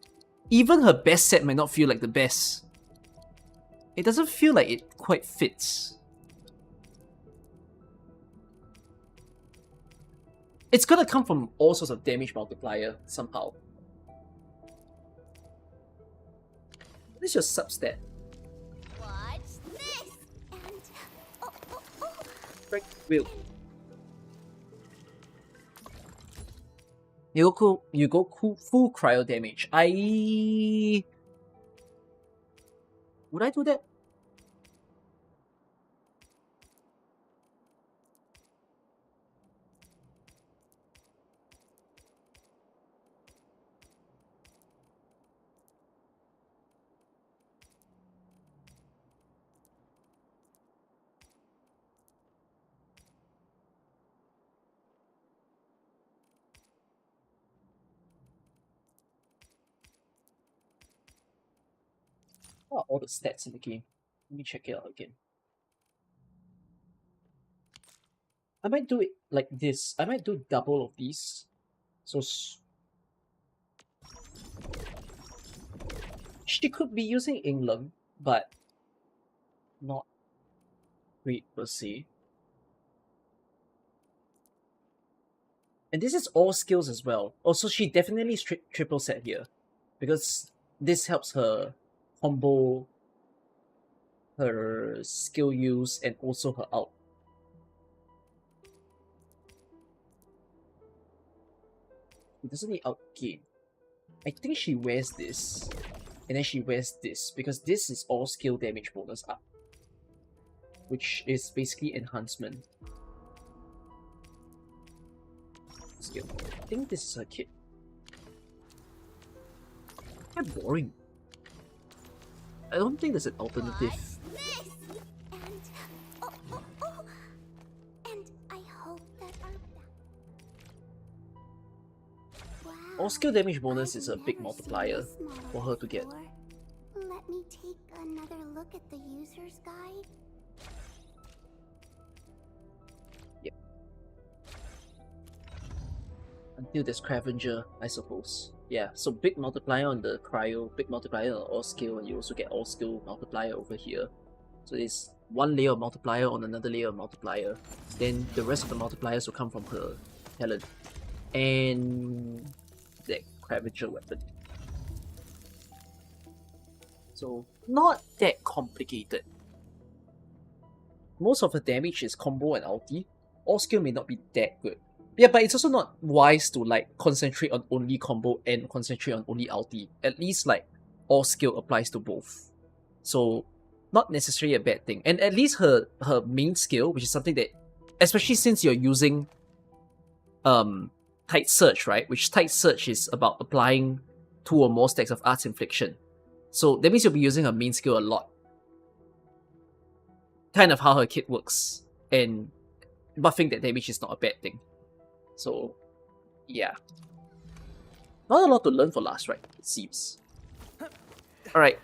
even her best set might not feel like the best. It doesn't feel like it quite fits. It's gonna come from all sorts of damage multiplier somehow. What is your substat? Watch this! And... Break will. You go full cryo damage. Would I do that? What are all the stats in the game? Let me check it out again. I might do it like this. I might do double of these. So she could be using England, but not great per se. And this is all skills as well. Also, she definitely triple set here, because this helps her combo her skill use and also her out. It doesn't need out gain. I think she wears this, and then she wears this, because this is all skill damage bonus up, which is basically enhancement. Skill. I think this is her kit. Kind of boring. I don't think there's an alternative. This! And... And I hope that our... Wow. All skill damage bonus is a I've big never seen multiplier this model for her to get. before. Let me take another look at the user's guide. Yep. Until there's Scavenger, I suppose. Yeah, so big multiplier on the cryo, big multiplier on all skill, and you also get all skill multiplier over here. So it's one layer of multiplier on another layer of multiplier. Then the rest of the multipliers will come from her talent. And the Scavenger weapon. So not that complicated. Most of the damage is combo and ulti. All skill may not be that good. Yeah, but it's also not wise to like concentrate on only combo and concentrate on only ulti. At least like all skill applies to both. So not necessarily a bad thing. And at least her main skill, which is something that, especially since you're using tight search, right? Which tight search is about applying 2 or more stacks of arts infliction. So that means you'll be using her main skill a lot. Kind of how her kit works. And buffing that damage is not a bad thing. So, yeah. Not a lot to learn for last, right? It seems. Alright.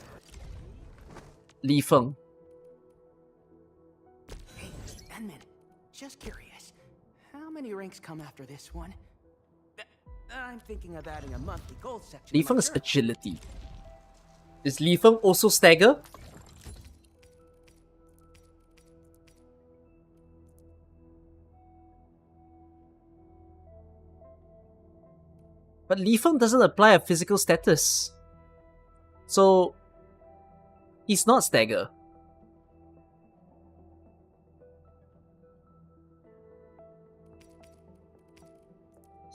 Li Feng. Hey, Edmund, just curious. How many ranks come after this one? I'm thinking of adding a monthly gold section. Li Feng's agility. Is Li Feng also stagger? But Li Feng doesn't apply a physical status. So he's not stagger.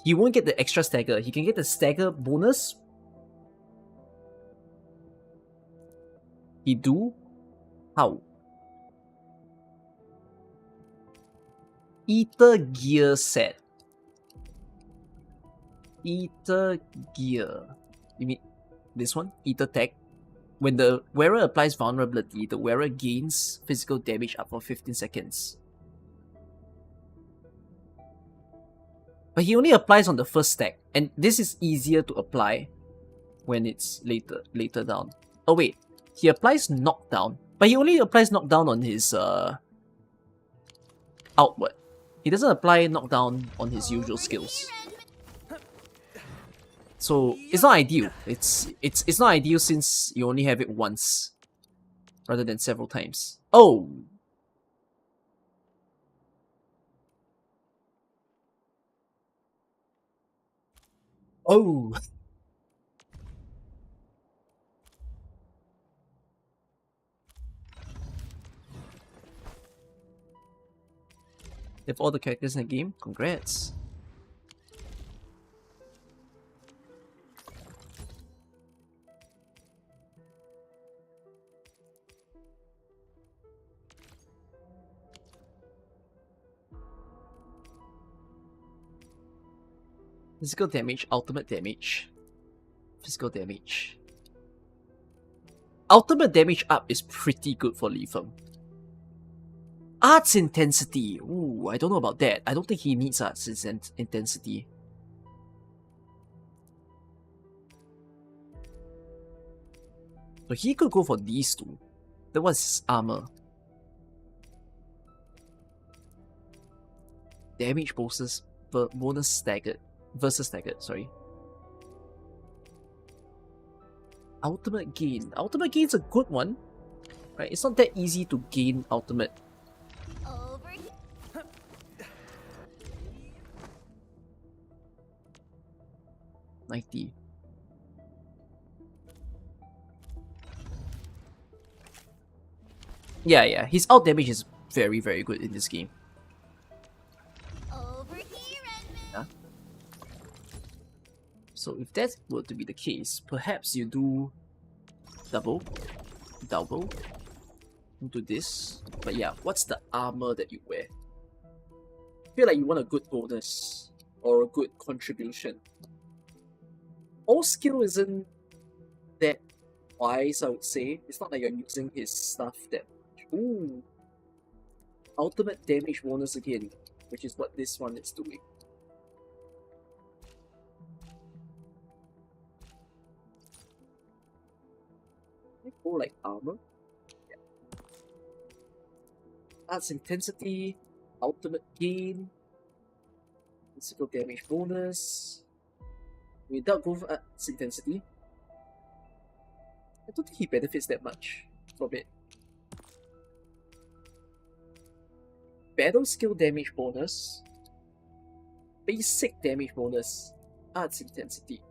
He won't get the extra stagger. He can get the stagger bonus. He do? How? Ether gear set. Ether gear. You mean this one? Ether tech. When the wearer applies vulnerability, the wearer gains physical damage up for 15 seconds. But he only applies on the first stack, and this is easier to apply when it's later down. Oh wait, he applies knockdown, but he only applies knockdown on his outward. He doesn't apply knockdown on his usual skills. So it's not ideal. It's not ideal since you only have it once rather than several times. Oh. Oh. You have all the characters in the game? Congrats. Physical damage, ultimate damage. Physical damage. Ultimate damage up is pretty good for Li Feng. Arts intensity. Ooh, I don't know about that. I don't think he needs arts intensity. So he could go for these two. That was his armor. Damage bonus staggered. Versus staggered, sorry. Ultimate gain. Ultimate gain's a good one. Right? It's not that easy to gain ultimate. Over. 90. Yeah, his out damage is very, very good in this game. Over here, Edmund. Yeah. So if that were to be the case, perhaps you do double, into this. But yeah, what's the armor that you wear? I feel like you want a good bonus or a good contribution. All skill isn't that wise, I would say. It's not like you're using his stuff that much. Ooh. Ultimate damage bonus again, which is what this one is doing. Go like armor. Yeah. Arts intensity, ultimate gain, physical damage bonus. Without going for arts intensity, I don't think he benefits that much from it. Battle skill damage bonus, basic damage bonus, arts intensity.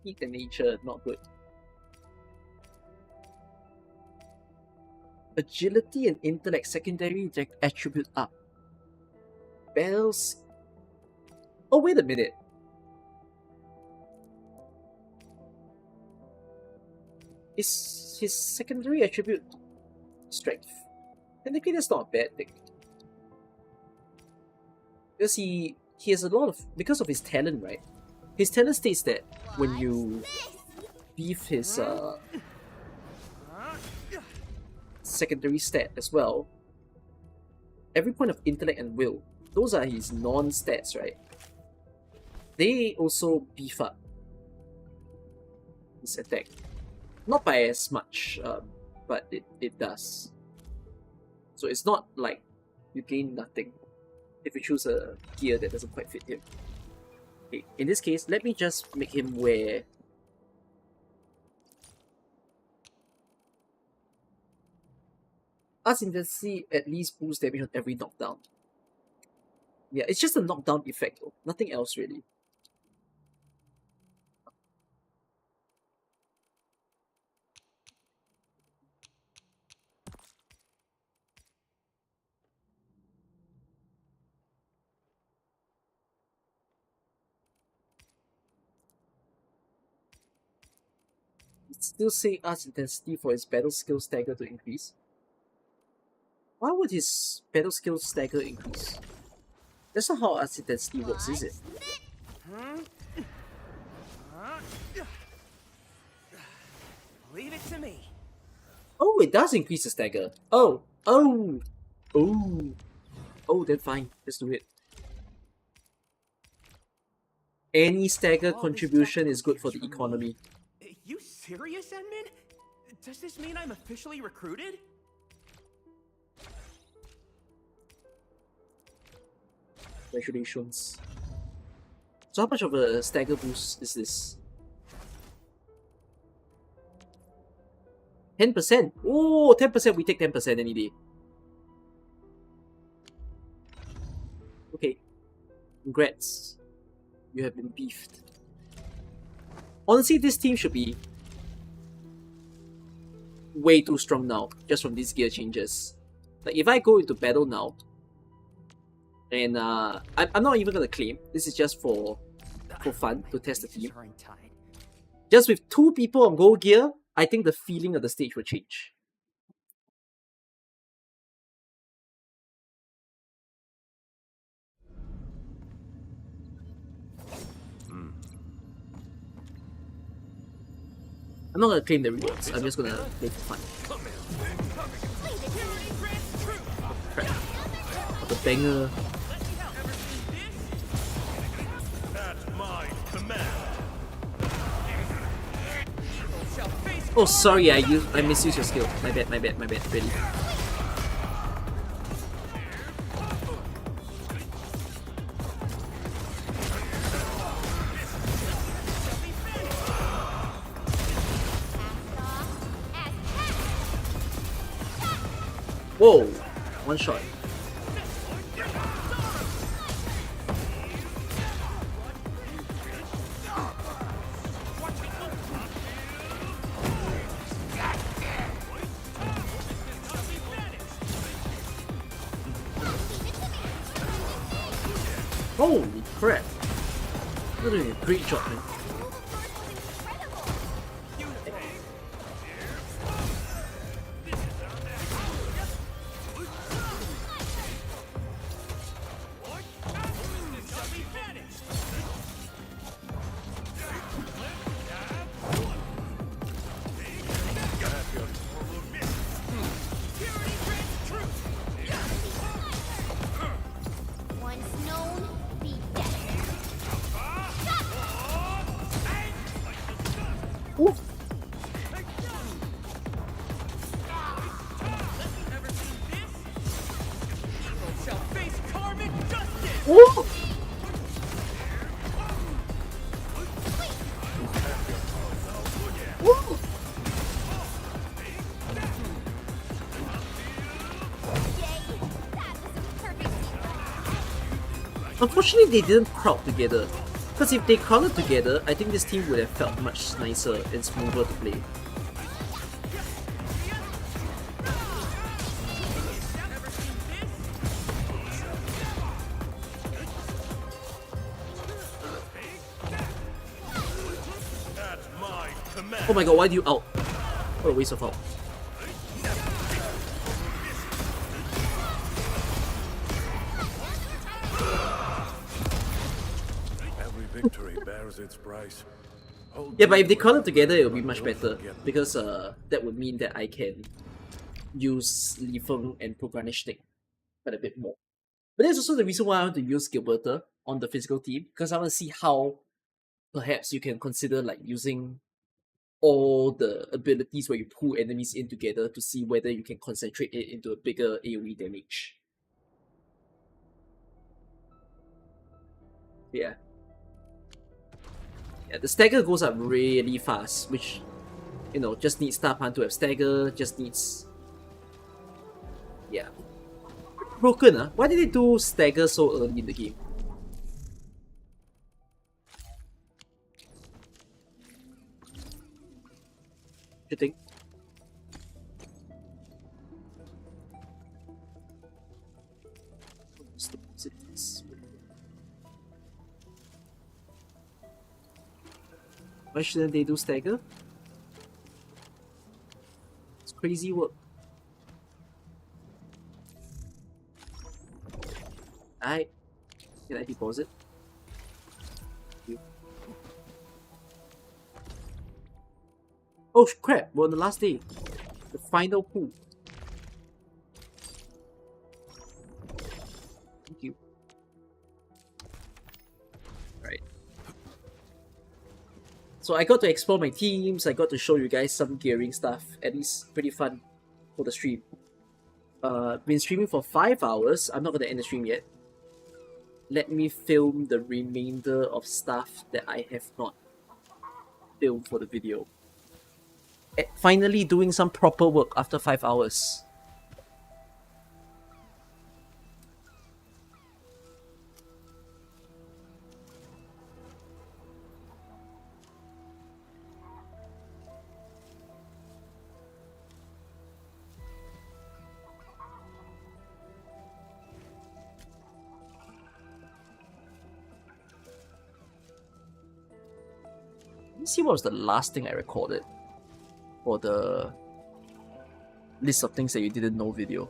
Heat and nature, not good. Agility and intellect secondary attribute up. Battles. Oh, wait a minute. Is his secondary attribute strength? Technically, that's not a bad thing. Because he has a lot of, because of his talent, right? His talent states that when you beef his secondary stat as well, every point of intellect and will, those are his non-stats, right? They also beef up his attack. Not by as much, but it does. So it's not like you gain nothing if you choose a gear that doesn't quite fit him. Okay, in this case, let me just make him wear Arts intensity at least boosts damage on every knockdown. Yeah, it's just a knockdown effect though, nothing else really. still saying ask intensity for his battle skill stagger to increase. Why would his battle skill stagger increase? That's not how ask intensity works, is it? Leave it to me. Oh, it does increase the stagger. Oh, then fine. Let's do it. Any stagger contribution is good for the economy. You serious, Edmund? Does this mean I'm officially recruited? Congratulations. So how much of a stagger boost is this? 10%. Oh, 10%. We take 10% any day. Okay. Congrats. You have been beefed. Honestly, this team should be way too strong now, just from these gear changes. Like, if I go into battle now, and I'm not even gonna claim, this is just for fun, to test the team. Just with 2 people on gold gear, I think the feeling of the stage will change. I'm not gonna claim the rewards, I'm just gonna play for fun. Crap. What the banger. Oh, sorry, I misused your skill. My bad, really. Whoa! One shot. Holy crap! You're doing a great job, man. Woo! Woo! Unfortunately, they didn't crowd together. Because if they crowded together, I think this team would have felt much nicer and smoother to play. Oh my god, why do you out? What a waste of out. Every victory bears its price. Yeah, but if they call it together, it will be much better. Because that would mean that I can use Li Feng and Progranish Stick quite a bit more. But that's also the reason why I want to use Gilberta on the physical team, because I want to see how perhaps you can consider like using all the abilities where you pull enemies in together to see whether you can concentrate it into a bigger AoE damage. Yeah. Yeah, the stagger goes up really fast, which, you know, just needs Star Pan to have stagger, just needs... Yeah. Broken, huh? Why did they do stagger so early in the game? You think? Why shouldn't they do stagger? crazy work. Alright. Can I deposit? Thank you. Oh crap, we're on the last day. The final pool. Thank you. Right. So I got to explore my teams, I got to show you guys some gearing stuff, and it's pretty fun for the stream. Been streaming for 5 hours. I'm not gonna end the stream yet. Let me film the remainder of stuff that I have not filmed for the video. Finally doing some proper work after 5 hours. Let me see what was the last thing I recorded for the list of things that you didn't know video.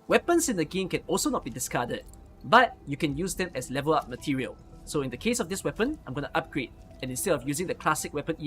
Weapons in the game can also not be discarded, but you can use them as level up material. So in the case of this weapon, I'm gonna upgrade, and instead of using the classic weapon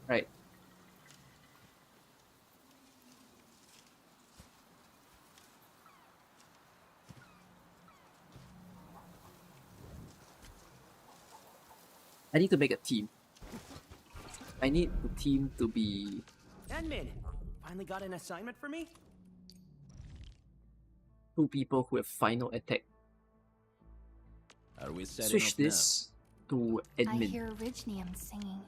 Right. I need to make a team. I need the team to be Admin, finally got an assignment for me? 2 people who have final attack. Are we setting Switch up now? this to I admin. hear Orignium singing.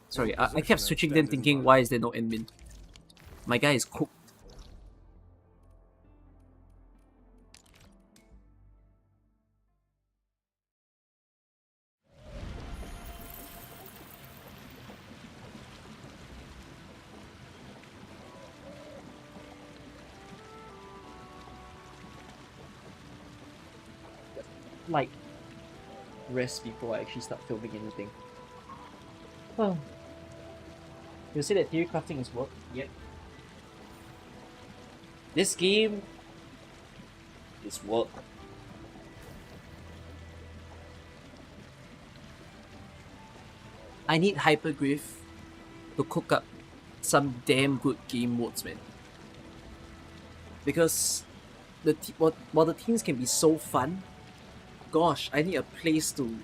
Sorry, I kept switching them thinking, why is there no admin? My guy is cooked. Like, rest before I actually start filming anything. Oh. You say that theory crafting is work? Yep. This game is work. I need Hyperglyph to cook up some damn good game modes, man. Because while the teams can be so fun, gosh, I need a place to,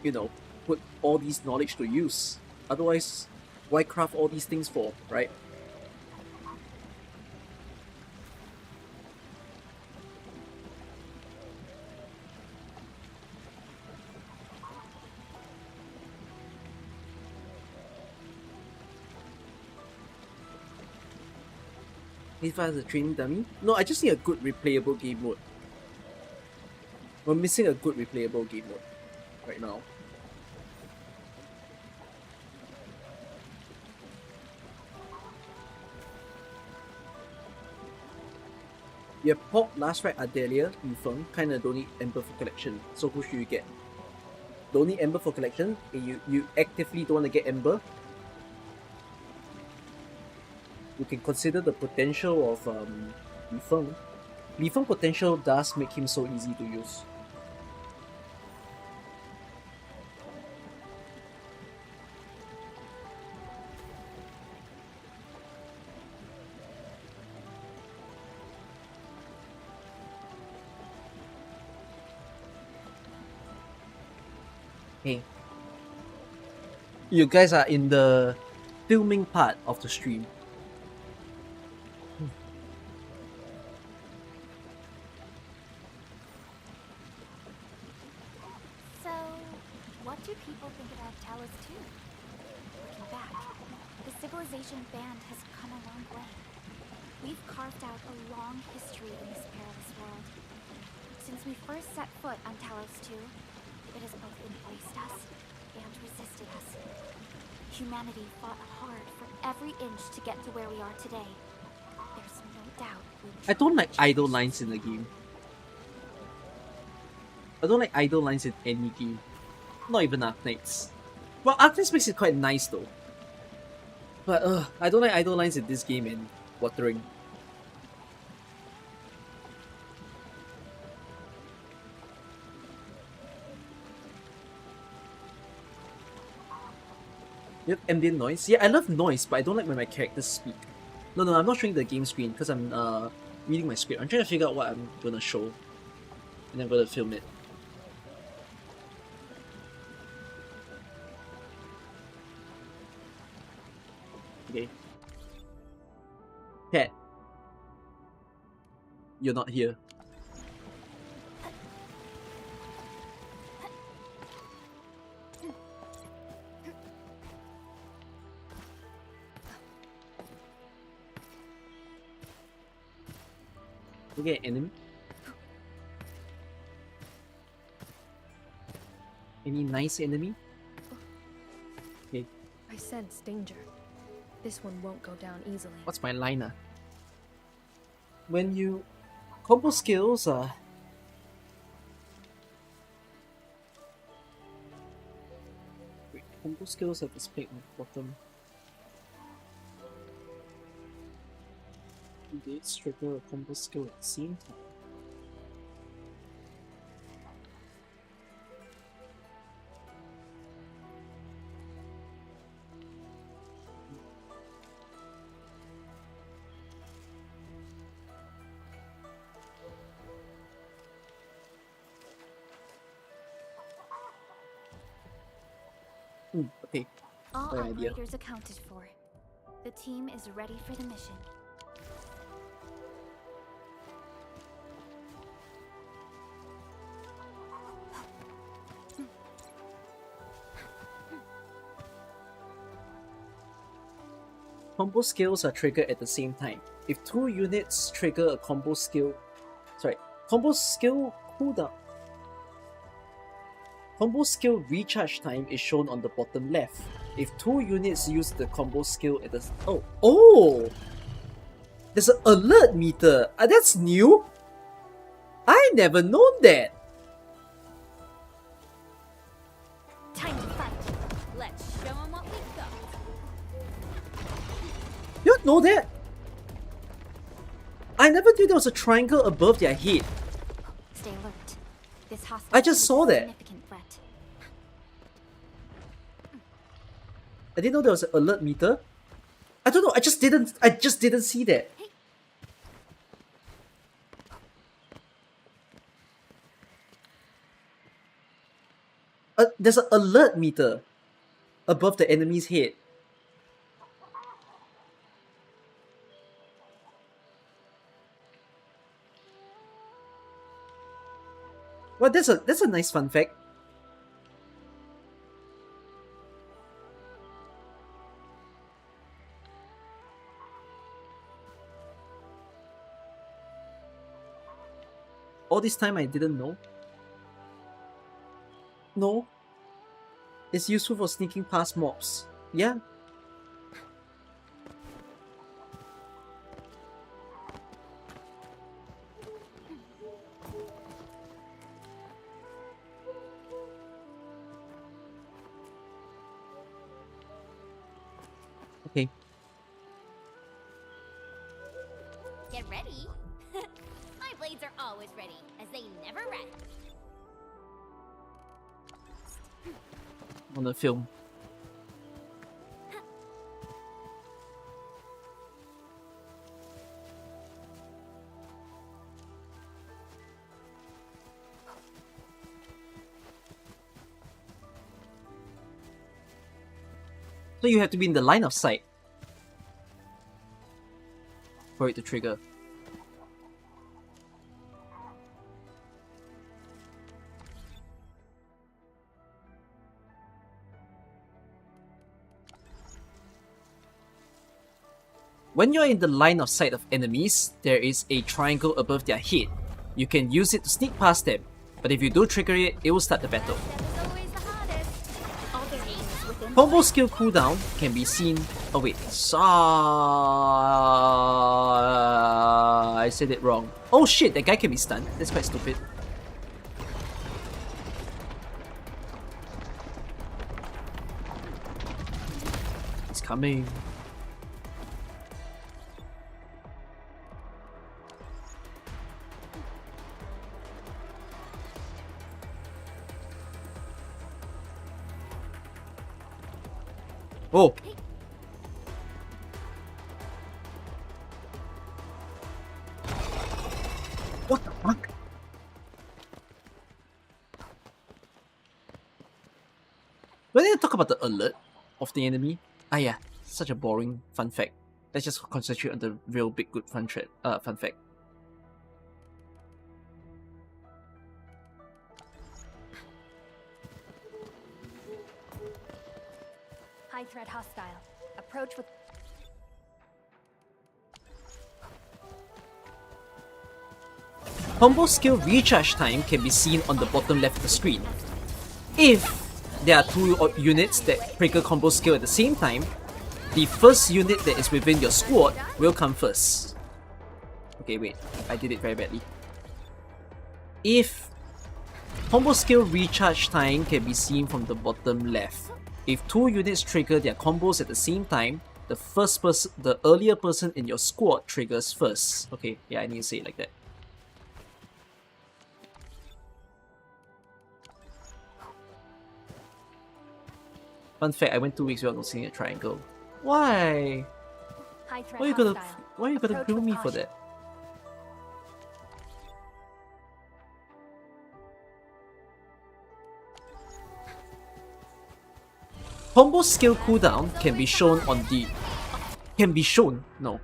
you know, put all these knowledge to use. Otherwise, why craft all these things for, right? If I was a training dummy? No, I just need a good replayable game mode. We're missing a good replayable game mode right now. You have Pop, Last Ride Ardelia, Yufeng, kinda don't need Ember for collection. So who should you get? Don't need Ember for collection? You actively don't want to get Ember? You can consider the potential of Yufeng. Yufeng potential does make him so easy to use. Hey. You guys are in the filming part of the stream. So, what do people think about Talos 2? Looking back, the Civilization band has come a long way. We've carved out a long history in this perilous world. Since we first set foot on Talos 2, it has both embraced us and resisted us. Humanity fought hard for every inch to get to where we are today. There's no doubt we I don't like truly idle changed lines in the game. I don't like idle lines in any game. Not even Arknights. Well, Arknights makes it quite nice though. But I don't like idle lines in this game and Watering. You have ambient noise? Yeah, I love noise, but I don't like when my characters speak. No, I'm not showing the game screen because I'm reading my script. I'm trying to figure out what I'm gonna show. And I'm gonna film it. Okay. Cat. You're not here. Okay, enemy. Any nice enemy? Okay. I sense danger. This one won't go down easily. What's my liner? When you combo skills wait, combo skills are displayed on the bottom. Engage trigger a combo skill at the same time. Okay. All Good idea. operators accounted for. The team is ready for the mission. Combo skills are triggered at the same time. If 2 units trigger a combo skill, combo skill cooldown. Combo skill recharge time is shown on the bottom left. If 2 units use the combo skill at the there's an alert meter. That's new. I never known that. Time to fight. Let's show them what we've got. You don't know that? I never knew there was a triangle above their head. Stay alert. This hostile I just saw is a that. significant threat. I didn't know there was an alert meter. I don't know. I just didn't see that. There's an alert meter above the enemy's head. Well, that's a nice fun fact. All this time I didn't know. No. It's useful for sneaking past mobs. Yeah. Okay. Get ready. My blades are always ready, as they never rest. On the film. So you have to be in the line of sight for it to trigger. When you're in the line of sight of enemies, there is a triangle above their head. You can use it to sneak past them, but if you do trigger it, it will start the battle. Combo skill cooldown can be seen... Oh wait, I said it wrong. Oh shit, that guy can be stunned. That's quite stupid. It's coming. Oh! What the fuck? When did I talk about the alert of the enemy? Ah yeah, such a boring fun fact. Let's just concentrate on the real big good fun fact. High threat hostile. Approach with... Combo skill recharge time can be seen on the bottom left of the screen. If there are two units that trigger combo skill at the same time, the first unit that is within your squad will come first. Okay, wait, I did it very badly. If combo skill recharge time can be seen from the bottom left. If two units trigger their combos at the same time, the earlier person in your squad triggers first. Okay, yeah, I need to say it like that. Fun fact, I went 2 weeks without noticing a triangle. Why? Why are you gonna grill me for that? Combo skill cooldown can be shown on the... No.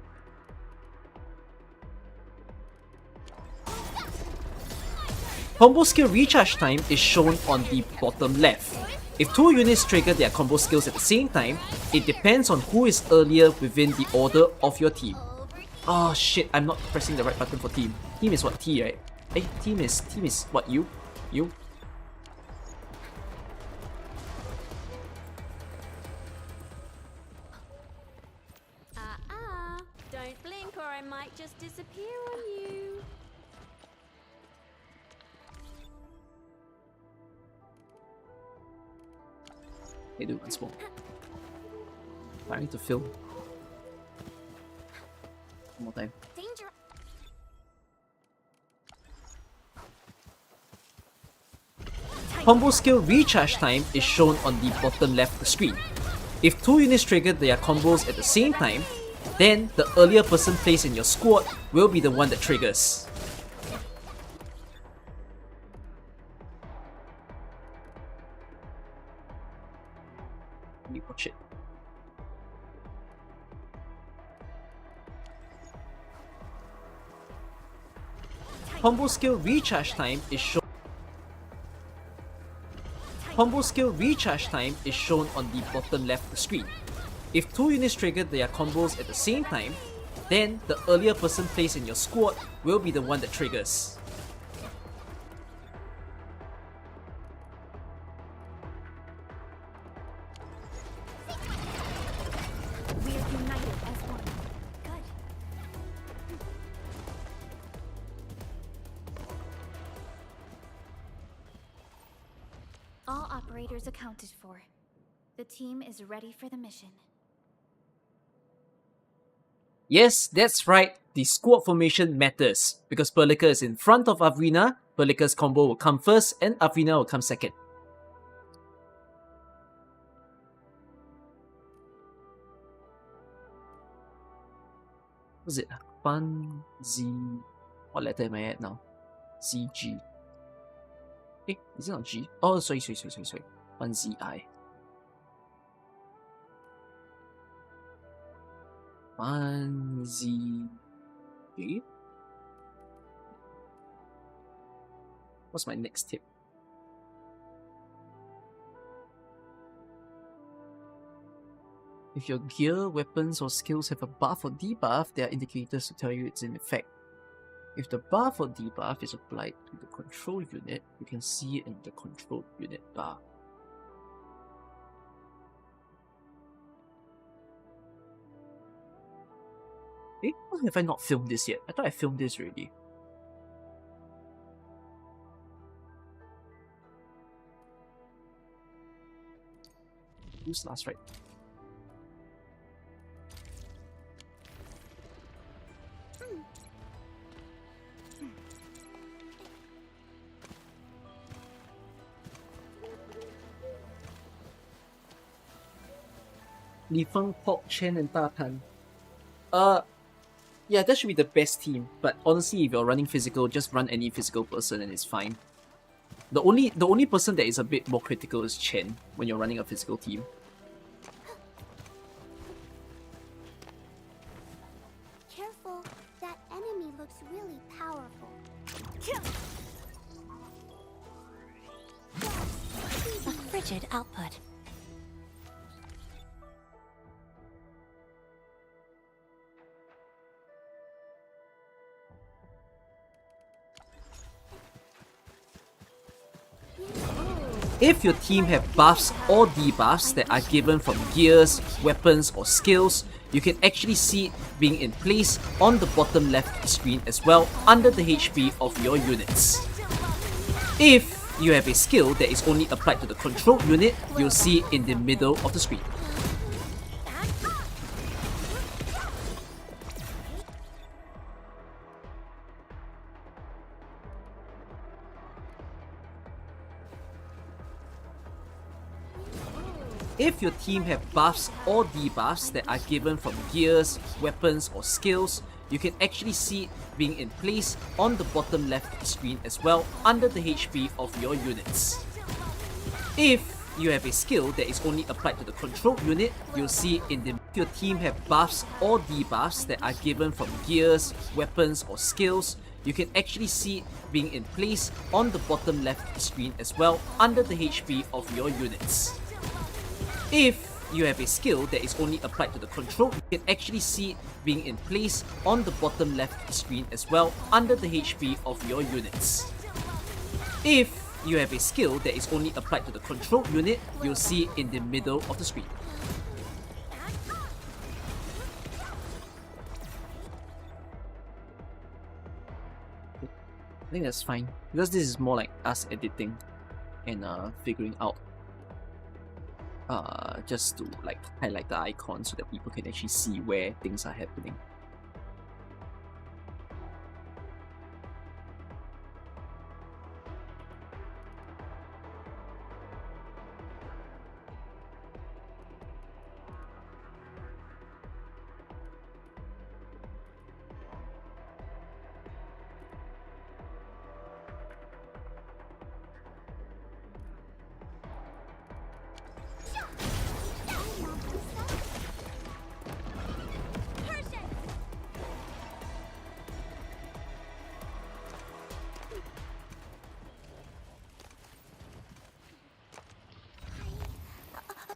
Combo skill recharge time is shown on the bottom left. If two units trigger their combo skills at the same time, it depends on who is earlier within the order of your team. Oh shit, I'm not pressing the right button for team. Team is what? T, right? Hey, team is what? You? You? Don't blink or I might just disappear on you. Hey, do once more. I need to film. One more time. Danger. Combo skill recharge time is shown on the bottom left of the screen. If two units trigger their combos at the same time, then the earlier person placed in your squad will be the one that triggers. Let me watch it. Combo skill recharge time is shown. Combo skill recharge time is shown on the bottom left of the screen. If two units trigger their combos at the same time, then the earlier person placed in your squad will be the one that triggers. We are united as one. Good. All operators accounted for. The team is ready for the mission. Yes, that's right, the squad formation matters, because Perlika is in front of Avrina, Perlika's combo will come first and Avrina will come second. What's it? Fun Z... What letter am I at now? ZG. Eh, is it not G? Oh, sorry. Fun ZI. 1Z. What's my next tip? If your gear, weapons, or skills have a buff or debuff, there are indicators to tell you it's in effect. If the buff or debuff is applied to the control unit, you can see it in the control unit bar. Why have I not filmed this yet? I thought I filmed this already. Who's last, right? Li Feng, Pok, Chen, and Da Pan. Yeah, that should be the best team. But honestly, if you're running physical, just run any physical person and it's fine. The only person that is a bit more critical is Chen when you're running a physical team. Careful, that enemy looks really powerful. A frigid output. If your team have buffs or debuffs that are given from gears, weapons, or skills, you can actually see it being in place on the bottom left screen as well under the HP of your units. If you have a skill that is only applied to the control unit, you'll see it in the middle of the screen. If your team have buffs or debuffs that are given from gears, weapons, or skills, you can actually see it being in place on the bottom left screen as well under the HP of your units. If you have a skill that is only applied to the control unit, you'll see it in the... If your team have buffs or debuffs that are given from gears, weapons, or skills, you can actually see it being in place on the bottom left screen as well under the HP of your units. If you have a skill that is only applied to the control, you can actually see it being in place on the bottom left screen as well under the HP of your units. If you have a skill that is only applied to the control unit, you'll see it in the middle of the screen. I think that's fine, because this is more like us editing and figuring out just to like highlight the icon so that people can actually see where things are happening.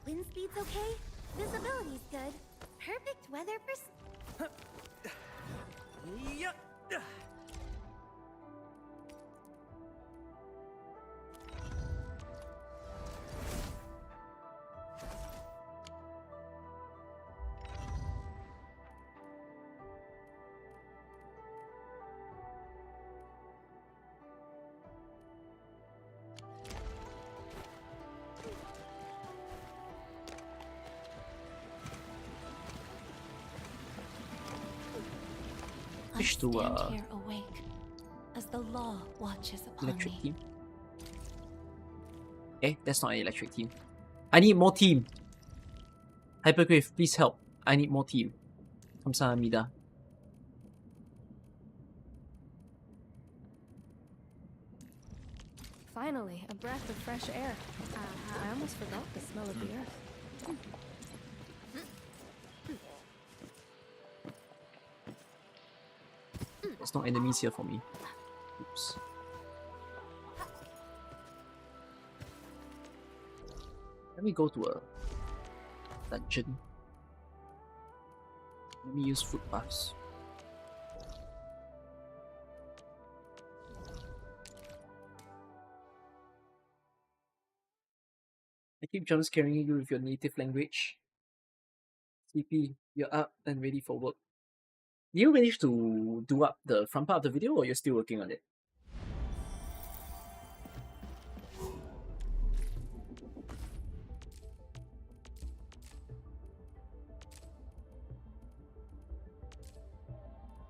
Wind speed's okay. Visibility's good. Perfect weather for... Yep. Switch to Here awake, as the law watches upon electric me. team. Eh, that's not an electric team. I need more team. Hypergrave, please help. I need more team. 감사합니다. Finally, a breath of fresh air. I almost forgot the smell of the earth. There's no enemies here for me. Oops. Let me go to a dungeon. Let me use food buffs. I keep jump scaring you with your native language. CP, you're up and ready for work. Did you manage to do up the front part of the video, or you're still working on it?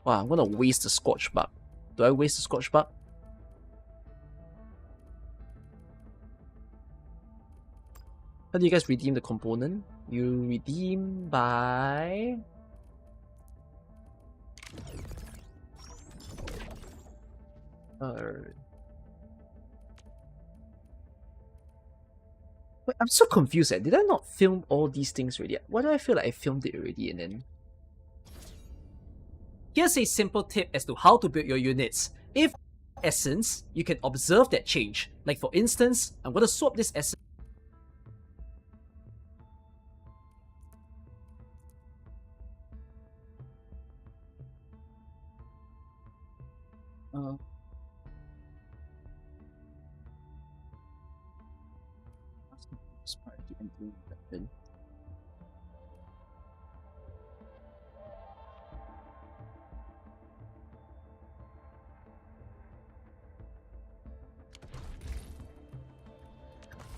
Wow, I'm gonna waste the Scorch Bug. Do I waste the Scorch Bug? How do you guys redeem the component? You redeem by... Wait, I'm so confused. Did I not film all these things already? Why do I feel like I filmed it already and then... Here's a simple tip as to how to build your units. If essence, you can observe that change. Like for instance, I'm going to swap this essence.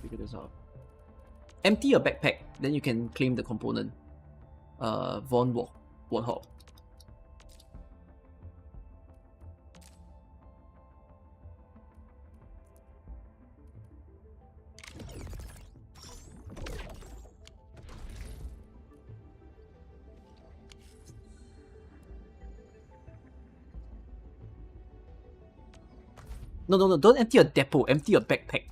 Figure this out. Empty your backpack, then you can claim the component. Warthog. No, don't empty your depot, empty your backpack.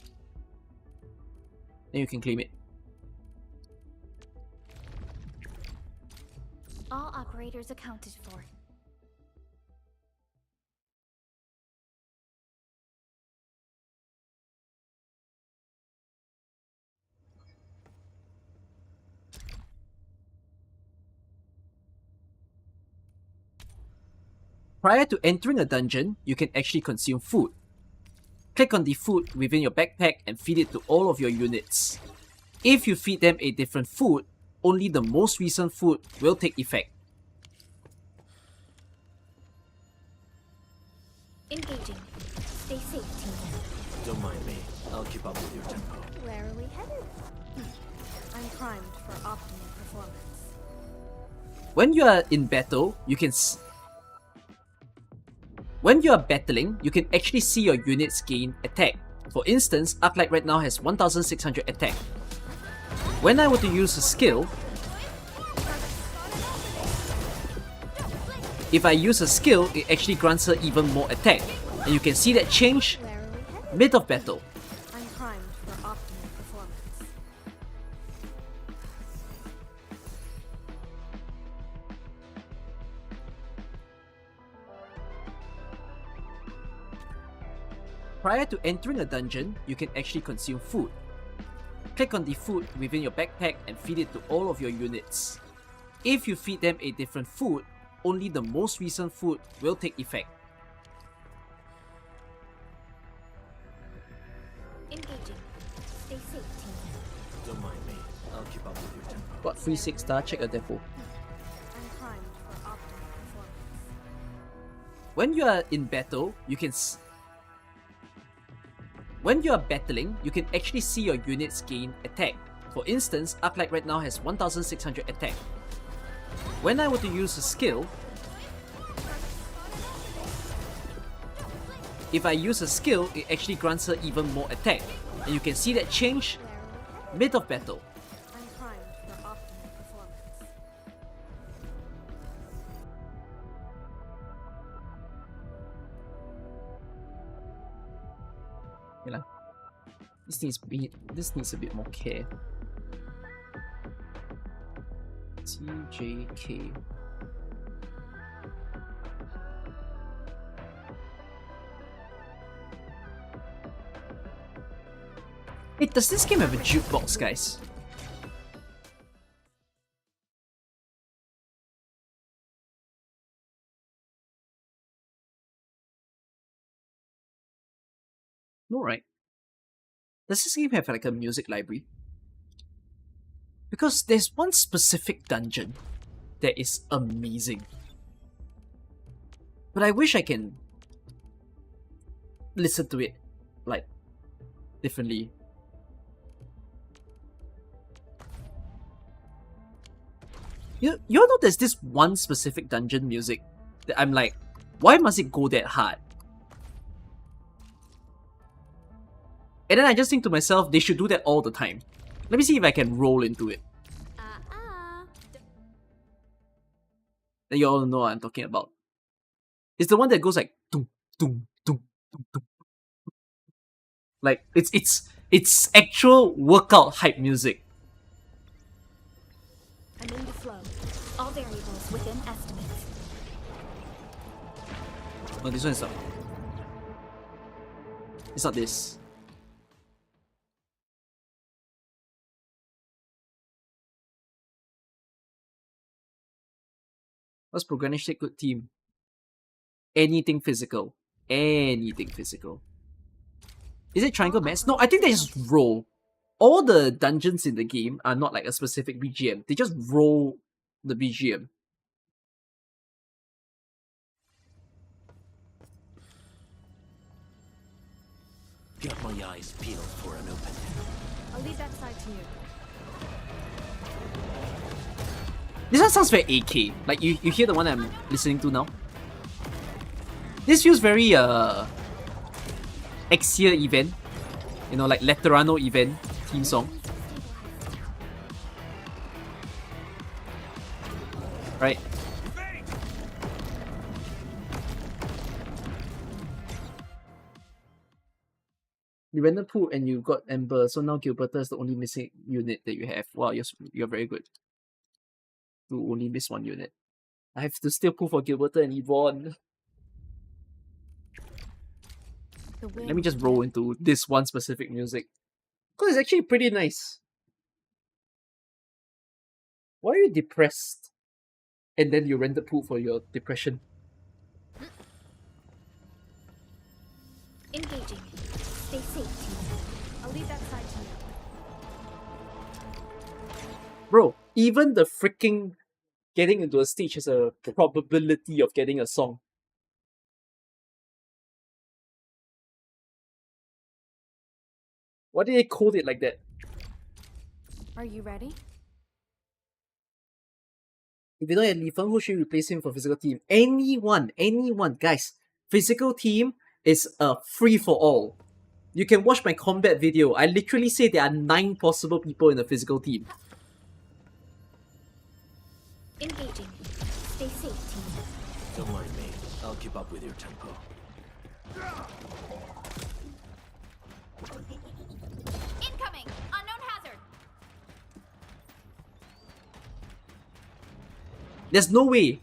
Then you can claim it. All operators accounted for. Prior to entering a dungeon, you can actually consume food. Click on the food within your backpack and feed it to all of your units. If you feed them a different food, only the most recent food will take effect. Engaging. Stay safe, team. Don't mind me. I'll keep up with your tempo. Where are we headed? I'm primed for optimal performance. When you are in battle, you can When you are battling, you can actually see your units gain attack. For instance, Arknight right now has 1600 attack. When I were to use a skill, if I use a skill, it actually grants her even more attack. And you can see that change mid of battle. I'm primed for optimal performance. Prior to entering a dungeon, you can actually consume food. Click on the food within your backpack and feed it to all of your units. If you feed them a different food, only the most recent food will take effect. Engaging. Stay safe, team. Don't mind me. I'll keep up with your tempo. What free 6-star? Check a depot. I'm primed for optimal performance. When you are in battle, you can When you are battling, you can actually see your units gain attack. For instance, Arknight right now has 1600 attack. When I were to use a skill, if I use a skill, it actually grants her even more attack. And you can see that change mid of battle. I'm primed for optimal performance. Yeah. This needs a bit more care. TJK. Wait, does this game have a jukebox, guys? No, right? Does this game have like a music library? Because there's one specific dungeon that is amazing. But I wish I can listen to it, like, differently. You all know there's this one specific dungeon music that I'm like, why must it go that hard? And then I just think to myself, they should do that all the time. Let me see if I can roll into it. Then you all know what I'm talking about. It's the one that goes like doom, doom, doom, doom, doom. Like it's actual workout hype music. I'm in the flow. All variables within estimates. No, this one is not. It's not this. What's Programmatic Good Team? Anything physical. Anything physical. Is it triangle mass? No, I think they just roll. All the dungeons in the game are not like a specific BGM. They just roll the BGM. Got my eyes peeled for an opening. I'll leave that side to you. This one sounds very AK. Like you hear the one I'm listening to now? This feels very X-Year event. You know, like Letterano event theme song. Right? You random pool and you got Ember, so now Gilberta is the only missing unit that you have. Wow, you're very good. To only miss one unit. I have to still pull for Gilberta and Yvonne. Let me just roll into this one specific music. Because it's actually pretty nice. Why are you depressed? And then you rent the pool for your depression. Engaging. Stay safe, team. I'll leave that side to you. Bro, even the freaking getting into a stage has a probability of getting a song. Why did they code it like that? Are you ready? If you don't have Li Feng, who should replace him for physical team? Anyone, guys. Physical team is a free for all. You can watch my combat video. I literally say there are 9 possible people in the physical team. Engaging. Stay safe, team. Don't mind me. I'll keep up with your tempo. Incoming! Unknown hazard! There's no way.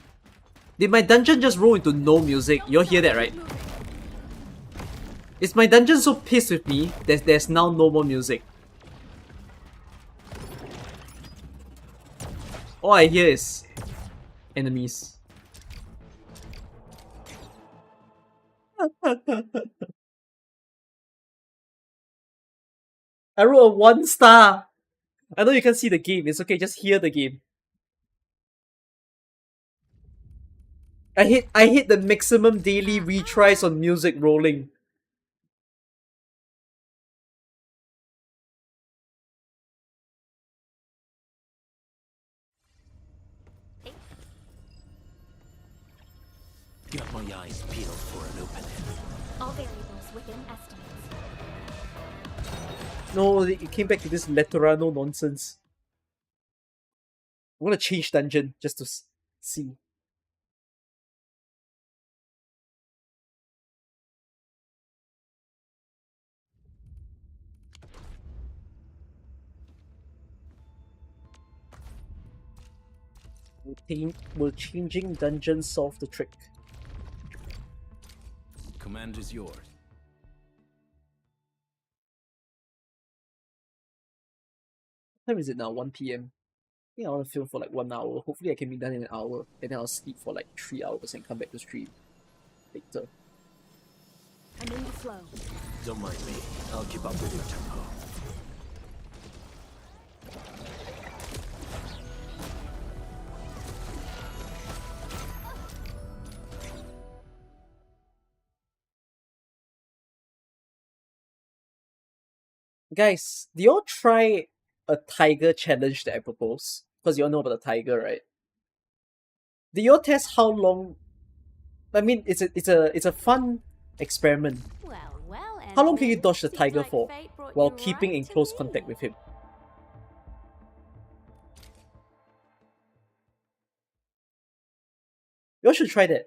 Did my dungeon just roll into no music? You'll hear that, right? Is my dungeon so pissed with me that there's now no more music? All I hear is enemies. I wrote a 1 star. I know you can't see the game. It's okay, just hear the game. I hit the maximum daily retries on music rolling. Got my eyes peeled for an opening. All variables within estimates. No, it came back to this Letterano nonsense. I'm gonna change dungeon just to see. Will changing dungeons solve the trick? Command is yours. time is it now? 1 p.m. I think I want to film for like 1 hour. Hopefully I can be done in an hour. And then I'll sleep for like 3 hours and come back to stream later. I'm in the flow. Don't mind me. I'll keep up with your tempo. Guys, do y'all try a tiger challenge that I propose? Because y'all know about the tiger, right? Do y'all test how long? I mean, it's a fun experiment. Well, How long can you Endfield, dodge the seems tiger like for fate brought while you keeping right in to close me. contact with him? Y'all should try that.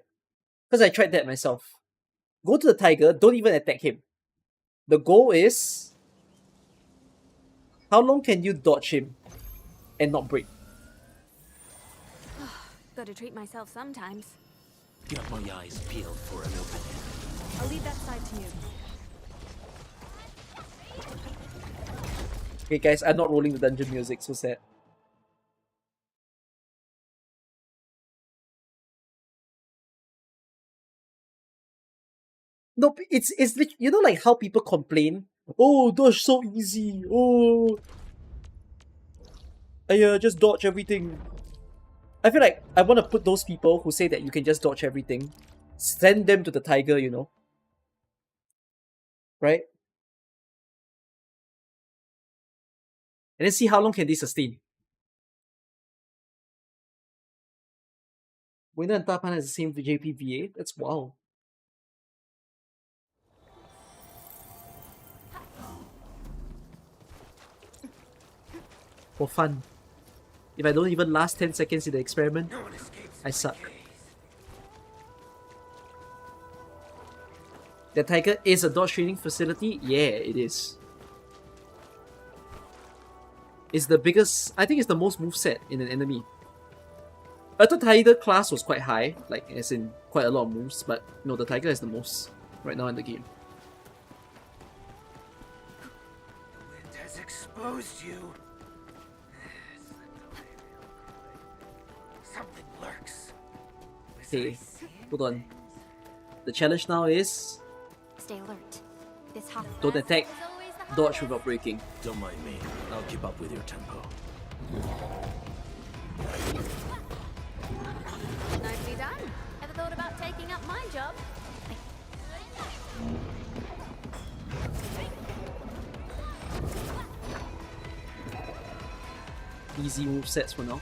Because I tried that myself. Go to the tiger, don't even attack him. The goal is how long can you dodge him and not break? Gotta treat myself sometimes. Got my eyes peeled for an opening. I'll leave that side to you. Okay guys, I'm not rolling the dungeon music, so sad. No, it's you know like how people complain, oh dodge so easy, oh I just dodge everything. I feel like I want to put those people who say that you can just dodge everything, send them to the tiger, you know, right? And then see how long can they sustain. Winner and Tapan has the same JPVA? That's wow. For fun. If I don't even last 10 seconds in the experiment, I suck. The tiger is a dodge training facility? Yeah, it is. It's the biggest, I think it's the most moveset in an enemy. I thought tiger class was quite high, like as in quite a lot of moves, but no, the tiger is the most right now in the game. Wind has exposed you. Something lurks. Okay, hold on. The challenge now is Stay alert. This hot don't blast attack, is always the dodge hardest. without breaking. Don't mind me. I'll keep up with your tempo. Nicely done. Ever thought about taking up my job? Easy movesets for now.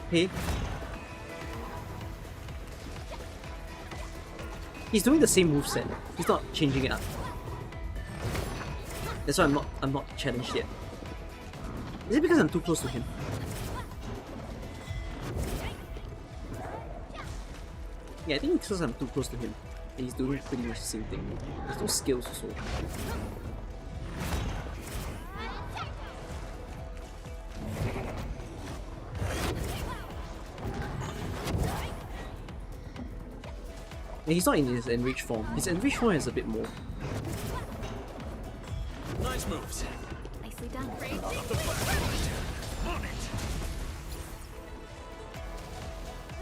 Okay. He's doing the same moveset. He's not changing it up. That's why I'm not challenged yet. Is it because I'm too close to him? Yeah, I think it's because I'm too close to him. And he's doing pretty much the same thing. There's no skills also. And he's not in his enriched form. His enriched form is a bit more. Nice moves. Nicely done.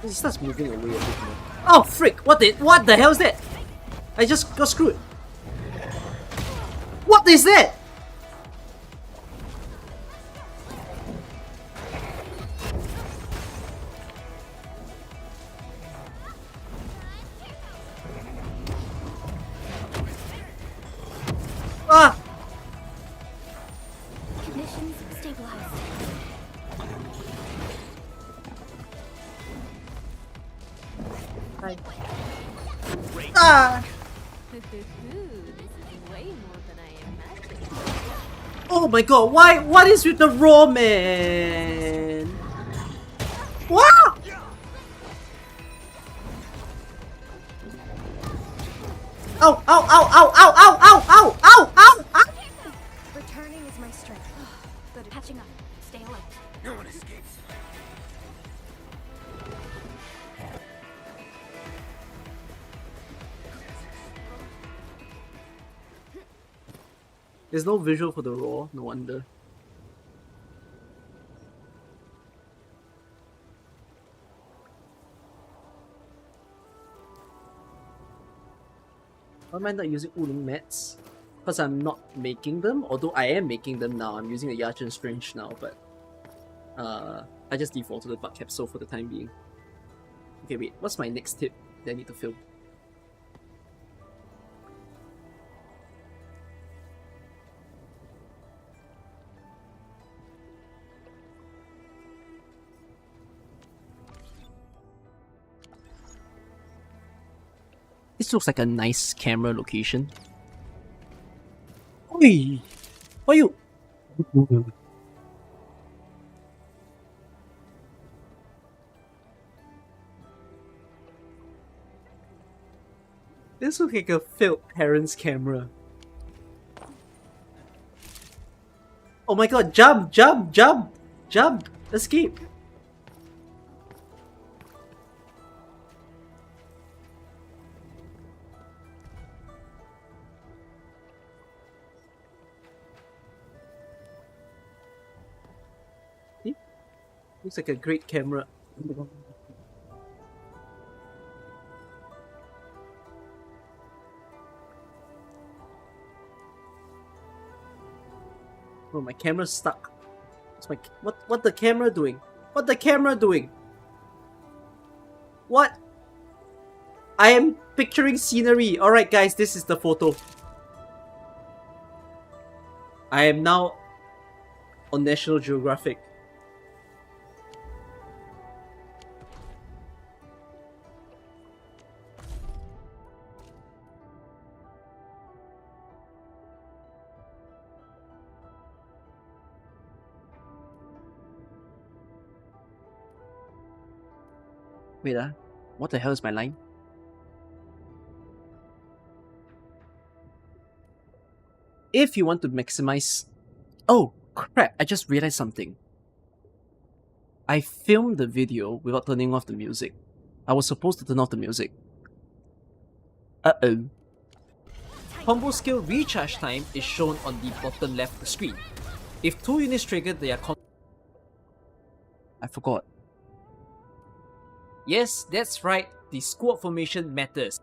He starts moving away a bit more. Oh frick! What the hell is that? I just got screwed. What is that? Ah! Conditions stabilized. Hi. Ah! This is way more than I imagined. Oh my god, why? What is with the raw man? What? Ow, ow, ow, ow, ow, ow, ow, ow, ow, ow, ow! Returning is my strength. Good. Catching up. Stay alert. No one escapes. There's no visual for the raw, no wonder. Why am I not using Wuling mats? Because I'm not making them, although I am making them now. I'm using a Yachen Strange now, but I just defaulted the bug capsule for the time being. Okay, wait, what's my next tip that I need to film? This looks like a nice camera location. Oi! Why you? This looks like a failed parent's camera. Oh my god, jump, jump, jump, jump, escape. See? Looks like a great camera. Oh, my camera's stuck. It's my what the camera doing? What the camera doing? What? I am picturing scenery. Alright guys, this is the photo. I am now on National Geographic. Wait, what the hell is my line? If you want to maximize... Oh, crap, I just realized something. I filmed the video without turning off the music. I was supposed to turn off the music. Uh-oh. Combo skill recharge time is shown on the bottom left of the screen. If 2 units triggered, they are I forgot. Yes, that's right, the squad formation matters.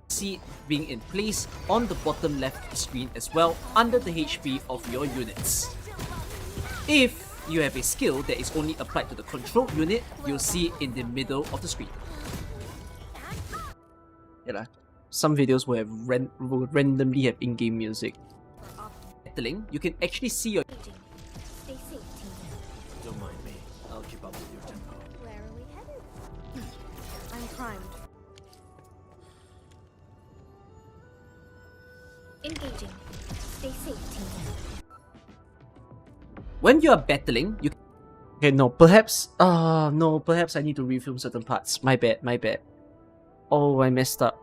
See it being in place on the bottom left of the screen as well, under the HP of your units. If you have a skill that is only applied to the control unit, you'll see it in the middle of the screen. Yeah, some videos will randomly have in-game music. Battling, you can actually see your... Stay safe, team. Don't mind me. I'll keep up with your tempo. Where are we headed? I'm primed. Engaging. Stay safe, team. When you are battling, you... Okay, no, perhaps... no, perhaps I need to refilm certain parts. My bad, my bad. Oh, I messed up.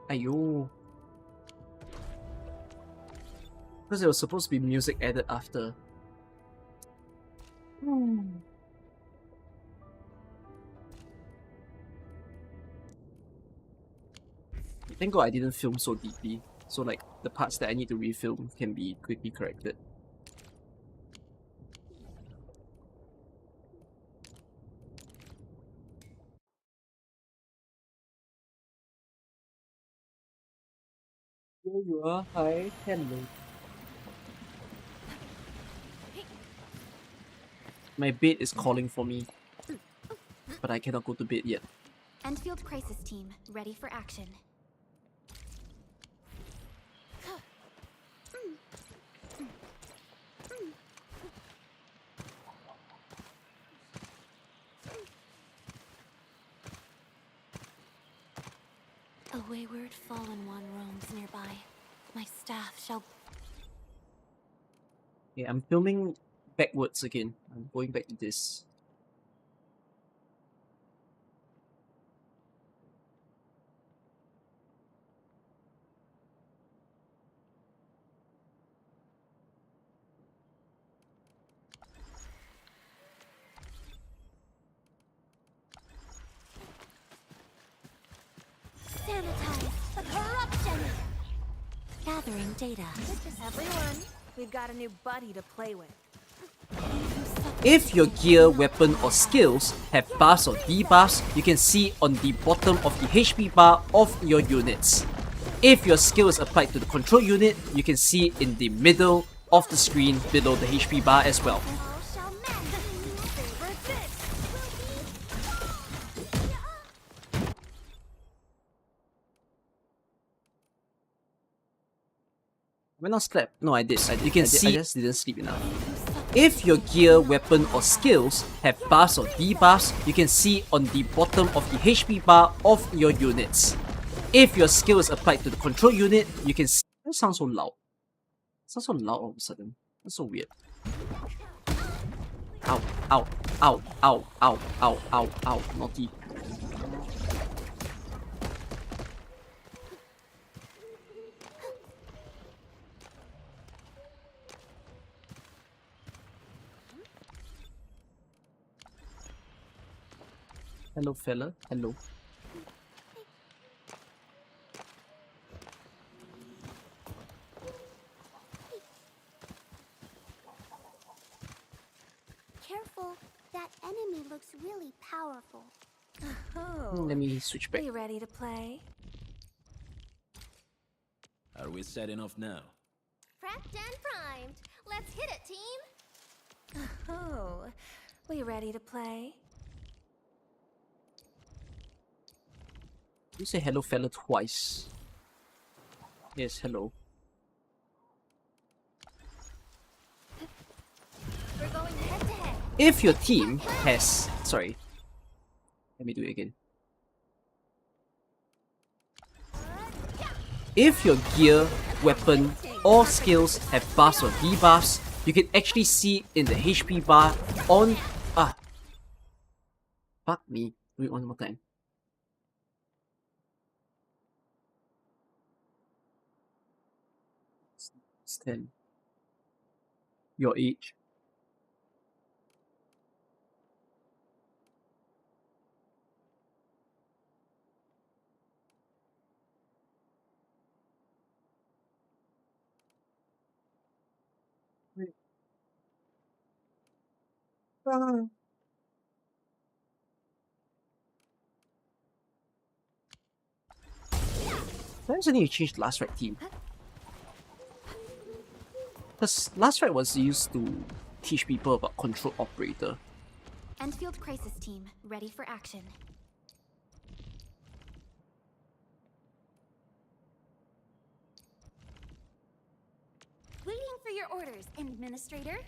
Ayo. Because there was supposed to be music added after. Thank God I didn't film so deeply. So like, the parts that I need to refilm can be quickly corrected. Here you are. Hi. Hello. My bed is calling for me, but I cannot go to bed yet. Endfield crisis team, ready for action. A wayward fallen one roams nearby. My staff shall... Okay, I'm filming backwards again. I'm going back to this. gathering data. Everyone, we've got a new buddy to play with. If your gear, weapon or skills have buffs or debuffs, you can see on the bottom of the HP bar of your units. If your skill is applied to the control unit, you can see in the middle of the screen below the HP bar as well. When I slept, no, I did. You can see I just didn't sleep enough. If your gear, weapon or skills have buffs or debuffs, you can see on the bottom of the HP bar of your units. If your skill is applied to the control unit, you can see... That sounds so loud. It sounds so loud all of a sudden. That's so weird. Ow, ow, ow, ow, ow, ow, ow, ow, naughty. Hello, fella. Hello. Careful, that enemy looks really powerful. Oh, Let me switch back. are you ready to play? Are we setting off now? Prepped and primed. Let's hit it, team. Oh, we ready to play? You say hello, fella, twice. Yes, hello. We're going head to head. If your team has... Sorry. Let me do it again. If your gear, weapon, or skills have buffs or debuffs, you can actually see in the HP bar on... Fuck me. Do it one more time. It's 10. Your age. When is the you changed last right team? Because last right was used to teach people about control operator. Endfield crisis team, ready for action. Waiting for your orders, Administrator.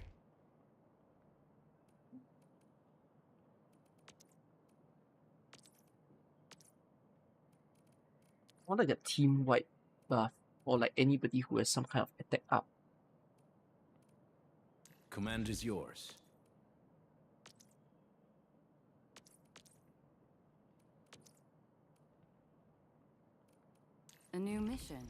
I want like a team-wide buff, or like anybody who has some kind of attack up. Command is yours. A new mission.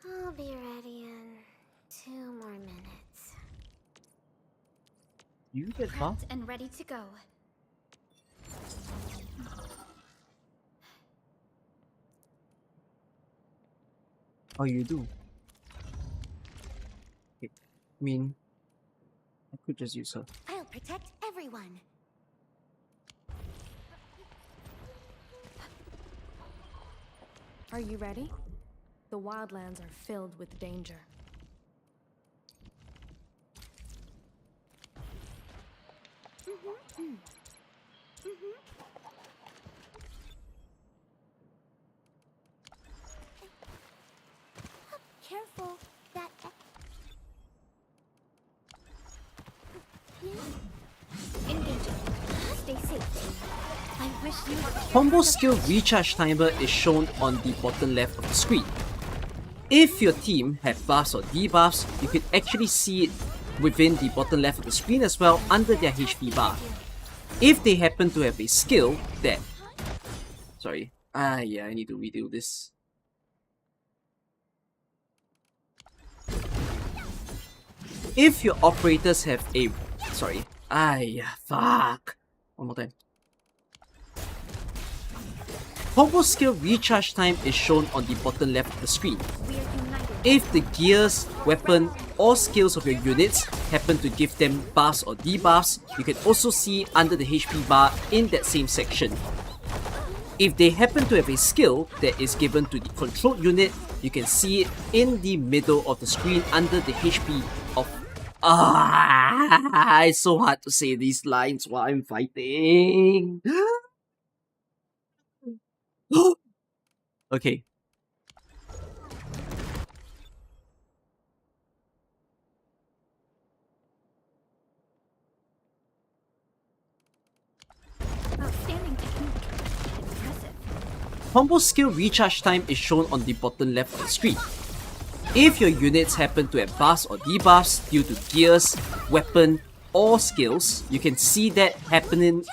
I'll be ready in 2 more minutes. You get buff? Prepped and ready to go. Oh, you do? Okay. I mean, I could just use her. I'll protect everyone. Are you ready? The wildlands are filled with danger. Careful, that... Engaging. Stay safe. I wish you were... Combo skill recharge timer is shown on the bottom left of the screen. If your team have buffs or debuffs, you can actually see it within the bottom left of the screen as well under their HP bar. If they happen to have a skill that Sorry. Yeah, I need to redo this. If your operators have a... Sorry. Fuck. One more time. Combo skill recharge time is shown on the bottom left of the screen. If the gears, weapon, or skills of your units happen to give them buffs or debuffs, you can also see under the HP bar in that same section. If they happen to have a skill that is given to the controlled unit, you can see it in the middle of the screen under the HP of... it's so hard to say these lines while I'm fighting. Okay. Outstanding technique. Impressive. Combo skill recharge time is shown on the bottom left of the screen. If your units happen to have buffs or debuffs due to gears, weapon, or skills, you can see that happening.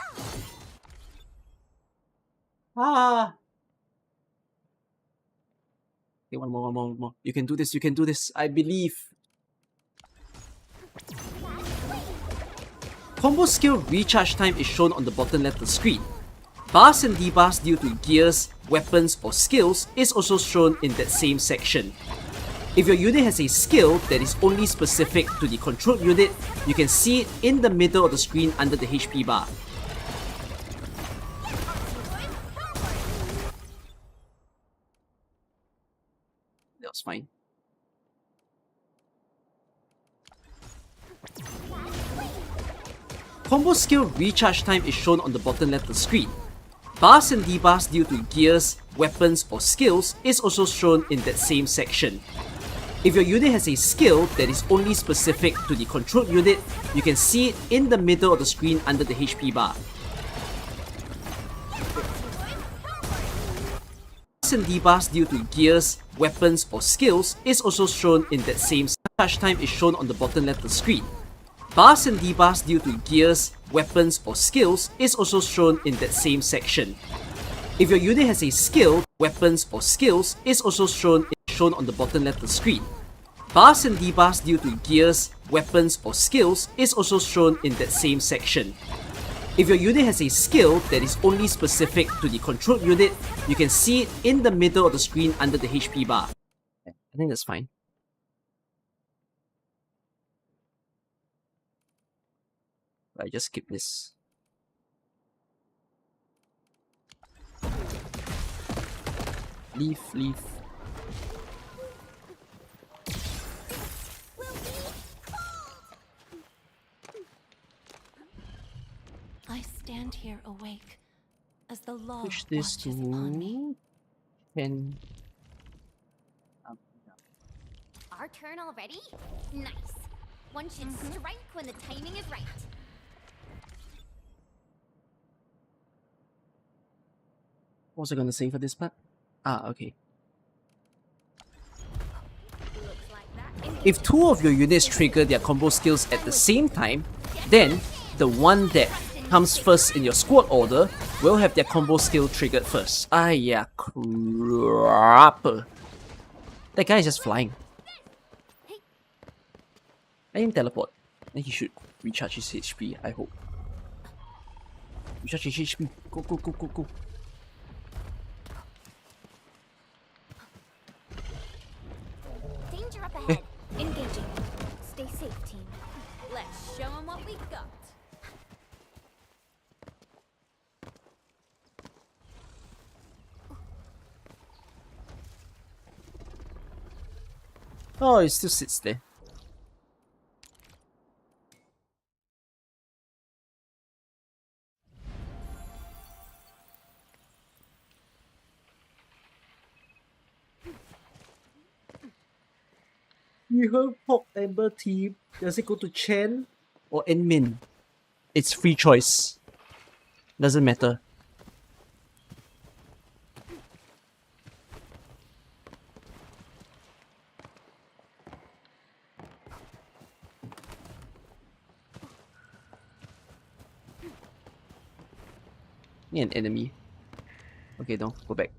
Okay, one more. You can do this, I believe. Combo skill recharge time is shown on the bottom left of the screen. Buffs and debuffs due to gears, weapons, or skills is also shown in that same section. If your unit has a skill that is only specific to the controlled unit, you can see it in the middle of the screen under the HP bar. That was fine. Combo skill recharge time is shown on the bottom left of the screen. Buffs and debuffs due to gears, weapons, or skills is also shown in that same section. If your unit has a skill that is only specific to the controlled unit, you can see it in the middle of the screen under the HP bar. Buffs and debuffs due to gears, weapons, or skills is also shown in that same recharge time is shown on the bottom left of the screen. Buffs and debuffs due to gears, weapons, or skills is also shown in that same section. If your unit has a skill, weapons, or skills is also shown on the bottom left of the screen. Buffs and debuffs due to gears, weapons, or skills is also shown in that same section. If your unit has a skill that is only specific to the controlled unit, you can see it in the middle of the screen under the HP bar. I think that's fine. I just skip this. Leave. I stand here awake as the law Push this watches upon me. to 10. Our turn already? Nice. One should strike when the timing is right. What was I gonna say for this part? Okay. If two of your units trigger their combo skills at the same time, then the one that comes first in your squad order will have their combo skill triggered first. Yeah, crap. That guy is just flying. Let him teleport. Then he should recharge his HP, I hope. Recharge his HP. Go. Danger up ahead. Engaging. Stay safe, team. Let's show them what we got. Oh, it still sits there. You heard Pop Amber team. Does it go to Chen or Enmin? It's free choice. Doesn't matter. Me an enemy. Okay, no, go back.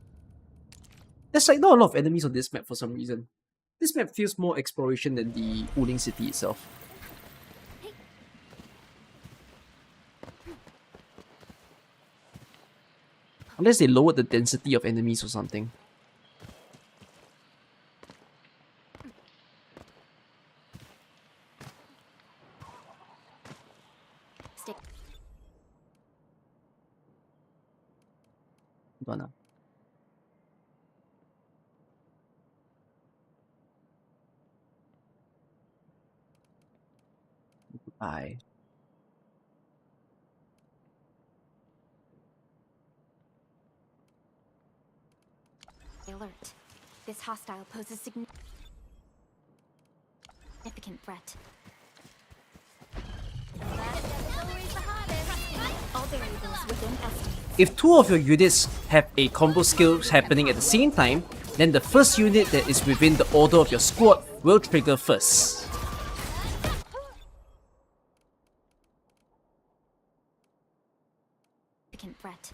There's like not a lot of enemies on this map for some reason. This map feels more exploration than the Wuling city itself. Unless they lowered the density of enemies or something. Gonna. Goodbye. Alert. This hostile poses significant threat. All variables within estimate. If two of your units have a combo skill happening at the same time, then the first unit that is within the order of your squad will trigger first. Threat.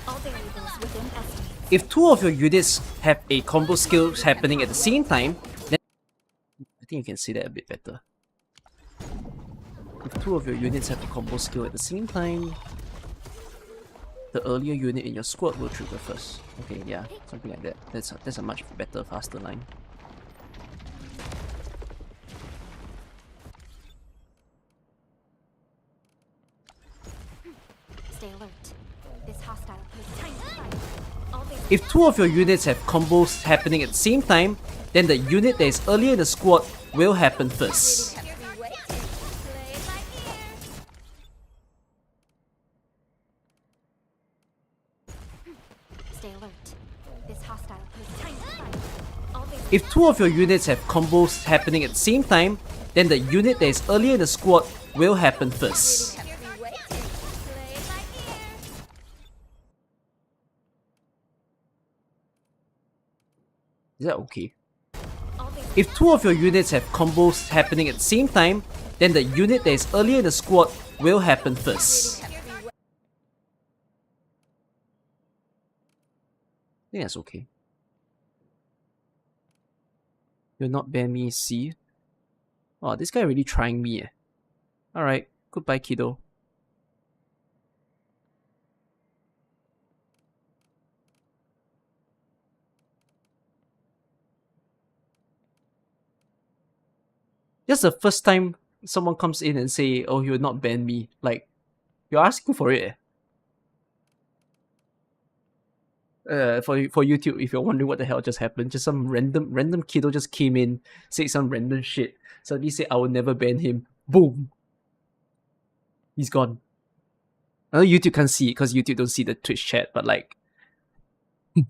All variables within estimate. If two of your units have a combo skill happening at the same time, then I think you can see that a bit better. If two of your units have a combo skill at the same time, the earlier unit in your squad will trigger first. Okay, yeah, something like that. That's a much better, faster line. Stay alert. This hostile poses time to fight. All If two of your units have combos happening at the same time, then the unit that is earlier in the squad will happen first. Stay alert. This hostile poses time to fight. All If two of your units have combos happening at the same time, then the unit that is earlier in the squad will happen first. Is that okay? If two of your units have combos happening at the same time, then the unit that is earlier in the squad will happen first. I think that's okay. You'll not ban me, see? Oh, this guy really trying me. Alright, goodbye, kiddo. That's the first time someone comes in and say, oh, you'll not ban me. Like, you're asking for it. For YouTube, if you're wondering what the hell just happened, just some random kiddo just came in, said some random shit. Suddenly said, I will never ban him. Boom. He's gone. I know YouTube can't see it because YouTube don't see the Twitch chat, but like...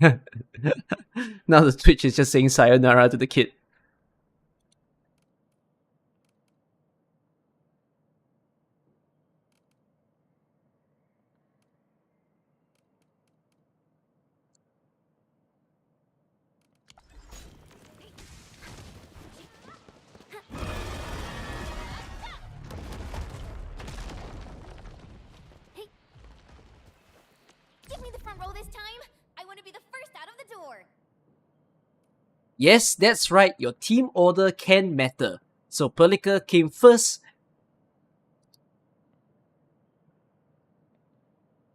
now the Twitch is just saying sayonara to the kid. Give me the front row this time. I want to be the first out of the door. Yes, that's right, your team order can matter. So Perlica came first.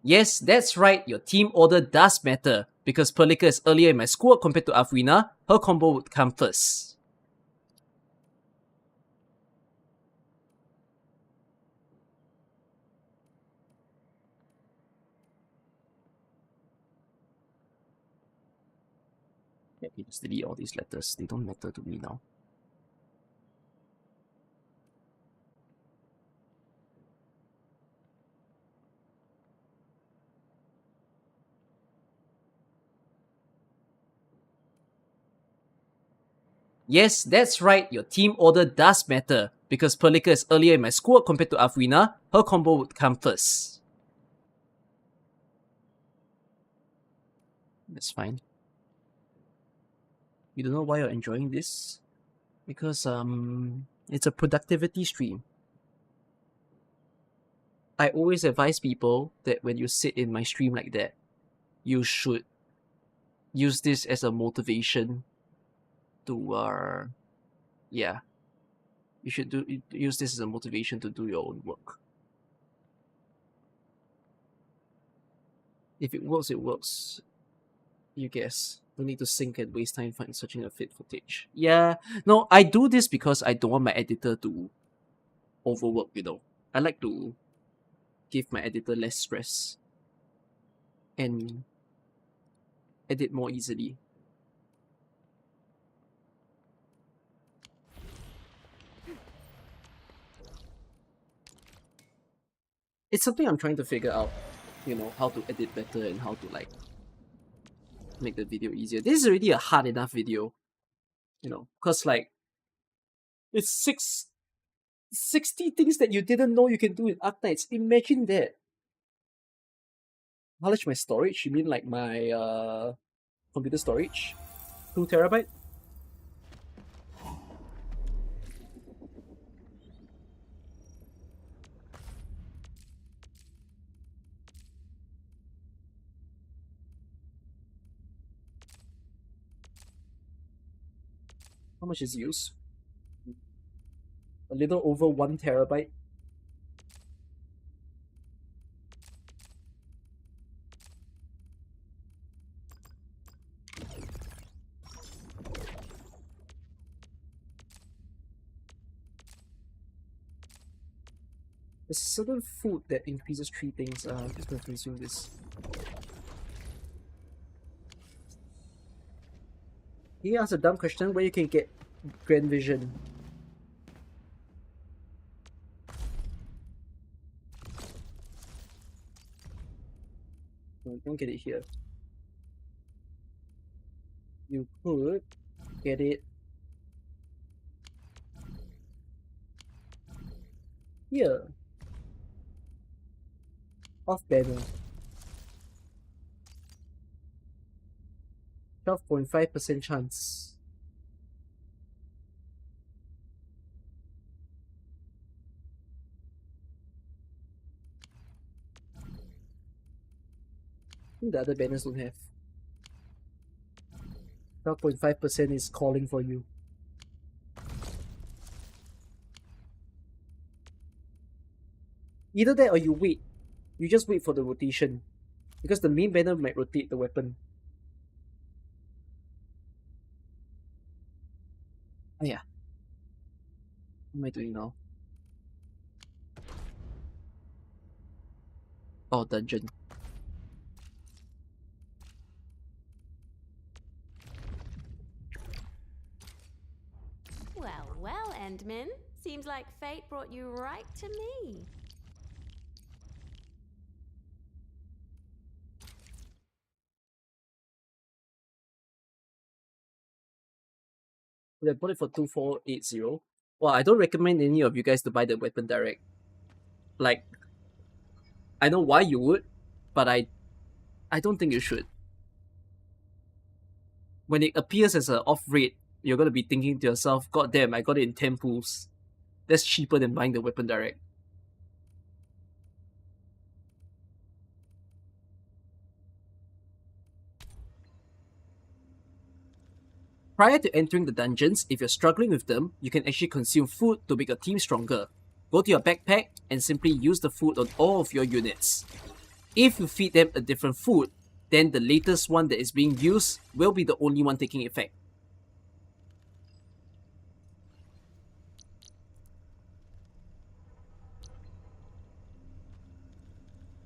Yes, that's right, your team order does matter. Because Perlica is earlier in my squad compared to Afwina, her combo would come first. Let me just delete all these letters, they don't matter to me now. Yes, that's right, your team order does matter. Because Perlica is earlier in my squad compared to Afwina, her combo would come first. That's fine. You don't know why you're enjoying this? Because, it's a productivity stream. I always advise people that when you sit in my stream like that, you should use this as a motivation to yeah. You should use this as a motivation to do your own work. If it works, it works. You guess. Don't need to sync and waste time searching a fit footage. Yeah. No, I do this because I don't want my editor to overwork, you know. I like to give my editor less stress and edit more easily. It's something I'm trying to figure out, you know, how to edit better and how to like make the video easier. This is already a hard enough video, you know, because like it's 60 things that you didn't know you can do in Arknights. Imagine that. How much my storage? You mean like my computer storage? 2 terabyte? How much is used? A little over 1 terabyte. There's a certain food that increases 3 things. I'm just gonna consume this. He asked a dumb question where you can get Grand Vision. No, don't get it here. You could get it here. Off banner. 12.5% chance. I think the other banners don't have. 12.5% is calling for you. Either that or you wait. You just wait for the rotation. Because the main banner might rotate the weapon. Oh yeah. What am I doing now? Oh, dungeon. Well, Endman. Seems like fate brought you right to me. I bought it for 2480. Well, I don't recommend any of you guys to buy the weapon direct. Like, I know why you would, but I don't think you should. When it appears as an off rate, you're gonna be thinking to yourself, God damn, I got it in 10 pools. That's cheaper than buying the weapon direct. Prior to entering the dungeons, if you're struggling with them, you can actually consume food to make your team stronger. Go to your backpack and simply use the food on all of your units. If you feed them a different food, then the latest one that is being used will be the only one taking effect.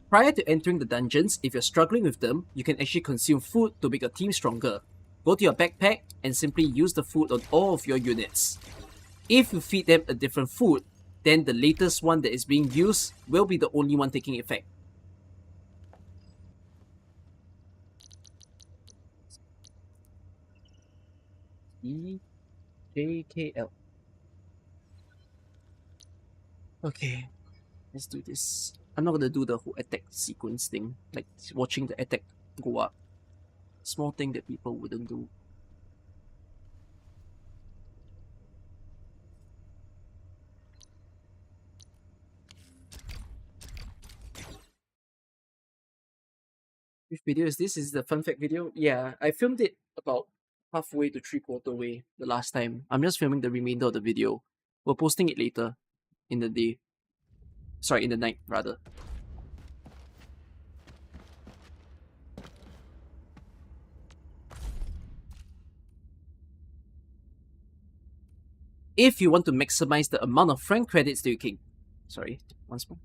Prior to entering the dungeons, if you're struggling with them, you can actually consume food to make your team stronger. Go to your backpack and simply use the food on all of your units. If you feed them a different food, then the latest one that is being used will be the only one taking effect. EJKL. Okay, let's do this. I'm not gonna do the whole attack sequence thing, like watching the attack go up. Small thing that people wouldn't do. Which video is this? Is the fun fact video? Yeah, I filmed it about halfway to 3/4 way the last time. I'm just filming the remainder of the video. We're posting it later in the day. Sorry, in the night rather. If you want to maximize the amount of friend credits that you can... Sorry, once more.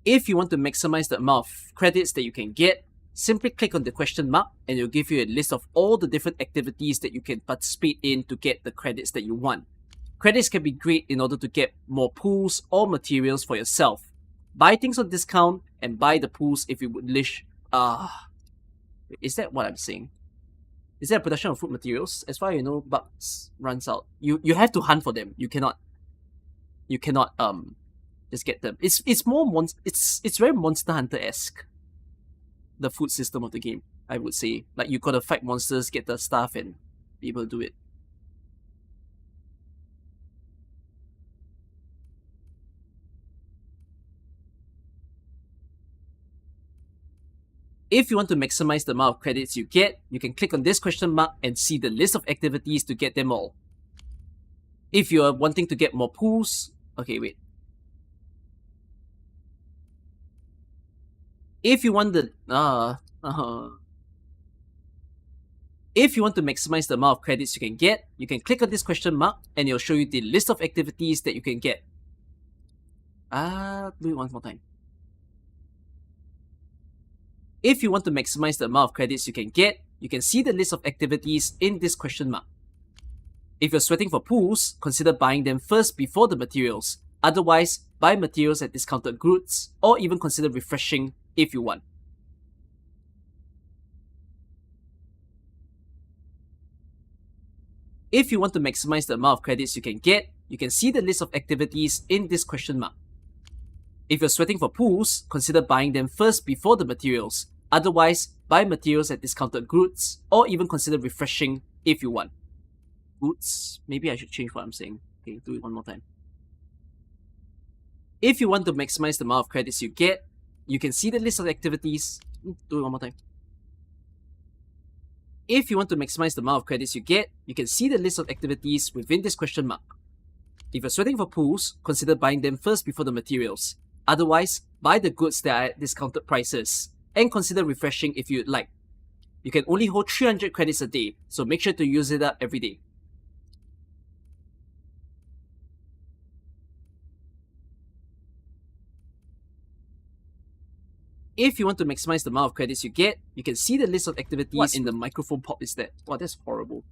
If you want to maximize the amount of credits that you can get, simply click on the question mark and it'll give you a list of all the different activities that you can participate in to get the credits that you want. Credits can be great in order to get more pools or materials for yourself. Buy things on discount and buy the pools if you would wish. Is that what I'm saying? Is there a production of food materials? As far as you know, bucks runs out. You have to hunt for them. You cannot just get them. It's more it's very Monster Hunter-esque. The food system of the game, I would say. Like you gotta fight monsters, get the stuff, and be able to do it. If you want to maximize the amount of credits you get, you can click on this question mark and see the list of activities to get them all. If you are wanting to get more pools... Okay, wait. If you want the... If you want to maximize the amount of credits you can get, you can click on this question mark and it'll show you the list of activities that you can get. Do it one more time. If you want to maximize the amount of credits you can get, you can see the list of activities in this question mark. If you're sweating for pools, consider buying them first before the materials. Otherwise, buy materials at discounted goods, or even consider refreshing if you want. If you want to maximize the amount of credits you can get, you can see the list of activities in this question mark. If you're sweating for pools, consider buying them first before the materials. Otherwise, buy materials at discounted goods, or even consider refreshing if you want. Goods? Maybe I should change what I'm saying. Okay, do it one more time. If you want to maximize the amount of credits you get, you can see the list of activities. Do it one more time. If you want to maximize the amount of credits you get, you can see the list of activities within this question mark. If you're sweating for pools, consider buying them first before the materials. Otherwise, buy the goods that are at discounted prices, and consider refreshing if you'd like. You can only hold 300 credits a day, so make sure to use it up every day. If you want to maximize the amount of credits you get, you can see the list of activities. What in the microphone pop is that? Wow, that's horrible.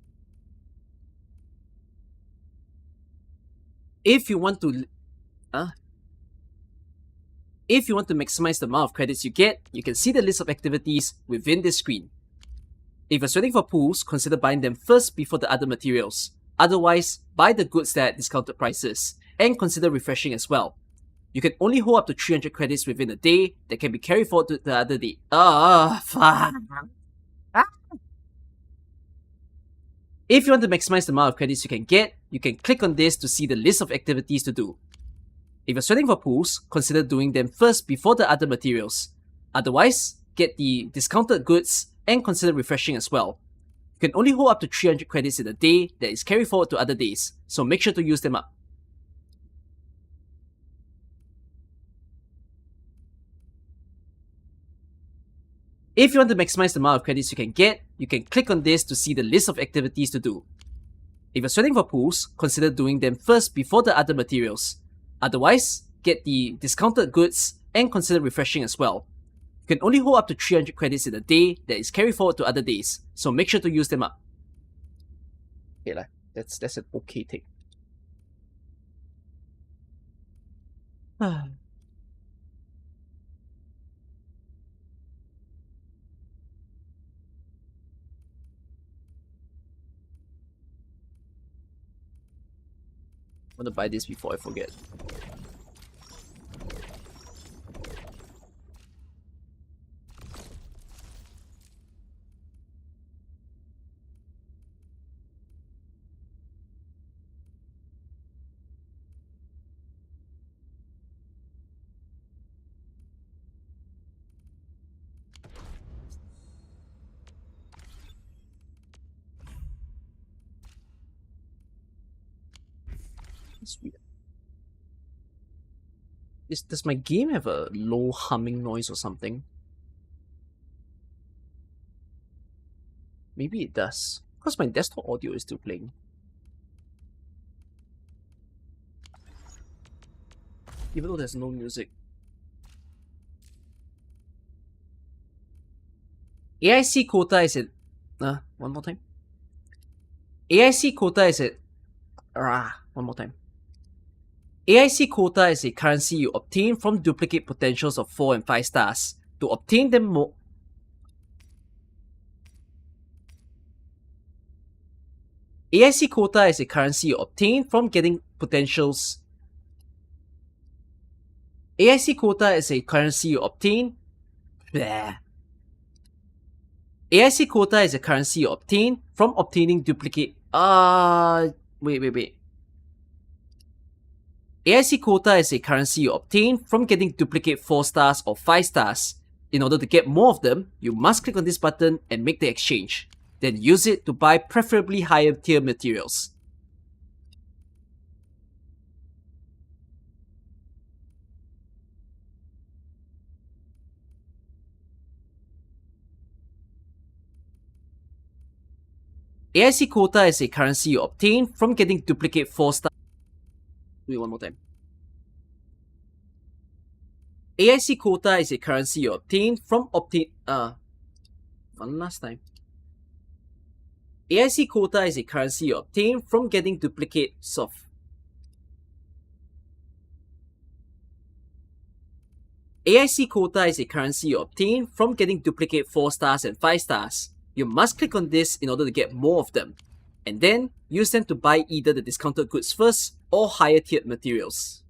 If you want to... If you want to maximize the amount of credits you get, you can see the list of activities within this screen. If you're sweating for pools, consider buying them first before the other materials. Otherwise, buy the goods that are at discounted prices, and consider refreshing as well. You can only hold up to 300 credits within a day that can be carried forward to the other day. Fuck. If you want to maximize the amount of credits you can get, you can click on this to see the list of activities to do. If you're sweating for pools, consider doing them first before the other materials. Otherwise, get the discounted goods and consider refreshing as well. You can only hold up to 300 credits in a day that is carried forward to other days, so make sure to use them up. If you want to maximize the amount of credits you can get, you can click on this to see the list of activities to do. If you're sweating for pools, consider doing them first before the other materials. Otherwise, get the discounted goods and consider refreshing as well. You can only hold up to 300 credits in a day that is carried forward to other days, so make sure to use them up. Okay, that's an okay take. I want to buy this before I forget. It's weird. Does my game have a low humming noise or something? Maybe it does. Because my desktop audio is still playing. Even though there's no music. AIC quota is at... one more time. AIC quota is at... one more time. AIC quota is a currency you obtain from duplicate potentials of 4 and 5 stars. To obtain them more... AIC quota is a currency you obtain from getting potentials... AIC quota is a currency you obtain... Bleh. AIC quota is a currency you obtain from obtaining duplicate... Wait. AIC quota is a currency you obtain from getting duplicate 4 stars or 5 stars. In order to get more of them, you must click on this button and make the exchange. Then use it to buy preferably higher tier materials. AIC quota is a currency you obtain from getting duplicate 4 stars. Wait, one more time. AIC quota is a currency you obtain from one last time. AIC quota is a currency you obtain from getting duplicates of... AIC quota is a currency you obtain from getting duplicate 4 stars and 5 stars. You must click on this in order to get more of them, and then use them to buy either the discounted goods first or higher tiered materials.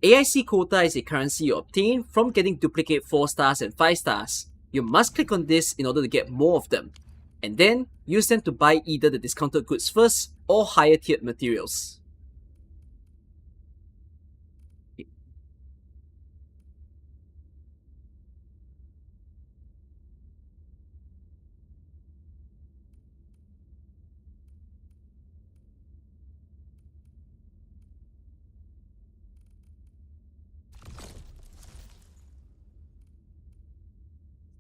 AIC quota is a currency you obtain from getting duplicate 4 stars and 5 stars. You must click on this in order to get more of them, and then use them to buy either the discounted goods first or higher tiered materials.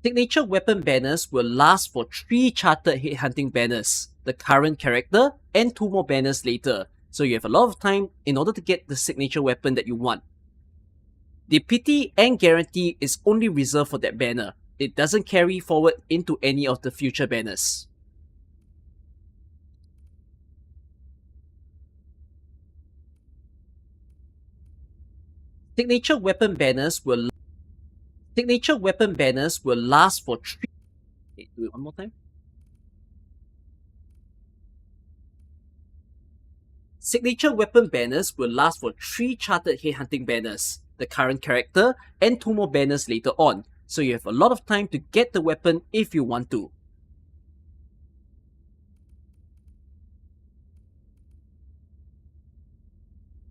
Signature weapon banners will last for 3 charted headhunting banners, the current character, and 2 more banners later, so you have a lot of time in order to get the signature weapon that you want. The pity and guarantee is only reserved for that banner. It doesn't carry forward into any of the future banners. Signature weapon banners will last for 3... Wait, do it one more time. Signature weapon banners will last for 3 charted headhunting banners, the current character, and 2 more banners later on, so you have a lot of time to get the weapon if you want to.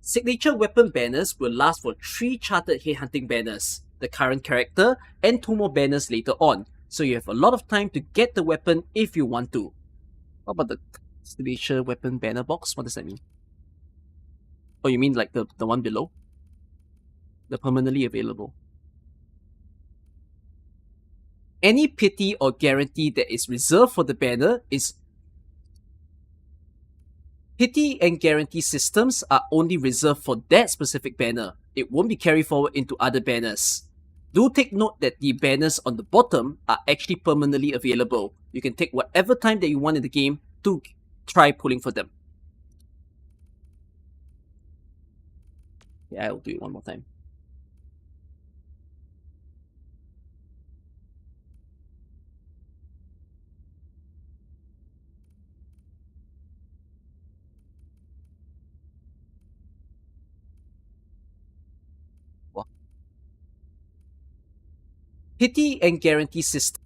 Signature weapon banners will last for 3 charted headhunting banners, the current character, and 2 more banners later on, so you have a lot of time to get the weapon if you want to. What about the signature weapon banner box? What does that mean? Oh, you mean like the one below? The permanently available. Any pity or guarantee that is reserved for the banner is... Pity and guarantee systems are only reserved for that specific banner. It won't be carried forward into other banners. Do take note that the banners on the bottom are actually permanently available. You can take whatever time that you want in the game to try pulling for them. Yeah, I'll do it one more time. Pity and guarantee system.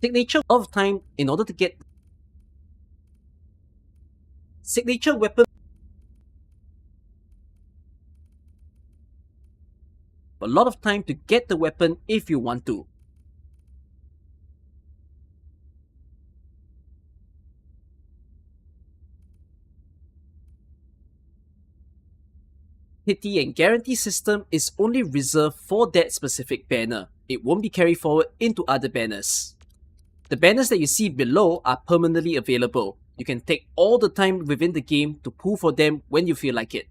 Signature of time in order to get signature weapon. a lot of time to get the weapon if you want to. Pity and guarantee system is only reserved for that specific banner. It won't be carried forward into other banners. The banners that you see below are permanently available. You can take all the time within the game to pull for them when you feel like it.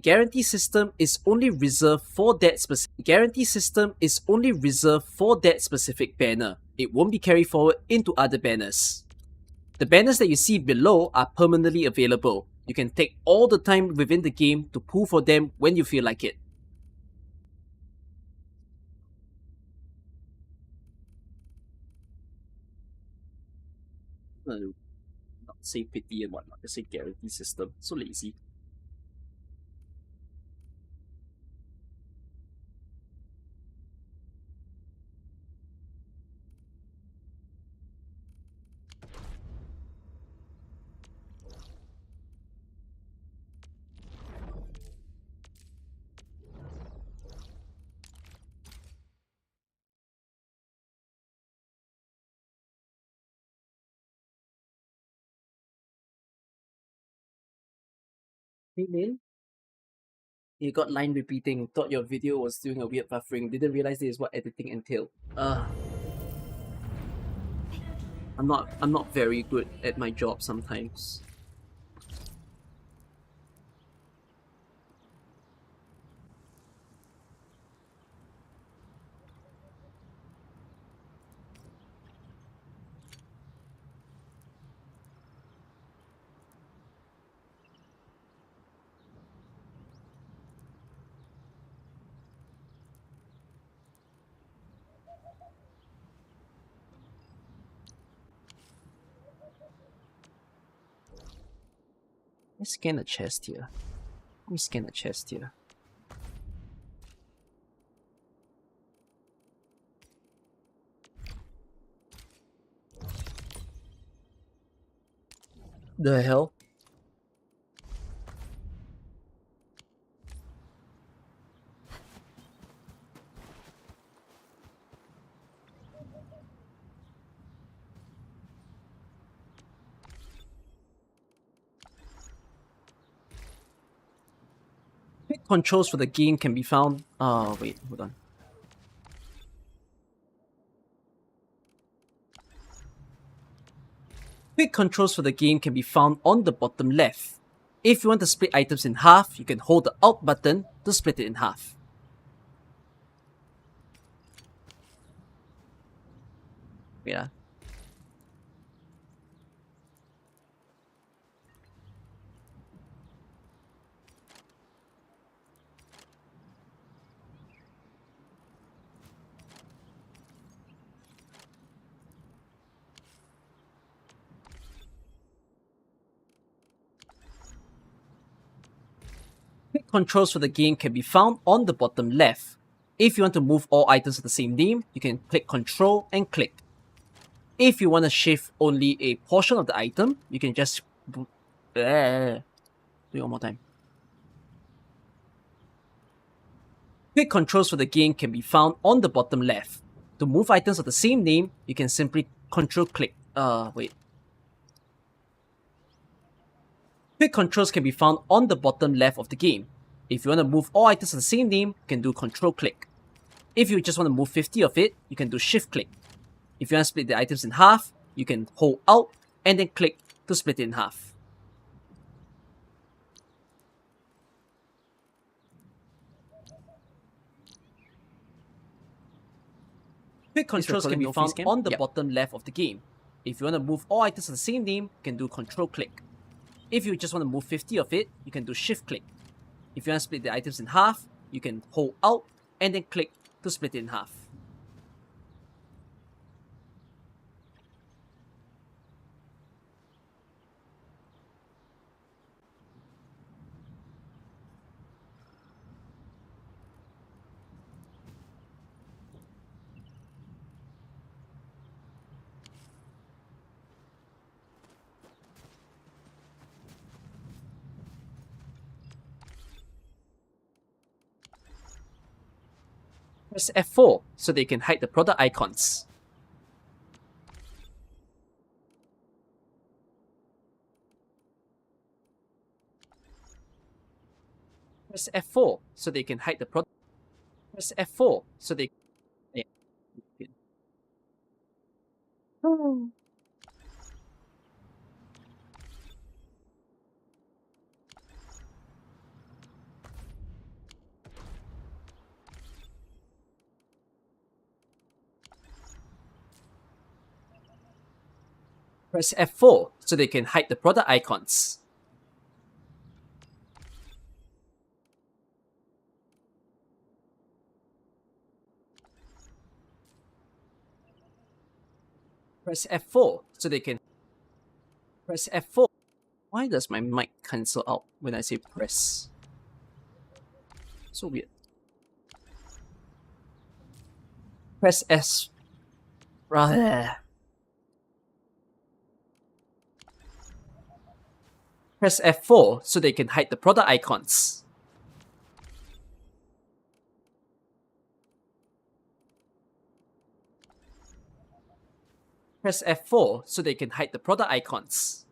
Guarantee system is only reserved for that specific banner. It won't be carried forward into other banners. The banners that you see below are permanently available. You can take all the time within the game to pull for them when you feel like it. Not say pity and whatnot, just say guarantee system. So lazy. Hey man, you got line repeating, thought your video was doing a weird buffering, didn't realize this is what editing entailed. I'm not very good at my job sometimes. Let's scan a chest here. Let me scan a chest here. The hell? Quick controls for the game can be found. Wait, hold on. Quick controls for the game can be found on the bottom left. If you want to split items in half, you can hold the Alt button to split it in half. Yeah. Quick controls for the game can be found on the bottom left. If you want to move all items of the same name, you can click Control and click. If you want to shift only a portion of the item, you can just do it one more time. Quick controls for the game can be found on the bottom left. To move items of the same name, you can simply Control click. Wait. Quick controls can be found on the bottom left of the game. If you want to move all items of the same name, you can do Control click. If you just want to move 50 of it, you can do Shift click. If you want to split the items in half, you can hold Alt and then click to split it in half. Quick controls can be found on the bottom left of the game. If you want to move all items of the same name, you can do Control click. If you just want to move 50 of it, you can do Shift click. If you want to split the items in half, you can hold Alt and then click to split it in half. Press F4 so they can hide the product icons. Press F4 so they can hide the product. Press F4 so they. Yeah. Press F4 so they can hide the product icons. Press F4 so they can. Press F4. Why does my mic cancel out when I say press? So weird. Press S. Press F4 so they can hide the product icons. Press F4 so they can hide the product icons.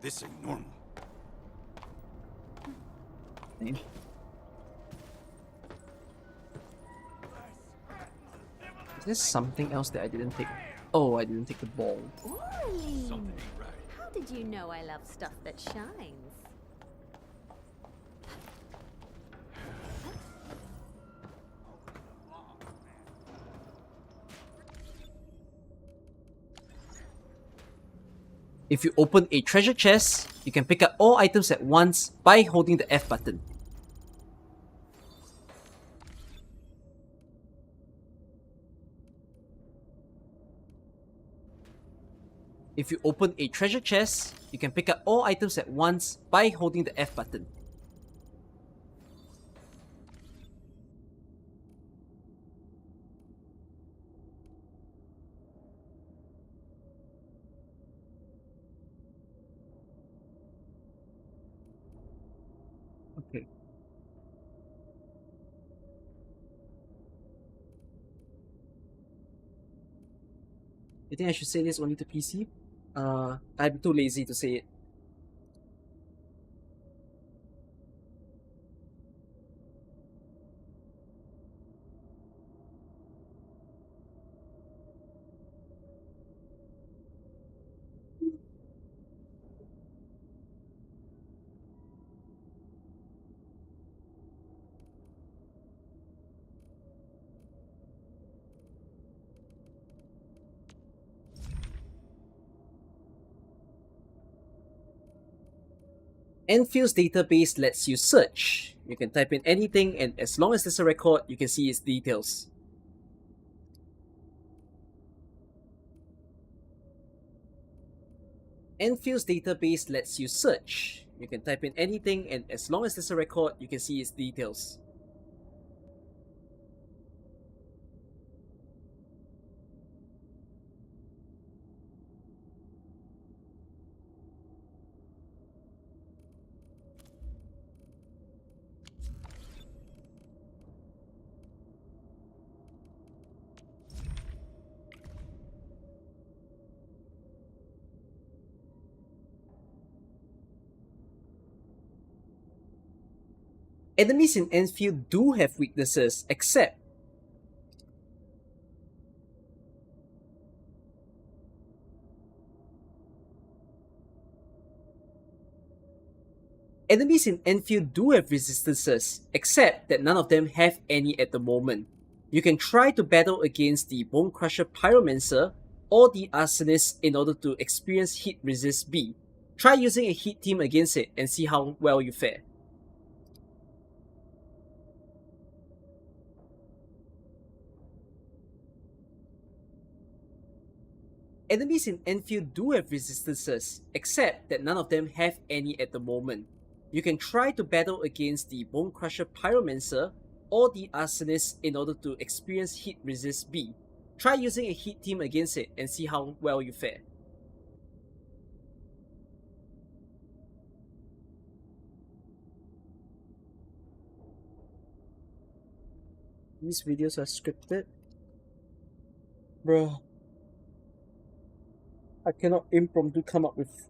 This ain't normal. Is there something else that I didn't take? Oh, I didn't take the ball. Something ain't right. How did you know I love stuff that shines? If you open a treasure chest, you can pick up all items at once by holding the F button. If you open a treasure chest, you can pick up all items at once by holding the F button. Okay. You think I should say this only to PC? I'm too lazy to say it. Enfield's database lets you search. You can type in anything, and as long as there's a record, you can see its details. Enfield's database lets you search. You can type in anything, and as long as there's a record, you can see its details. Enemies in Endfield do have weaknesses, except enemies in Endfield do have resistances, except that none of them have any at the moment. You can try to battle against the Bone Crusher Pyromancer or the Arsonist in order to experience Heat Resist B. Try using a Heat team against it and see how well you fare. Enemies in Endfield do have resistances, except that none of them have any at the moment. You can try to battle against the Bone Crusher Pyromancer or the Arsonist in order to experience Heat Resist B. Try using a Heat team against it and see how well you fare. These videos are scripted. Bruh. I cannot impromptu come up with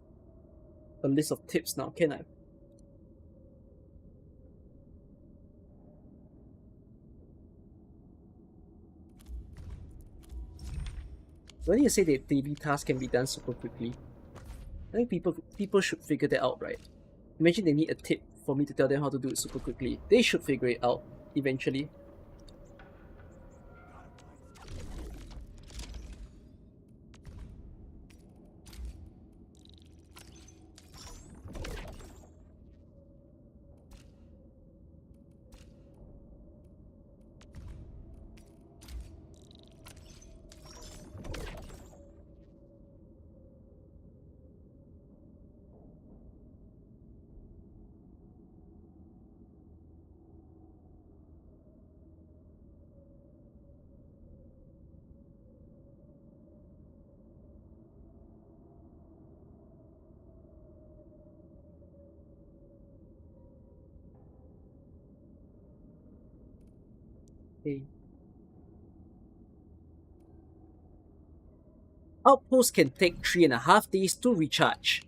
a list of tips now, can I? When you say that daily tasks can be done super quickly, I think people should figure that out, right? Imagine they need a tip for me to tell them how to do it super quickly. They should figure it out eventually. Okay. Outposts can take 3.5 days to recharge.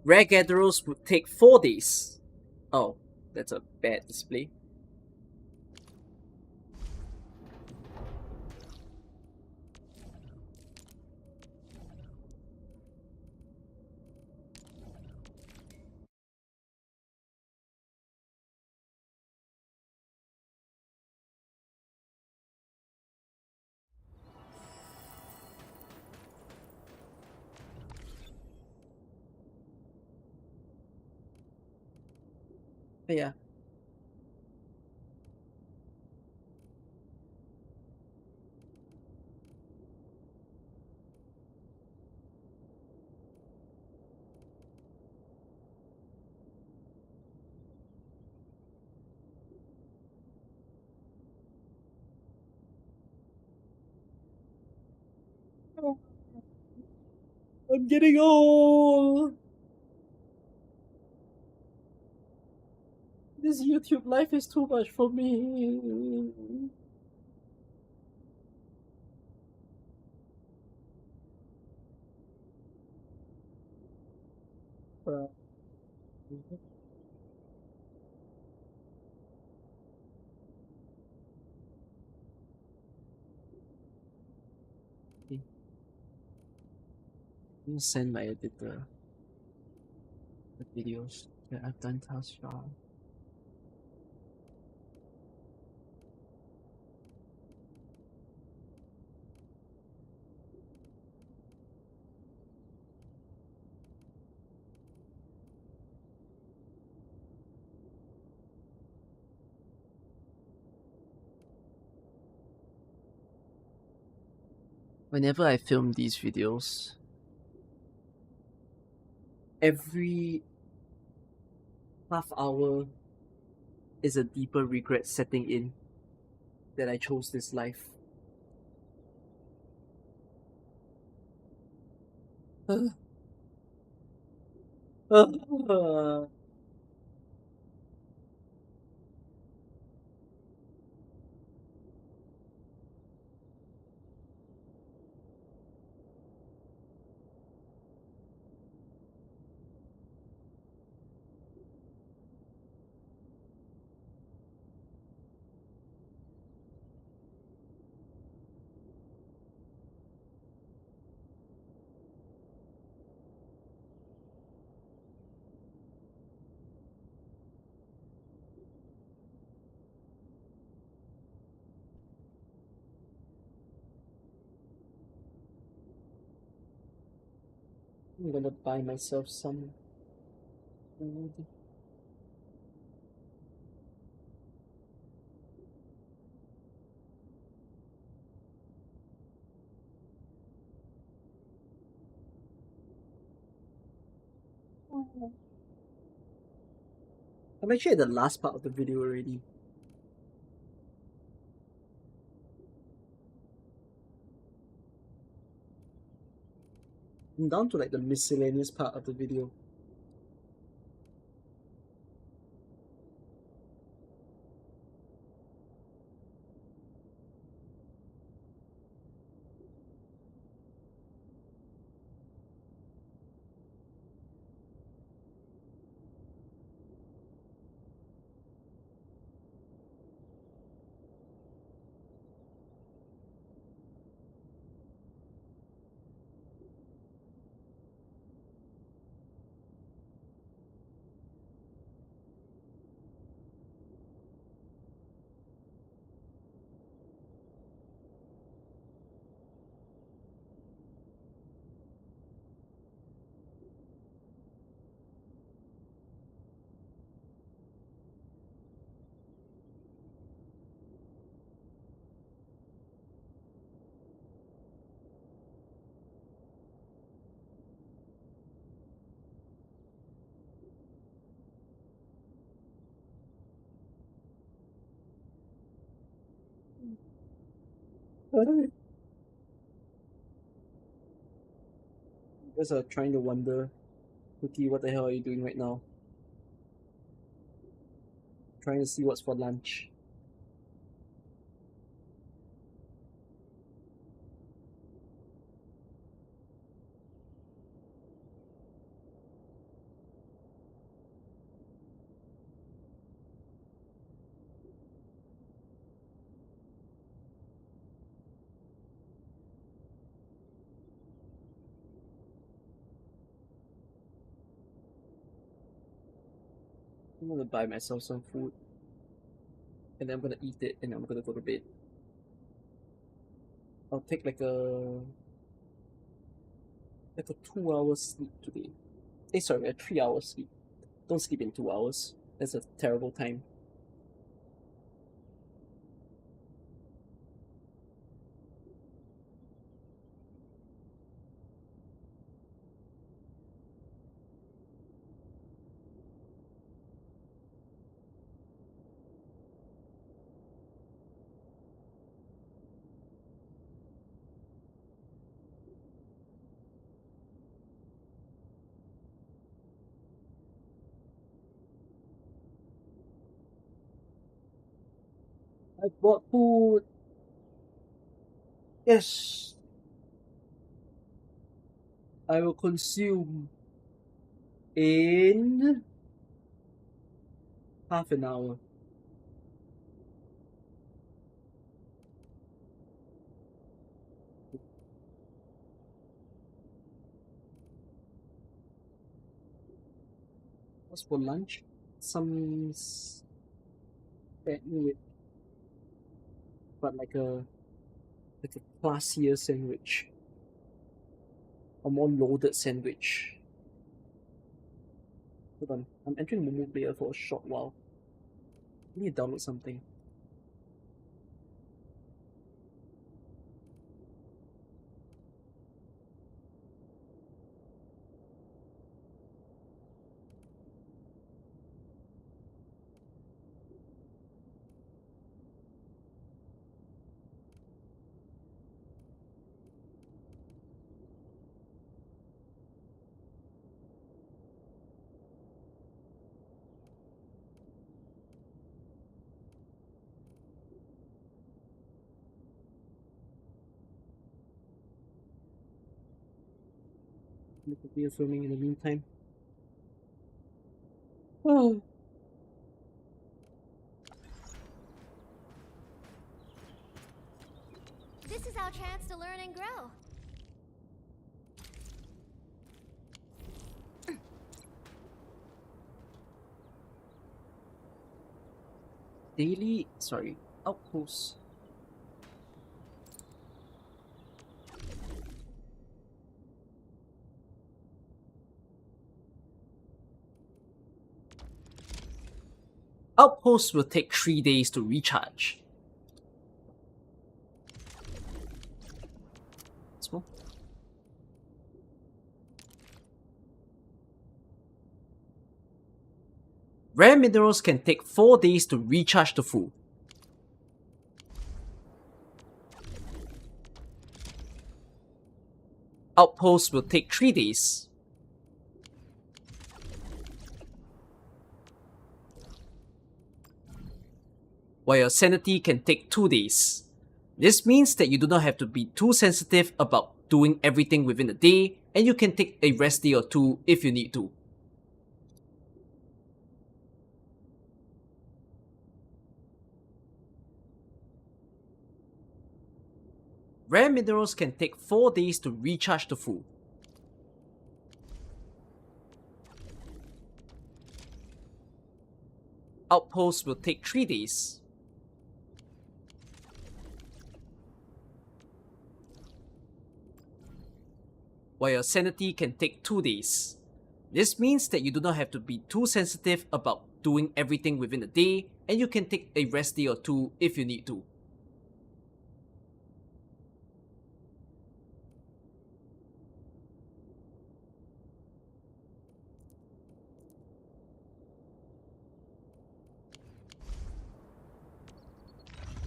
Rare Gatherers would take 4 days. Oh, that's a bad display. Yeah. I'm getting old. This YouTube life is too much for me. I'll send my editor the videos that I've done thus far. Whenever I film these videos, every half hour is a deeper regret setting in that I chose this life. I'm gonna buy myself some food. I'm actually at the last part of the video already. I'm down to like the miscellaneous part of the video. You guys are trying to wonder, Cookie, what the hell are you doing right now? Trying to see what's for lunch. I'm gonna buy myself some food, and then I'm gonna eat it, and I'm gonna go to bed. I'll take like a 2 hour sleep today. Sorry, a 3 hour sleep. Don't sleep in 2 hours. That's a terrible time. I bought food. Yes. I will consume in half an hour. What's for lunch? Some sandwich, but like a classier sandwich, a more loaded sandwich. Hold on, I'm entering Momo Player for a short while. I need to download something. Make a video filming in the meantime. Oh. This is our chance to learn and grow. Outpost. Outposts will take 3 days to recharge. Small. Rare minerals can take 4 days to recharge to full. Outposts will take 3 days. While your sanity can take 2 days. This means that you do not have to be too sensitive about doing everything within a day, and you can take a rest day or 2 if you need to. Rare minerals can take 4 days to recharge to full. Outposts will take 3 days. While your sanity can take 2 days. This means that you do not have to be too sensitive about doing everything within a day, and you can take a rest day or 2 if you need to.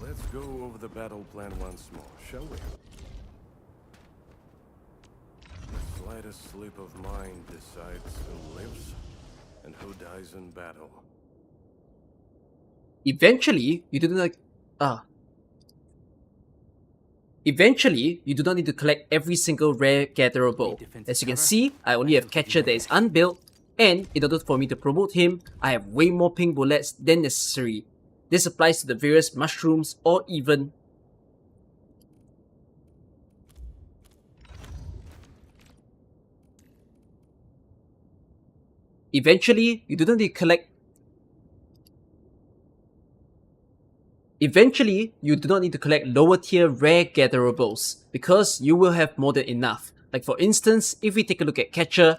Let's go over the battle plan once more, shall we? The slightest slip of mind decides who lives and who dies in battle. Eventually, you do not need to collect every single rare gatherable. As you can see, I only have Catcher that is unbuilt, and in order for me to promote him, I have way more pink bullets than necessary. This applies to the various mushrooms or even Eventually, you do not need to collect lower tier rare gatherables, because you will have more than enough. Like for instance, if we take a look at Catcher,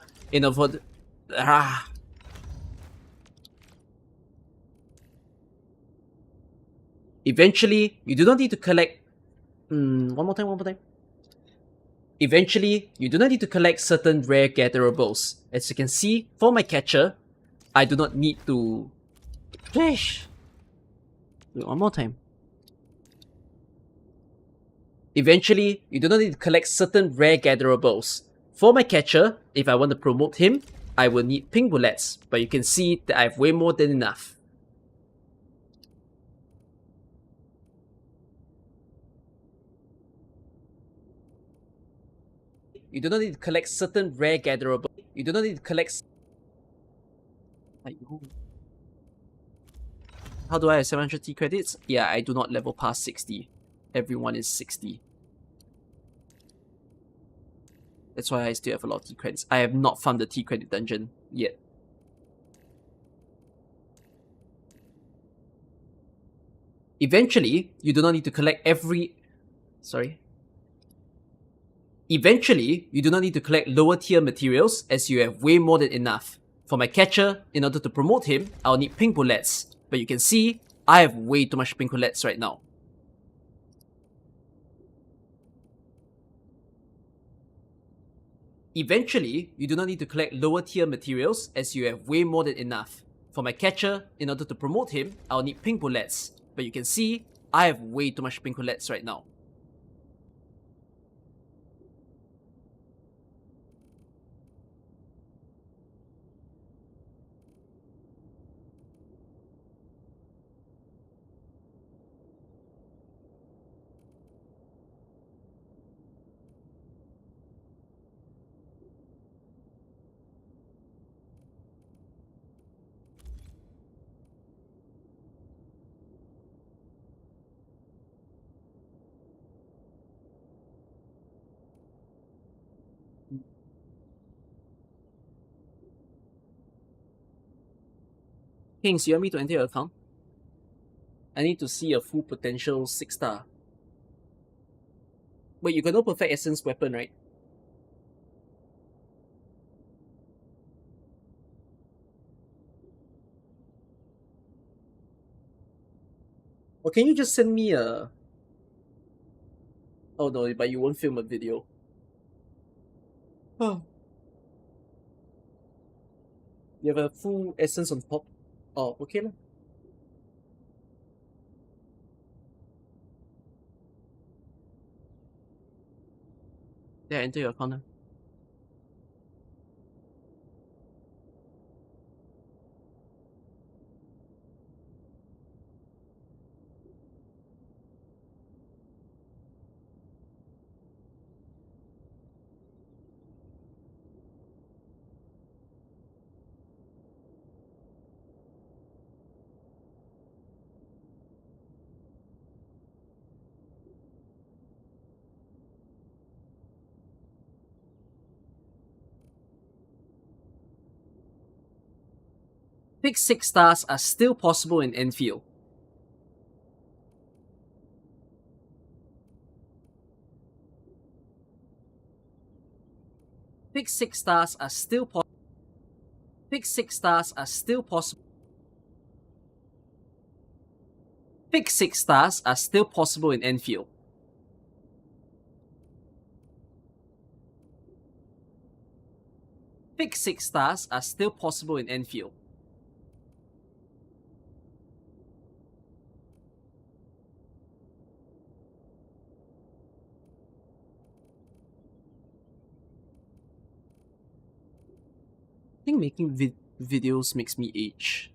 Eventually, you do not need to collect Eventually, you do not need to collect certain rare gatherables. As you can see, for my Catcher, I do not need to... Wait, one more time. Eventually, you do not need to collect certain rare gatherables. For my Catcher, if I want to promote him, I will need pink bullets, but you can see that I have way more than enough. You do not need to collect certain rare gatherable. You do not need to collect... How do I have 700 T credits? Yeah, I do not level past 60. Everyone is 60. That's why I still have a lot of T credits. I have not found the T credit dungeon yet. Eventually, you do not need to collect every... Eventually, you do not need to collect lower tier materials, as you have way more than enough. For my Catcher, in order to promote him, I'll need pink bullets. But you can see, I have way too much pink bullets right now. Eventually, you do not need to collect lower tier materials, as you have way more than enough. For my Catcher, in order to promote him, I'll need pink bullets. But you can see, I have way too much pink bullets right now. Kings, you want me to enter your account? I need to see a full potential 6-star. Wait, you got no perfect essence weapon, right? Or can you just send me a... Oh no, but you won't film a video. Oh. You have a full essence on top? Oh, okay lah. Yeah, enter your account now. Pick 6 stars are still possible in Endfield. Pick 6 stars are still possible. Pick 6 stars are still possible. Pick 6 stars are still possible in Endfield. Pick 6 stars are still possible in Endfield. I think making videos makes me age.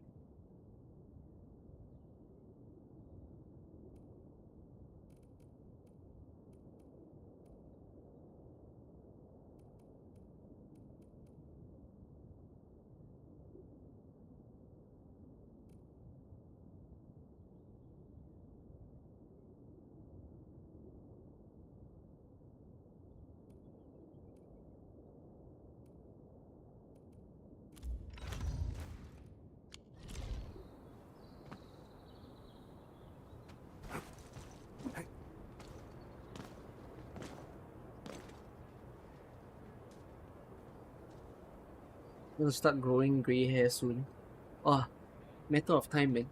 I'm gonna start growing grey hair soon. Ah, matter of time, man.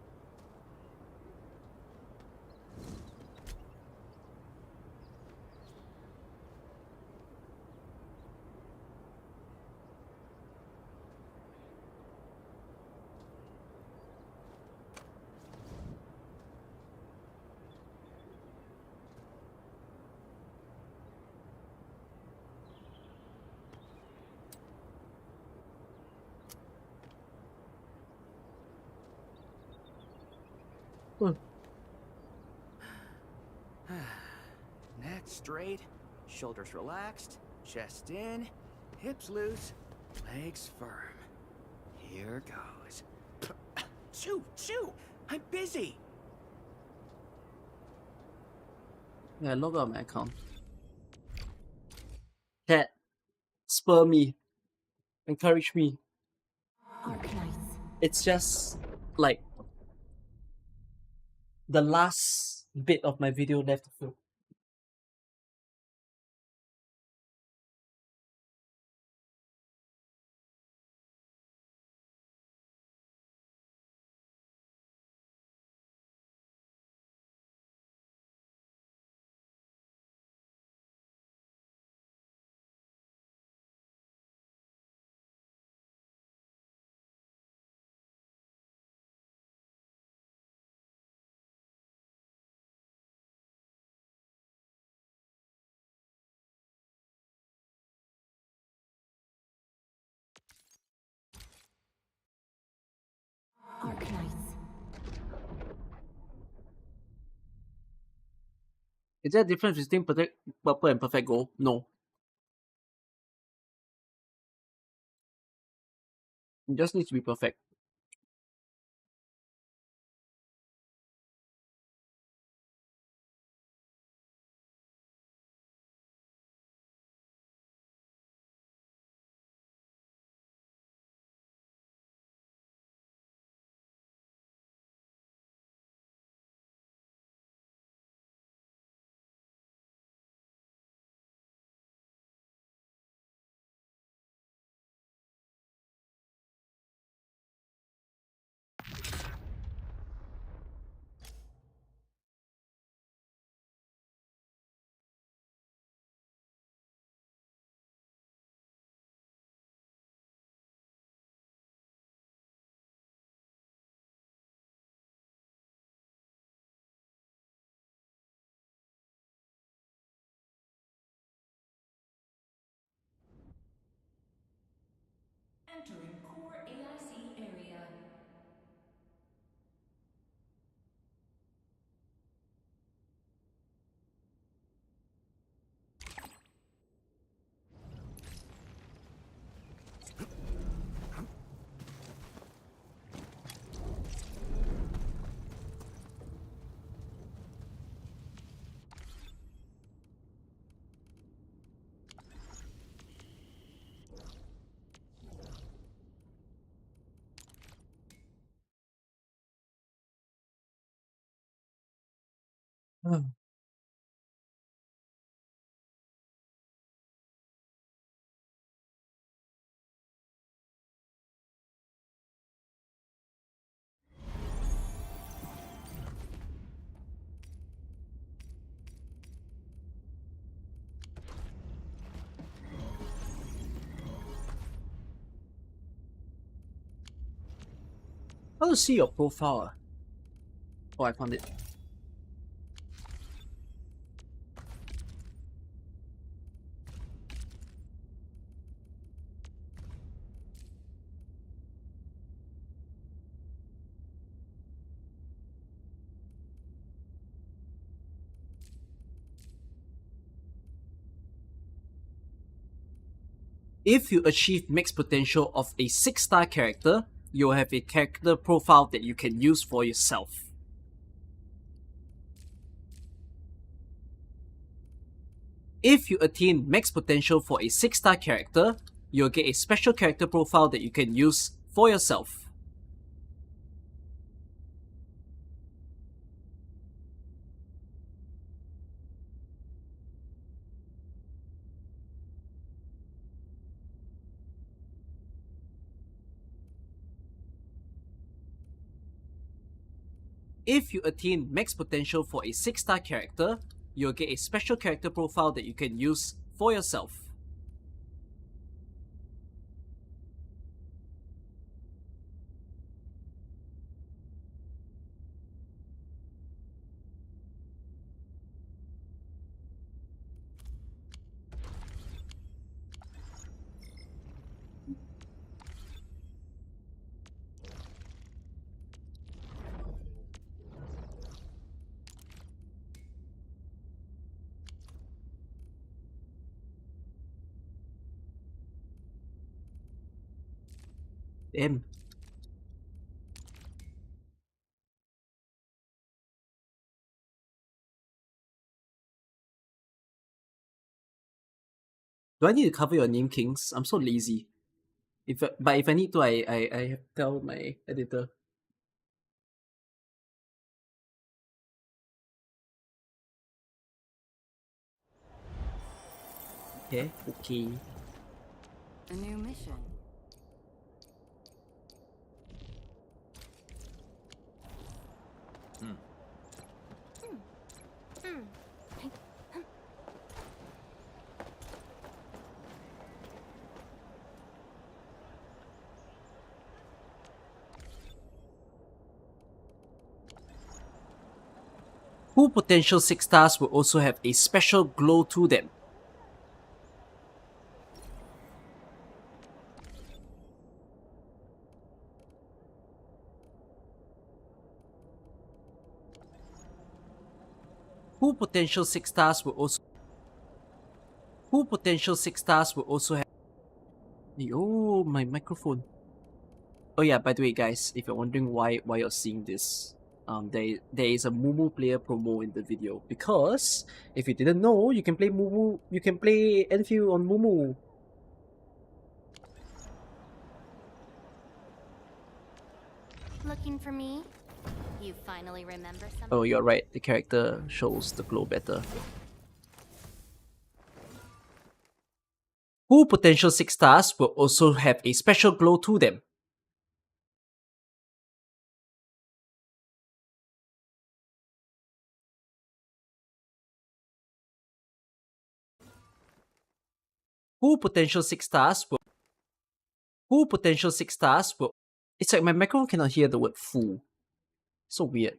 Neck straight, shoulders relaxed, chest in, hips loose, legs firm. Here goes. Chew, chew! I'm busy! Yeah, log out my account. Cat, spur me, encourage me. Arknights. It's just like the last bit of my video left to film. Arknights. Is there a difference between purple and perfect gold? No. It just needs to be perfect. How to see your profile? Oh, I found it. If you achieve max potential of a 6-star character, you'll have a character profile that you can use for yourself. If you attain max potential for a 6-star character, you'll get a special character profile that you can use for yourself. If you attain max potential for a 6-star character, you'll get a special character profile that you can use for yourself. Damn. Do I need to cover your name, Kings? I'm so lazy. But if I need to, I tell my editor. Okay, okay. A new mission. Full potential 6 stars will also have a special glow to them. Full potential 6 stars will also have. Oh, my microphone. Oh yeah, by the way, guys, if you're wondering why you're seeing this, there is a Mumu player promo in the video, because if you didn't know, you can play Enfield on Mumu. Looking for me? You finally remember something? Oh, you're right. The character shows the glow better. Full potential 6 stars will also have a special glow to them. Full potential 6 stars will. It's like my microphone cannot hear the word full. So weird.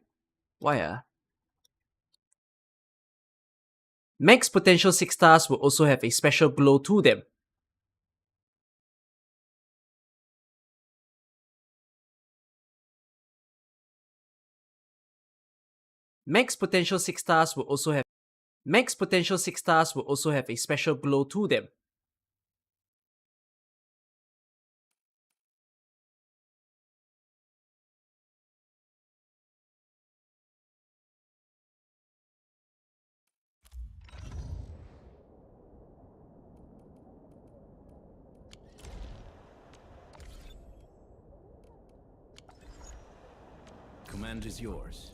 Why Max potential 6 stars will also have a special glow to them. Max potential 6 stars will also have a special glow to them. Command is yours.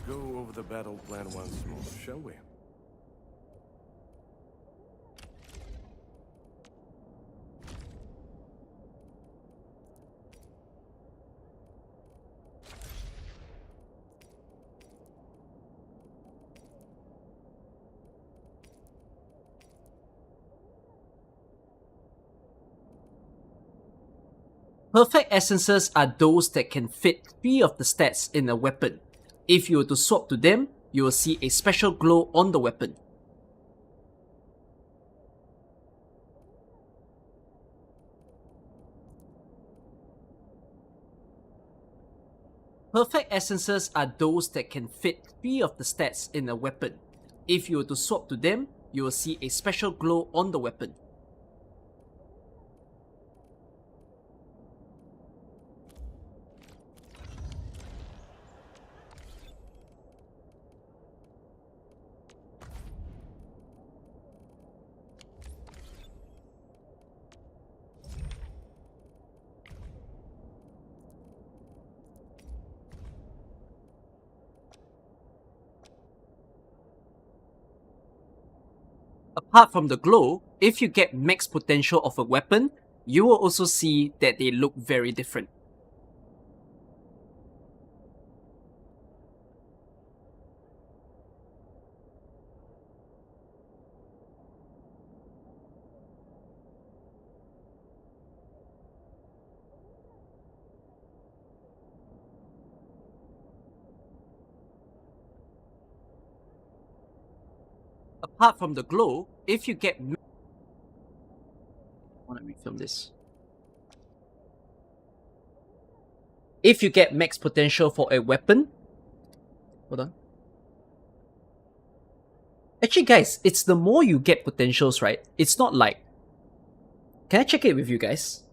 go over the battle plan once more, shall we? Perfect essences are those that can fit 3 of the stats in a weapon. If you were to swap to them, you will see a special glow on the weapon. Perfect essences are those that can fit 3 of the stats in a weapon. If you were to swap to them, you will see a special glow on the weapon. Apart from the glow, if you get max potential of a weapon, you will also see that they look very different. Apart from the glow, if you get... I want to refilm this. If you get max potential for a weapon... Hold on. Actually guys, it's the more you get potentials, right? It's not like... Can I check it with you guys?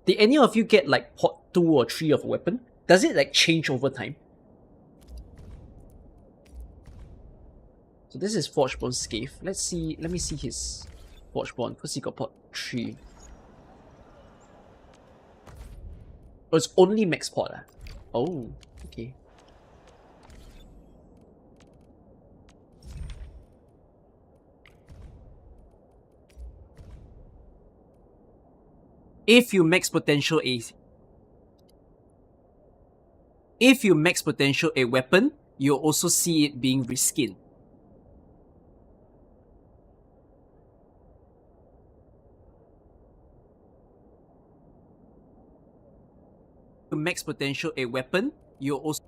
Did any of you get like pot 2 or 3 of a weapon? Does it like change over time? So this is Forgeborn Scathe. Let me see his Forgeborn, because he got pot 3. Oh, it's only max pot. Oh, okay. If you max potential a weapon, you'll also see it being reskinned. Max potential a weapon, you'll also...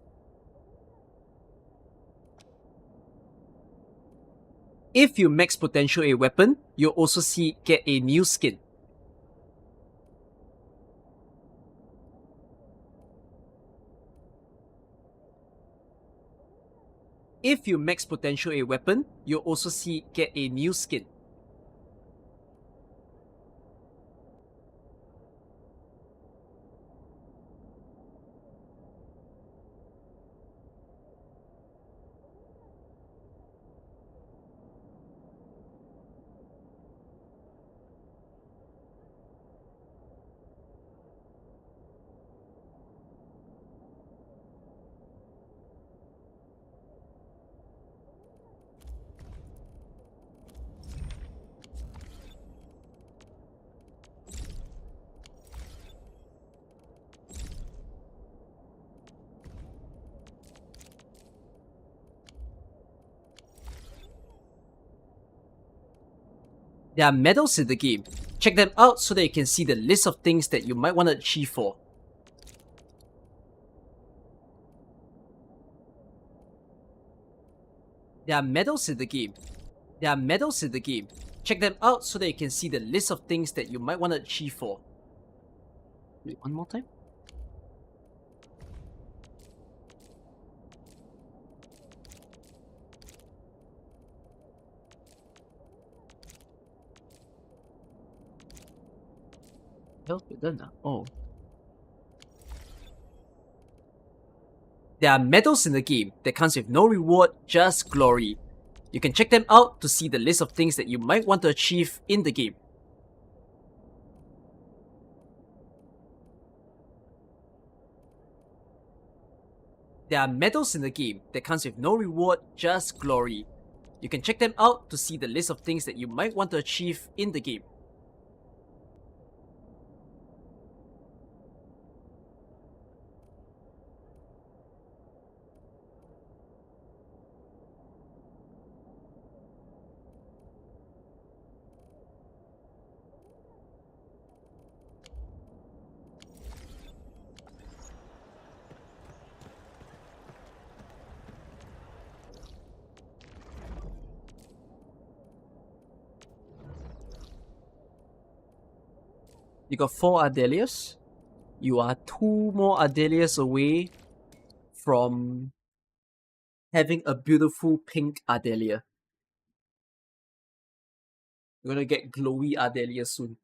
If you max potential a weapon, you'll also see get a new skin. If you max potential a weapon, you'll also see get a new skin. There are medals in the game. Check them out so that you can see the list of things that you might want to achieve for. There are medals in the game. There are medals in the game. Check them out so that you can see the list of things that you might want to achieve for. Wait, one more time? Oh, we're done now. Oh. There are medals in the game that comes with no reward, just glory. You can check them out to see the list of things that you might want to achieve in the game. There are medals in the game that comes with no reward, just glory. You can check them out to see the list of things that you might want to achieve in the game. You got 4 Ardelias. You are 2 more Ardelias away from having a beautiful pink Ardelia. You're gonna get glowy Ardelia soon.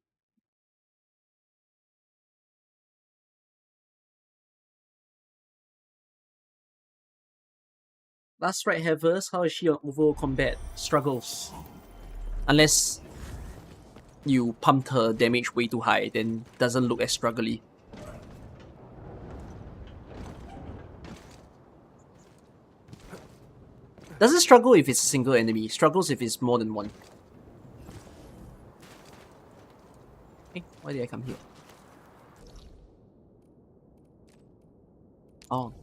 Last right Havers, how is she on overall combat? Struggles. Unless you pumped her damage way too high, then doesn't look as struggly. Doesn't struggle if it's a single enemy, struggles if it's more than one. Hey, why did I come here? Oh.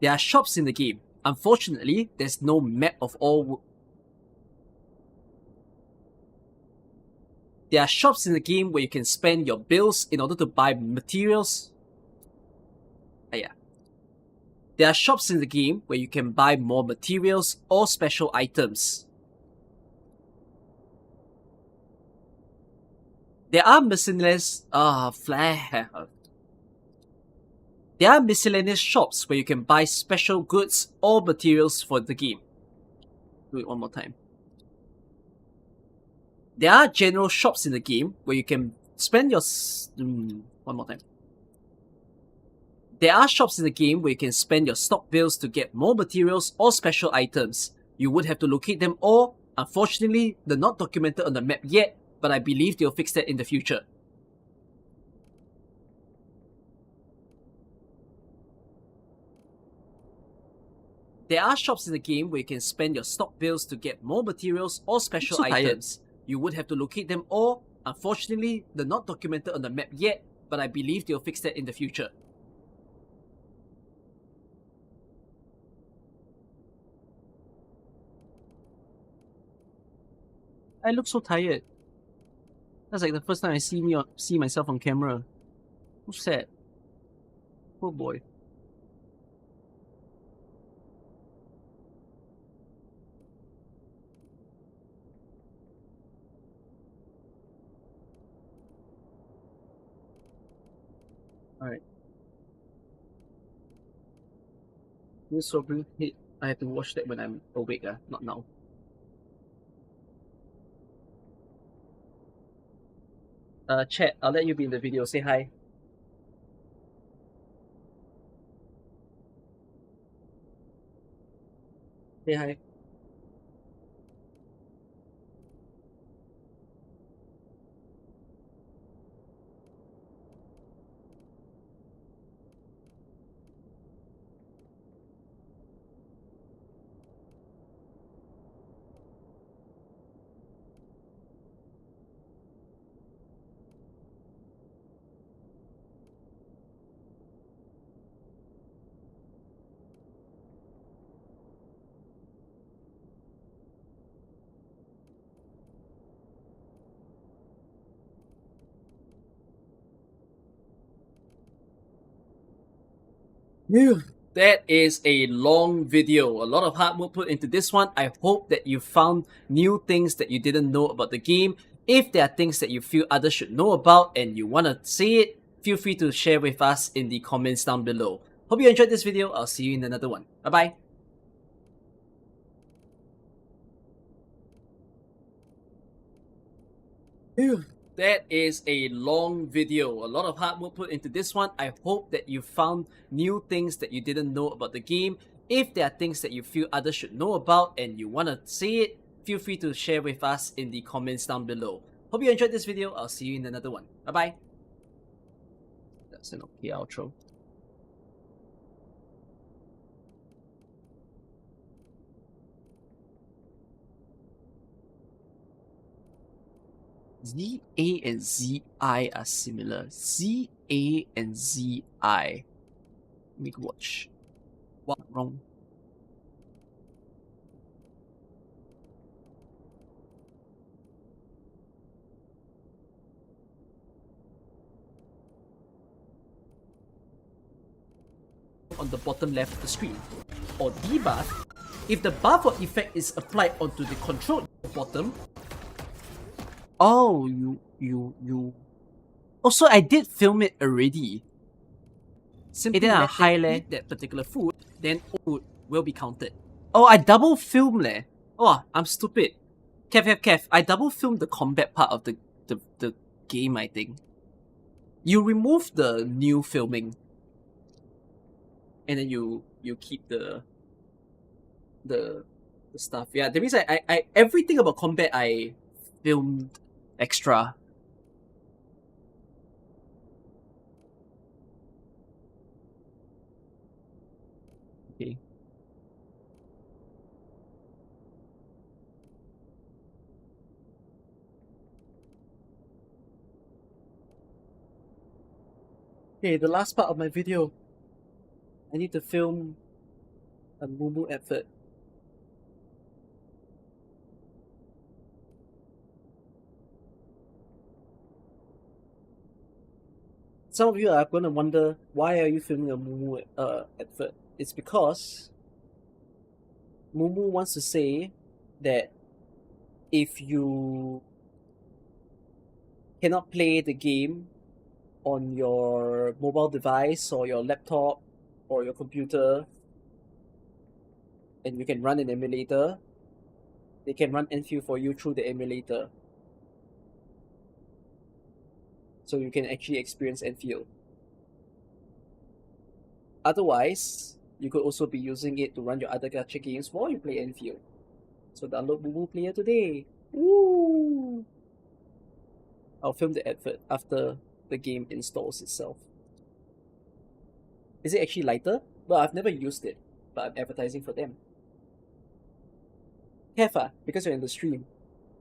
There are shops in the game. Unfortunately, there's no map of all. There are shops in the game where you can spend your bills in order to buy materials. Yeah. There are shops in the game where you can buy more materials or special items. There are miscellaneous There are miscellaneous shops where you can buy special goods or materials for the game. Do it one more time. There are general shops in the game where you can spend your... one more time. There are shops in the game where you can spend your stock bills to get more materials or special items. You would have to locate them all. Unfortunately, they're not documented on the map yet, but I believe they'll fix that in the future. There are shops in the game where you can spend your stock bills to get more materials or special items. You would have to locate them all. Unfortunately, they're not documented on the map yet, but I believe they'll fix that in the future. I look so tired. That's like the first time I see myself on camera. So sad. Oh boy. Alright. This sobering hit. I have to watch that when I'm awake, not now. Chat, I'll let you be in the video. Say hi. Say hi. Phew, that is a long video. A lot of hard work put into this one. I hope that you found new things that you didn't know about the game. If there are things that you feel others should know about and you want to say it, feel free to share with us in the comments down below. Hope you enjoyed this video. I'll see you in another one. Bye bye. Phew. That is a long video. A lot of hard work put into this one. I hope that you found new things that you didn't know about the game. If there are things that you feel others should know about and you want to say it, feel free to share with us in the comments down below. Hope you enjoyed this video. I'll see you in another one. Bye bye. That's an okay outro. ZA and ZI are similar. ZA and ZI. Let me watch. What wrong? On the bottom left of the screen. Or debuff, if the buff or effect is applied onto the control bottom. Oh, you. Also, I did film it already. Simply then let them eat that particular food, then food will be counted. Oh, I double filmed leh. Oh, I'm stupid. Kev. I double filmed the combat part of the game, I think. You remove the new filming. And then you keep the stuff. Yeah, that means I everything about combat I filmed extra. Okay. Okay, the last part of my video. I need to film a Mumu advert. Some of you are going to wonder, why are you filming a Mumu advert? It's because Mumu wants to say that if you cannot play the game on your mobile device or your laptop or your computer and you can run an emulator, they can run Endfield for you through the emulator. So you can actually experience Endfield. Otherwise, you could also be using it to run your other gacha games while you play Endfield. So download Mumu Player today. Woo! I'll film the advert after the game installs itself. Is it actually lighter? Well, I've never used it, but I'm advertising for them. Kefa, because you're in the stream,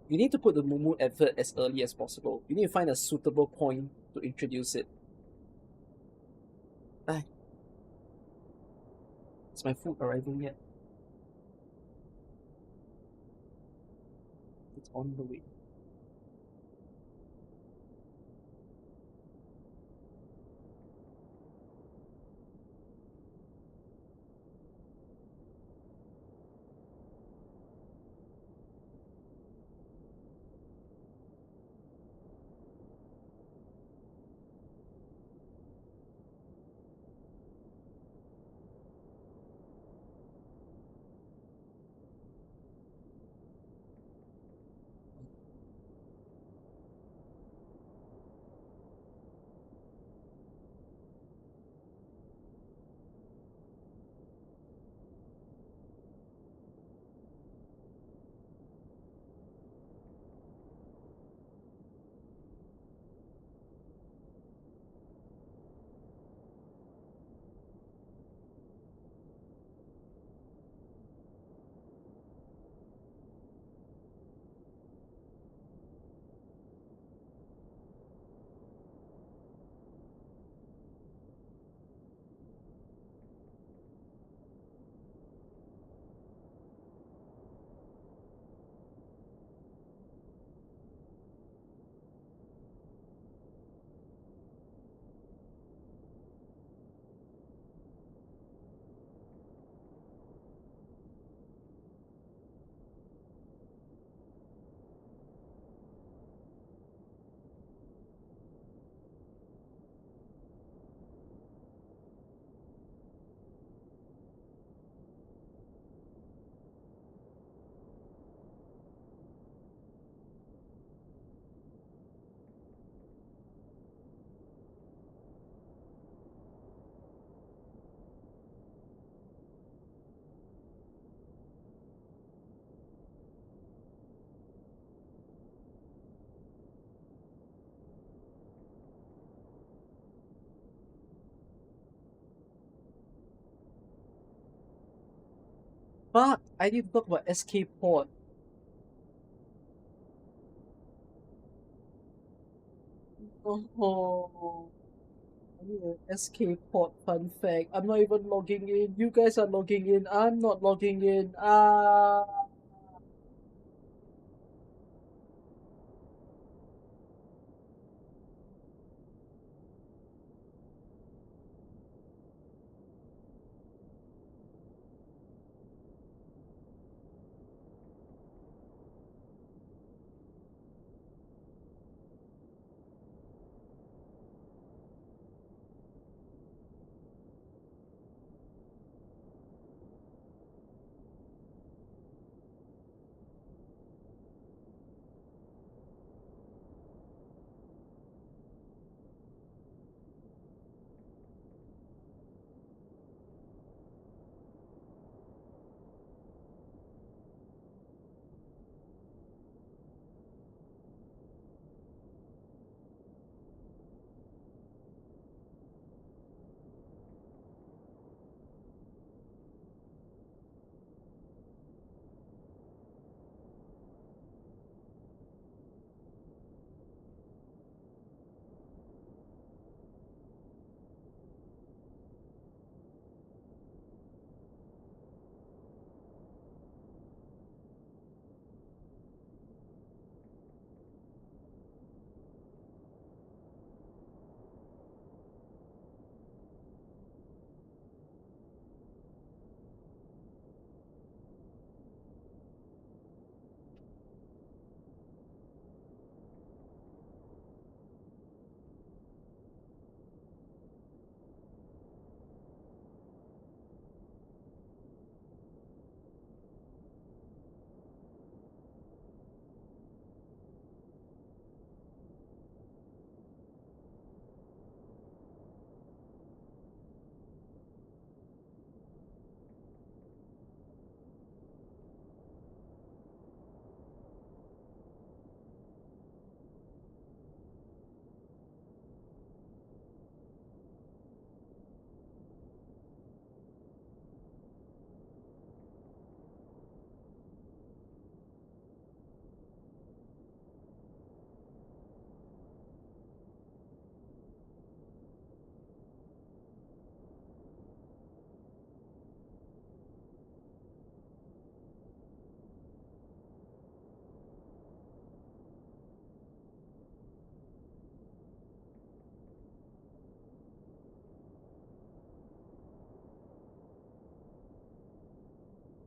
you need to put the Mumu advert as early as possible. You need to find a suitable point to introduce it. Bye. Is my food arriving yet? It's on the way. Fuck! I need to talk about SK Port. Oh, I need an SK Port fun fact. I'm not even logging in. You guys are logging in. I'm not logging in. Ah.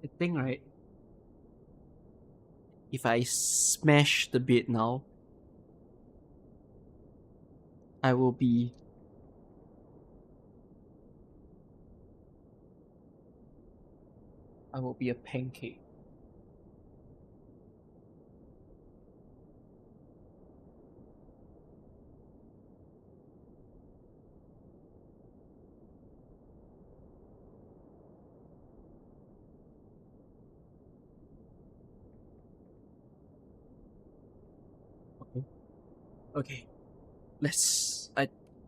I think, right, if I smash the bed now, I will be a pancake. Okay. Okay.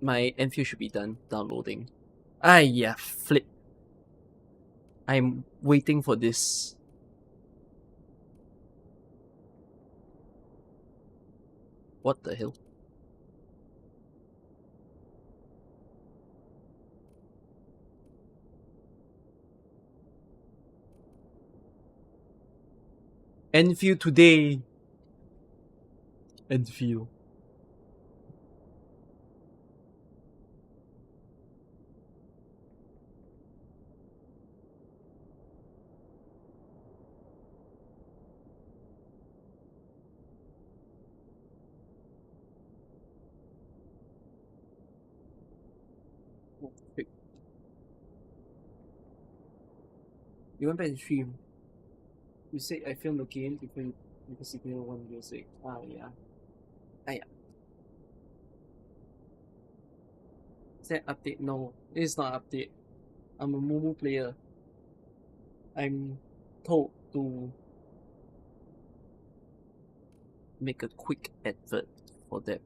My Enfield should be done downloading. Yeah, flip. I'm waiting for this. What the hell? Enfield today. Enfield. You went back to stream. You said I filmed the game because you didn't want music. Yeah. Yeah. Is that update? No, it's not update. I'm a Momo player. I'm told to make a quick advert for that.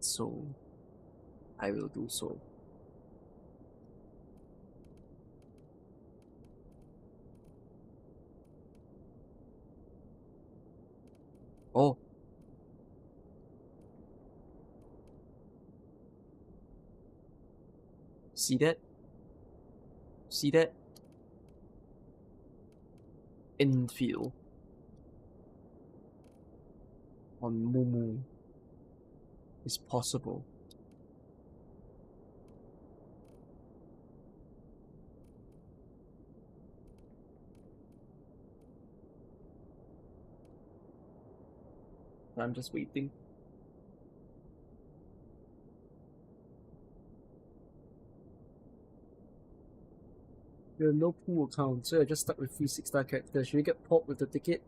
So I will do so. Oh. See that? See that? Endfield. On Momo. Is possible. I'm just waiting. You have no pool account, so you're just stuck with free 6-star characters. Should you get popped with the ticket?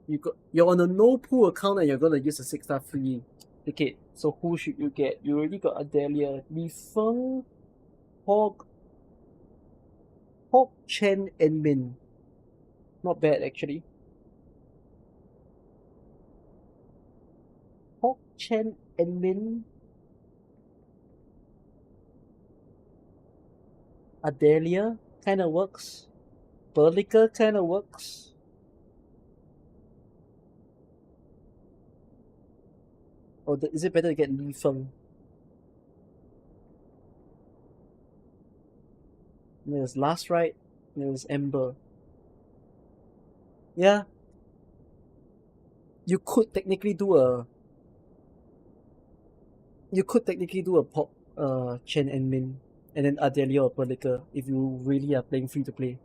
You're on a no pool account and you're gonna use a 6-star free ticket. So who should you get? You already got Adelia, Li Feng, Hog, Chen, and Min. Not bad actually. Hog, Chen, and Min. Adelia kinda works. Berlica kinda works. Or is it better to get Li Feng? There's Last Ride, there's Ember. Yeah. You could technically do a pop Chen and Min and then Adelia or Berlica if you really are playing free to play.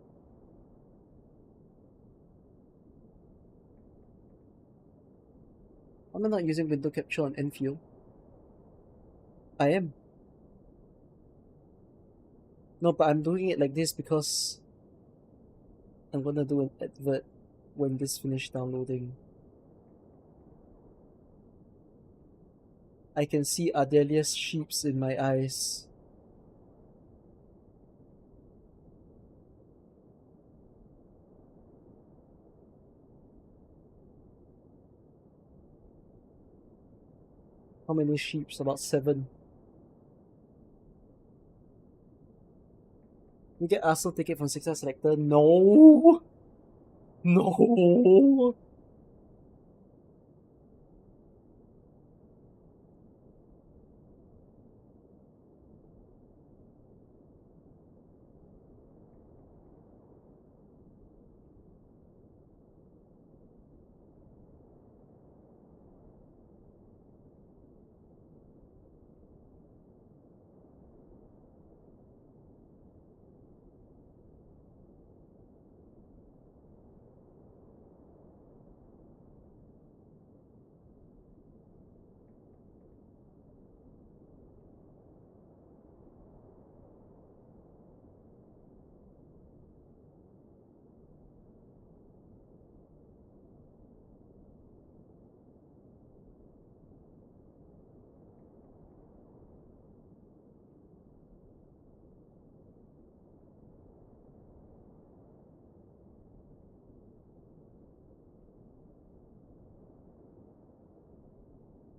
Am I not using window capture on Enfield? I am. No, but I'm doing it like this because I'm gonna do an advert when this finished downloading. I can see Adelia's sheeps in my eyes. How many sheeps? About 7. You get Arsenal ticket from 6-star selector? No! No!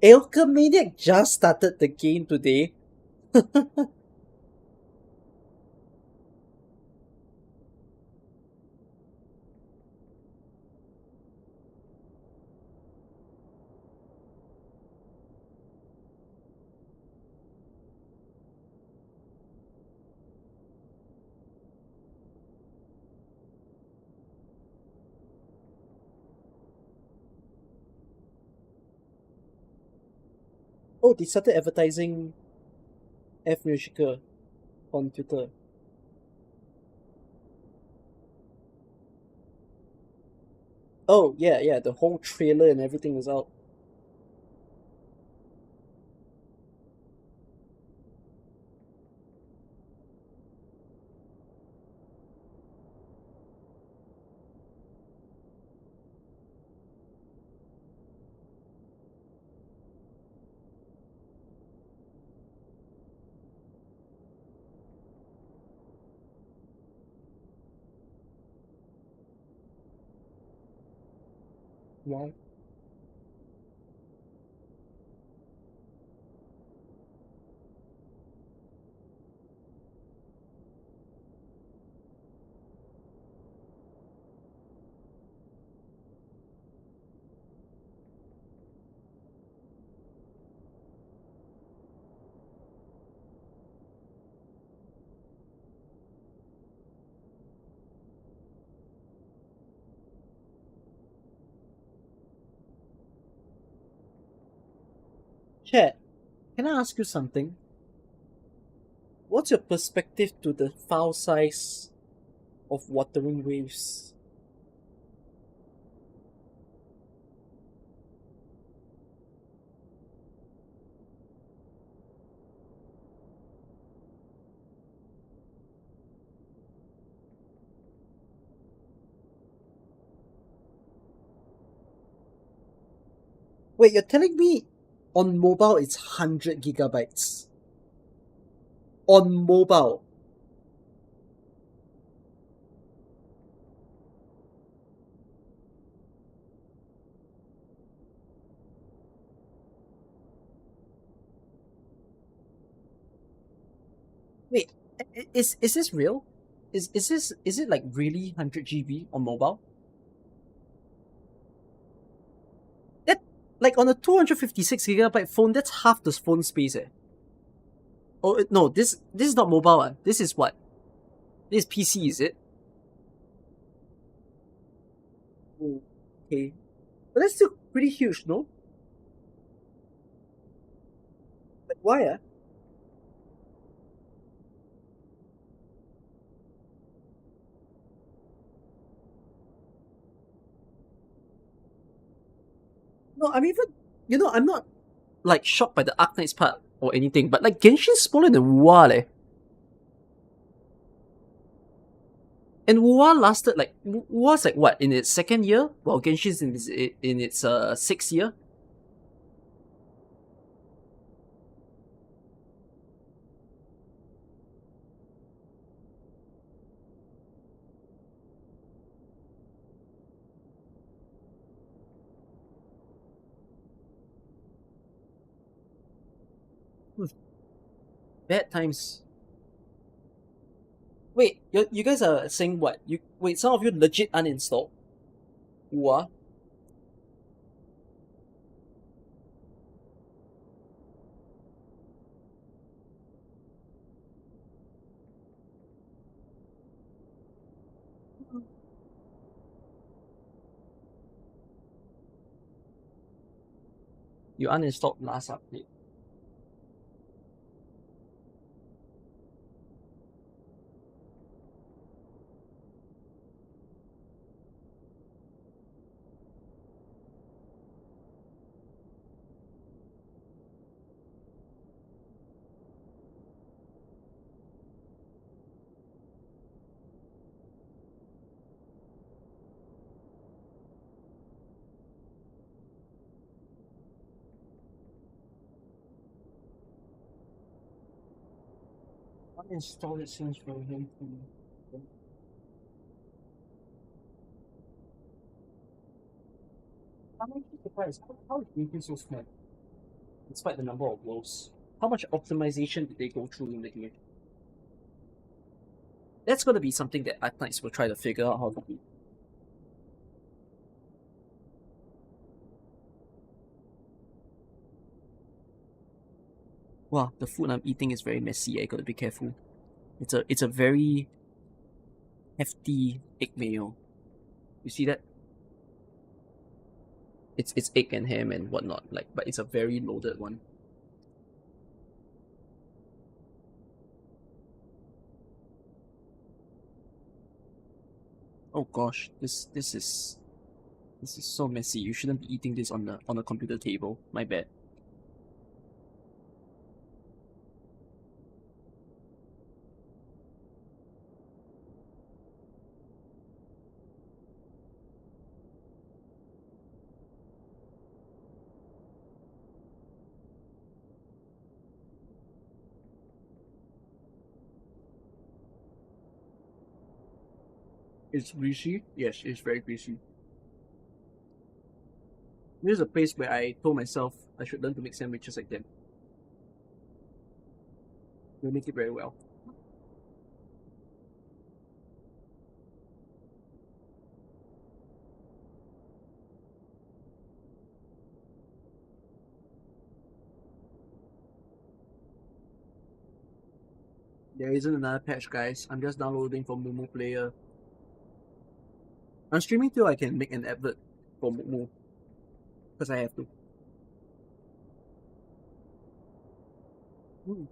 Alchemaniac just started the game today. Oh, they started advertising F Musical on Twitter. Oh, yeah, the whole trailer and everything is out. Why? Chat, can I ask you something? What's your perspective to the file size of Wuthering Waves? Wait, you're telling me on mobile it's 100 gigabytes? On mobile? Wait, is this real? Is it like really 100 GB on mobile? That, like on a 256 gigabyte phone, that's half the phone space eh. Oh no, this is not mobile. This is what? This is PC, is it? Oh, okay. But that's still pretty huge, no? Like why No, I'm even, I'm not like shocked by the Arknights part or anything, but like Genshin's smaller than WoW leh. And WoW lasted like, WoW's like what, in its second year? While Genshin's in its sixth year? Bad times. Wait, you guys are saying what? Wait, some of you legit uninstalled? WoW? You uninstalled last update. Uninstalled it since for him. I'm actually surprised. How is Greenfield so small? Despite the number of wolves. How much optimization did they go through in the game? That's gonna be something that Arknights will try to figure out how to do. Wow, the food I'm eating is very messy. I gotta be careful. It's a very hefty egg mayo. You see that? It's egg and ham and whatnot, like, but it's a very loaded one. Oh gosh, this is so messy. You shouldn't be eating this on a computer table. My bad. It's greasy. Yes, it's very greasy. This is a place where I told myself I should learn to make sandwiches like them. They make it very well. There isn't another patch, guys. I'm just downloading from Momo Player. I'm streaming till I can make an advert for Momo. Because I have to. Hmm.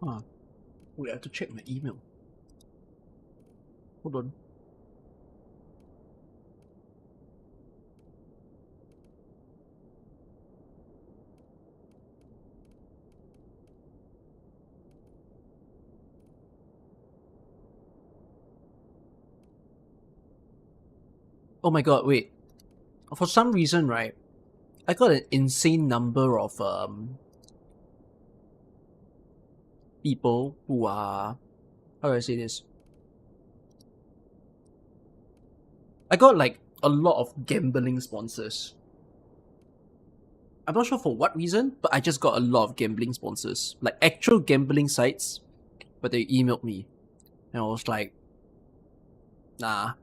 Huh. Wait, I have to check my email. Hold on. Oh my god, wait. For some reason, right, I got an insane number of people who are, how do I say this? I got like a lot of gambling sponsors. I'm not sure for what reason, but I just got a lot of gambling sponsors. Like actual gambling sites, but they emailed me. And I was like, nah.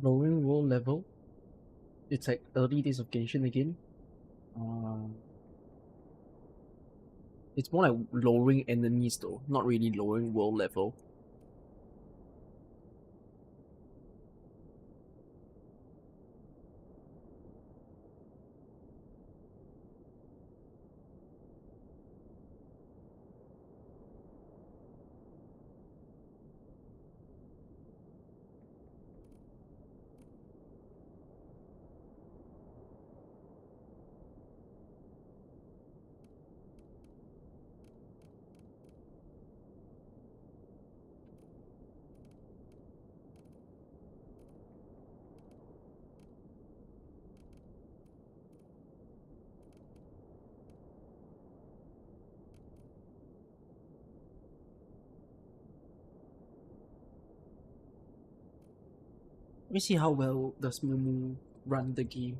Lowering world level. It's like early days of Genshin again. It's more like lowering enemies though, not really lowering world level. Let me see how well does Mumu run the game.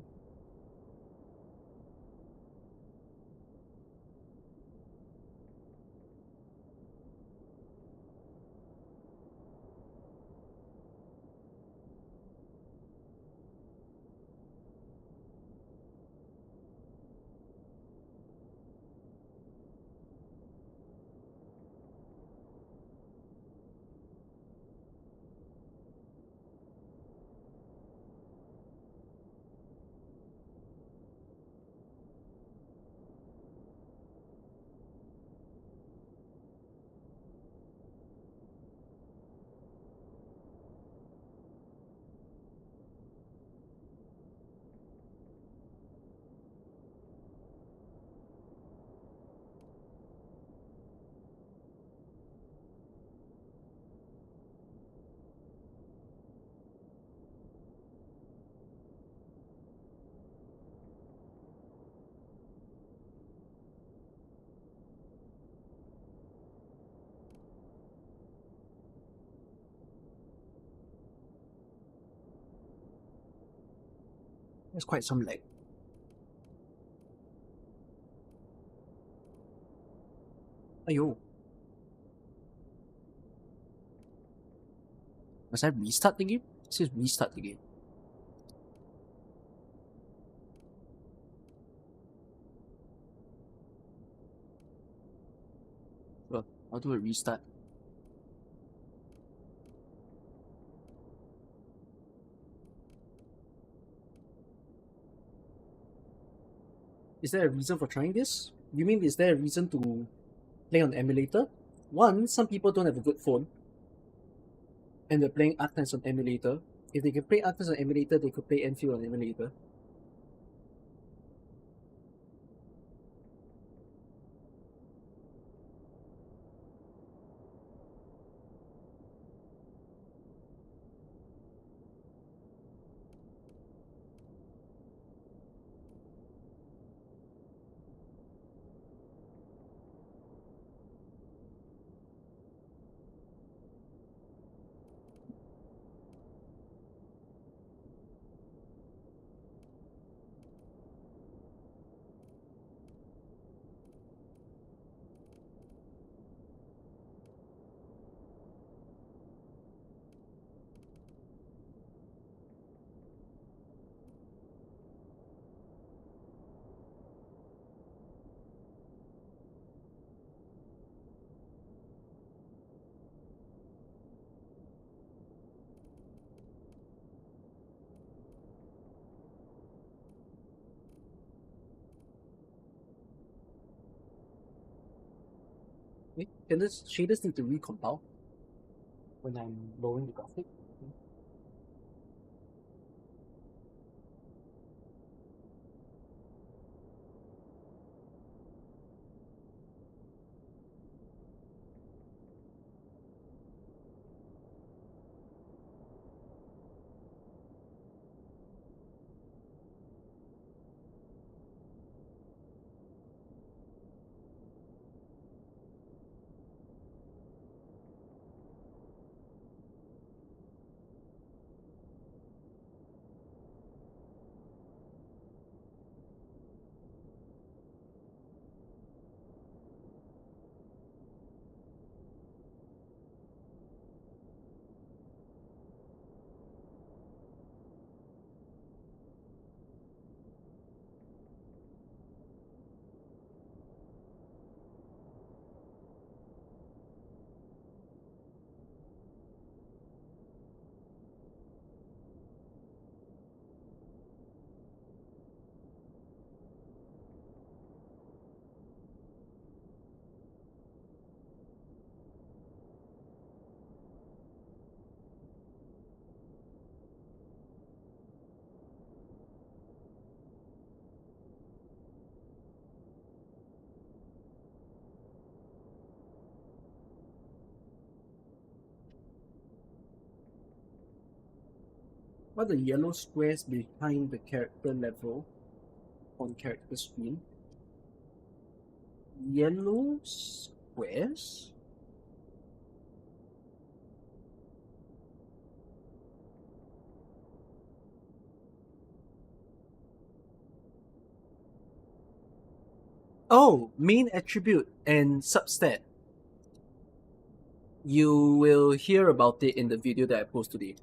There's quite some lag. Ayo. Must I restart the game? It says restart the game. Well, I'll do a restart. Is there a reason for trying this? You mean is there a reason to play on the emulator? One, some people don't have a good phone, and they're playing Arknights on emulator. If they can play Arknights on emulator, they could play Endfield on emulator. Wait, can this shaders need to recompile when I'm lowering the graphic? What are the yellow squares behind the character level on character screen? Yellow squares? Oh, main attribute and substat. You will hear about it in the video that I post today.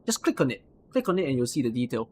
Just click on it. Click on it and you'll see the detail.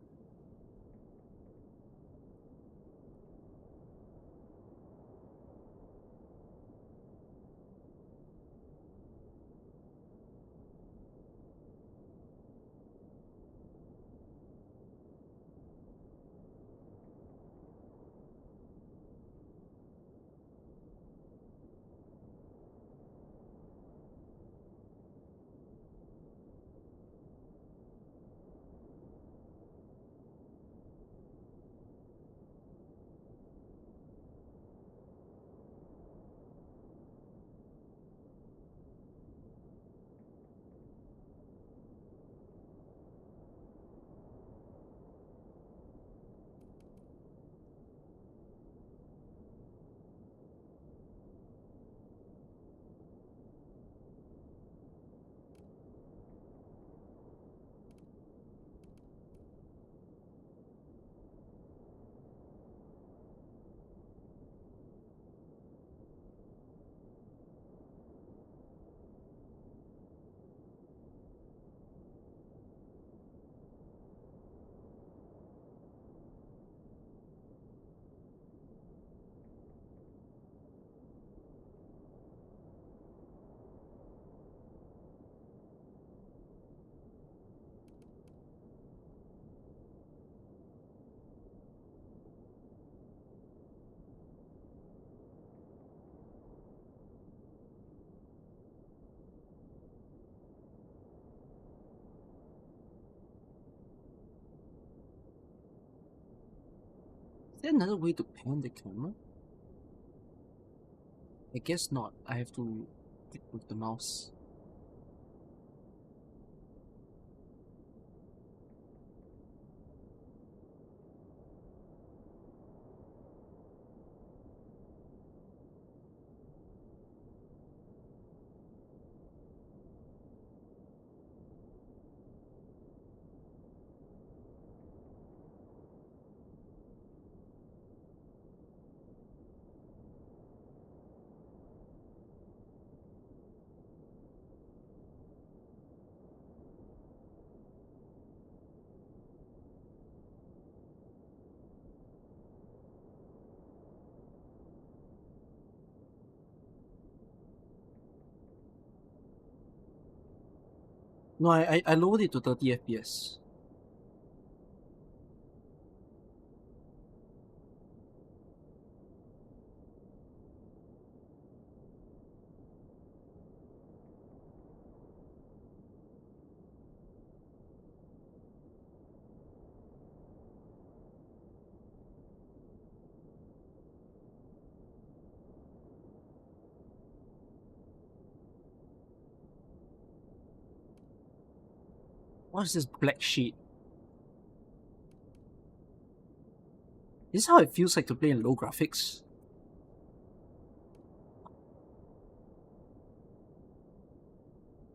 Is there another way to pan the camera? I guess not. I have to click with the mouse. No, I lowered it to 30 FPS. What is this black sheet? This is how it feels like to play in low graphics.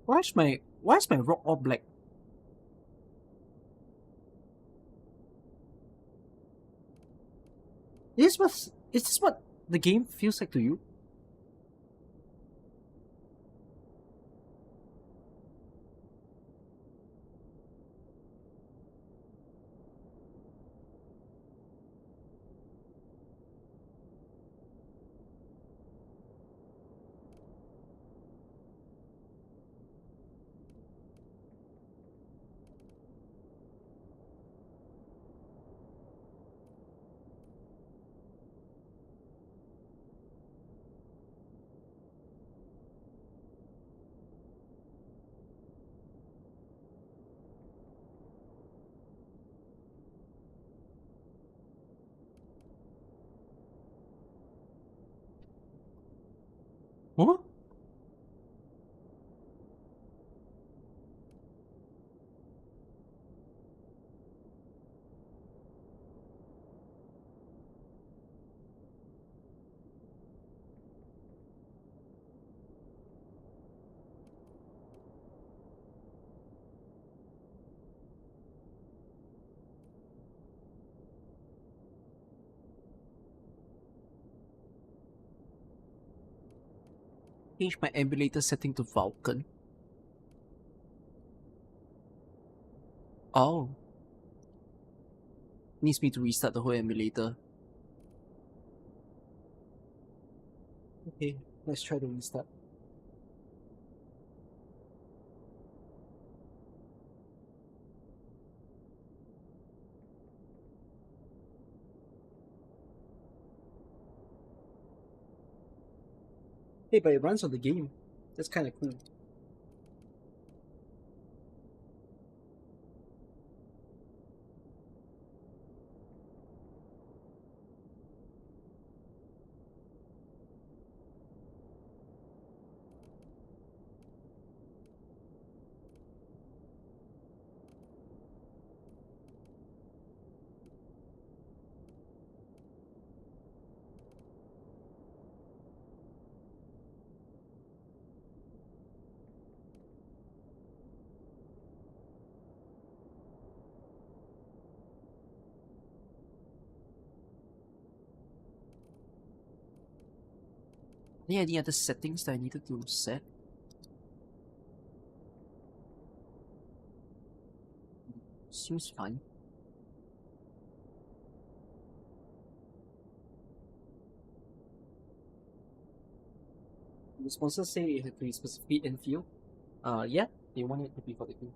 Why is my rock all black? Is this what the game feels like to you? Huh? Change my emulator setting to Vulkan. Oh. Needs me to restart the whole emulator. Okay, let's try to restart. Hey, but it runs on the game. That's kind of cool. Any other settings that I needed to set? Seems fine. The sponsors say it had to be specifically Endfield. Yeah, they want it to be for the game.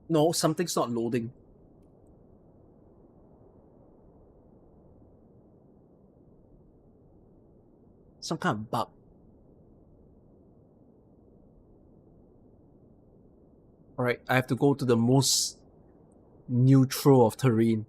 No, something's not loading. Some kind of bug. Alright, I have to go to the most neutral of terrain.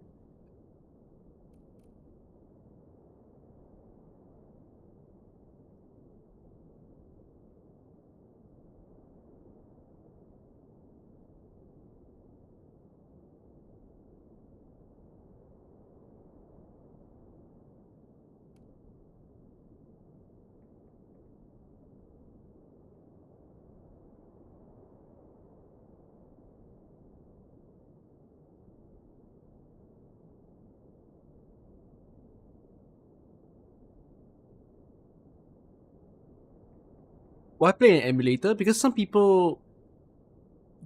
Why play an emulator? Because some people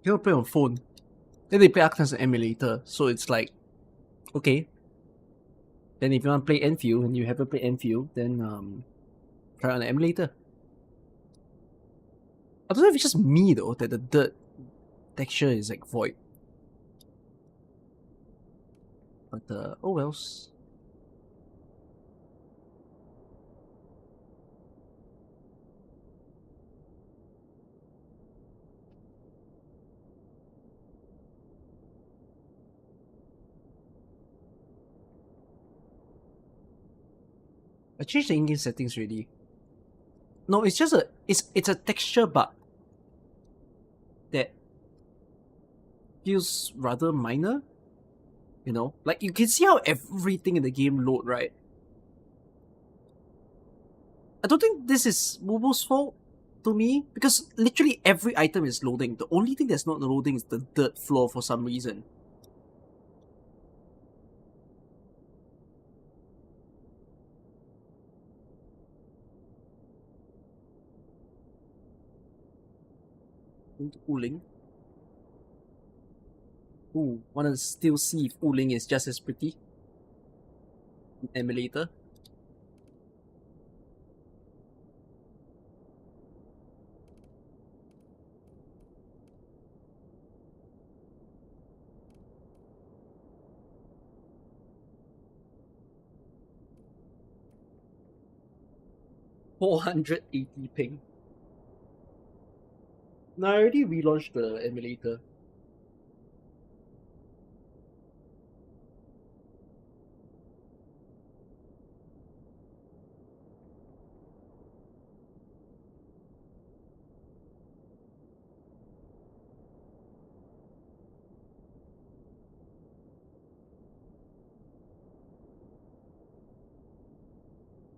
cannot play on phone. Then they play Arknights on emulator. So it's like, okay. Then if you want to play Enfield and you haven't played Enfield, then try on an emulator. I don't know if it's just me though that the dirt texture is like void. But oh wells. I changed the in-game settings already. No, it's just it's a texture bug that feels rather minor. You know, like you can see how everything in the game load, right? I don't think this is Mubo's fault. to me because literally every item is loading. The only thing that's not loading is the dirt floor for some reason. Into Wuling. Ooh, wanna still see if Wuling is just as pretty. Emulator. $480 ping. No, I already relaunched the emulator.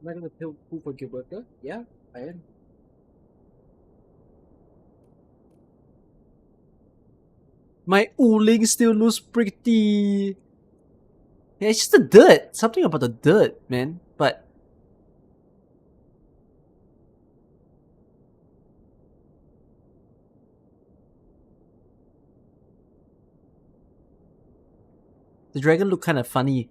Am I gonna pull for Gilberta? Yeah, I am. My Wuling still looks pretty. Yeah, it's just the dirt. Something about the dirt, man. But the dragon looked kind of funny.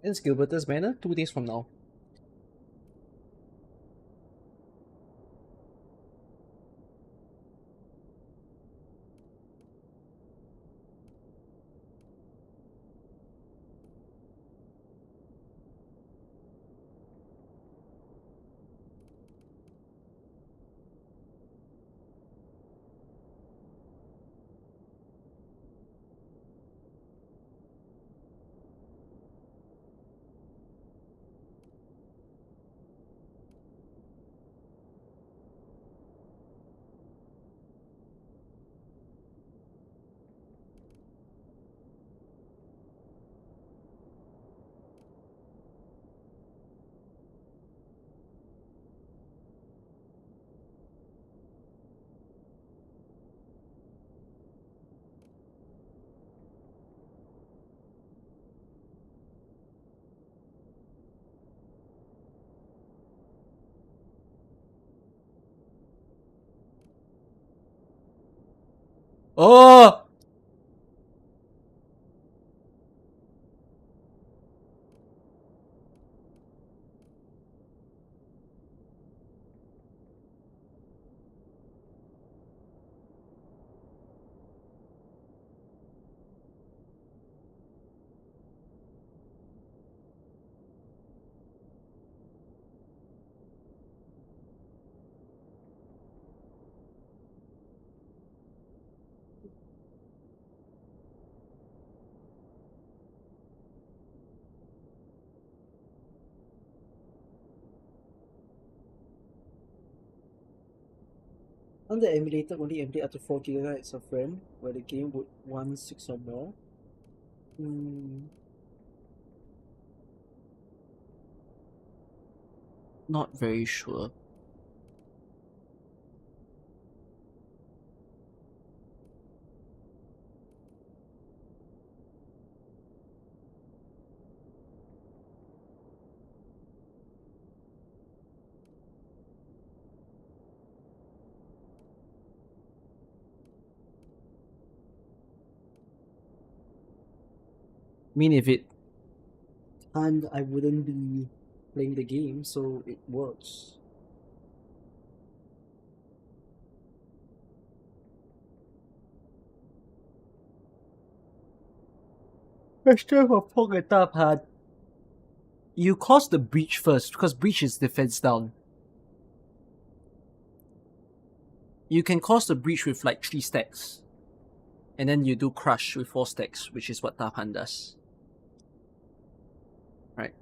It's Gilberta's banner 2 days from now. Oh! On the emulator, only emulate up to 4 gigabytes of RAM, where the game would want 6 or more. Not very sure. I mean, if it can't, I wouldn't be playing the game, so it works. Question for Pog and Tapan. You cause the breach first, because breach is defense down. You can cause the breach with like 3 stacks. And then you do crush with 4 stacks, which is what Tapan does. Right.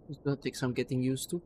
It's gonna take some getting used to.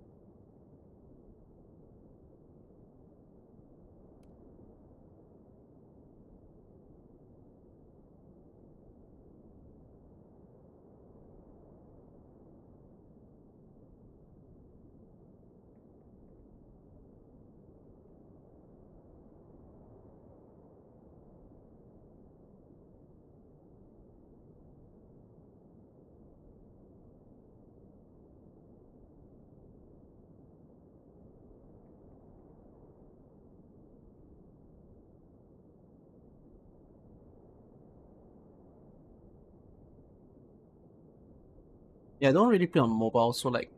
Yeah, I don't really play on mobile, so like,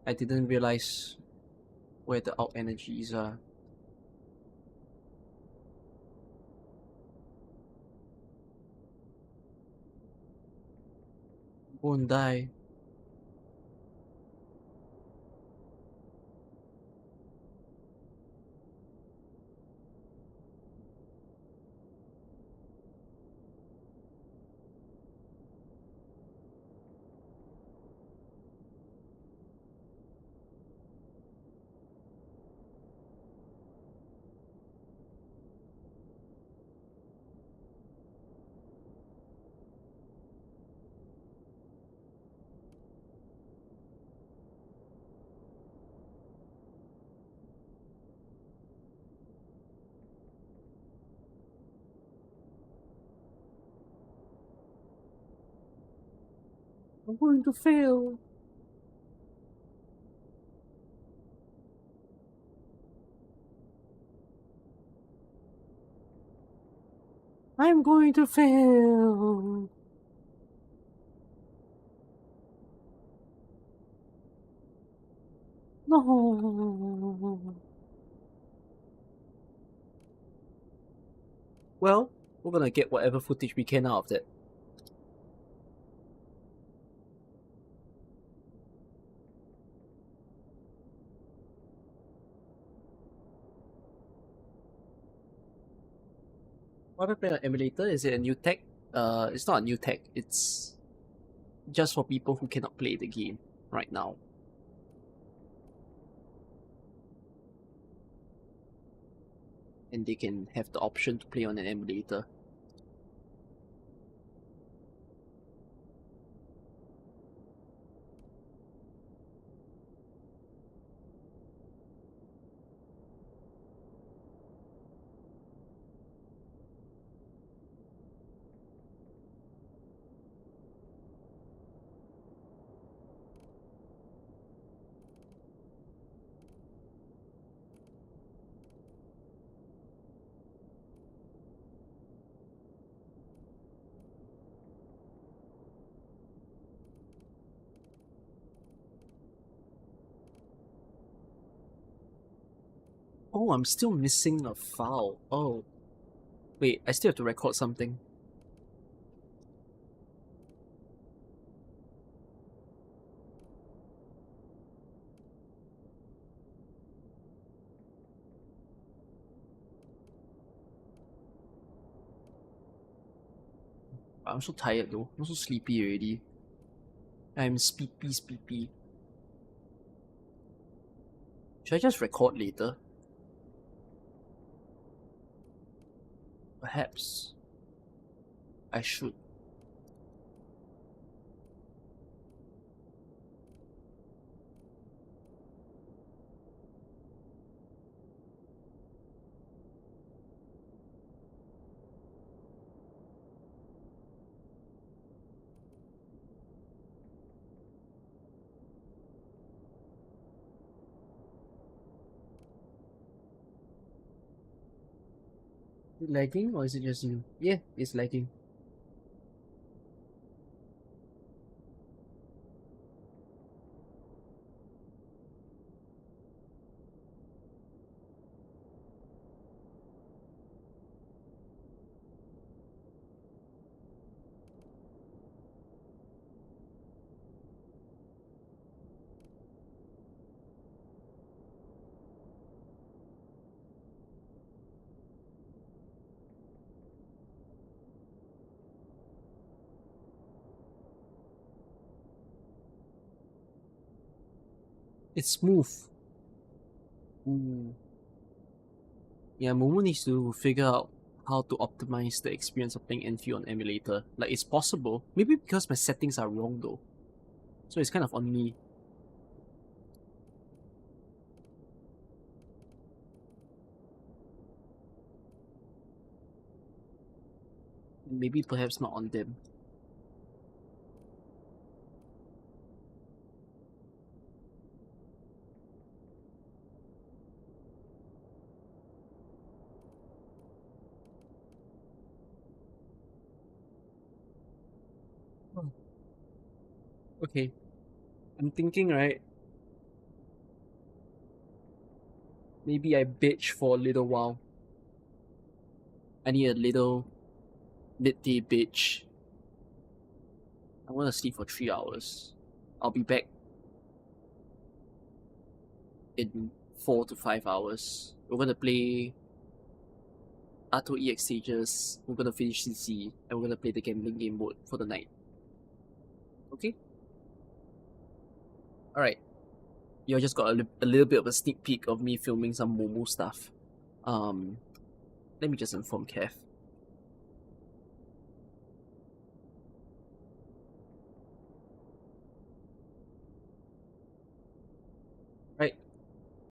I didn't realize where the out energies are. Won't die. I'm going to fail. I'm going to fail. No. Well, we're gonna get whatever footage we can out of that. What happened on emulator? Is it a new tech? It's not a new tech. It's just for people who cannot play the game right now. And they can have the option to play on an emulator. Oh, I'm still missing a file. Oh. Wait, I still have to record something. I'm so tired though. I'm so sleepy already. I'm sleepy. Should I just record later? perhaps I should. Is it lagging or is it just you? Yeah, it's lagging. It's smooth. Ooh. Yeah, Momo needs to figure out how to optimize the experience of playing Endfield on emulator. Like, it's possible. Maybe because my settings are wrong though. So it's kind of on me. Maybe perhaps not on them. Okay. I'm thinking, right? Maybe I bitch for a little while. I need a little midday bitch. I want to sleep for 3 hours. I'll be back in 4 to 5 hours. We're gonna play Auto EX stages, we're gonna finish CC, and we're gonna play the gambling game mode for the night. Okay? Alright. You just got a little bit of a sneak peek of me filming some Momo stuff. Let me just inform Kev.